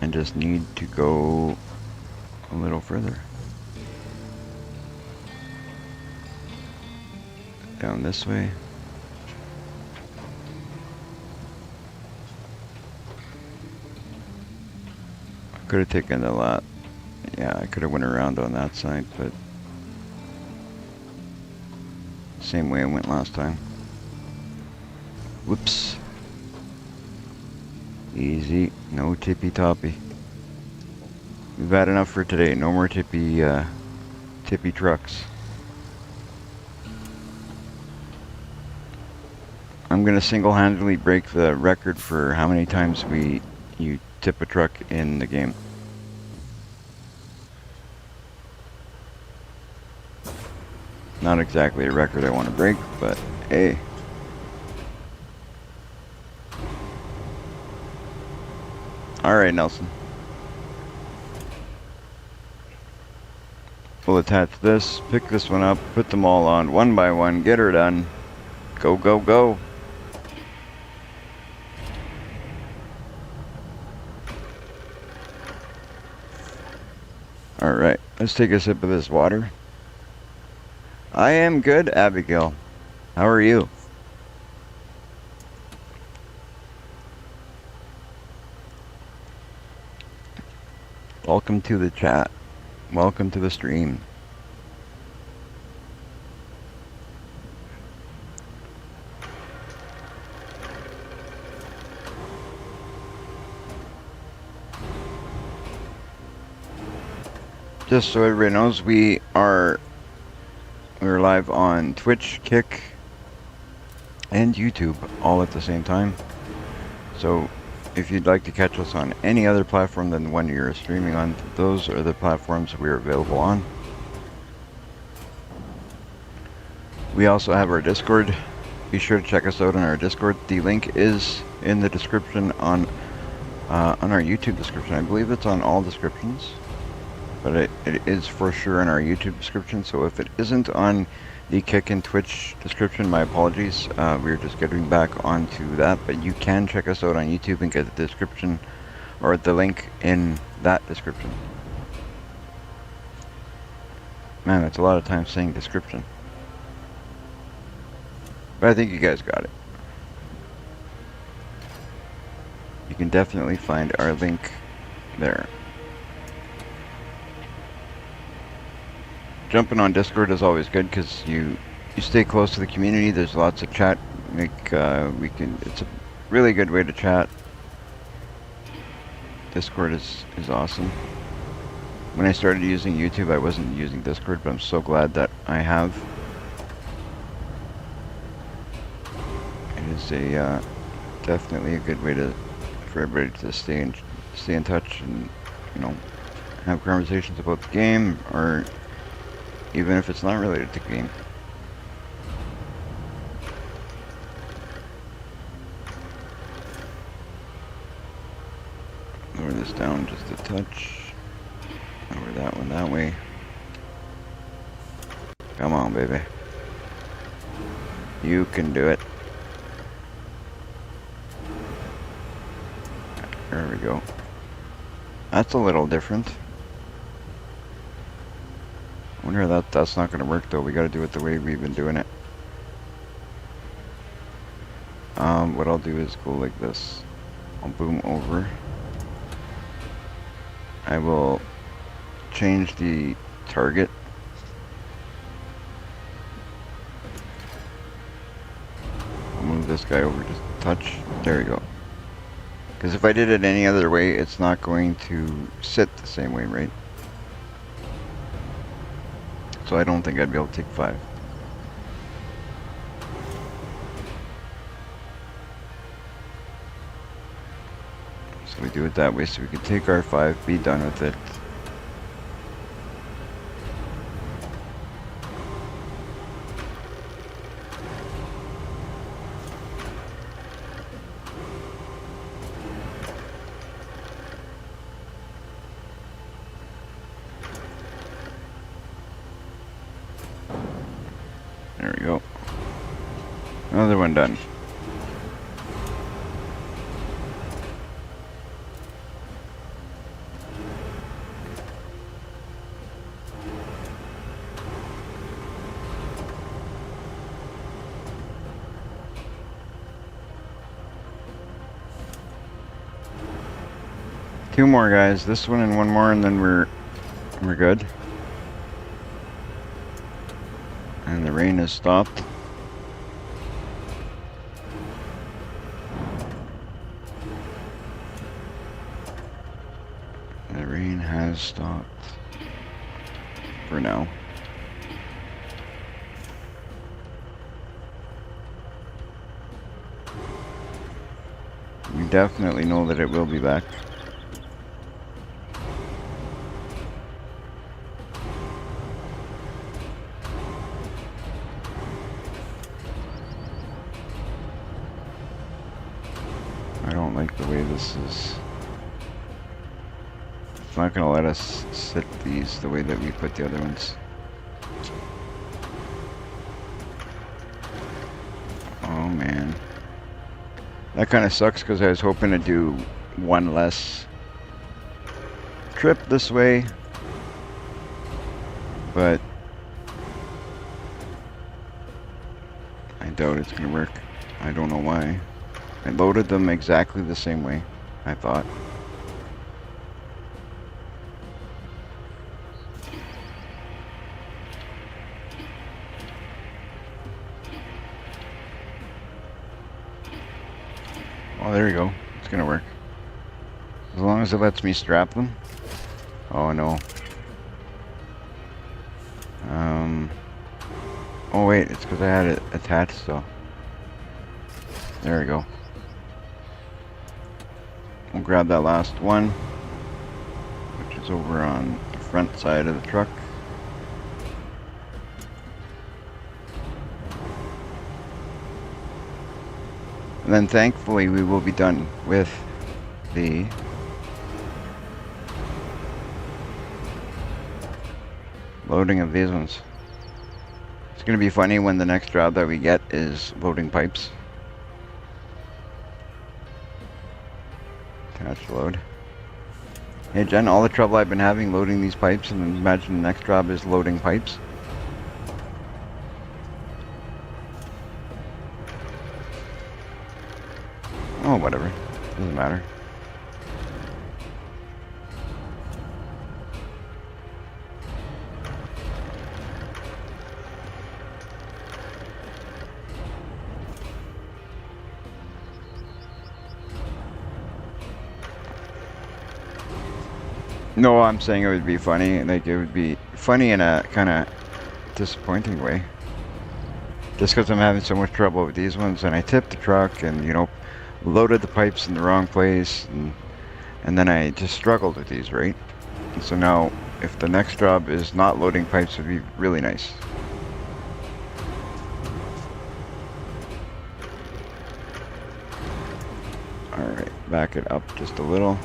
And just need to go a little further. Down this way. I could have taken a lot. Yeah, I could have went around on that side, but same way I went last time. Whoops. Easy, no tippy toppy. We've had enough for today. No more tippy trucks. I'm gonna single-handedly break the record for how many times you tip a truck in the game. Not exactly a record I want to break, but hey. Alright, Nelson. We'll attach this, pick this one up, put them all on one by one, get her done. Go, go, go. Alright, let's take a sip of this water. I am good, Abigail. How are you? Welcome to the chat. Welcome to the stream. Just so everybody knows, we're live on Twitch, Kick, and YouTube all at the same time. So if you'd like to catch us on any other platform than the one you're streaming on, those are the platforms we're available on. We also have our Discord. Be sure to check us out on our Discord. The link is in the description on our YouTube description. I believe it's on all descriptions, but it is for sure in our YouTube description. So if it isn't on the Kick and Twitch description, my apologies. We're just getting back onto that, but you can check us out on YouTube and get the description or the link in that description. Man, that's a lot of time saying description. But I think you guys got it. You can definitely find our link there. Jumping on Discord is always good because you stay close to the community. There's lots of chat. It's a really good way to chat. Discord is awesome. When I started using YouTube, I wasn't using Discord, but I'm so glad that I have. It is definitely a good way for everybody to stay in touch and, you know, have conversations about the game, or even if it's not related to the game. Lower this down just a touch. Lower that one that way. Come on, baby. You can do it. There we go. That's a little different. I wonder that's not going to work though. We got to do it the way we've been doing it. What I'll do is go like this. I'll boom over. I will change the target. I'll move this guy over just a touch. There we go. Because if I did it any other way, it's not going to sit the same way, right? So I don't think I'd be able to take 5. So we do it that way so we can take our 5, be done with it. There we go. Another one done. Two more guys, this one and one more, and then we're good. And the rain has stopped. The rain has stopped for now. We definitely know that it will be back. I don't like the way this is. It's not going to let us sit these the way that we put the other ones. Oh man. That kind of sucks because I was hoping to do one less trip this way. But I doubt it's gonna work. I don't know why. I loaded them exactly the same way, I thought. Oh, there you go. It's gonna work. As long as it lets me strap them. Oh no. Oh wait, it's because I had it attached still. There we go. We'll grab that last one, which is over on the front side of the truck. And then thankfully we will be done with the loading of these ones. It's going to be funny when the next job that we get is loading pipes. Attach load. Hey Jen, all the trouble I've been having loading these pipes, and imagine the next job is loading pipes. Oh, whatever. Doesn't matter. No, I'm saying it would be funny. Like, it would be funny in a kind of disappointing way. Just because I'm having so much trouble with these ones, and I tipped the truck and, you know, loaded the pipes in the wrong place, and then I just struggled with these, right? And so now, if the next job is not loading pipes, it would be really nice. Alright, back it up just a little.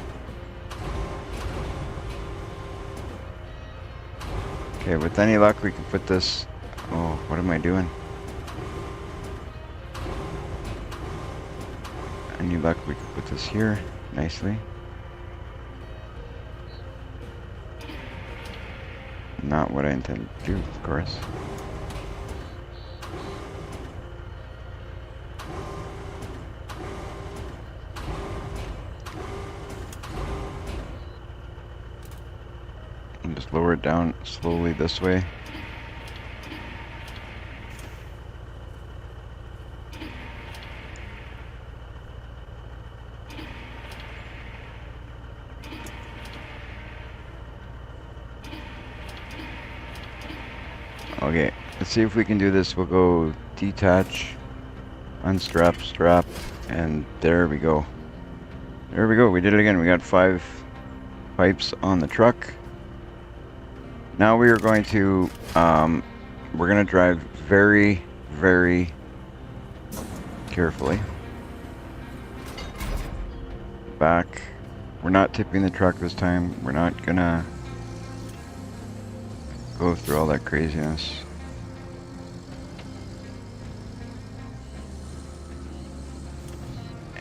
Okay, with any luck we can put this... Oh, what am I doing? Any luck we can put this here nicely. Not what I intended to do, of course. And just lower it down slowly this way. Okay, let's see if we can do this. We'll go detach, unstrap, strap, and there we go. There we go, we did it again. We got 5 pipes on the truck. Now we are going to, we're going to drive very, very carefully back. We're not tipping the truck this time. We're not going to go through all that craziness.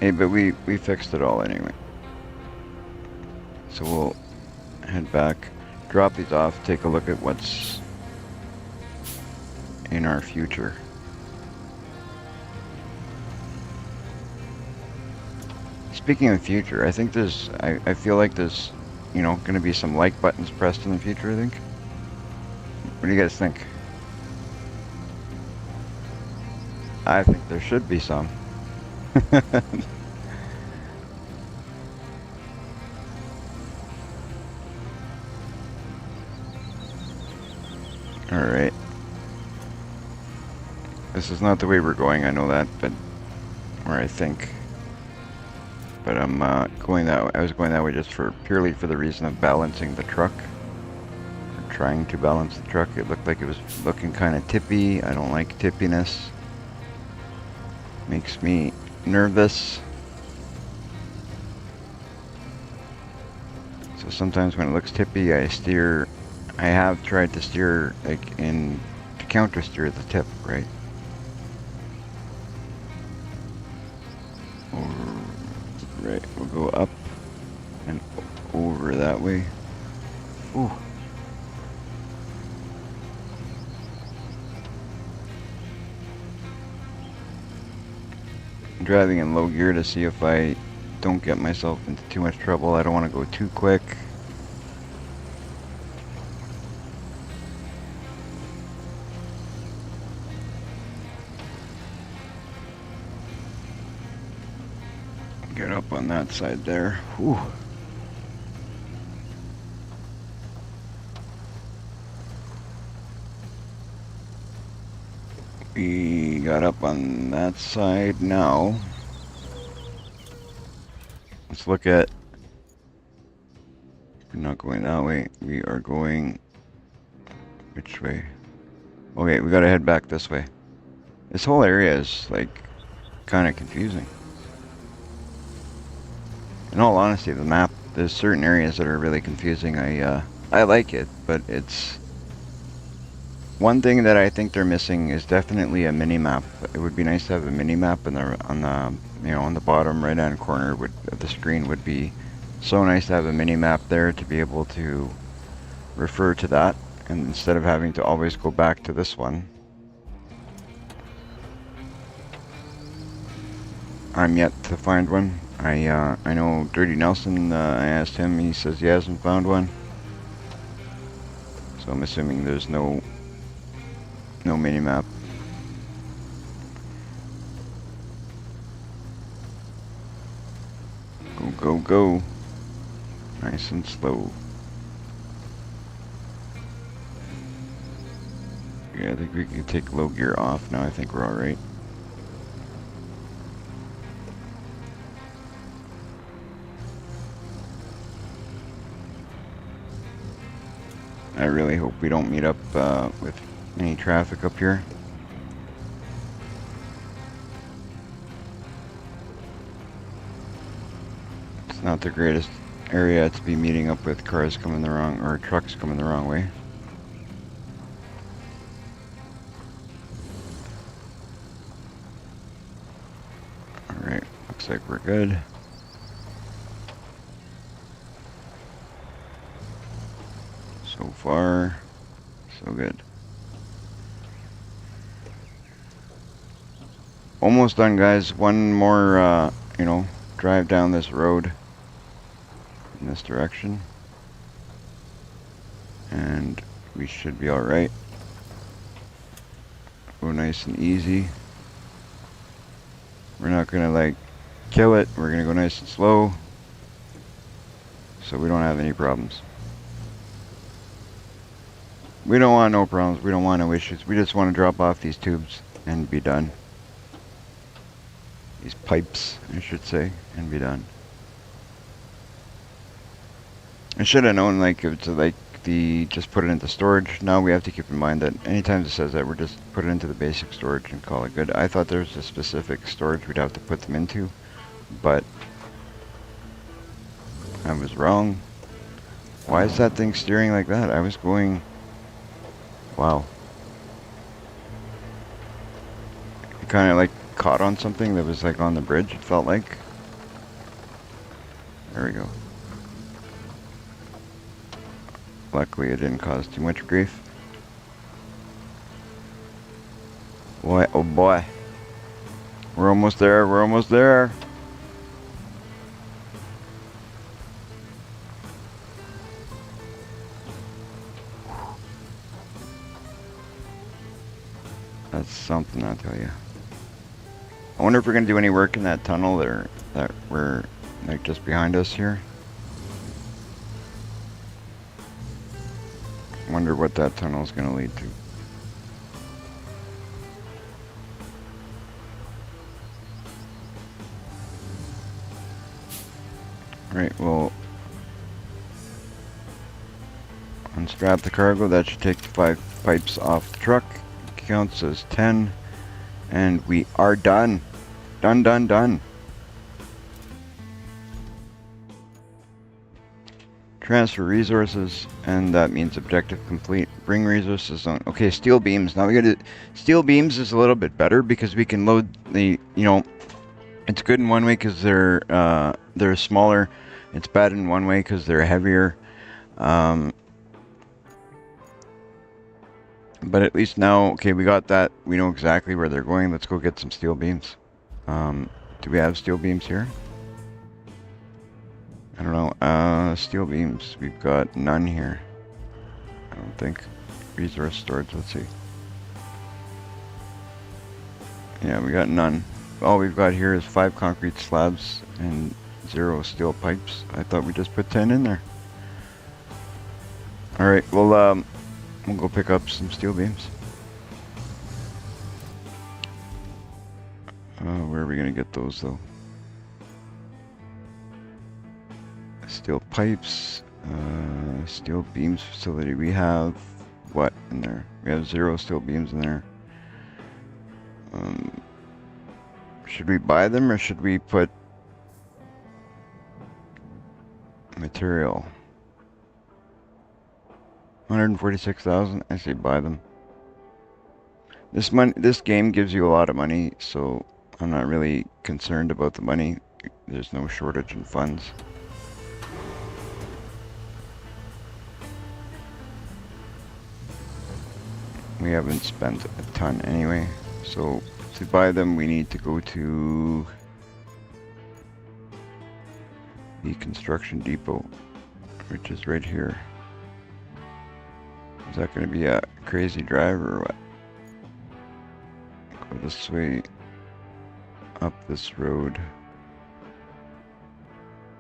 Hey, but we fixed it all anyway. So we'll head back, drop these off, take a look at what's in our future. Speaking of future, I think there's, I feel like there's, you know, going to be some like buttons pressed in the future, I think. What do you guys think? I think there should be some. Alright. This is not the way we're going, I know that, but... Or I think. But I'm going that way. I was going that way just for purely for the reason of balancing the truck. Or trying to balance the truck. It looked like it was looking kind of tippy. I don't like tippiness. Makes me nervous. So sometimes when it looks tippy, I steer. I have tried to steer like in to counter steer the tip, right? Right, we'll go up and over that way. Ooh. driving in low gear to see if I don't get myself into too much trouble. I don't want to go too quick. Get up on that side there. Whew. We got up on that side now. Let's look at... We're not going that way. We are going... Which way? Okay, we gotta head back this way. This whole area is, like, kind of confusing. In all honesty, the map, there's certain areas that are really confusing. I like it, but it's... One thing that I think they're missing is definitely a mini-map. It would be nice to have a mini-map on the bottom right-hand corner of the screen. Would be so nice to have a mini-map there to be able to refer to that, and instead of having to always go back to this one. I'm yet to find one. I know Dirty Nelson, I asked him, he says he hasn't found one. So I'm assuming there's no mini-map. Go, go, go. Nice and slow. Yeah, I think we can take low gear off now. I think we're alright. I really hope we don't meet up with any traffic up here. It's not the greatest area to be meeting up with cars coming the wrong, or trucks coming the wrong way. Alright, looks like we're good. So far, so good. Almost done, guys. One more, drive down this road in this direction. And we should be alright. Go nice and easy. We're not gonna, like, kill it. We're gonna go nice and slow, so we don't have any problems. We don't want no problems. We don't want no issues. We just want to drop off these tubes and be done. These pipes, I should say, and be done. I should have known, like, if it's like just put it into storage. Now we have to keep in mind that anytime it says that, we're just put it into the basic storage and call it good. I thought there was a specific storage we'd have to put them into, but I was wrong. Why is that thing steering like that? I was going... Wow. It kind of like caught on something that was like on the bridge, it felt like. There we go. Luckily it didn't cause too much grief. Boy, oh boy. We're almost there, we're almost there. That's something, I'll tell you. I wonder if we're gonna do any work in that tunnel there that we're like just behind us here. Wonder what that tunnel is gonna lead to. Right, well, unstrap the cargo. That should take the 5 pipes off the truck. Counts as 10, and we are done. Done, done, done. Transfer resources, and that means objective complete. Bring resources on. Okay, steel beams. Now we gotta... Steel beams is a little bit better because we can load the, it's good in one way because they're smaller. It's bad in one way because they're heavier. But at least now, okay, we got that. We know exactly where they're going. Let's go get some steel beams. Do Do we have steel beams here? I don't know. Steel beams. We've got none here. I don't think. Resource storage. Let's see. Yeah, we got none. All we've got here is 5 concrete slabs and 0 steel pipes. I thought we just put 10 in there. Alright, well, we'll go pick up some steel beams. Where are we going to get those, though? Steel pipes, steel beams facility. We have what in there? We have 0 steel beams in there. Should we buy them or should we put material? 146,000. I say buy them. This game gives you a lot of money, so I'm not really concerned about the money. There's no shortage in funds. We haven't spent a ton anyway, so to buy them we need to go to the construction depot, which is right here. Is that going to be a crazy drive or what? Go this way, up this road,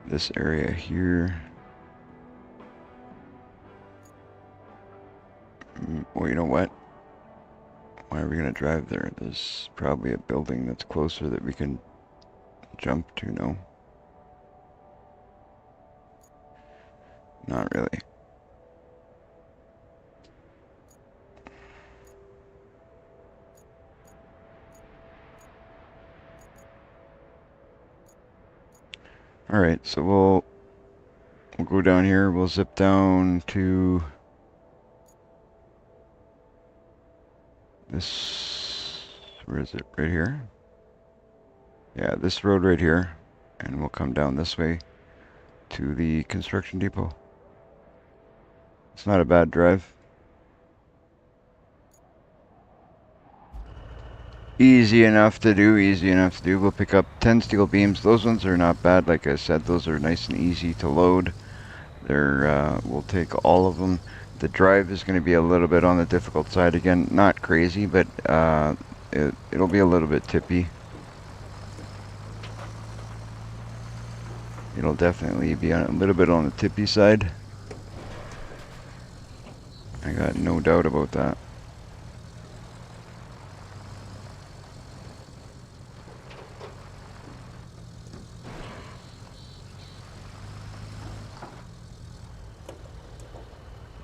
this area here. Well, you know what? Why are we going to drive there? There's probably a building that's closer that we can jump to, no? Not really. Alright, so we'll go down here. We'll zip down to this, where is it? Right here? Yeah, this road right here. And we'll come down this way to the construction depot. It's not a bad drive. Easy enough to do, easy enough to do. We'll pick up 10 steel beams. Those ones are not bad. Like I said, those are nice and easy to load. We'll take all of them. The drive is going to be a little bit on the difficult side again. Not crazy, but it'll be a little bit tippy. It'll definitely be a little bit on the tippy side. I got no doubt about that.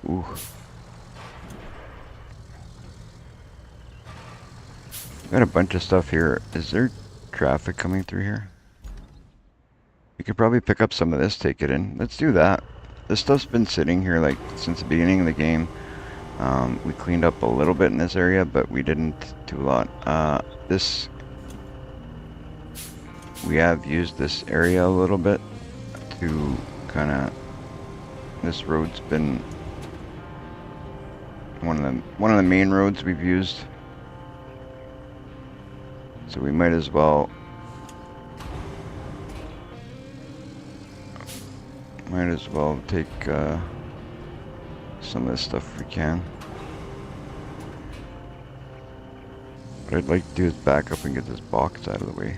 Ooh. Got a bunch of stuff here. Is there traffic coming through here? We could probably pick up some of this, take it in. Let's do that. This stuff's been sitting here like since the beginning of the game. We cleaned up a little bit in this area, but we didn't do a lot. We have used this area a little bit to kind of. This road's been one of the main roads we've used, so we might as well take some of this stuff if we can. What I'd like to do is back up and get this box out of the way.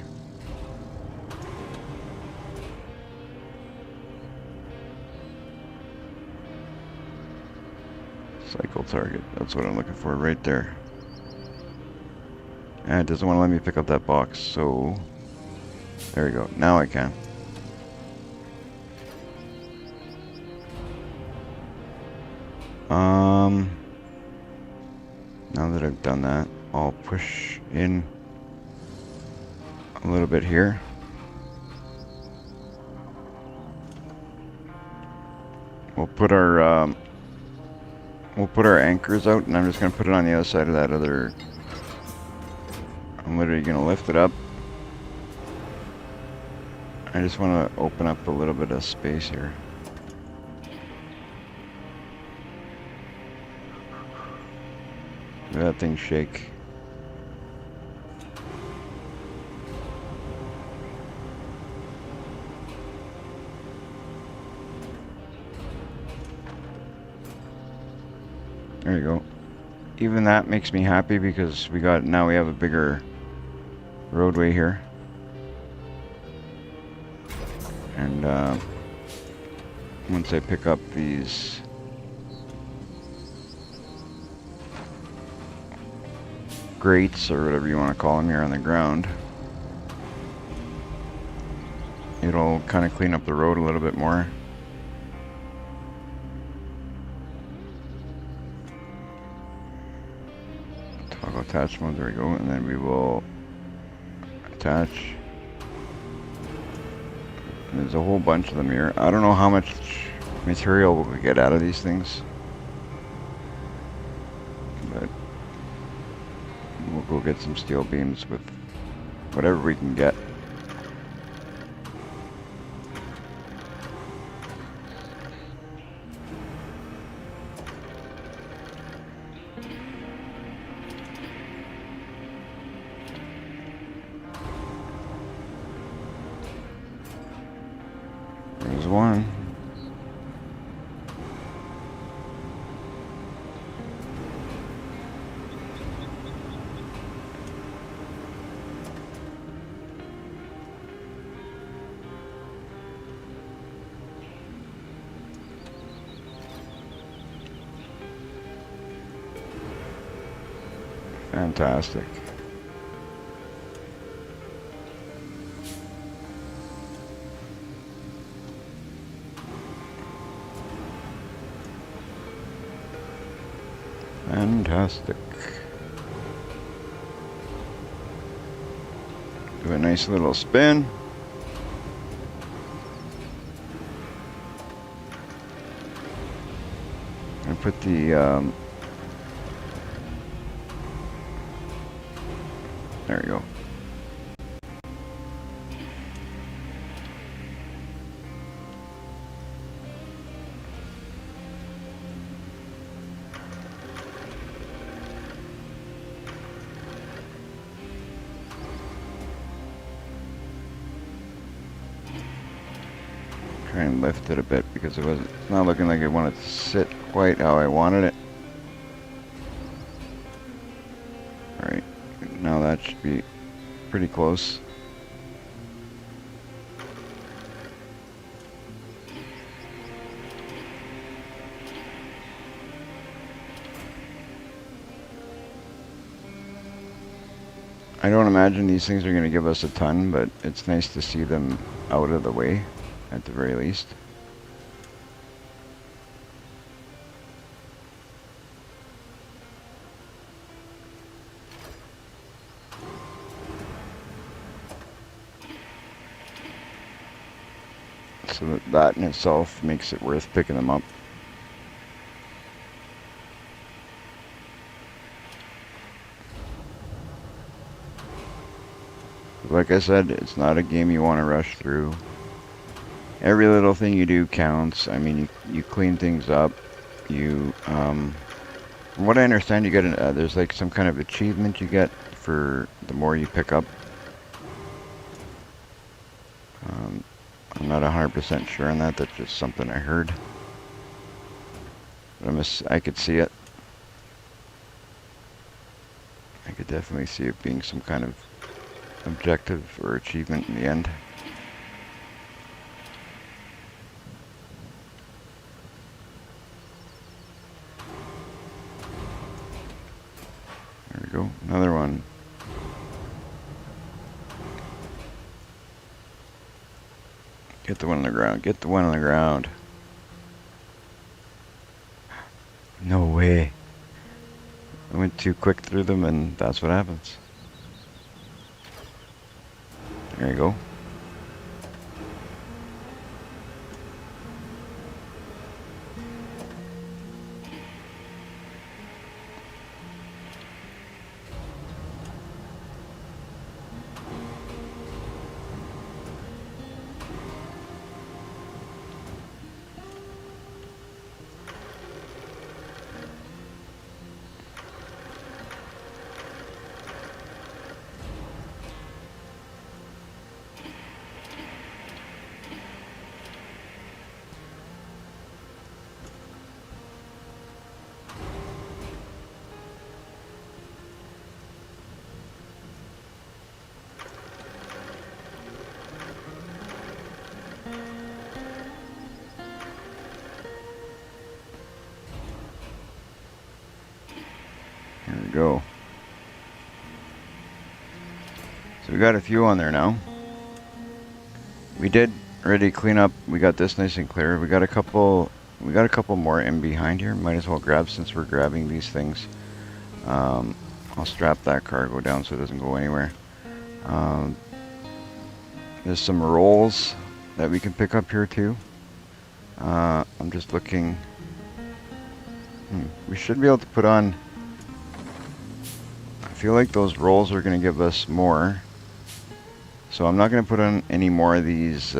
Cycle target, that's what I'm looking for right there. And it doesn't want to let me pick up that box, so there we go. Now I can. Now that I've done that, I'll push in a little bit here. We'll put our anchors out, and I'm just going to put it on the other side of that other. I'm literally going to lift it up. I just want to open up a little bit of space here. Look at that thing shake. There you go. Even that makes me happy because now we have a bigger roadway here. And once I pick up these grates or whatever you want to call them here on the ground, it'll kind of clean up the road a little bit more. Toggle attach mode, there we go, and then we will attach. And there's a whole bunch of them here. I don't know how much material we'll get out of these things, but we'll go get some steel beams with whatever we can get. There's one. Fantastic. Fantastic. Do a nice little spin. And put the there we go. Try and lift it a bit because it's not looking like it wanted to sit quite how I wanted it. Alright, now that should be pretty close. I don't imagine these things are going to give us a ton, but it's nice to see them out of the way at the very least. So that in itself makes it worth picking them up. Like I said, it's not a game you want to rush through. Every little thing you do counts. I mean, you clean things up. From what I understand, you get there's like some kind of achievement you get for the more you pick up. I'm not 100% sure on that. That's just something I heard. But I could see it. I could definitely see it being some kind of objective or achievement in the end. There we go, another one. Get the one on the ground, get the one on the ground. No way. I went too quick through them and that's what happens. There you go. go. So we got a few on there now. We did already clean up. We got this nice and clear. We got a couple more in behind here. Might as well grab since we're grabbing these things. I'll strap that cargo down so it doesn't go anywhere. There's some rolls that we can pick up here too. I'm just looking. We should be able to put on. I feel like those rolls are going to give us more. So I'm not going to put on any more of these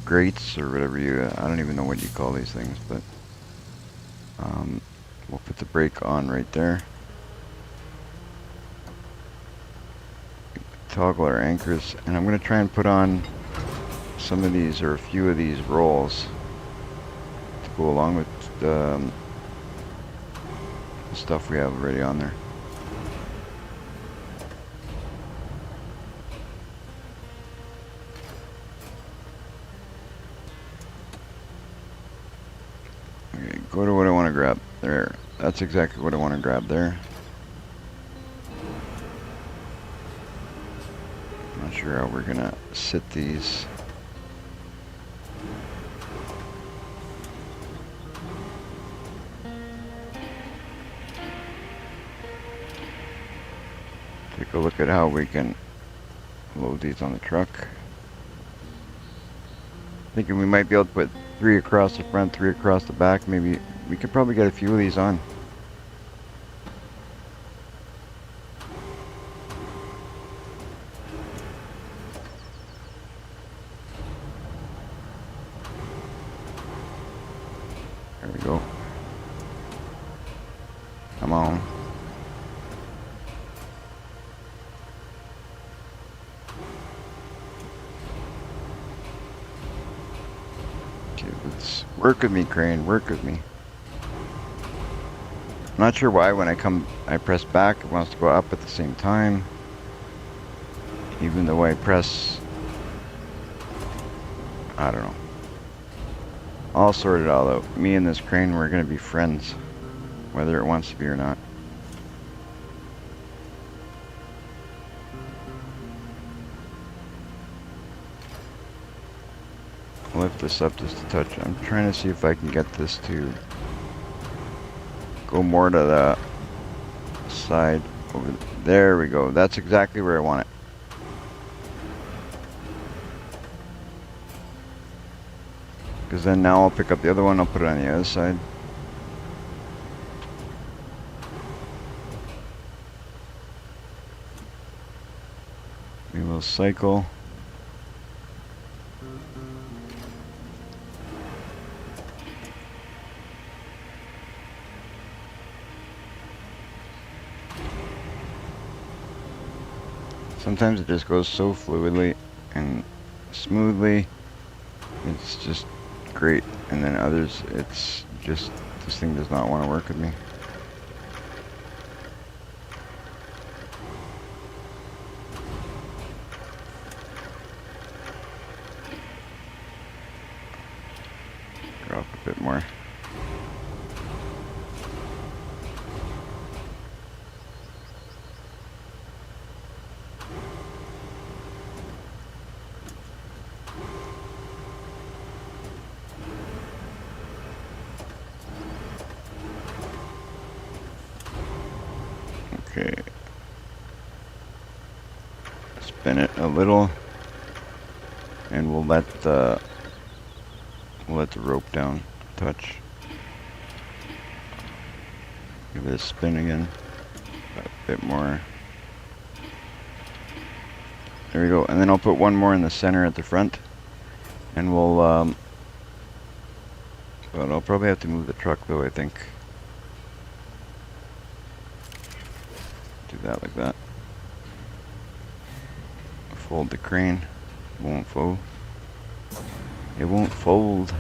grates or whatever I don't even know what you call these things, but we'll put the brake on right there. Toggle our anchors, and I'm going to try and put on some of these or a few of these rolls to go along with the stuff we have already on there. Okay, go to what I want to grab there. That's exactly what I want to grab there. Not sure how we're gonna sit these. Take a look at how we can load these on the truck. Thinking we might be able to put 3 across the front, 3 across the back. Maybe we could probably get a few of these on. There we go. Come on. Okay, let's work with me, crane. Work with me. I'm not sure why when I press back, it wants to go up at the same time. Even though I press, I don't know. I'll sort it all out. Me and this crane, we're gonna be friends, whether it wants to be or not. Lift this up just a touch. I'm trying to see if I can get this to go more to the side over there. We go. That's exactly where I want it. Because then now I'll pick up the other one, I'll put it on the other side. We will cycle. Sometimes it just goes so fluidly and smoothly. It's just great. And then others, it's just, this thing does not want to work with me. Drop a bit more. Okay. Spin it a little, and we'll let the rope down touch. Give it a spin again. A bit more. There we go. And then I'll put one more in the center at the front, and we'll but I'll probably have to move the truck though, I think. Do that like that. Fold the crane. It won't fold. It won't fold.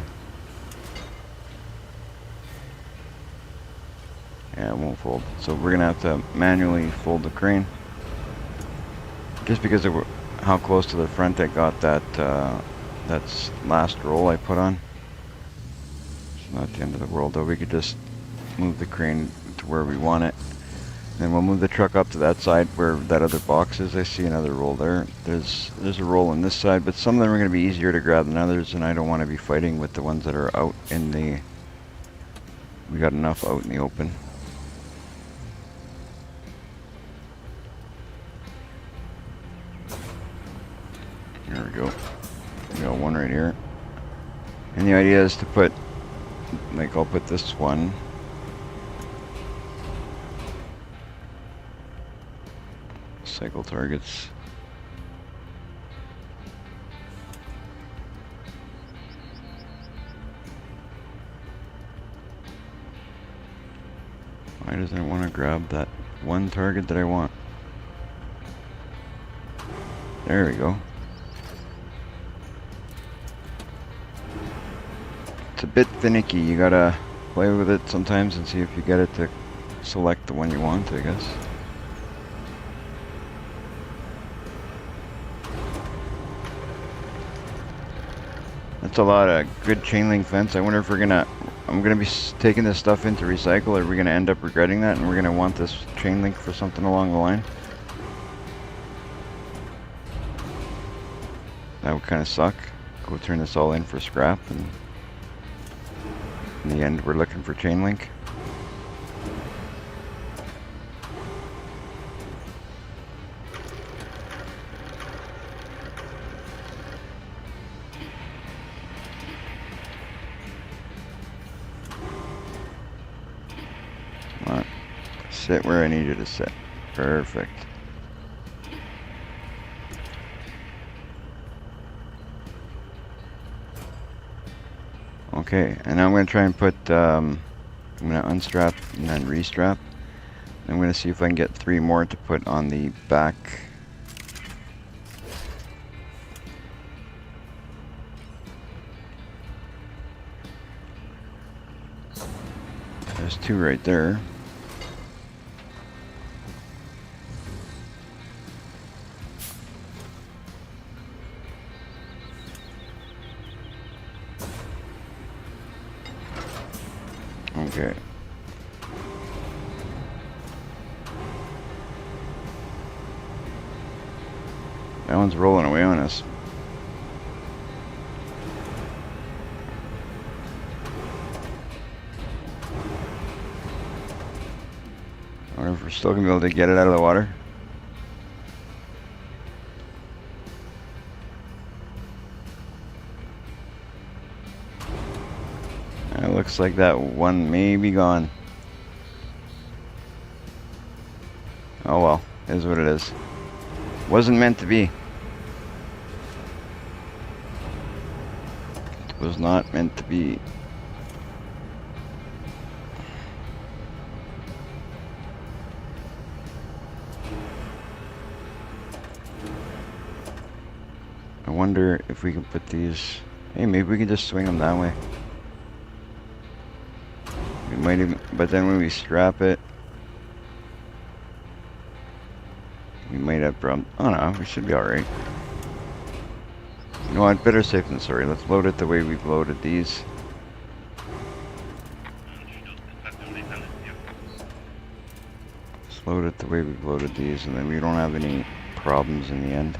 Yeah, it won't fold. So we're gonna have to manually fold the crane. Just because of how close to the front I got that that's last roll I put on. It's not the end of the world though. We could just move the crane to to where we want it. Then we'll move the truck up to that side where that other box is. I see another roll there. There's a roll on this side, but some of them are going to be easier to grab than others, and I don't want to be fighting with the ones that are out in the... We got enough out in the open. There we go. We got one right here. And the idea is to put, like, I'll put this one. Cycle targets. Why doesn't it want to grab that one target that I want? There we go. It's a bit finicky. You gotta play with it sometimes and see if you get it to select the one you want, I guess. That's a lot of good chain link fence. I wonder if I'm gonna be taking this stuff into recycle, or are we gonna end up regretting that and we're gonna want this chain link for something along the line? That would kind of suck. Go turn this all in for scrap, and in the end we're looking for chain link. Come on. Sit where I need you to sit. Perfect. Okay, and now I'm going to try and put, I'm going to unstrap and then restrap. I'm going to see if I can get 3 more to put on the back. There's 2 right there. Okay. That one's rolling away on us. I wonder if we're still gonna be able to get it out of the water. It looks like that one may be gone. Oh well, is what it is. Wasn't meant to be. It was not meant to be. I wonder if we can put these... Hey, maybe we can just swing them that way. We might even... But then when we strap it... We might have problems. Oh no, we should be alright. You know what, better safe than sorry. Let's load it the way we've loaded these. Let's load it the way we've loaded these, and then we don't have any problems in the end.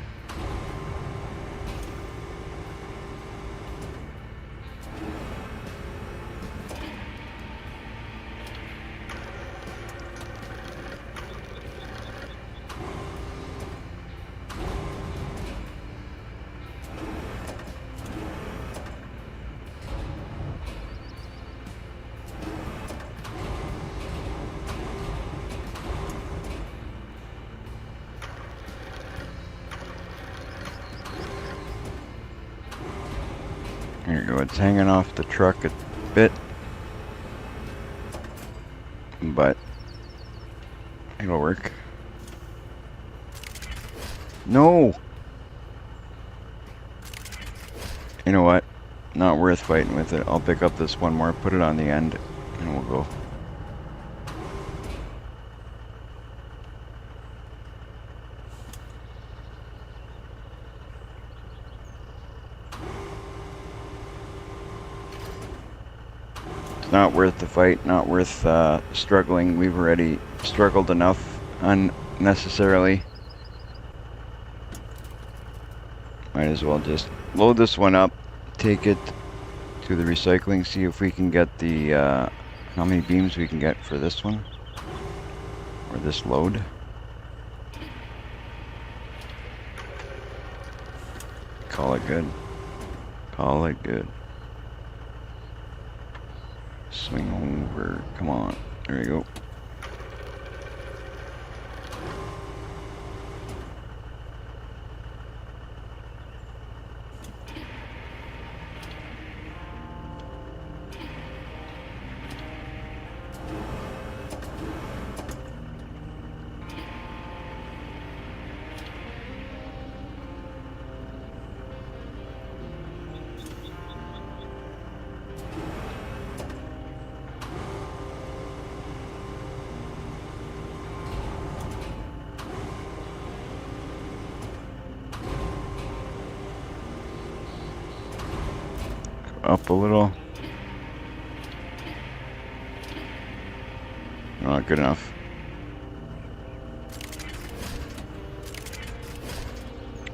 Here you go, it's hanging off the truck a bit, but it'll work. No! You know what? Not worth fighting with it. I'll pick up this one more, put it on the end, and we'll go. It's Not worth the fight, not worth struggling. We've already struggled enough unnecessarily. Might as well just load this one up, take it to the recycling, see if we can get the, how many beams we can get for this one, or this load. Call it good. Call it good. Swing over, come on, there we go. Up a little. Not good enough.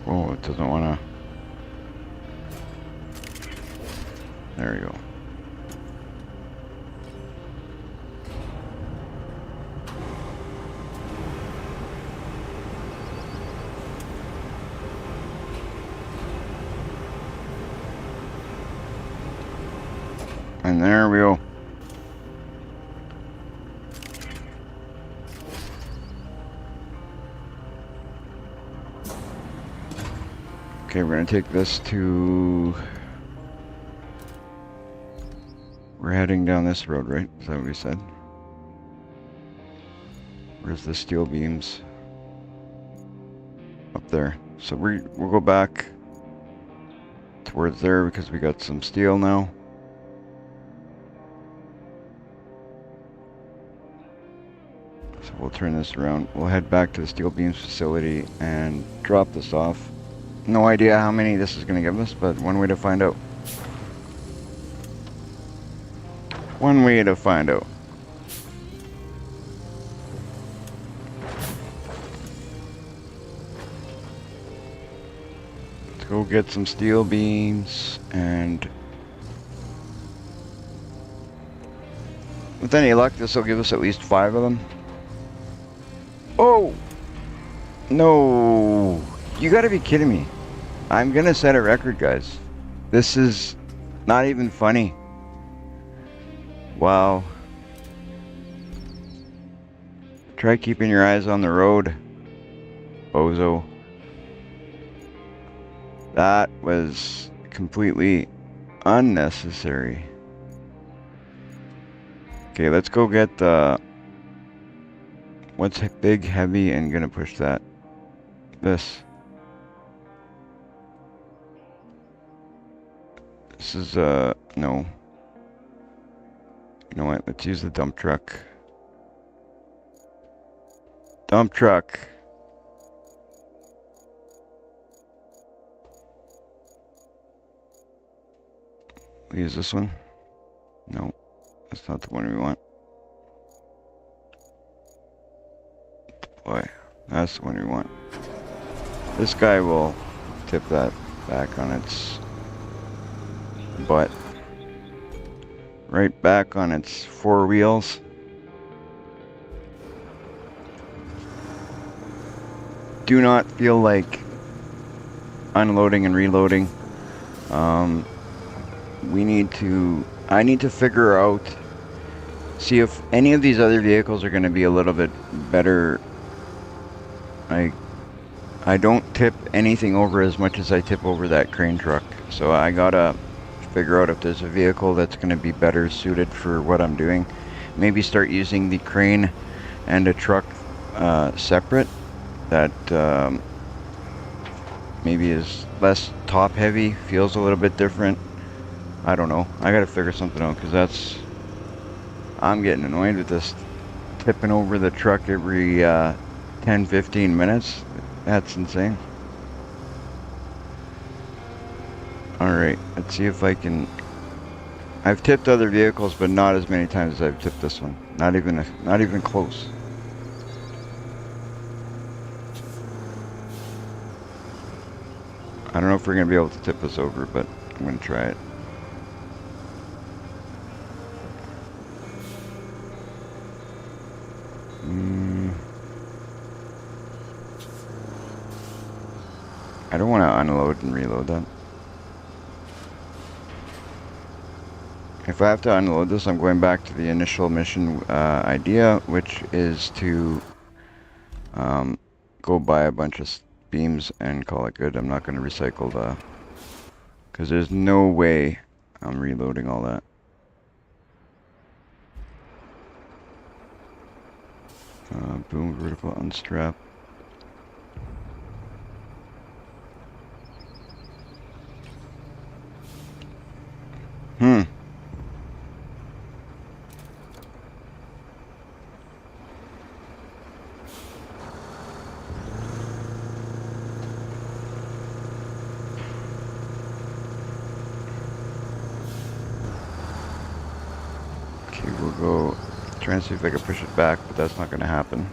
Oh, it doesn't want to. There we go. And there we go. Okay, we're gonna take this to... We're heading down this road, right? Is that what we said? Where's the steel beams? Up there. So we'll go back towards there because we got some steel now. So we'll turn this around. We'll head back to the steel beams facility and drop this off. No idea how many this is going to give us, but one way to find out. One way to find out. Let's go get some steel beams, and with any luck, this will give us at least 5 of them. Oh! No! You gotta be kidding me. I'm gonna set a record, guys. This is not even funny. Wow. Try keeping your eyes on the road, bozo. That was completely unnecessary. Okay, let's go get the... What's big, heavy, and gonna push that? This. This is, no. You know what? Let's use the dump truck. Dump truck. We use this one? No, that's not the one we want. Boy, that's the one we want. This guy will tip that back on its butt. Right back on its 4 wheels. Do not feel like unloading and reloading. I need to figure out, see if any of these other vehicles are going to be a little bit better. I don't tip anything over as much as I tip over that crane truck. So I gotta figure out if there's a vehicle that's going to be better suited for what I'm doing. Maybe start using the crane and a truck separate. That maybe is less top heavy, feels a little bit different. I don't know. I gotta figure something out because I'm getting annoyed with this tipping over the truck every 10-15 minutes. That's insane. Alright, let's see if I can I've tipped other vehicles, but not as many times as I've tipped this one. Not even close. I don't know if we're gonna be able to tip this over, but I'm gonna try it. I don't want to unload and reload that. If I have to unload this, I'm going back to the initial mission idea, which is to go buy a bunch of beams and call it good. I'm not going to recycle the... because there's no way I'm reloading all that. Boom, vertical unstrap. Okay, we'll go try and see if I can push it back, but that's not going to happen.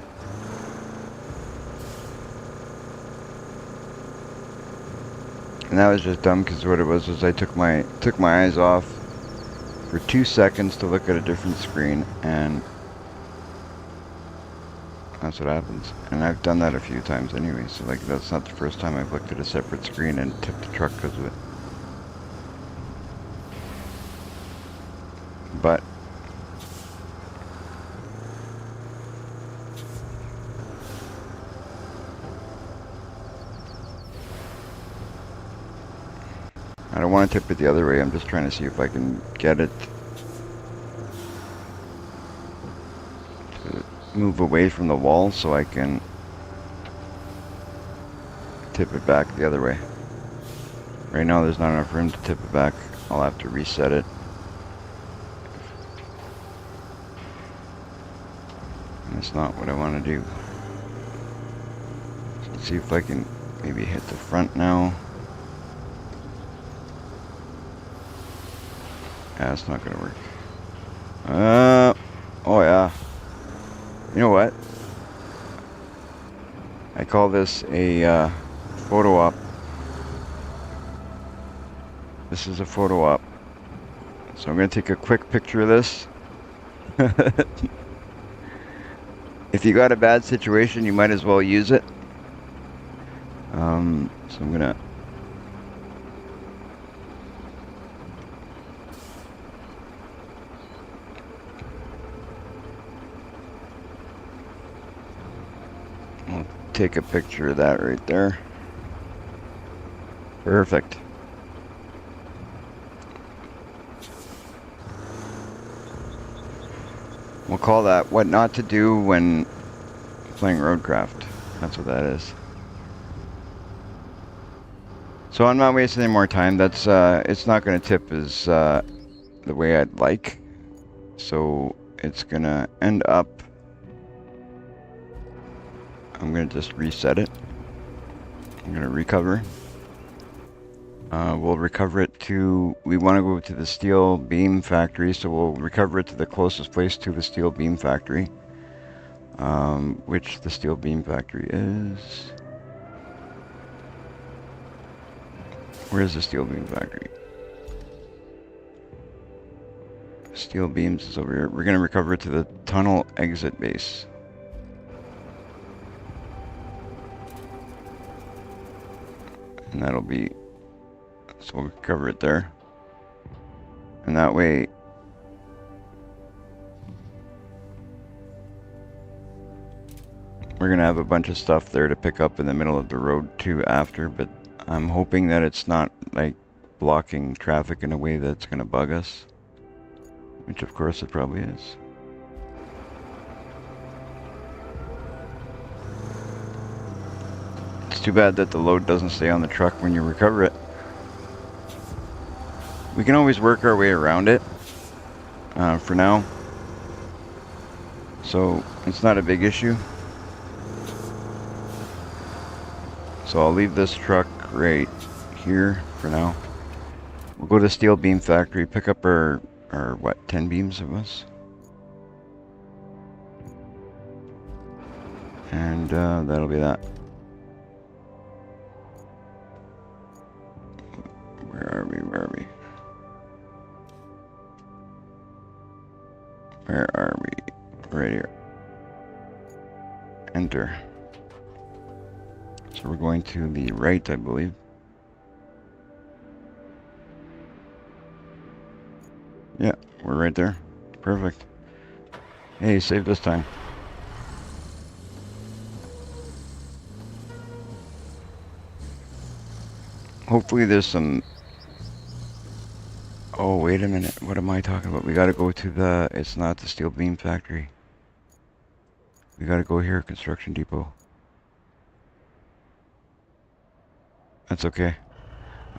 And that was just dumb because what it was I took my eyes off for 2 seconds to look at a different screen, and that's what happens. And I've done that a few times anyway, so like that's not the first time I've looked at a separate screen and tipped the truck because of it. But I don't want to tip it the other way. I'm just trying to see if I can get it to move away from the wall so I can tip it back the other way. Right now there's not enough room to tip it back. I'll have to reset it. And that's not what I want to do. So let's see if I can maybe hit the front now. Yeah, it's not gonna work. Oh yeah. You know what? I call this a photo op. This is a photo op. So I'm gonna take a quick picture of this. If you got a bad situation, you might as well use it. So I'm gonna... I'll take a picture of that right there. Perfect. We'll call that what not to do when playing Roadcraft. That's what that is. So I'm not wasting any more time. That's it's not going to tip as the way I'd like. So it's going to end up... I'm going to just reset it. I'm going to recover. We'll recover it to... We want to go to the steel beam factory, so we'll recover it to the closest place to the steel beam factory. Which the steel beam factory is... Where's the steel beam factory? Steel beams is over here. We're going to recover it to the tunnel exit base. And that'll be... So we'll cover it there. And that way... We're going to have a bunch of stuff there to pick up in the middle of the road too after, but I'm hoping that it's not like blocking traffic in a way that's going to bug us. Which of course it probably is. It's too bad that the load doesn't stay on the truck when you recover it. We can always work our way around it for now. So it's not a big issue. So I'll leave this truck right here for now. We'll go to the steel beam factory, pick up our or what, 10 beams it was. And that'll be that. Where are we? Where are we? Where are we? Right here. Enter. So we're going to the right, I believe. Yeah, we're right there. Perfect. Hey, save this time. Hopefully there's some... Oh, wait a minute. What am I talking about? We gotta go to the... It's not the steel beam factory. We gotta go here, construction depot. That's okay.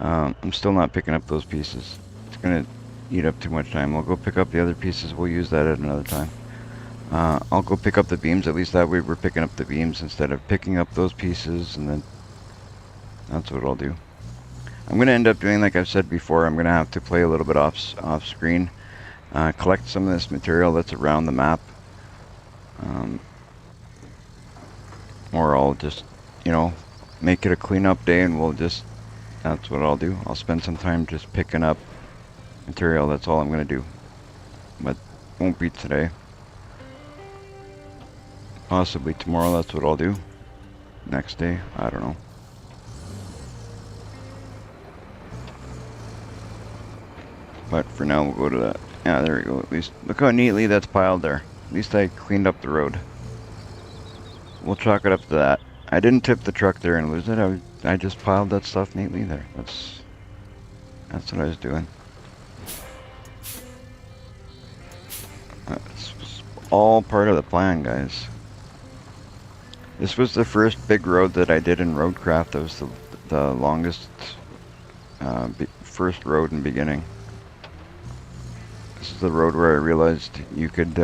I'm still not picking up those pieces. It's gonna eat up too much time. I'll go pick up the other pieces. We'll use that at another time. I'll go pick up the beams. At least that way we're picking up the beams instead of picking up those pieces, and then that's what I'll do. I'm going to end up doing, like I've said before, I'm going to have to play a little bit off screen, collect some of this material that's around the map, or I'll just, you know, make it a cleanup day, and that's what I'll do. I'll spend some time just picking up material. That's all I'm going to do, but won't be today. Possibly tomorrow, that's what I'll do. Next day, I don't know. But for now, we'll go to that. Yeah, there we go. At least, look how neatly that's piled there. At least I cleaned up the road. We'll chalk it up to that. I didn't tip the truck there and lose it. I just piled that stuff neatly there. That's what I was doing. That's all part of the plan, guys. This was the first big road that I did in Roadcraft. That was the longest first road in beginning. This is the road where I realized you could,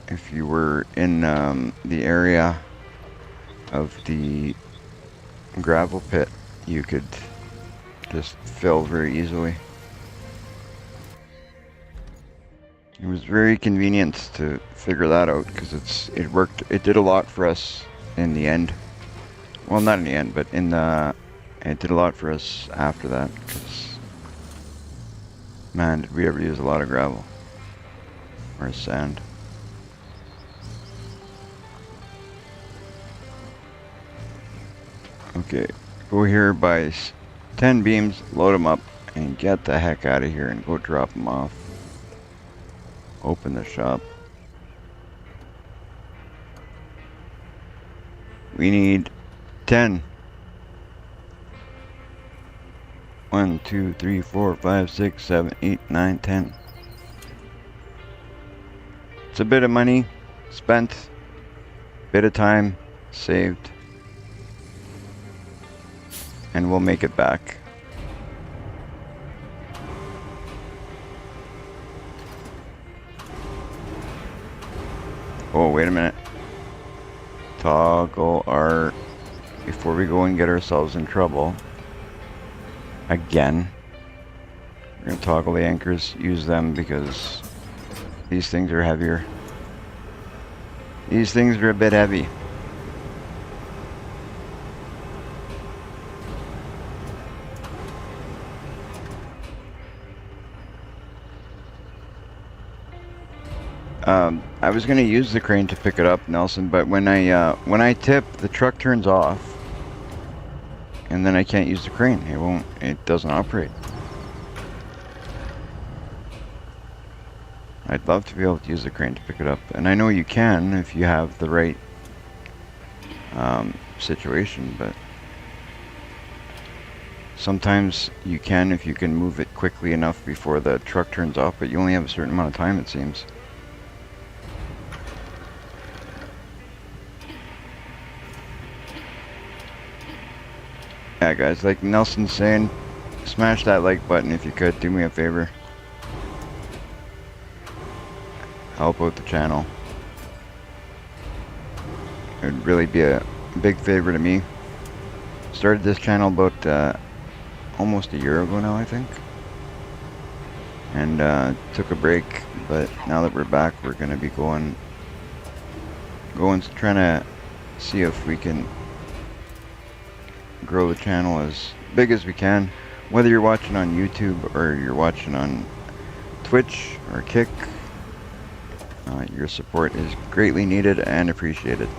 if you were in the area of the gravel pit, you could just fill very easily. It was very convenient to figure that out because it worked. It did a lot for us in the end. Well, not in the end, but it did a lot for us after that. Because, man, did we ever use a lot of gravel or sand? Okay, go here, buy 10 beams, load them up, and get the heck out of here and go drop them off. Open the shop. We need 10. 1, 2, 3, 4, 5, 6, 7, 8, 9, 10. It's a bit of money spent, bit of time saved, and we'll make it back. Oh, wait a minute. Toggle our... Before we go and get ourselves in trouble. Again. We're going to toggle the anchors. Use them because these things are heavier. These things are a bit heavy. I was gonna use the crane to pick it up, Nelson, but when I tip, the truck turns off, and then I can't use the crane. It doesn't operate. I'd love to be able to use the crane to pick it up, and I know you can if you have the right situation, but sometimes you can if you can move it quickly enough before the truck turns off, but you only have a certain amount of time, it seems. Yeah, guys, like Nelson's saying, smash that like button if you could. Do me a favor. Help out the channel. It would really be a big favor to me. Started this channel about almost a year ago now, I think. and took a break. But now that we're back, we're gonna be going trying to see if we can grow the channel as big as we can. Whether you're watching on YouTube or you're watching on Twitch or Kick, your support is greatly needed and appreciated.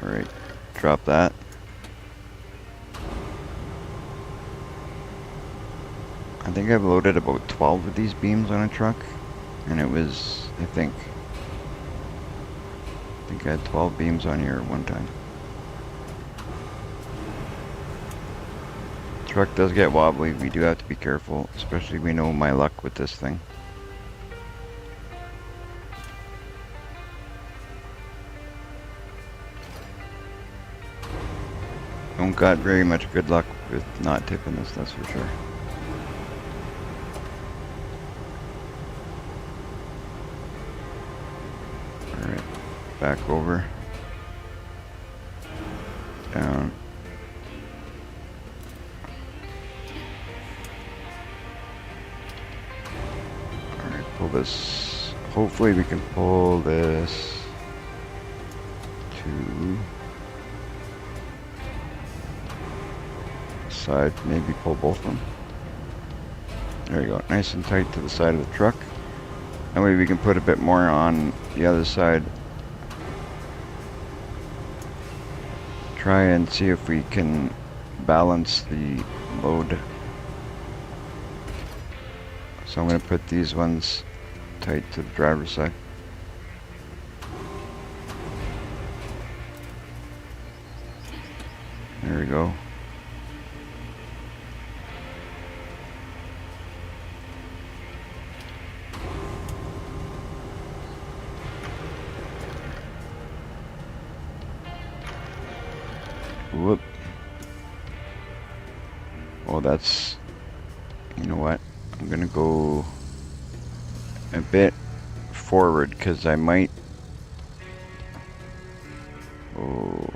Alright, drop that. I think I've loaded about 12 of these beams on a truck, and it was, I think I had 12 beams on here one time. Truck does get wobbly, we do have to be careful, especially we know my luck with this thing. Don't got very much good luck with not tipping this, that's for sure. Alright, back over. Down. Alright, pull this. Hopefully we can pull this to side, maybe pull both of them. There you go, nice and tight to the side of the truck. That way we can put a bit more on the other side. Try and see if we can balance the load. So I'm going to put these ones tight to the driver's side. There we go. Whoop. Oh, that's... You know what? I'm gonna go a bit forward because I might... Oh.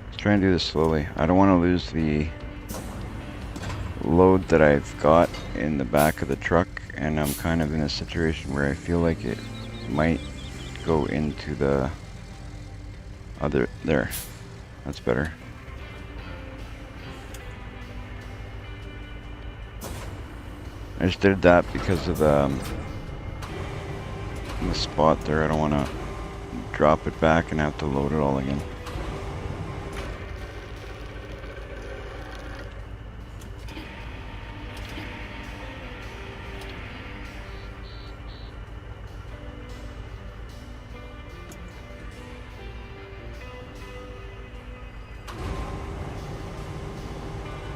Let's try and do this slowly. I don't want to lose the load that I've got in the back of the truck, and I'm kind of in a situation where I feel like it might go into the other... There. That's better. I just did that because of the spot there. I don't want to drop it back and have to load it all again.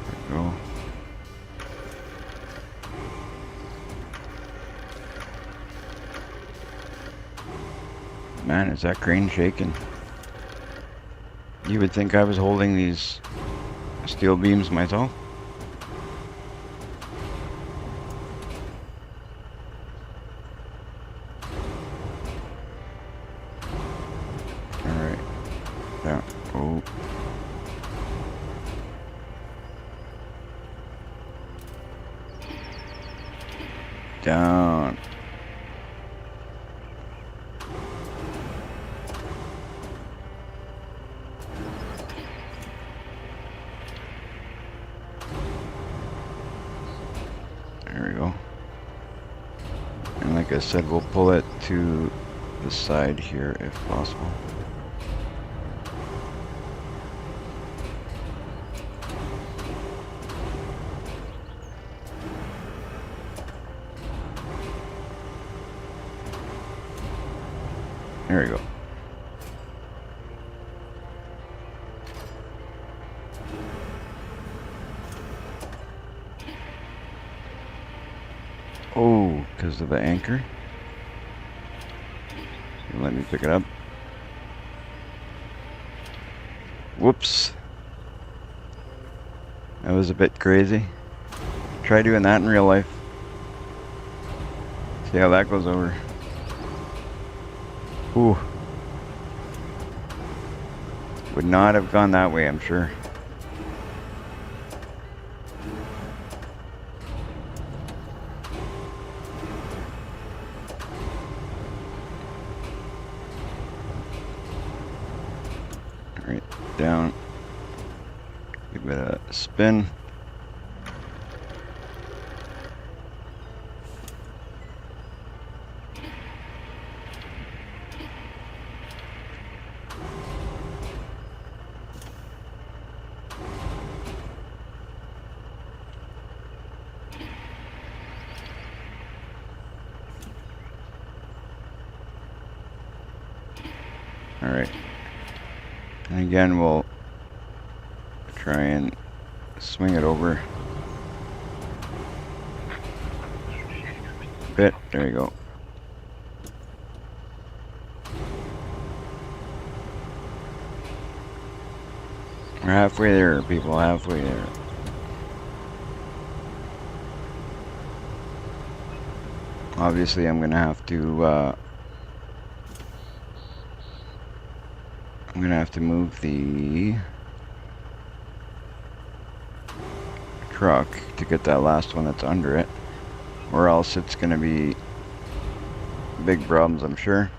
There we go. Man, is that crane shaking? You would think I was holding these steel beams myself. Alright. Down. Oh. Down. There we go. And like I said, we'll pull it to the side here if possible. There we go. Oh, because of the anchor. Let me pick it up. Whoops. That was a bit crazy. Try doing that in real life. See how that goes over. Ooh. Would not have gone that way, I'm sure. down. Give it a spin. Alright. And again, we'll try and swing it over a bit. There you go. We're halfway there, people. Halfway there. Obviously, I'm gonna have to move the truck to get that last one that's under it, or else it's gonna be big problems, I'm sure.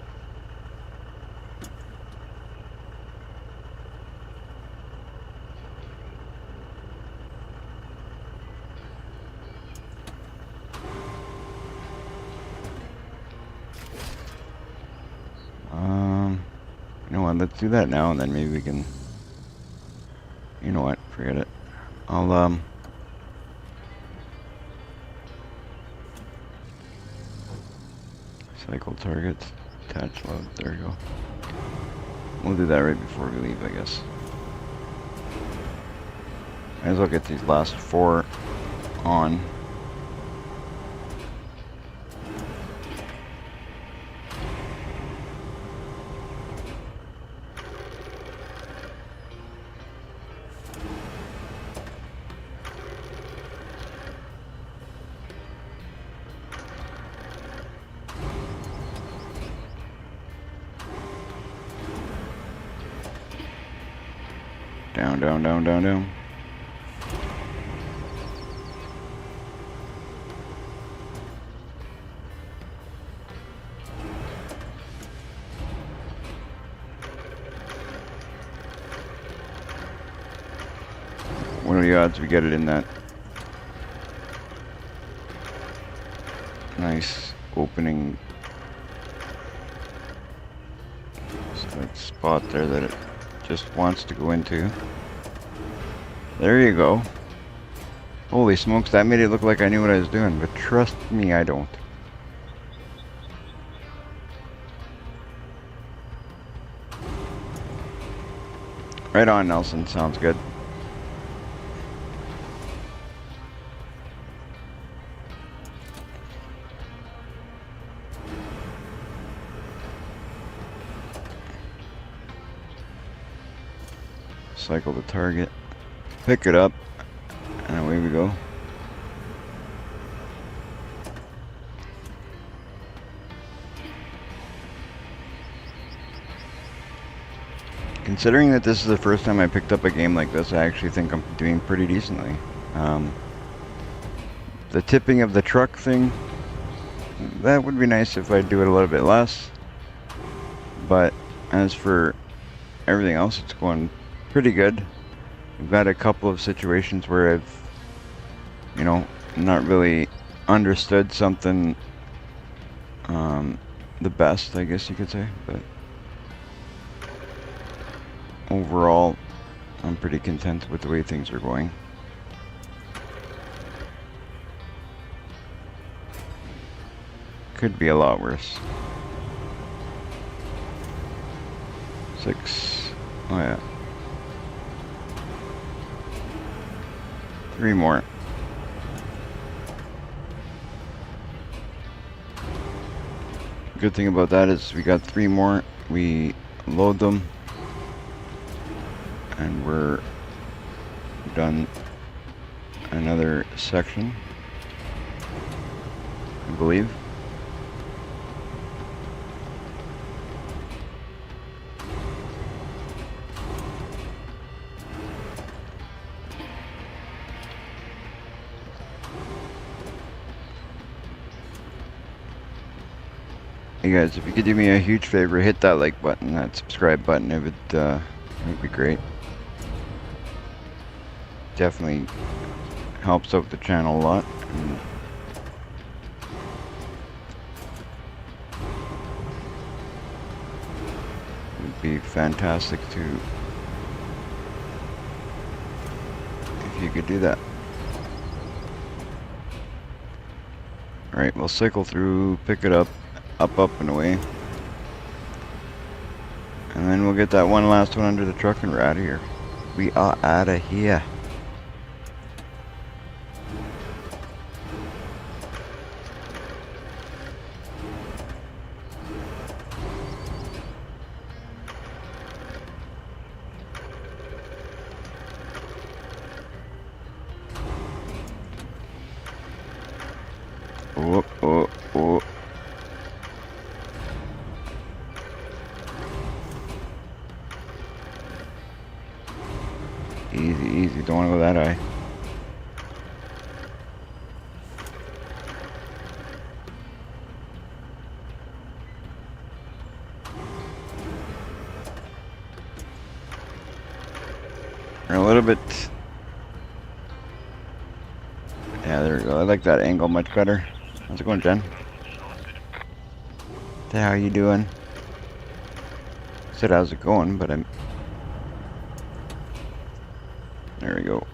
You know what, let's do that now, and then maybe we can, you know what, forget it. I'll cycle targets, attach load, there you go. We'll do that right before we leave, I guess. Might as well get these last 4 on. Down, down, down, down, down. What are the odds we get it in that nice opening spot there that it just wants to go into? There you go. Holy smokes, that made it look like I knew what I was doing, but trust me, I don't. Right on, Nelson. Sounds good. Cycle the target, pick it up, and away we go. Considering that this is the first time I picked up a game like this, I actually think I'm doing pretty decently. The tipping of the truck thing, that would be nice if I'd do it a little bit less. But as for everything else, it's going pretty good. We've got a couple of situations where I've, you know, not really understood something the best, I guess you could say, but overall, I'm pretty content with the way things are going. Could be a lot worse. 6. Oh yeah. 3 more. Good thing about that is we got 3 more. We load them, and we're done another section, I believe. Hey guys, if you could do me a huge favor, hit that like button, that subscribe button, it would be great. definitely helps out the channel a lot. And it would be fantastic to if you could do that. Alright, we'll cycle through, pick it up, up and away. And then we'll get that one last one under the truck and we're out of here. We are out of here. Oh, oh, oh. Easy, easy. Don't want to go that high. We're a little bit... Yeah, there we go. I like that angle much better. How's it going, Jen? Hey, how you doing? Said how's it going, but I'm... There we go.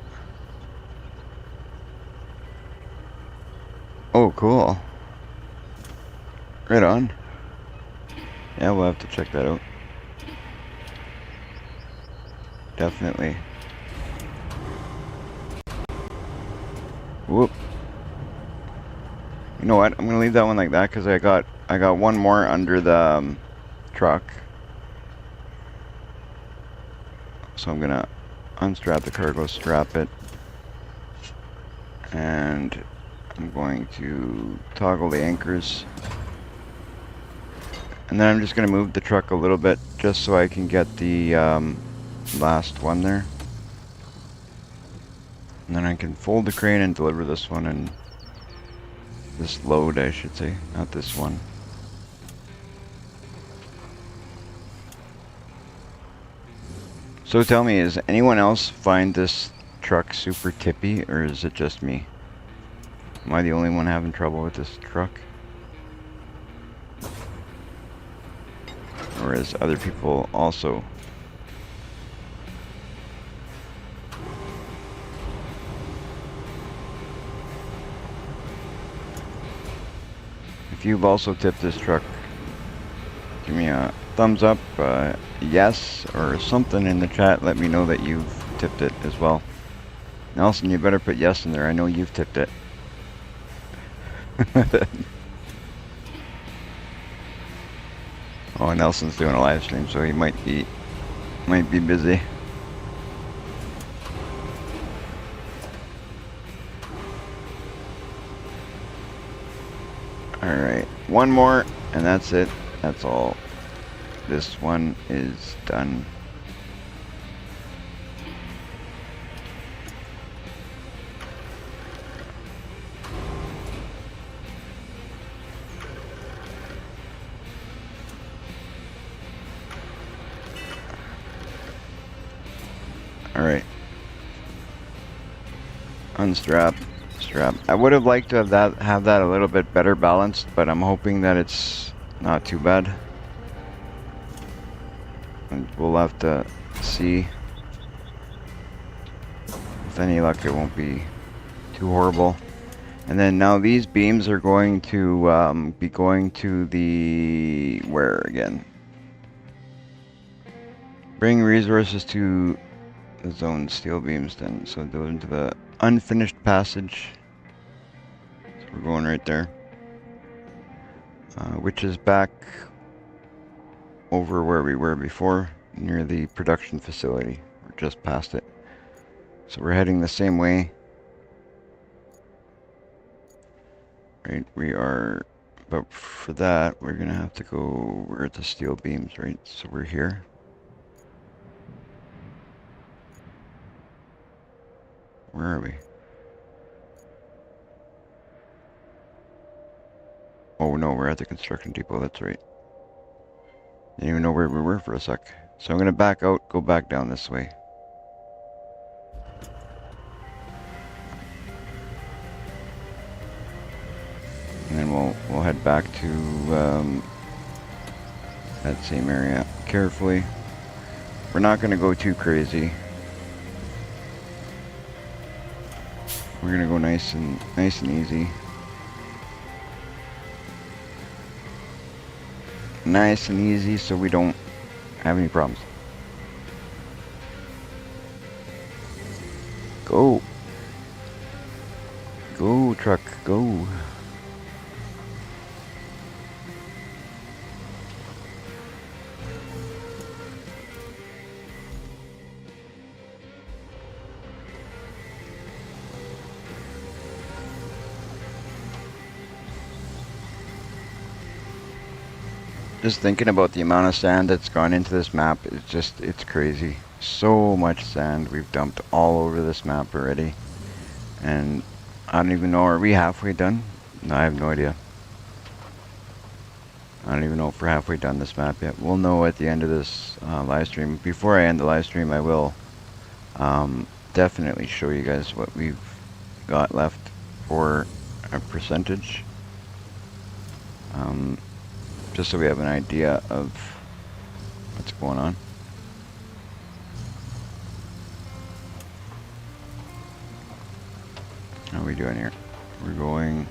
Oh, cool. Right on. Yeah, we'll have to check that out. Definitely. Whoop. You know what? I'm gonna leave that one like that because I got one more under the truck. So I'm gonna unstrap the cargo, strap it, and I'm going to toggle the anchors. And then I'm just gonna move the truck a little bit just so I can get the last one there. And then I can fold the crane and deliver this one, and this load, I should say, not this one. So tell me, is anyone else find this truck super tippy, or is it just me? Am I the only one having trouble with this truck? Or is other people also? If you've also tipped this truck, give me a thumbs up, yes, or something in the chat. Let me know that you've tipped it as well. Nelson, you better put yes in there. I know you've tipped it. Oh, Nelson's doing a live stream, so he might be busy. Alright, one more, and that's it. That's all. This one is done. Alright. Unstrap. Strap. I would have liked to have that a little bit better balanced, but I'm hoping that it's not too bad. And we'll have to see. With any luck, it won't be too horrible. And then now these beams are going to be going to the... where again? Bring resources to the zone steel beams then. So go into the unfinished passage. So we're going right there. Which is back over where we were before, near the production facility. We're just past it. So we're heading the same way. Right, we are, but for that, we're gonna have to go, we're at the steel beams, right? So we're here. Where are we? Oh no, we're at the construction depot, that's right. Didn't even know where we were for a sec. So I'm gonna back out, go back down this way. then we'll head back to that same area carefully. We're not going to go too crazy. We're going to go nice and easy. Nice and easy so we don't have any problems. Go. Go, truck, go. Just thinking about the amount of sand that's gone into this map, it's crazy. So much sand we've dumped all over this map already. And I don't even know, are we halfway done? No, I have no idea. I don't even know if we're halfway done this map yet. We'll know at the end of this live stream. Before I end the live stream, I will definitely show you guys what we've got left for a percentage. Just so we have an idea of what's going on. How are we doing here? We're going...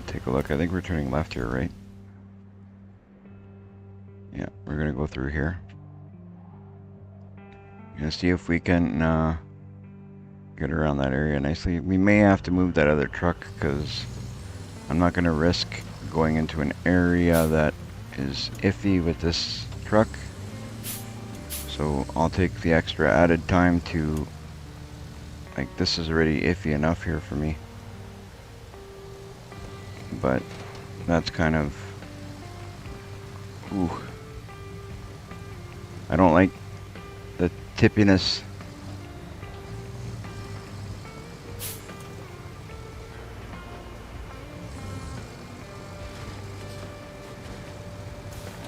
Take a look. I think we're turning left here, right? Yeah, we're going to go through here. Gonna see if we can get around that area nicely. We may have to move that other truck because I'm not going to risk going into an area that is iffy with this truck. So I'll take the extra added time to, like, this is already iffy enough here for me. But that's kind of, ooh. I don't like the tippiness.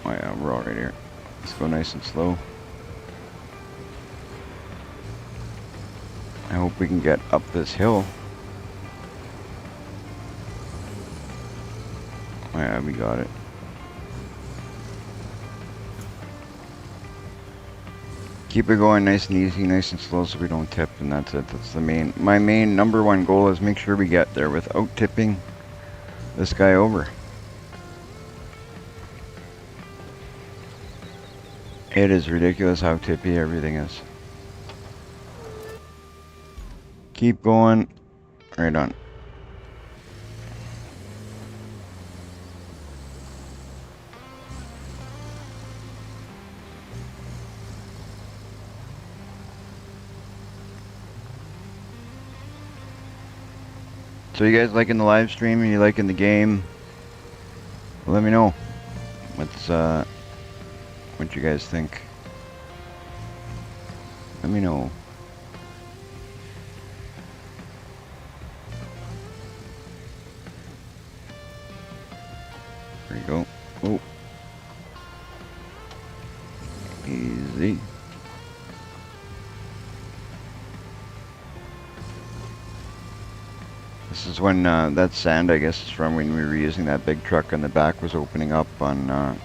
Oh yeah, we're all right here. Let's go nice and slow. I hope we can get up this hill. Oh yeah, we got it. Keep it going nice and easy, nice and slow so we don't tip, and that's it. That's my main number one goal is make sure we get there without tipping this guy over. It is ridiculous how tippy everything is. Keep going. Right on. So you guys liking the live stream? Are you liking the game? Let me know. What you guys think? Let me know. There you go. Oh. Easy. This is when that sand, I guess, is from when we were using that big truck and the back was opening up on...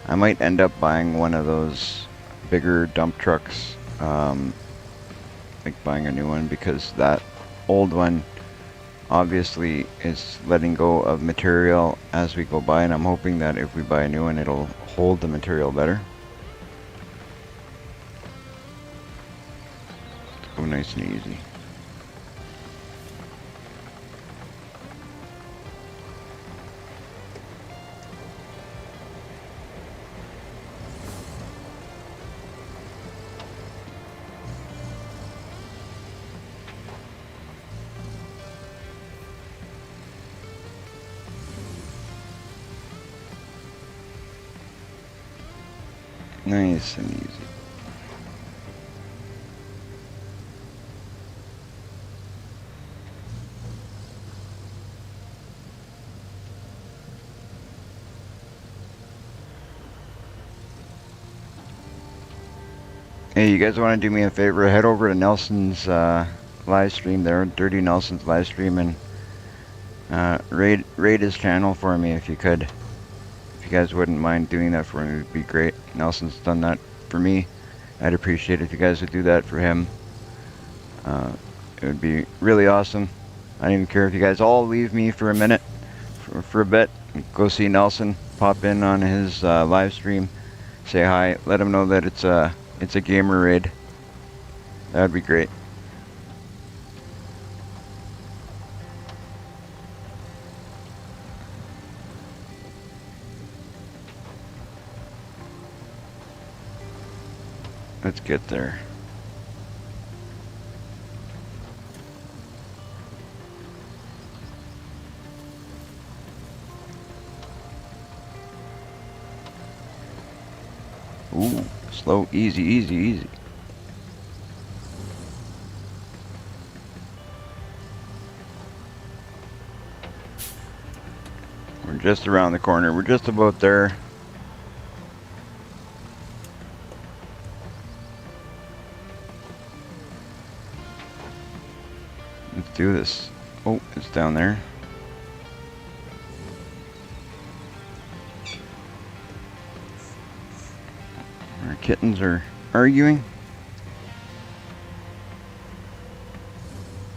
I might end up buying one of those bigger dump trucks, like buying a new one, because that old one obviously is letting go of material as we go by, and I'm hoping that if we buy a new one, it'll hold the material better. Go nice and easy. Nice and easy. Hey, you guys want to do me a favor? Head over to Nelson's live stream there, Dirty Nelson's live stream, and raid his channel for me if you could. If you guys wouldn't mind doing that for me, it would be great. Nelson's done that for me. I'd appreciate it if you guys would do that for him. It would be really awesome. I don't even care if you guys all leave me for a minute, for a bit. Go see Nelson. Pop in on his live stream. Say hi. Let him know that it's a gamer raid. That would be great. Let's get there. Ooh, slow, easy, easy, easy. We're just around the corner. We're just about there. Let's do this. Oh, it's down there. Our kittens are arguing.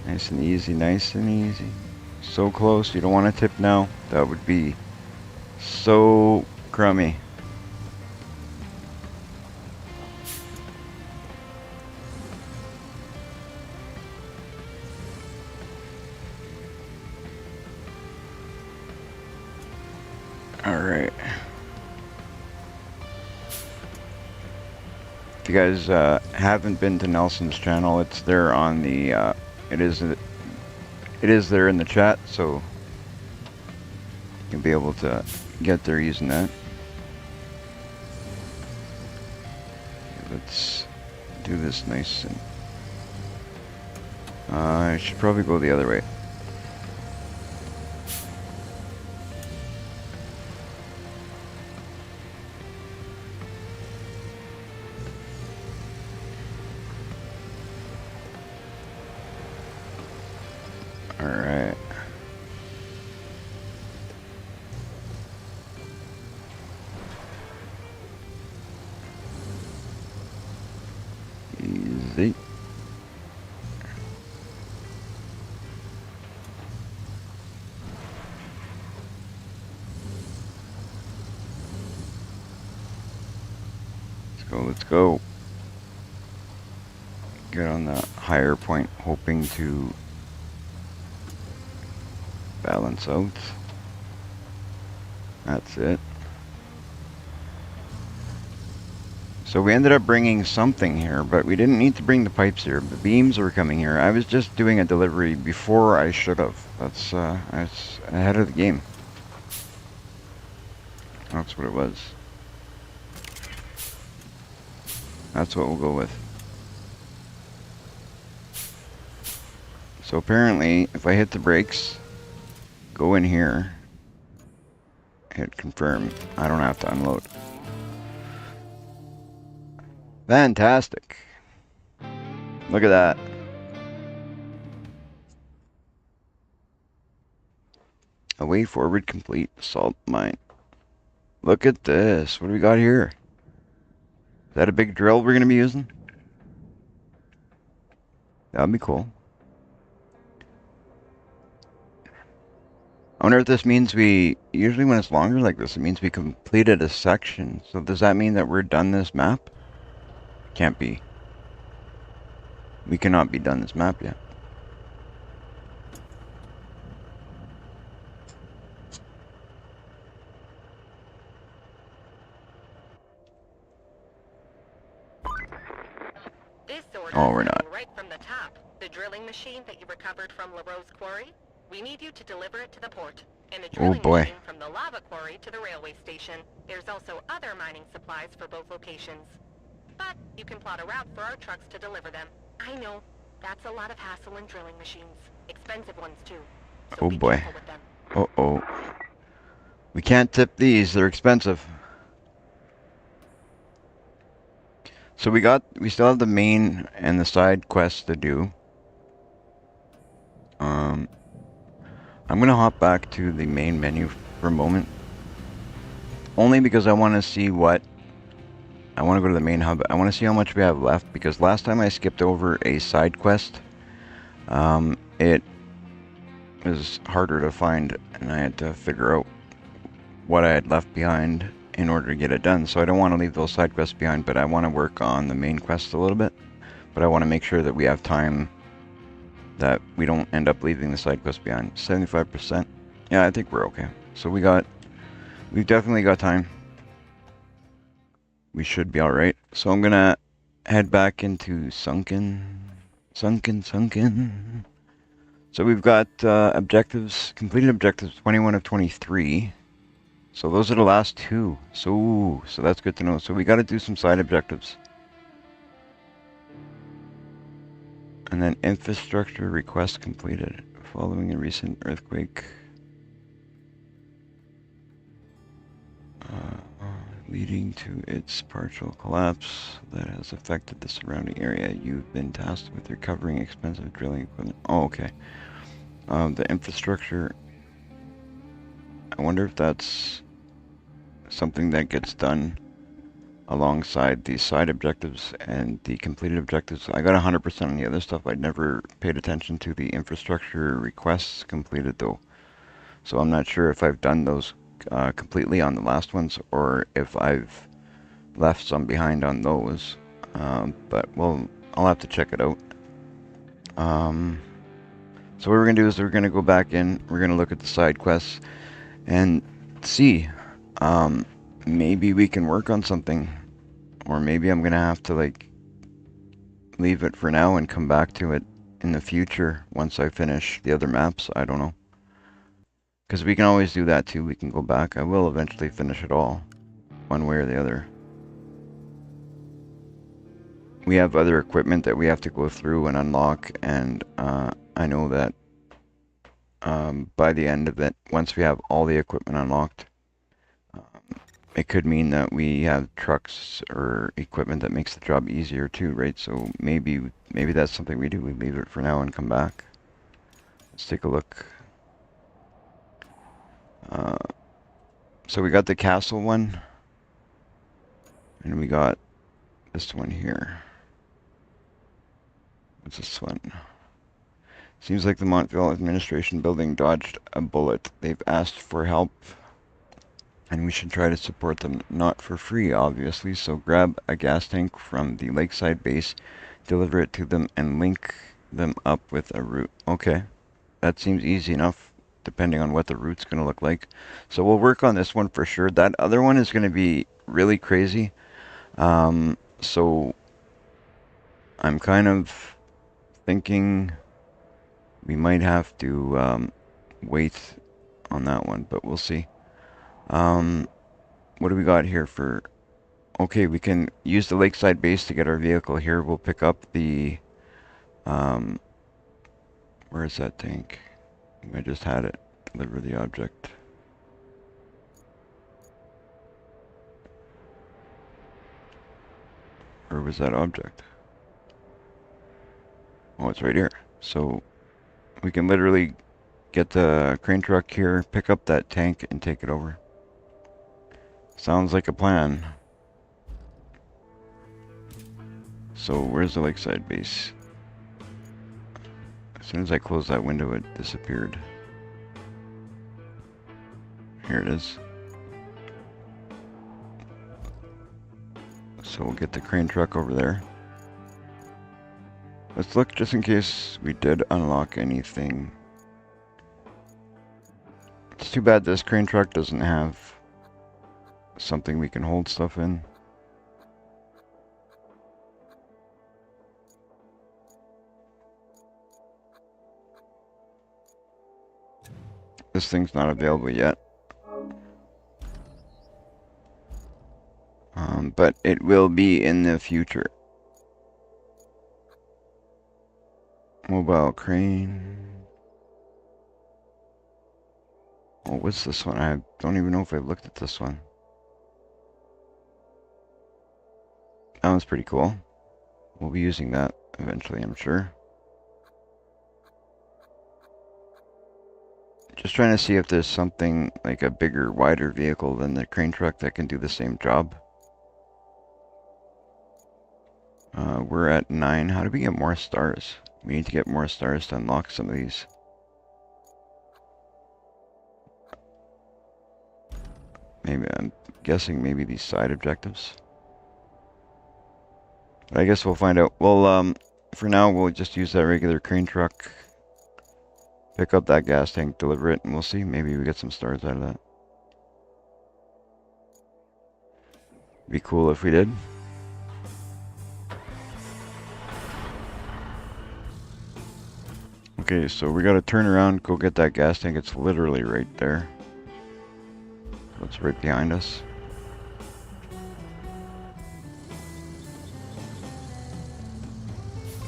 Nice and easy, nice and easy. So close, you don't want to tip now. That would be so crummy. Alright. If you guys haven't been to Nelson's channel, it's there on the it is there in the chat, so you'll be able to get there using that. Let's do this nice and I should probably go the other way. Alright. Easy. Let's go. Get on the higher point, hoping to balance out. That's it. So we ended up bringing something here, but we didn't need to bring the pipes here. The beams were coming here. I was just doing a delivery before I should have. That's ahead of the game. That's what it was. That's what we'll go with. So apparently, if I hit the brakes, go in here, hit confirm, I don't have to unload. Fantastic. Look at that. Away forward complete. Salt mine. Look at this. What do we got here? Is that a big drill we're going to be using? That'd be cool. I wonder if this means usually when it's longer like this, it means we completed a section. So does that mean that we're done this map? Can't be. We cannot be done this map yet. This order Oh, we're not. right from the top. The drilling machine that you recovered from LaRoe's quarry, we need you to deliver it to the port. And the drilling machine from the lava quarry to the railway station. There's also other mining supplies for both locations. But you can plot a route for our trucks to deliver them. I know, that's a lot of hassle in drilling machines. Expensive ones too. So Oh be boy. careful with them. Uh-oh. We can't tip these, they're expensive. So we still have the main and the side quests to do. I'm going to hop back to the main menu for a moment. Only because I want to see what... I want to go to the main hub. I want to see how much we have left, because last time I skipped over a side quest, it was harder to find, and I had to figure out what I had left behind in order to get it done. So I don't want to leave those side quests behind, but I want to work on the main quest a little bit. But I want to make sure that we have time, that we don't end up leaving the side quest behind. 75%. Yeah, I think we're okay. So we've definitely got time. We should be alright. So I'm gonna head back into Sunken. So we've got objectives, completed objectives 21 of 23. So those are the last two. So that's good to know. So we got to do some side objectives. And then infrastructure request completed following a recent earthquake leading to its partial collapse that has affected the surrounding area. You've been tasked with recovering expensive drilling equipment. Oh, okay. The infrastructure. I wonder if that's something that gets done alongside the side objectives and the completed objectives. I got 100% on the other stuff. I never paid attention to the infrastructure requests completed though. So I'm not sure if I've done those completely on the last ones or if I've left some behind on those. But I'll have to check it out. So what we're going to do is we're going to go back in, we're going to look at the side quests and see. Maybe we can work on something. Or maybe I'm going to have to like leave it for now and come back to it in the future once I finish the other maps. I don't know. Because we can always do that too. We can go back. I will eventually finish it all, one way or the other. We have other equipment that we have to go through and unlock, and I know that by the end of it, once we have all the equipment unlocked, it could mean that we have trucks or equipment that makes the job easier too, right? So maybe that's something we do. We leave it for now and come back. Let's take a look. So we got the castle one, and we got this one here. What's this one? Seems like the Montville administration building dodged a bullet. They've asked for help, and we should try to support them. Not for free, obviously, so grab a gas tank from the lakeside base, deliver it to them, and link them up with a route. Okay, that seems easy enough, depending on what the route's going to look like. So we'll work on this one for sure. That other one is going to be really crazy. So I'm kind of thinking we might have to wait on that one, but we'll see. What do we got here for... Okay, we can use the lakeside base to get our vehicle here. We'll pick up the... where is that tank? I just had it. Deliver the object. Where was that object? Oh, it's right here. So we can literally get the crane truck here, pick up that tank, and take it over. Sounds like a plan. So where's the lakeside base? As soon as I closed that window, it disappeared. Here it is. So we'll get the crane truck over there. Let's look just in case we did unlock anything. It's too bad this crane truck doesn't have something we can hold stuff in. This thing's not available yet. But it will be in the future. Mobile crane. Oh, what's this one? I don't even know if I've looked at this one. That one's pretty cool. We'll be using that eventually, I'm sure. Just trying to see if there's something like a bigger, wider vehicle than the crane truck that can do the same job. We're at 9. How do we get more stars? We need to get more stars to unlock some of these. Maybe, I'm guessing maybe these side objectives. But I guess we'll find out. Well, for now, we'll just use that regular crane truck. Pick up that gas tank, deliver it, and we'll see. Maybe we get some stars out of that. Be cool if we did. Okay, so we gotta turn around, go get that gas tank. It's literally right there. It's right behind us.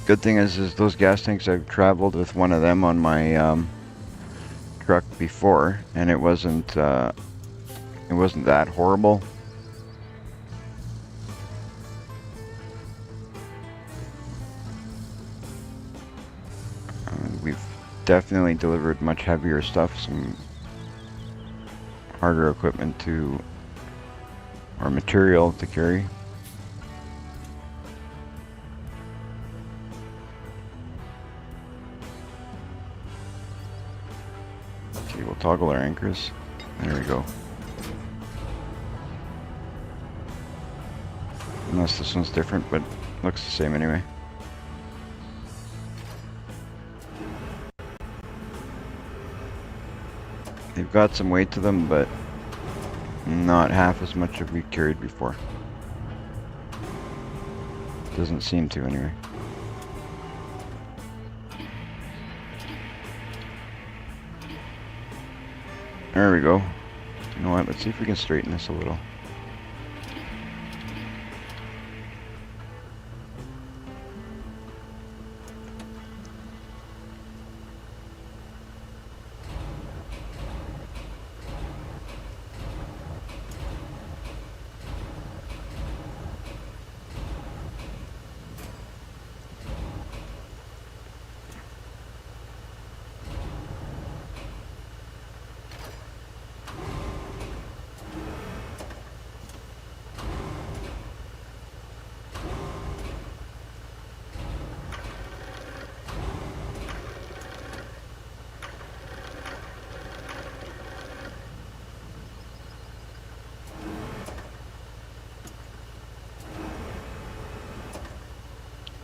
Good thing is those gas tanks, I've traveled with one of them on my truck before, and it wasn't that horrible. We've definitely delivered much heavier stuff, some harder equipment to, or material to carry. Okay, we'll toggle our anchors. There we go. Unless this one's different, but looks the same anyway. They've got some weight to them, but not half as much as we carried before. Doesn't seem to, anyway. There we go. You know what? Let's see if we can straighten this a little.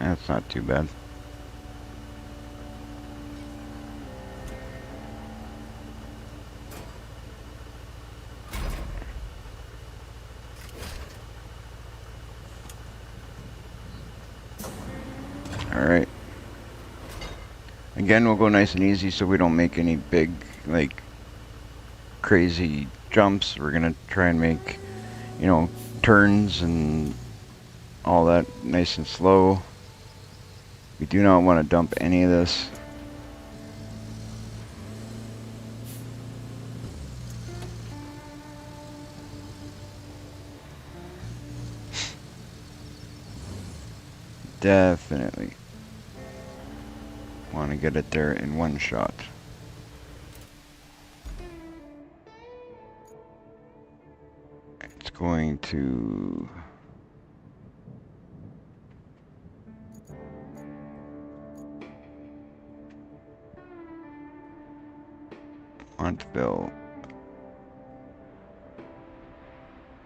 That's not too bad. Alright. Again, we'll go nice and easy so we don't make any big, like, crazy jumps. We're gonna try and make, you know, turns and all that nice and slow. We do not want to dump any of this. Definitely want to get it there in one shot. It's going to... Montville.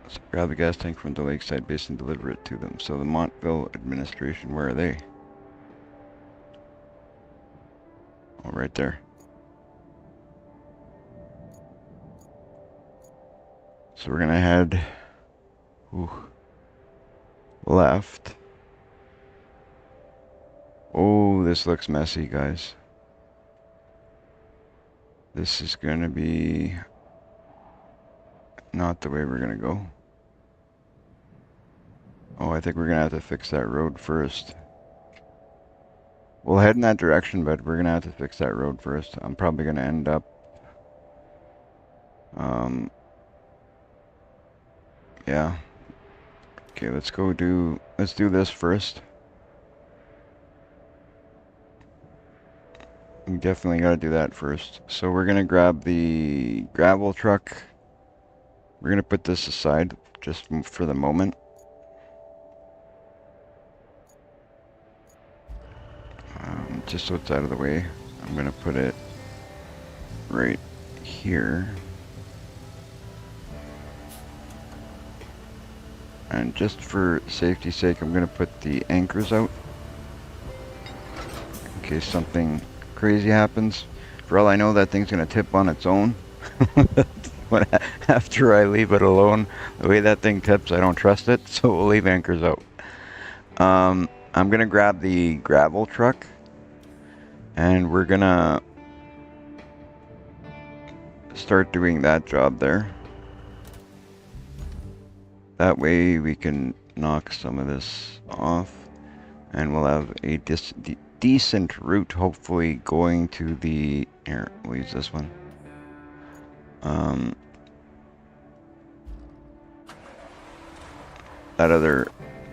Let's grab the gas tank from the lakeside base and deliver it to them. So the Montville administration, where are they? Oh, right there. So we're gonna head left. Oh, this looks messy, guys. This is gonna be not the way we're gonna go. Oh, I think we're gonna have to fix that road first. We'll head in that direction, but we're gonna have to fix that road first. I'm probably gonna end up yeah. Okay, let's do this first. We definitely got to do that first. So we're going to grab the gravel truck. We're going to put this aside just for the moment. Just so it's out of the way, I'm going to put it right here. And just for safety's sake, I'm going to put the anchors out in case something crazy happens. For all I know, that thing's going to tip on its own. But after I leave it alone, the way that thing tips, I don't trust it, so we'll leave anchors out. I'm going to grab the gravel truck, and we're going to start doing that job there. That way we can knock some of this off, and we'll have a decent route, hopefully, going to the... Here, we'll use this one.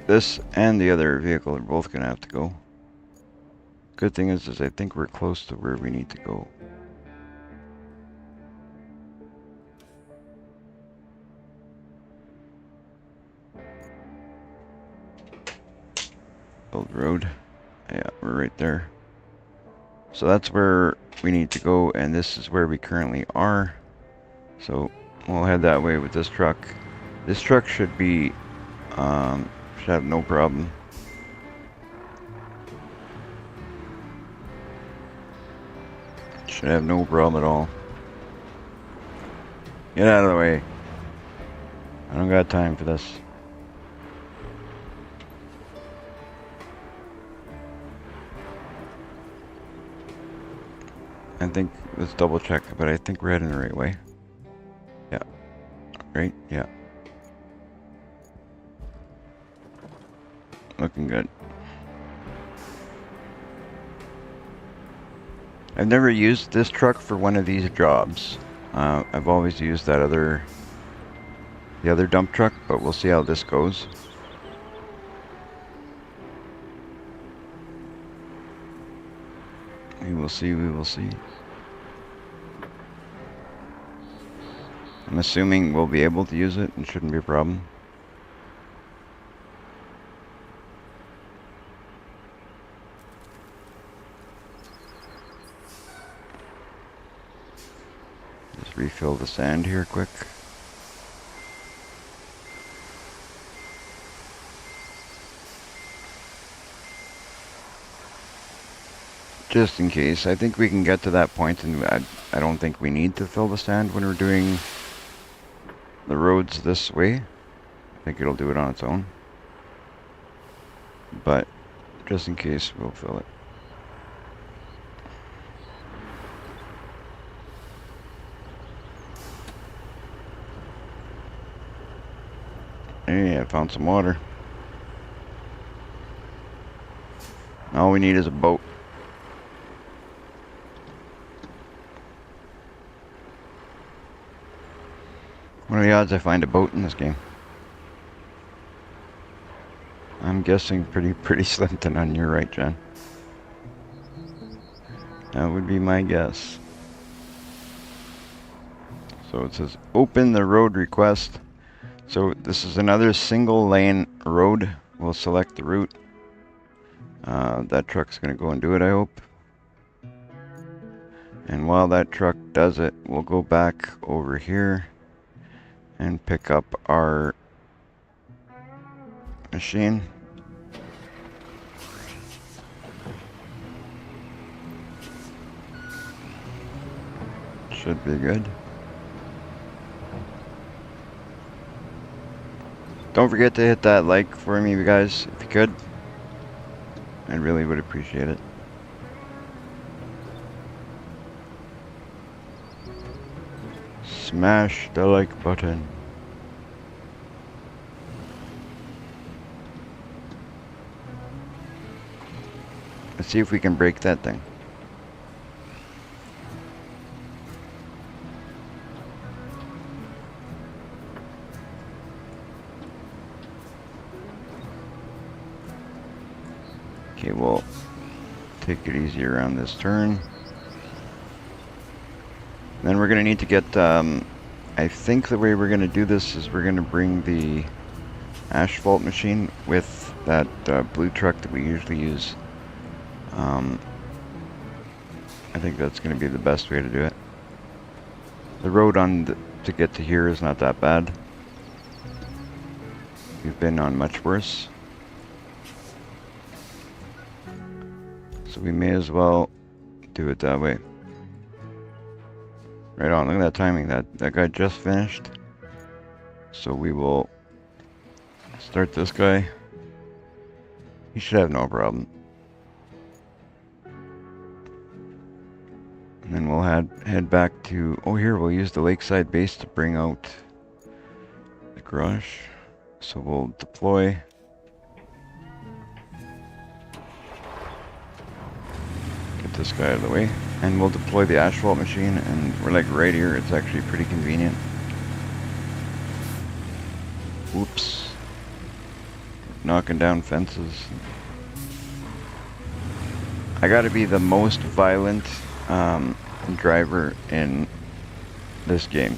This and the other vehicle are both going to have to go. Good thing is I think we're close to where we need to go. Build road. Yeah, we're right there. So that's where we need to go, and this is where we currently are. So we'll head that way with this truck. This truck should be, should have no problem. Should have no problem at all. Get out of the way. I don't got time for this. I think, let's double check, but I think we're heading the right way. Yeah. Right? Yeah. Looking good. I've never used this truck for one of these jobs. I've always used the other dump truck, but we'll see how this goes. We will see, we will see. I'm assuming we'll be able to use it and shouldn't be a problem. Just refill the sand here quick. Just in case. I think we can get to that point, and I don't think we need to fill the sand when we're doing the roads this way. I think it'll do it on its own. But just in case, we'll fill it. Hey, I found some water. All we need is a boat. What are the odds I find a boat in this game? I'm guessing pretty slim to none. You're right, Jen. That would be my guess. So it says open the road request. So this is another single lane road. We'll select the route. That truck's going to go and do it, I hope. And while that truck does it, we'll go back over here and pick up our machine. Should be good. Don't forget to hit that like for me, you guys, if you could. I really would appreciate it. Smash the like button. Let's see if we can break that thing. Okay, we'll take it easy around this turn. Then we're gonna need to get, I think the way we're gonna do this is we're gonna bring the asphalt machine with that blue truck that we usually use. I think that's gonna be the best way to do it. The road to get to here is not that bad. We've been on much worse. So we may as well do it that way. Right on, look at that timing. That guy just finished. So we will start this guy. He should have no problem. And then we'll head back to, oh here, we'll use the lakeside base to bring out the garage. So we'll deploy. Get this guy out of the way. And we'll deploy the asphalt machine, and we're like right here. It's actually pretty convenient. Whoops. Knocking down fences. I gotta be the most violent driver in this game.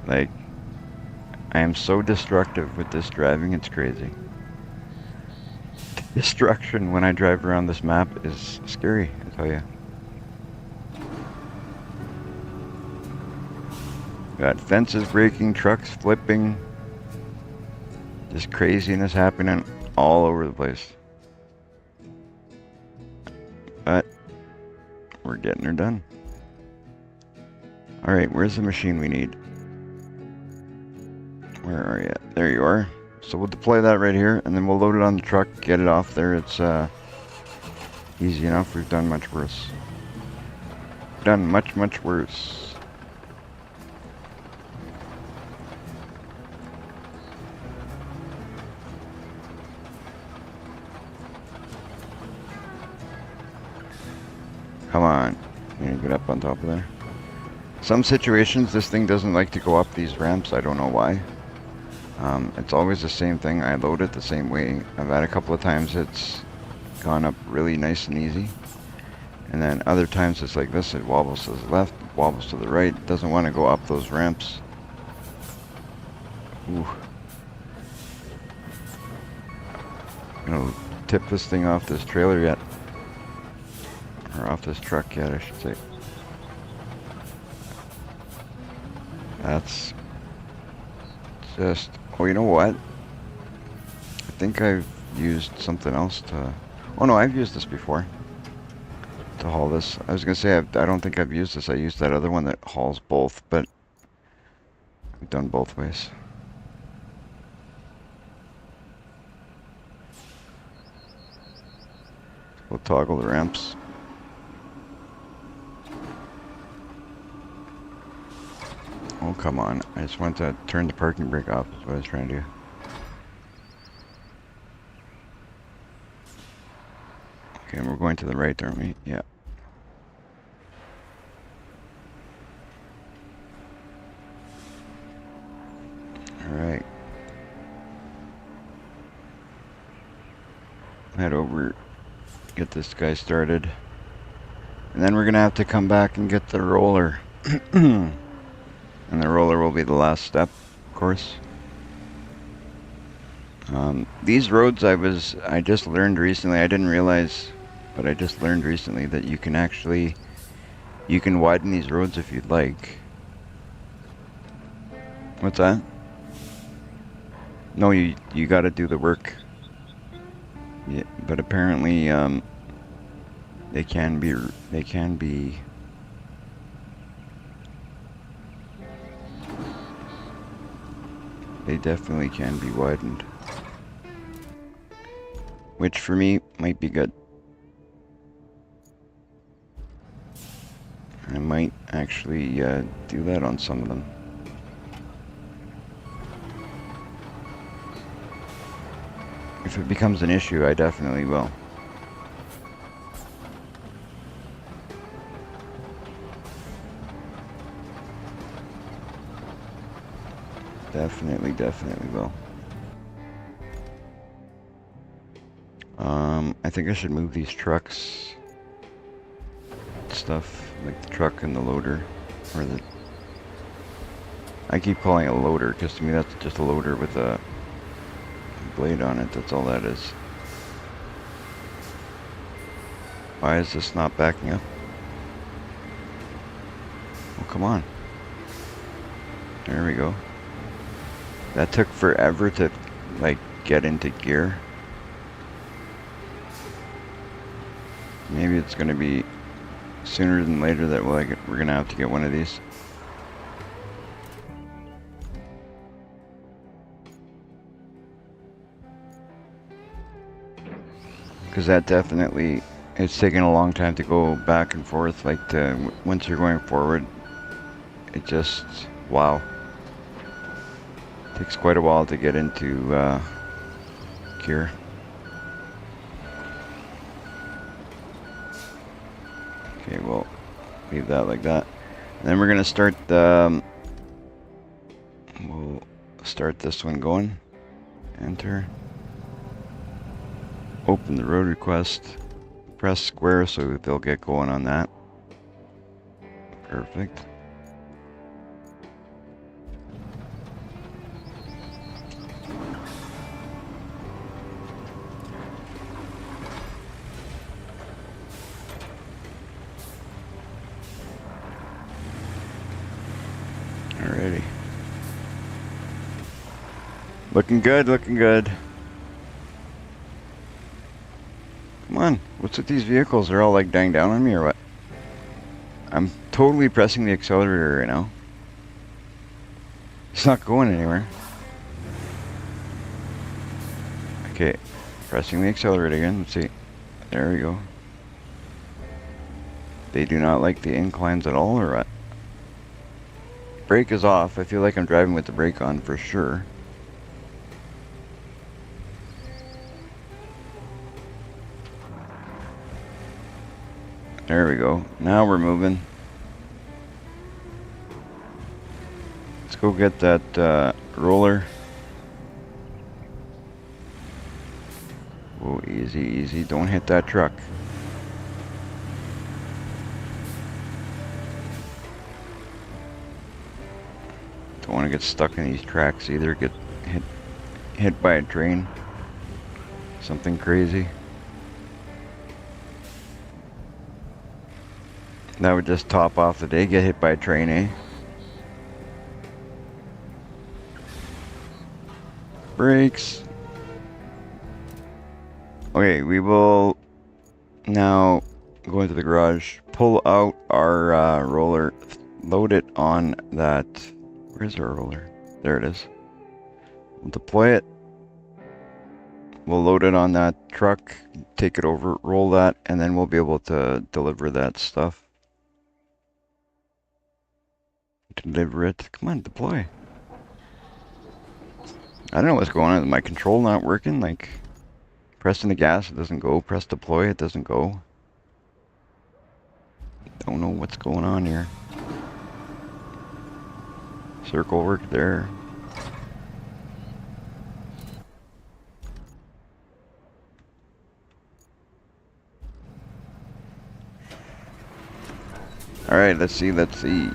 Like, I am so destructive with this driving, it's crazy. Destruction when I drive around this map is scary, I tell you. Got fences breaking, trucks flipping. Just craziness happening all over the place. But we're getting her done. Alright, where's the machine we need? Where are you? There you are. So we'll deploy that right here, and then we'll load it on the truck, get it off there. It's easy enough. We've done much worse. Done much, much worse. Come on. You need to get up on top of there. Some situations, this thing doesn't like to go up these ramps. I don't know why. It's always the same thing. I load it the same way. I've had a couple of times it's gone up really nice and easy. And then other times it's like this. It wobbles to the left, wobbles to the right. It doesn't want to go up those ramps. Ooh. I'm gonna tip this thing off this trailer yet. Or off this truck yet, I should say. That's just... Oh, you know what? I think I've used something else to... Oh no, I've used this before. To haul this. I was going to say, I don't think I've used this. I used that other one that hauls both, but... I've done both ways. We'll toggle the ramps. Oh, come on. I just want to turn the parking brake off, is what I was trying to do. Okay, we're going to the right, aren't we? Yeah. Alright. Head over, get this guy started. And then we're going to have to come back and get the roller. And the roller will be the last step, of course. These roads I just learned recently, I didn't realize, but I just learned recently that you can actually, you can widen these roads if you'd like. What's that? No, you gotta do the work. Yeah, but apparently, they can be, they definitely can be widened. Which for me might be good. I might actually do that on some of them. If it becomes an issue, I definitely will. Definitely will. I think I should move these trucks stuff. like the truck and the loader, or the. I keep calling it a loader because to me that's just a loader with a blade on it. That's all that is. Why is this not backing up? Oh, come on. There we go. That took forever to, like, get into gear. Maybe it's going to be sooner than later that we're going to have to get one of these. Because that definitely, it's taking a long time to go back and forth. Like, once you're going forward, it just, wow. Takes quite a while to get into gear. Okay, we'll leave that like that. And then we're going to start we'll start this one going. Enter. Open the road request. Press square so they'll get going on that. Perfect. Alrighty. Looking good, looking good. Come on, what's with these vehicles? They're all like dying down on me or what? I'm totally pressing the accelerator right now. It's not going anywhere. Okay, pressing the accelerator again. Let's see. There we go. They do not like the inclines at all or what? Brake is off. I feel like I'm driving with the brake on for sure. There we go. Now we're moving. Let's go get that roller. Oh, easy, easy. Don't hit that truck. Don't want to get stuck in these tracks either. Get hit by a train. Something crazy. That would just top off the day. Get hit by a train, eh? Brakes. Okay, we will now go into the garage, pull out our roller, load it on that. Where's our roller? There it is. We'll deploy it. We'll load it on that truck, take it over, roll that, and then we'll be able to deliver that stuff. Deliver it. Come on, deploy. I don't know what's going on. Is my control not working? Like, pressing the gas, it doesn't go. Press deploy, it doesn't go. Don't know what's going on here. Circle work there. Alright, let's see, let's see.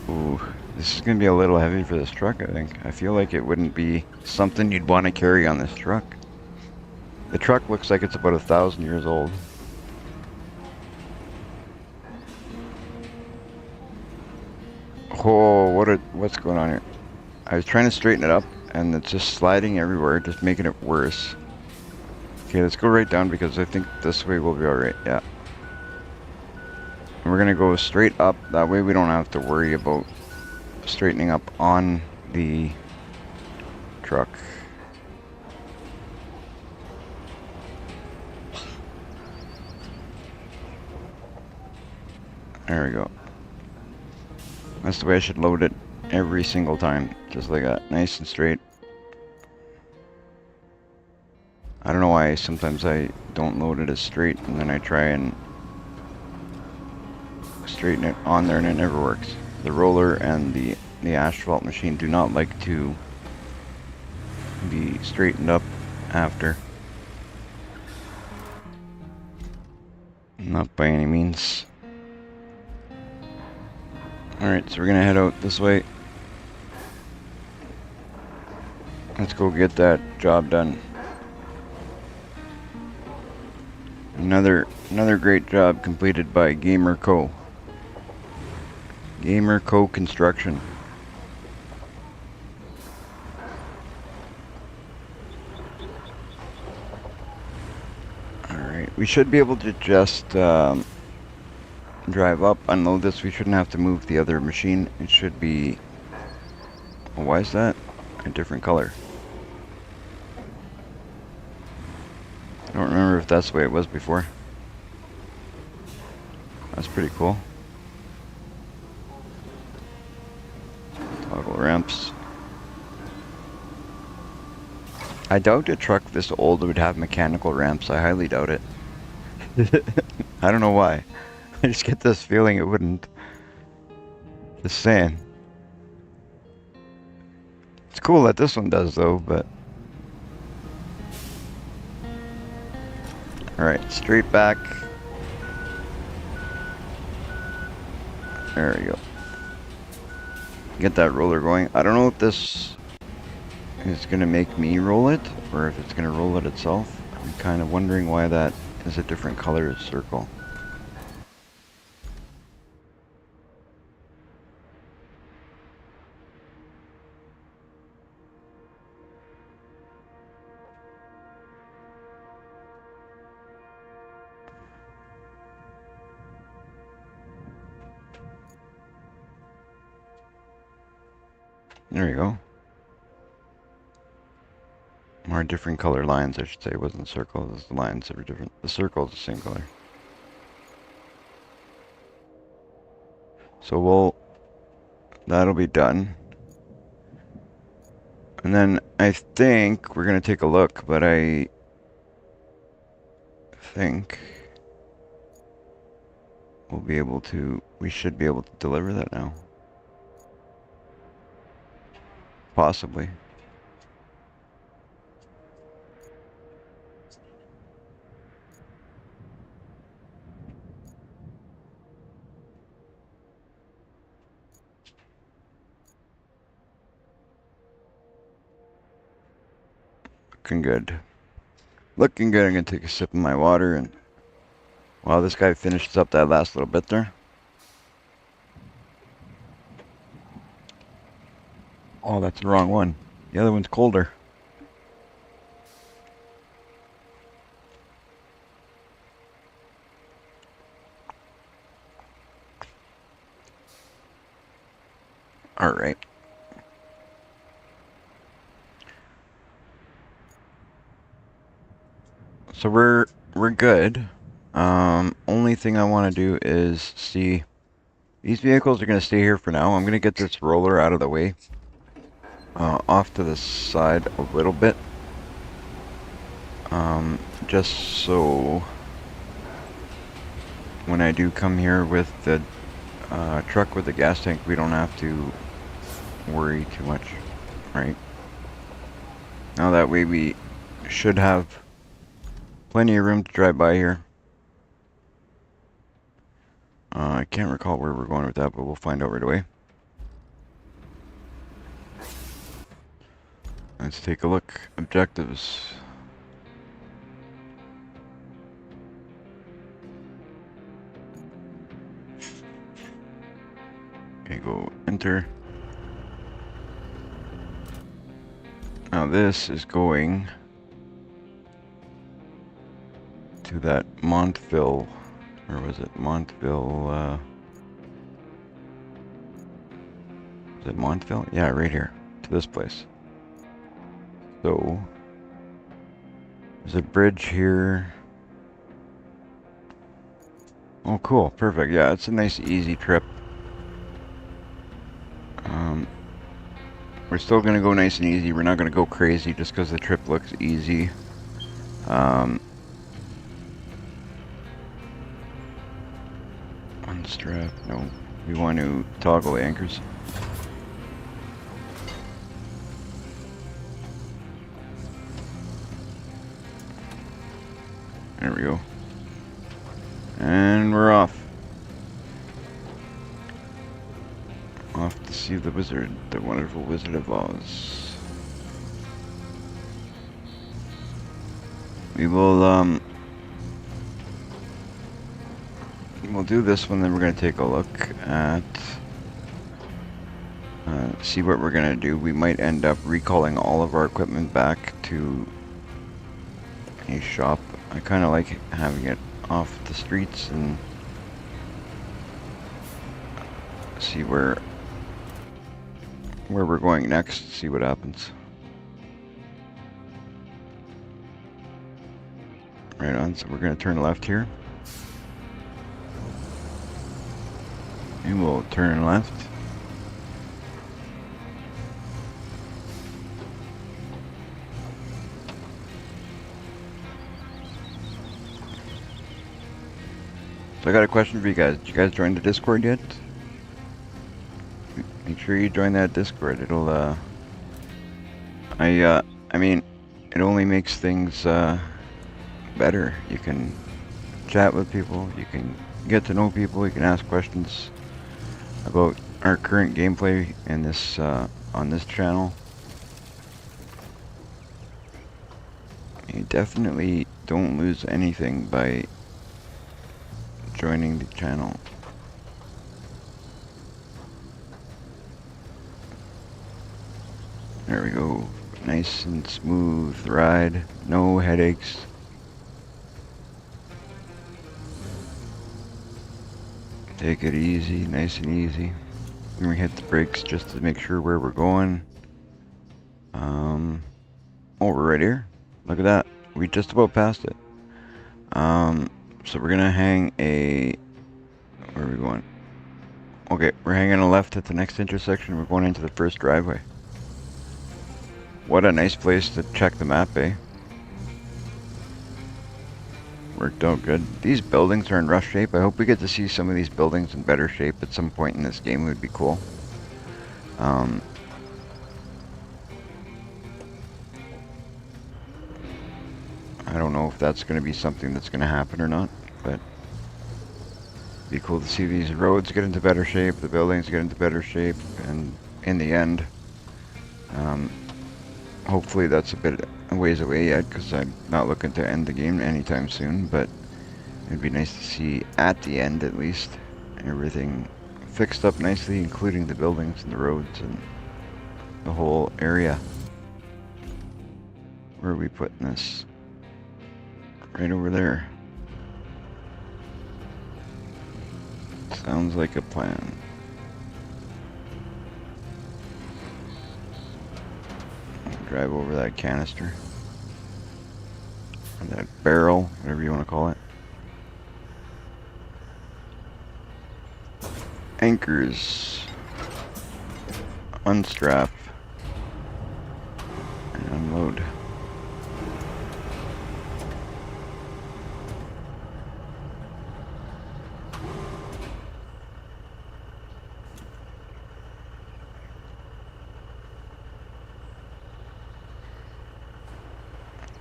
Ooh, this is going to be a little heavy for this truck, I think. I feel like it wouldn't be something you'd want to carry on this truck. The truck looks like it's about 1,000 years old. Oh, what's going on here? I was trying to straighten it up, and it's just sliding everywhere, just making it worse. Okay, let's go right down because I think this way we'll be alright, yeah. And we're going to go straight up, that way we don't have to worry about straightening up on the truck. There we go. That's the way I should load it every single time. Just like that. Nice and straight. I don't know why sometimes I don't load it as straight and then I try and straighten it on there and it never works. The roller and the asphalt machine do not like to be straightened up after. Not by any means. Alright, so we're gonna head out this way. Let's go get that job done. Another great job completed by Gamer Co. Gamer Co. Construction. Alright, we should be able to just drive up, unload this. We shouldn't have to move the other machine. It should be... Oh, why is that a different color? I don't remember if that's the way it was before. That's pretty cool. Toggle ramps. I doubt a truck this old would have mechanical ramps. I highly doubt it. I don't know why. I just get this feeling it wouldn't. Just saying. It's cool that this one does though, but... Alright, straight back. There we go. Get that roller going. I don't know if this is going to make me roll it, or if it's going to roll it itself. I'm kind of wondering why that is a different color circle. There you go. More different color lines, I should say. It wasn't circles, the lines that were different. The circle is the same color. So that'll be done. And then I think we're going to take a look, but I think we should be able to deliver that now. Possibly. Looking good. Looking good. I'm going to take a sip of my water and while this guy finishes up that last little bit there. Oh, that's the wrong one. The other one's colder. All right. So we're good. Only thing I want to do is see. These vehicles are going to stay here for now. I'm going to get this roller out of the way. Off to the side a little bit. Just so when I do come here with the truck with the gas tank, we don't have to worry too much, right? Now that way we should have plenty of room to drive by here. I can't recall where we're going with that, but we'll find out right away. Let's take a look. Objectives. Okay, go enter. Now this is going to that Montville, or was it Montville, is it Montville? Yeah, right here, to this place. So, there's a bridge here. Oh, cool, perfect. Yeah, it's a nice, easy trip. We're still going to go nice and easy. We're not going to go crazy just because the trip looks easy. Unstrap. No. We want to toggle anchors. There we go. And we're off. Off to see the wizard, the wonderful Wizard of Oz. We will, we'll do this one, then we're going to take a look at, see what we're going to do. We might end up recalling all of our equipment back to a shop. I kind of like having it off the streets and see where we're going next, see what happens. Right on, so we're going to turn left here. And we'll turn left. So I got a question for you guys. Did you guys join the Discord yet? Make sure you join that Discord. It'll, I mean, it only makes things, better. You can chat with people, you can get to know people, you can ask questions about our current gameplay in this, on this channel. You definitely don't lose anything by joining the channel. There we go. Nice and smooth ride. No headaches. Take it easy, nice and easy. Then we hit the brakes just to make sure where we're going. Oh, we're right here. Look at that. We just about passed it. So we're gonna hang a... Where are we going? Okay, we're hanging a left at the next intersection. We're going into the first driveway. What a nice place to check the map, eh? Worked out good. These buildings are in rough shape. I hope we get to see some of these buildings in better shape at some point in this game. It would be cool. I don't know if that's going to be something that's going to happen or not, but it'd be cool to see these roads get into better shape, the buildings get into better shape, and in the end, hopefully that's a bit a ways away yet, because I'm not looking to end the game anytime soon, but it'd be nice to see at the end at least everything fixed up nicely, including the buildings and the roads and the whole area. Where are we putting this? Right over there. Sounds like a plan. Drive over that canister. Or that barrel, whatever you want to call it. Anchors. Unstrap. And unload.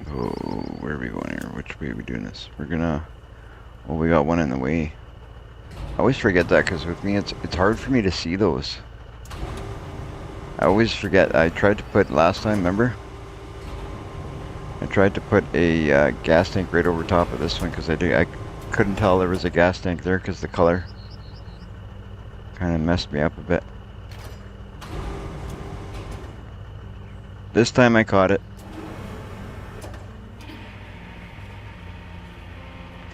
Oh, where are we going here? Which way are we doing this? We're gonna... Well, we got one in the way. I always forget that because with me it's hard for me to see those. I always forget. I tried to put last time, remember? I tried to put a gas tank right over top of this one because I couldn't tell there was a gas tank there because the color kind of messed me up a bit. This time I caught it.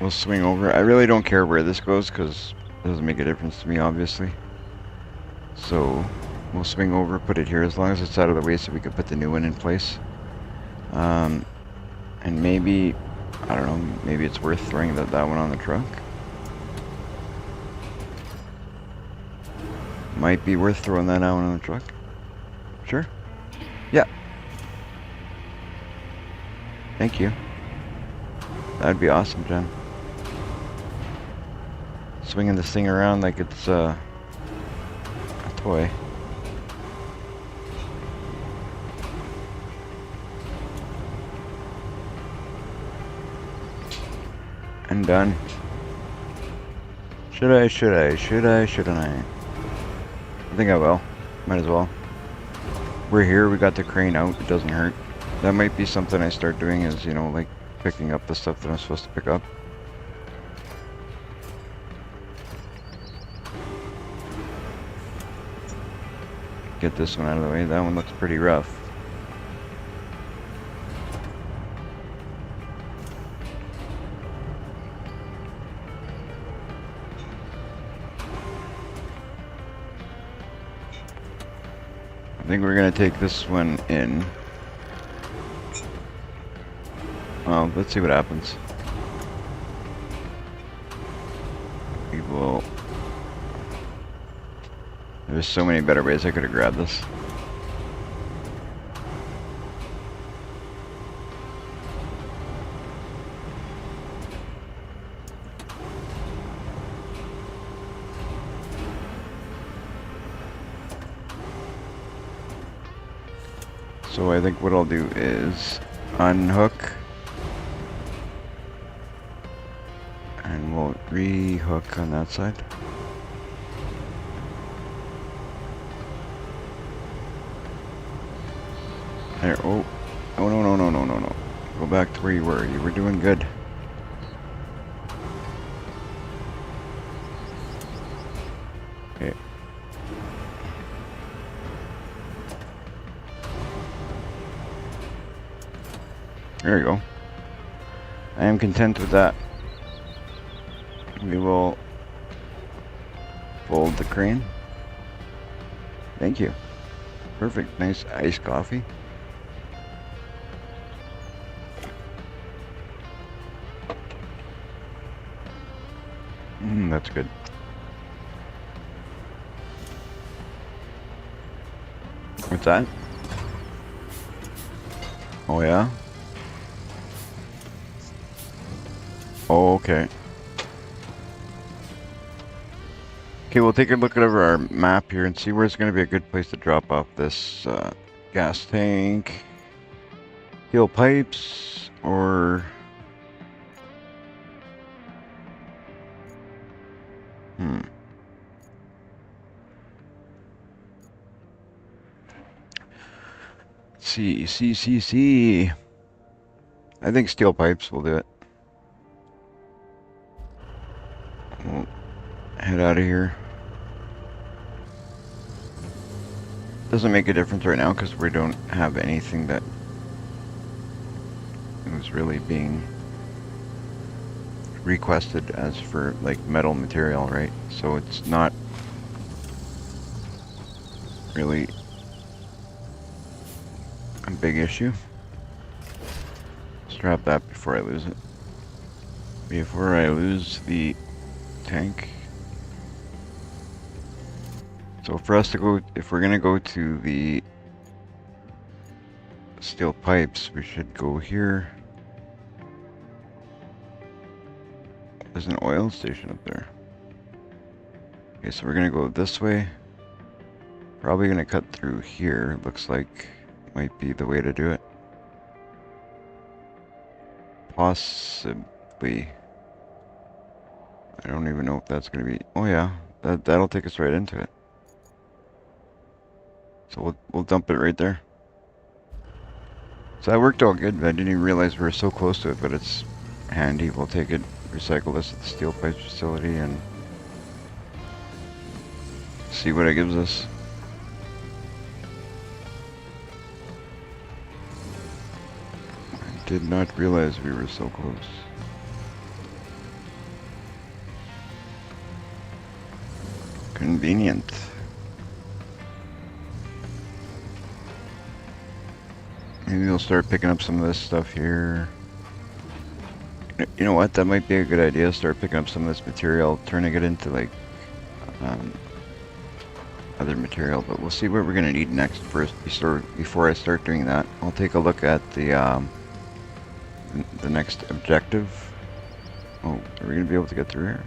We'll swing over. I really don't care where this goes because it doesn't make a difference to me, obviously. So we'll swing over, put it here as long as it's out of the way so we can put the new one in place. And maybe, I don't know, maybe it's worth throwing that one on the truck. Might be worth throwing that one on the truck. Sure, Thank you. That'd be awesome, Jen. Swinging this thing around like it's a toy. And done. Shouldn't I? I think I will. Might as well. We're here, we got the crane out, it doesn't hurt. That might be something I start doing is, you know, like picking up the stuff that I'm supposed to pick up. Get this one out of the way. That one looks pretty rough. I think we're gonna take this one in. Well, let's see what happens. We will. There's so many better ways I could have grabbed this. So I think what I'll do is unhook. And we'll re-hook on that side. There, oh, no. Go back to where you were. You were doing good. Okay. There you go. I am content with that. We will fold the crane. Thank you. Perfect. Nice iced coffee. That's good. What's that? Oh, yeah? Oh, okay. Okay, we'll take a look at our map here and see where it's going to be a good place to drop off this gas tank, steel pipes, or... See. I think steel pipes will do it. We'll head out of here. Doesn't make a difference right now because we don't have anything that was really being requested as for like metal material, right? So it's not really a big issue. Strap that before I lose it. Before I lose the tank. So for us to go, if we're gonna go to the steel pipes, we should go here. There's an oil station up there. Okay, so we're gonna go this way. Probably gonna cut through here. Looks like might be the way to do it. Possibly. I don't even know if that's gonna be. Oh yeah, that'll take us right into it. So we'll dump it right there. So that worked out good. I didn't even realize we were so close to it, but it's handy. We'll take it, recycle this at the steel pipes facility, and see what it gives us. I did not realize we were so close. Convenient. Maybe we'll start picking up some of this stuff here. You know what? That might be a good idea. Start picking up some of this material, turning it into like other material. But we'll see what we're gonna need next first. Before I start doing that, I'll take a look at the the next objective. Oh, are we gonna be able to get through here?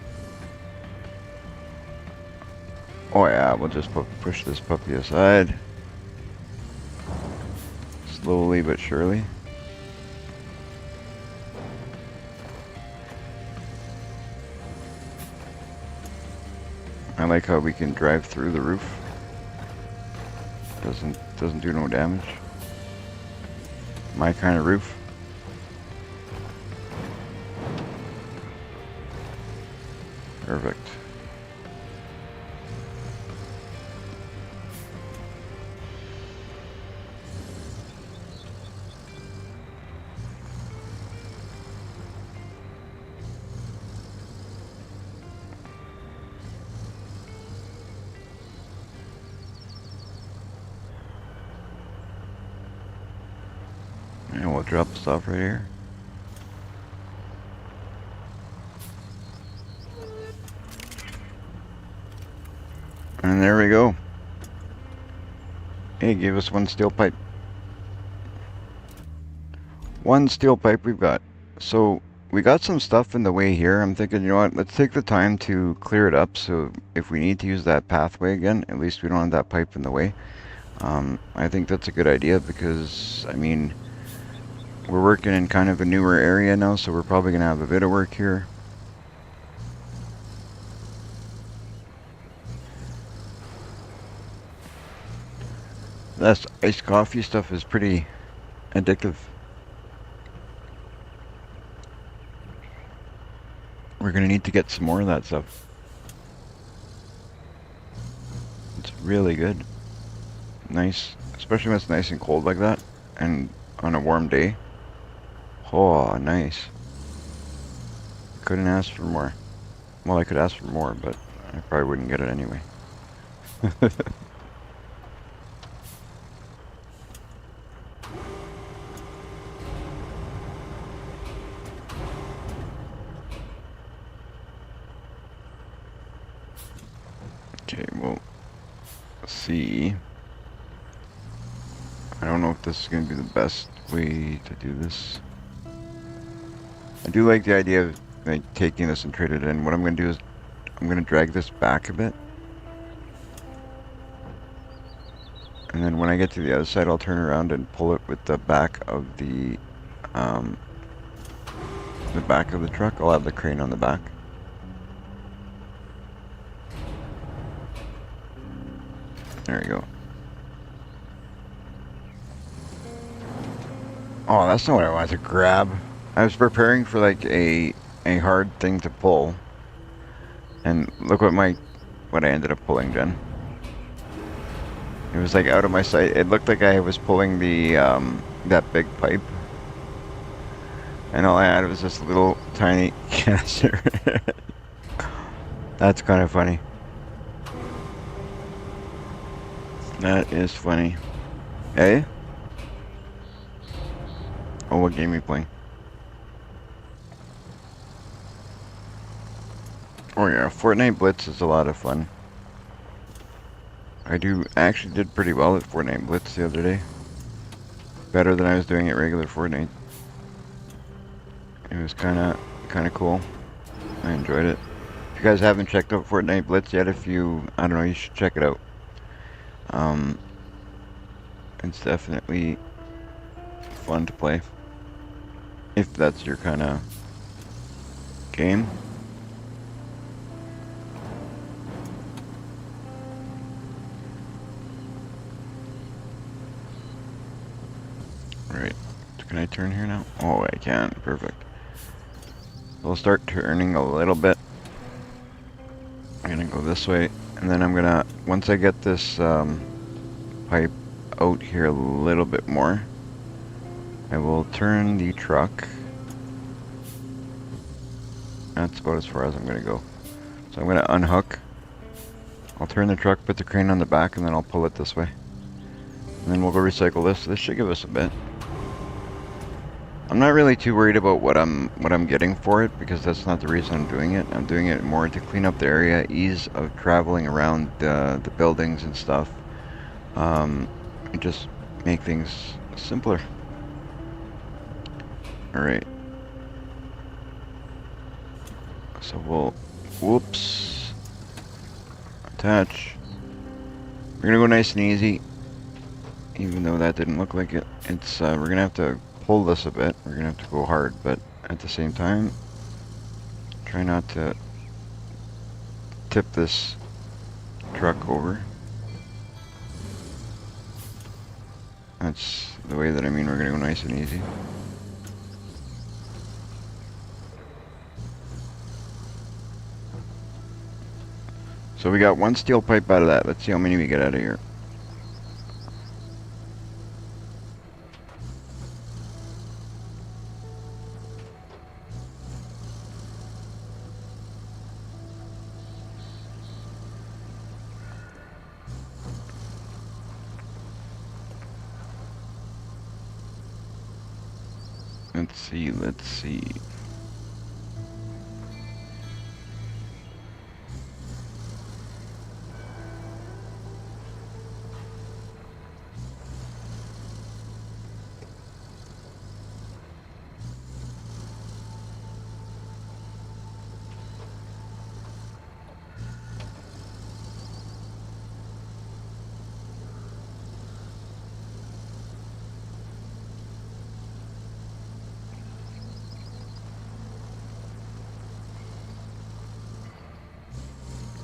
Oh yeah, we'll just push this puppy aside. Slowly but surely. I like how we can drive through the roof. Doesn't do no damage. My kind of roof. Perfect. And we'll drop the stuff right here. And there we go. Hey, gave us one steel pipe. One steel pipe we've got. So we got some stuff in the way here. I'm thinking, you know what, let's take the time to clear it up so if we need to use that pathway again, at least we don't have that pipe in the way. I think that's a good idea because, I mean, we're working in kind of a newer area now, so we're probably going to have a bit of work here. This iced coffee stuff is pretty addictive. We're going to need to get some more of that stuff. It's really good. Nice, especially when it's nice and cold like that and on a warm day. Oh, nice. Couldn't ask for more. Well, I could ask for more, but I probably wouldn't get it anyway. Okay, well, let's see. I don't know if this is going to be the best way to do this. I do like the idea of like taking this and trade it in. What I'm going to do is I'm going to drag this back a bit. And then when I get to the other side, I'll turn around and pull it with the back of the truck. I'll have the crane on the back. There you go. Oh, that's not what I wanted to grab. I was preparing for like a hard thing to pull. And look what I ended up pulling, Jen. It was like out of my sight. It looked like I was pulling the that big pipe. And all I had was this little tiny canister. That's kind of funny. That is funny. Hey? Oh, what game are you playing? Oh yeah, Fortnite Blitz is a lot of fun. I actually did pretty well at Fortnite Blitz the other day. Better than I was doing at regular Fortnite. It was kinda cool. I enjoyed it. If you guys haven't checked out Fortnite Blitz yet, I don't know, you should check it out. It's definitely fun to play. If that's your kind of game. Right. Can I turn here now? Oh, I can. Perfect. We'll start turning a little bit. I'm gonna go this way, and then I'm gonna, once I get this pipe out here a little bit more, I will turn the truck. That's about as far as I'm gonna go. So I'm gonna unhook. I'll turn the truck, put the crane on the back, and then I'll pull it this way. And then we'll go recycle this. This should give us a bit. I'm not really too worried about what I'm getting for it, because that's not the reason I'm doing it. I'm doing it more to clean up the area, ease of traveling around the buildings and stuff, and just make things simpler. All right, So we'll, whoops, attach. We're gonna go nice and easy, even though that didn't look like it. It's, we're gonna have to pull this a bit. We're gonna have to go hard, but at the same time, try not to tip this truck over. That's the way that I mean we're gonna go nice and easy. So we got one steel pipe out of that. Let's see how many we get out of here. Let's see, let's see.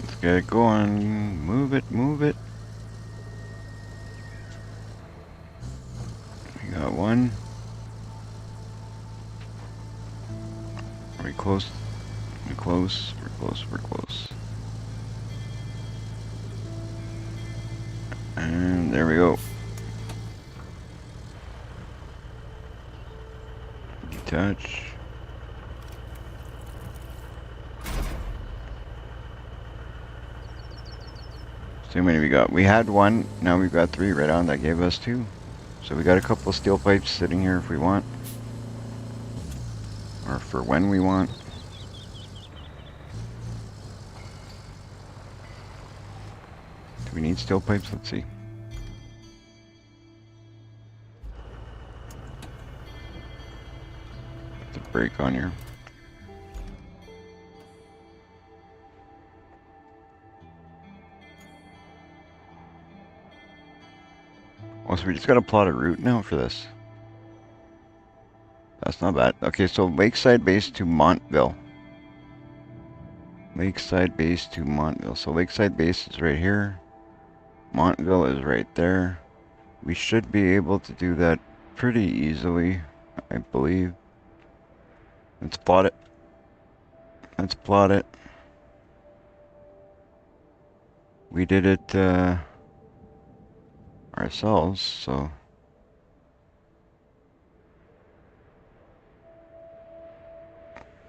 Let's get it going. Move it, move it. We got one. Are we close? We're close, we're close, we're close. And there we go. Detach. So how many we got? We had one, now we've got three right on. That gave us two. So we got a couple of steel pipes sitting here if we want. Or for when we want. Do we need steel pipes? Let's see. Put the brake on here. Oh, so we just gotta plot a route now for this. That's not bad. Okay, so Lakeside Base to Montville. Lakeside Base to Montville. So Lakeside Base is right here. Montville is right there. We should be able to do that pretty easily, I believe. Let's plot it. Let's plot it. We did it ourselves, so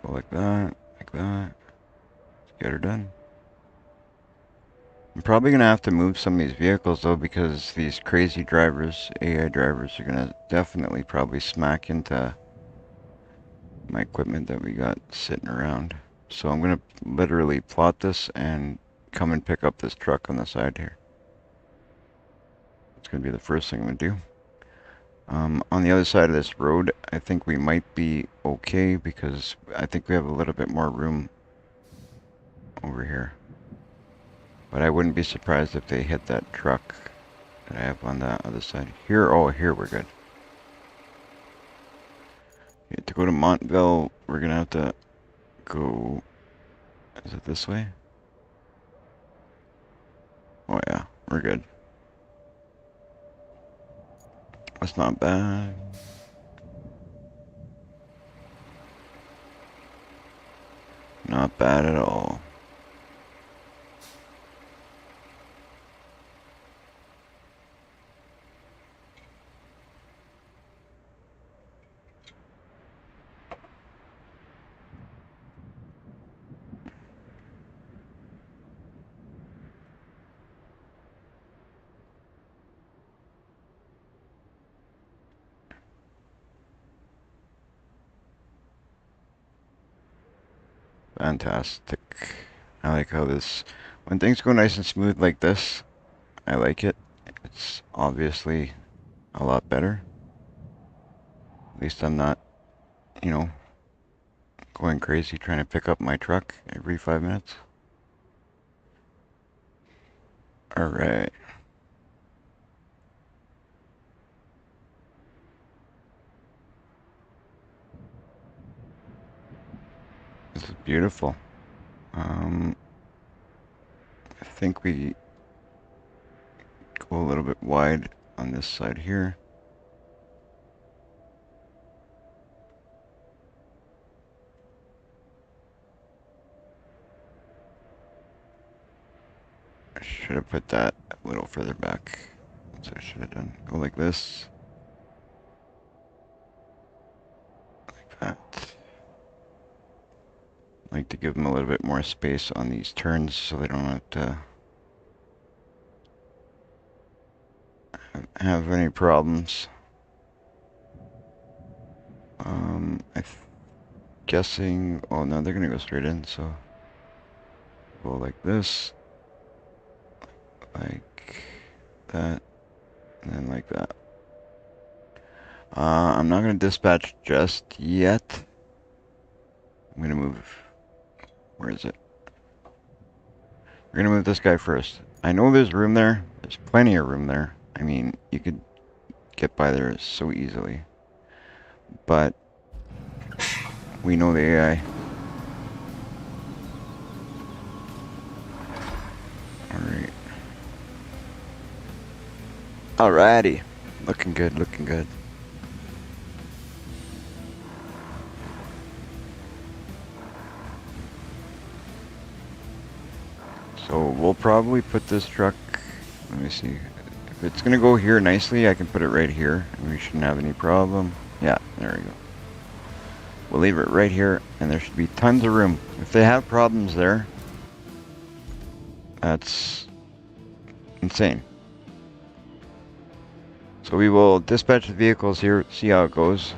go like that, like that. Get her done. I'm probably gonna have to move some of these vehicles though, because these crazy drivers, AI drivers, are gonna definitely probably smack into my equipment that we got sitting around. So I'm gonna literally plot this and come and pick up this truck on the side here. It's gonna be the first thing I'm gonna do. On the other side of this road, I think we might be okay because I think we have a little bit more room over here. But I wouldn't be surprised if they hit that truck that I have on that other side. Here, oh, here we're good. Okay, to go to Montville, we're gonna have to go, is it this way? Oh yeah, we're good. That's not bad. Not bad at all. Fantastic. I like how this, when things go nice and smooth like this, I like it. It's obviously a lot better. At least I'm not, you know, going crazy trying to pick up my truck every 5 minutes. Alright. This is beautiful. I think we go a little bit wide on this side here. I should have put that a little further back. That's what I should have done. Go like this. Like that. I like to give them a little bit more space on these turns so they don't have to have any problems. I'm guessing. Oh no, they're gonna go straight in. So go like this, like that, and then like that. I'm not gonna dispatch just yet. I'm gonna move. Where is it? We're gonna move this guy first. I know there's room there. There's plenty of room there. I mean, you could get by there so easily. But we know the AI. Alright. Alrighty. Looking good, looking good. So we'll probably put this truck, let me see. If it's gonna go here nicely, I can put it right here and we shouldn't have any problem. Yeah, there we go. We'll leave it right here and there should be tons of room. If they have problems there, that's insane. So we will dispatch the vehicles here, see how it goes.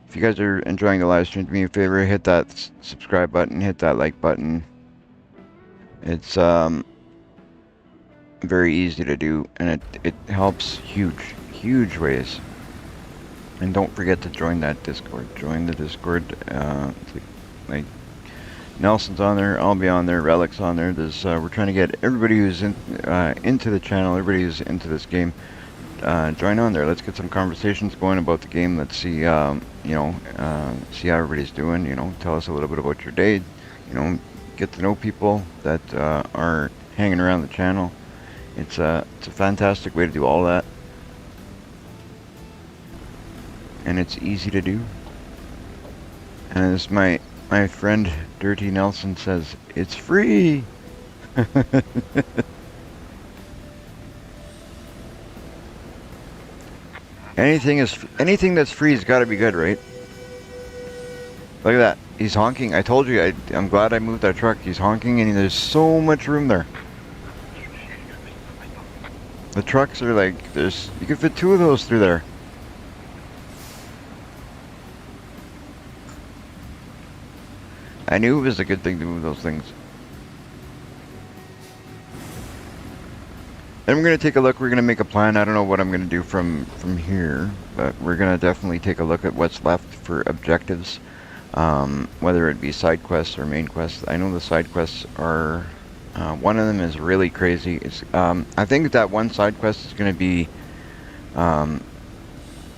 If you guys are enjoying the live stream, do me a favor, hit that subscribe button, hit that like button. It's very easy to do, and it helps huge ways. And don't forget to join that Discord. Join the Discord. Like Nelson's on there, I'll be on there, Relic's on there. There's we're trying to get everybody who's into the channel, everybody who's into this game, join on there. Let's get some conversations going about the game. Let's see, see how everybody's doing. Tell us a little bit about your day. Get to know people that are hanging around the channel. It's a fantastic way to do all that, and it's easy to do. And as my friend Dirty Nelson says, it's free. Anything that's free has got to be good, right? Look at that. He's honking. I told you. I'm glad I moved that truck. He's honking, and there's so much room there. The trucks are like you could fit 2 of those through there. I knew it was a good thing to move those things. Then we're going to take a look. We're going to make a plan. I don't know what I'm going to do from here, but we're going to definitely take a look at what's left for objectives, whether it be side quests or main quests. I know the side quests are, one of them is really crazy. It's, I think that one side quest is going to be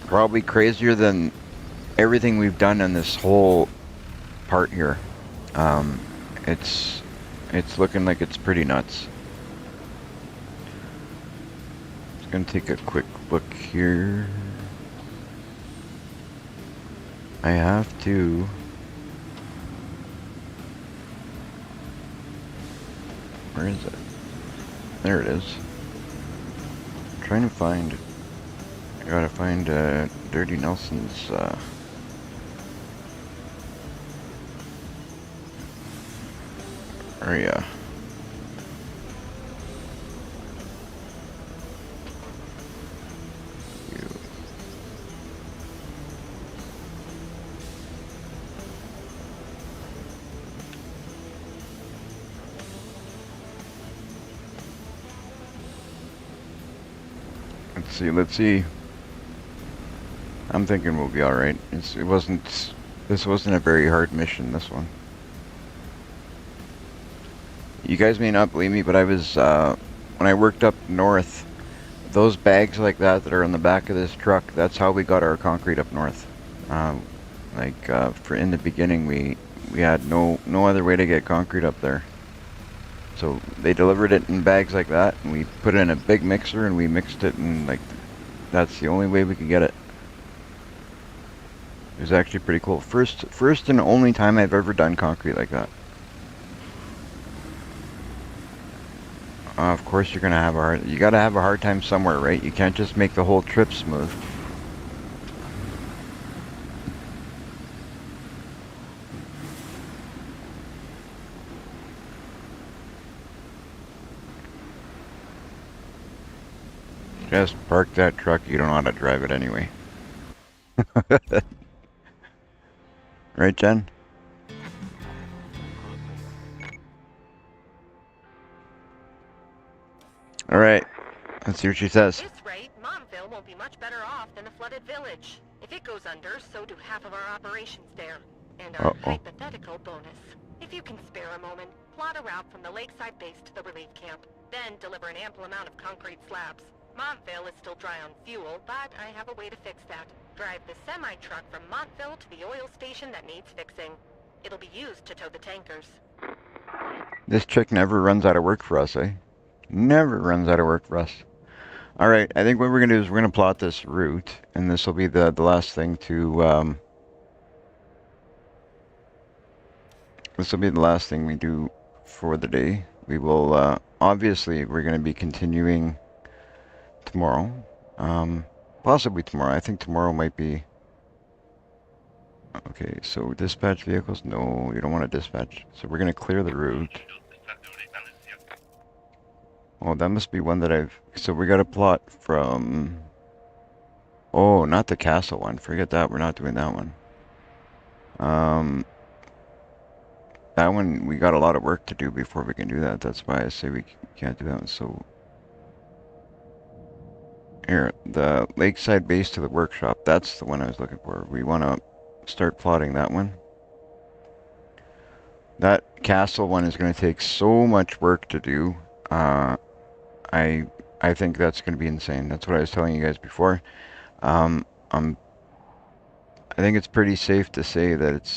probably crazier than everything we've done in this whole part here. It's looking like it's pretty nuts. Gonna take a quick look here. I have to. Where is it? There it is. I'm trying to find. I gotta find Dirty Nelson's. Area. Let's see. I'm thinking we'll be all right. It wasn't. This wasn't a very hard mission. This one. You guys may not believe me, but I was when I worked up north. Those bags like that are on the back of this truck. That's how we got our concrete up north. Um, for in the beginning, we had no other way to get concrete up there. So they delivered it in bags like that, and we put it in a big mixer and we mixed it, and like that's the only way we could get it. It was actually pretty cool. First and only time I've ever done concrete like that. Of course, you're gonna have you gotta have a hard time somewhere, right? You can't just make the whole trip smooth. Just park that truck. You don't know how to drive it anyway. Right, Jen? All right. Let's see what she At says. this rate, Momville won't be much better off than the flooded village. If it goes under, so do half of our operations there. And our Uh-oh. hypothetical bonus. If you can spare a moment, plot a route from the lakeside base to the relief camp. Then deliver an ample amount of concrete slabs. Montville is still dry on fuel, but I have a way to fix that. Drive the semi-truck from Montville to the oil station that needs fixing. It'll be used to tow the tankers. This chick never runs out of work for us, eh? Never runs out of work for us. All right. I think what we're gonna do is we're gonna plot this route, and this will be the last thing to. This will be the last thing we do for the day. We will obviously we're gonna be continuing tomorrow. Possibly tomorrow. I think tomorrow might be. Okay, so dispatch vehicles? No, you don't want to dispatch. So we're gonna clear the route. Oh, that must be one that I've. So we got a plot from. Oh, not the castle one. Forget that. We're not doing that one. Um, that one we got a lot of work to do before we can do that. That's why I say we can't do that one. So here, the lakeside base to the workshop. That's the one I was looking for. We want to start plotting that one. That castle one is going to take so much work to do. I I think that's going to be insane. That's what I was telling you guys before. Um, I'm I think it's pretty safe to say that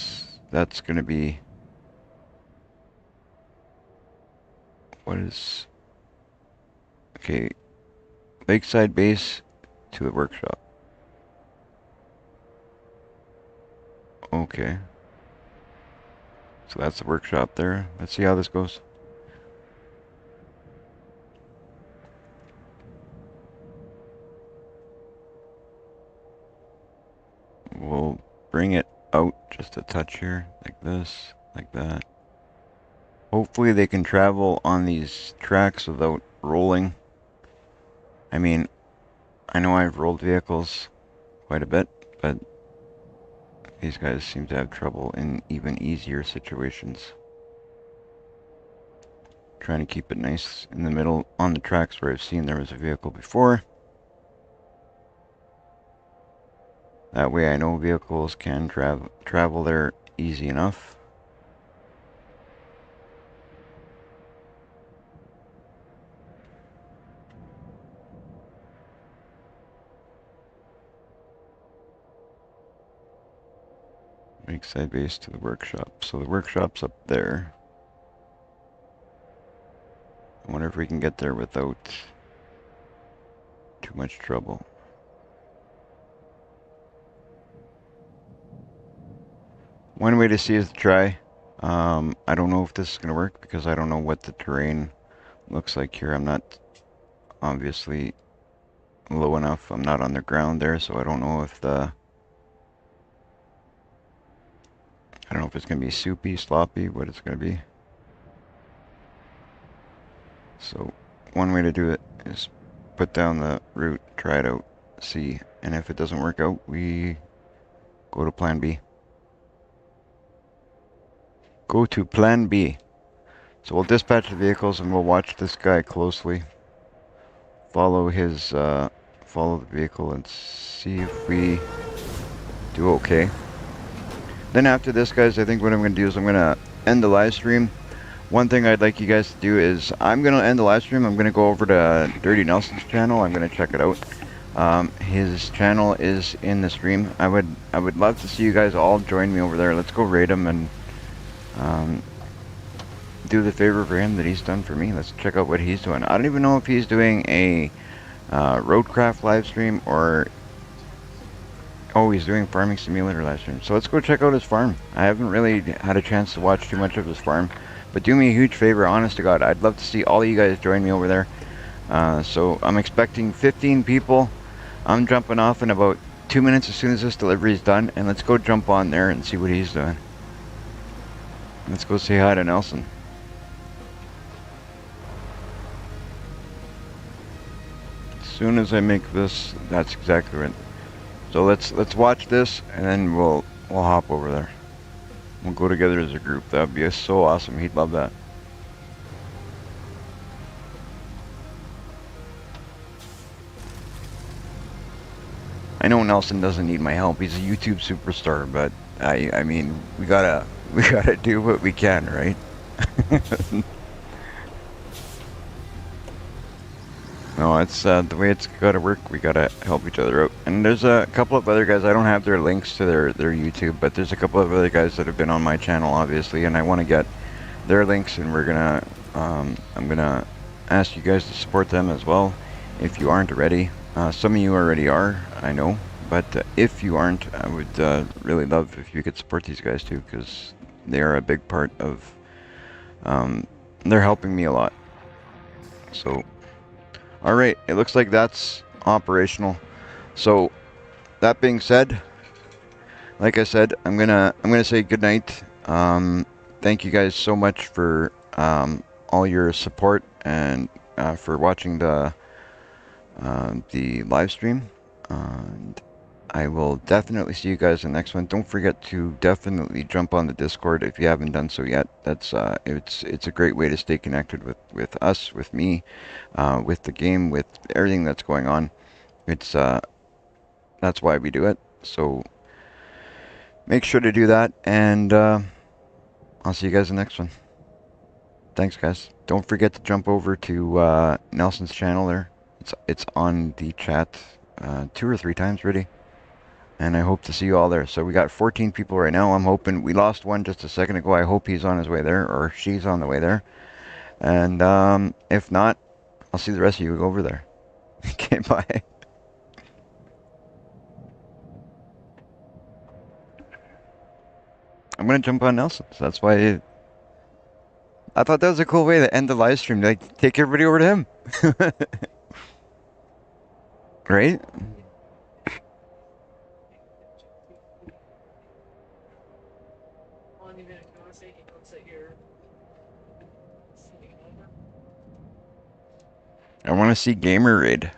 that's going to be what is okay. Lakeside base to the workshop. Okay. So that's the workshop there. Let's see how this goes. We'll bring it out just a touch here, like this, like that. Hopefully they can travel on these tracks without rolling. I mean, I know I've rolled vehicles quite a bit, but these guys seem to have trouble in even easier situations. Trying to keep it nice in the middle on the tracks where I've seen there was a vehicle before. That way I know vehicles can travel there easy enough. Lakeside base to the workshop. So the workshop's up there. I wonder if we can get there without too much trouble. One way to see is to try. I don't know if this is going to work because I don't know what the terrain looks like here. I'm not obviously low enough. I'm not on the ground there, so I don't know if I don't know if it's going to be soupy, sloppy, what it's going to be. So one way to do it is put down the route, try it out, see, and if it doesn't work out, we go to plan B. Go to plan B. So we'll dispatch the vehicles and we'll watch this guy closely. Follow the vehicle and see if we do okay. Then after this, guys, I think what I'm going to do is I'm going to end the live stream. One thing I'd like you guys to do is I'm going to end the live stream. I'm going to go over to Dirty Nelson's channel. I'm going to check it out. His channel is in the stream. I would love to see you guys all join me over there. Let's go raid him and do the favor for him that he's done for me. Let's check out what he's doing. I don't even know if he's doing a Roadcraft live stream or he's doing Farming Simulator live stream. So let's go check out his farm. I haven't really had a chance to watch too much of his farm, but do me a huge favor, honest to God. I'd love to see all of you guys join me over there. So I'm expecting 15 people. I'm jumping off in about 2 minutes as soon as this delivery is done, and let's go jump on there and see what he's doing. Let's go say hi to Nelson. As soon as I make this, that's exactly right. So let's watch this, and then we'll hop over there. We'll go together as a group. That would be so awesome. He'd love that. I know Nelson doesn't need my help. He's a YouTube superstar, but I mean, we gotta do what we can, right? No, it's the way it's gotta work. We gotta help each other out. And there's a couple of other guys. I don't have their links to their YouTube, but there's a couple of other guys that have been on my channel, obviously, and I want to get their links. And we're gonna, I'm gonna ask you guys to support them as well, if you aren't already. Some of you already are, I know, but if you aren't, I would really love if you could support these guys too, because they are a big part of. They're helping me a lot. So. Alright, it looks like that's operational. So, that being said, like I said, I'm gonna say goodnight. Thank you guys so much for all your support and for watching the live stream. And I will definitely see you guys in the next one. Don't forget to definitely jump on the Discord if you haven't done so yet. That's it's a great way to stay connected with us, with me, with the game, with everything that's going on. It's that's why we do it. So make sure to do that, and I'll see you guys in the next one. Thanks, guys. Don't forget to jump over to Nelson's channel there. It's on the chat 2 or 3 times already. And I hope to see you all there. So we got 14 people right now. I'm hoping we lost one just a second ago. I hope he's on his way there, or she's on the way there. And if not, I'll see the rest of you over there. Okay, bye. I'm gonna jump on Nelson's. That's why I thought that was a cool way to end the live stream. Like, take everybody over to him. Right? I want to see Gamer Raid.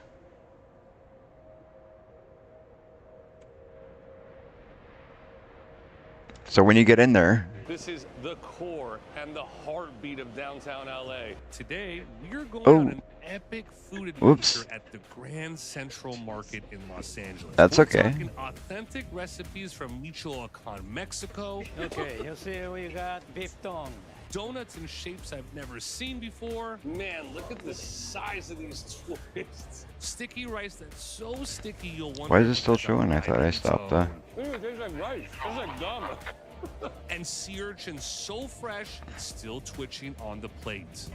So when you get in there, this is the core and the heartbeat of downtown LA. Today, we're going on an epic food adventure at the Grand Central Market in Los Angeles. That's okay. We're talking authentic recipes from Michoacan, Mexico. Okay, you see we got beef tongue. Donuts in shapes I've never seen before. Man, look at the size of these twists. Sticky rice that's so sticky you'll wonder. Why is it still showing? I thought I stopped that. It tastes like rice. It tastes like gum. And sea urchin so fresh, it's still twitching on the plate.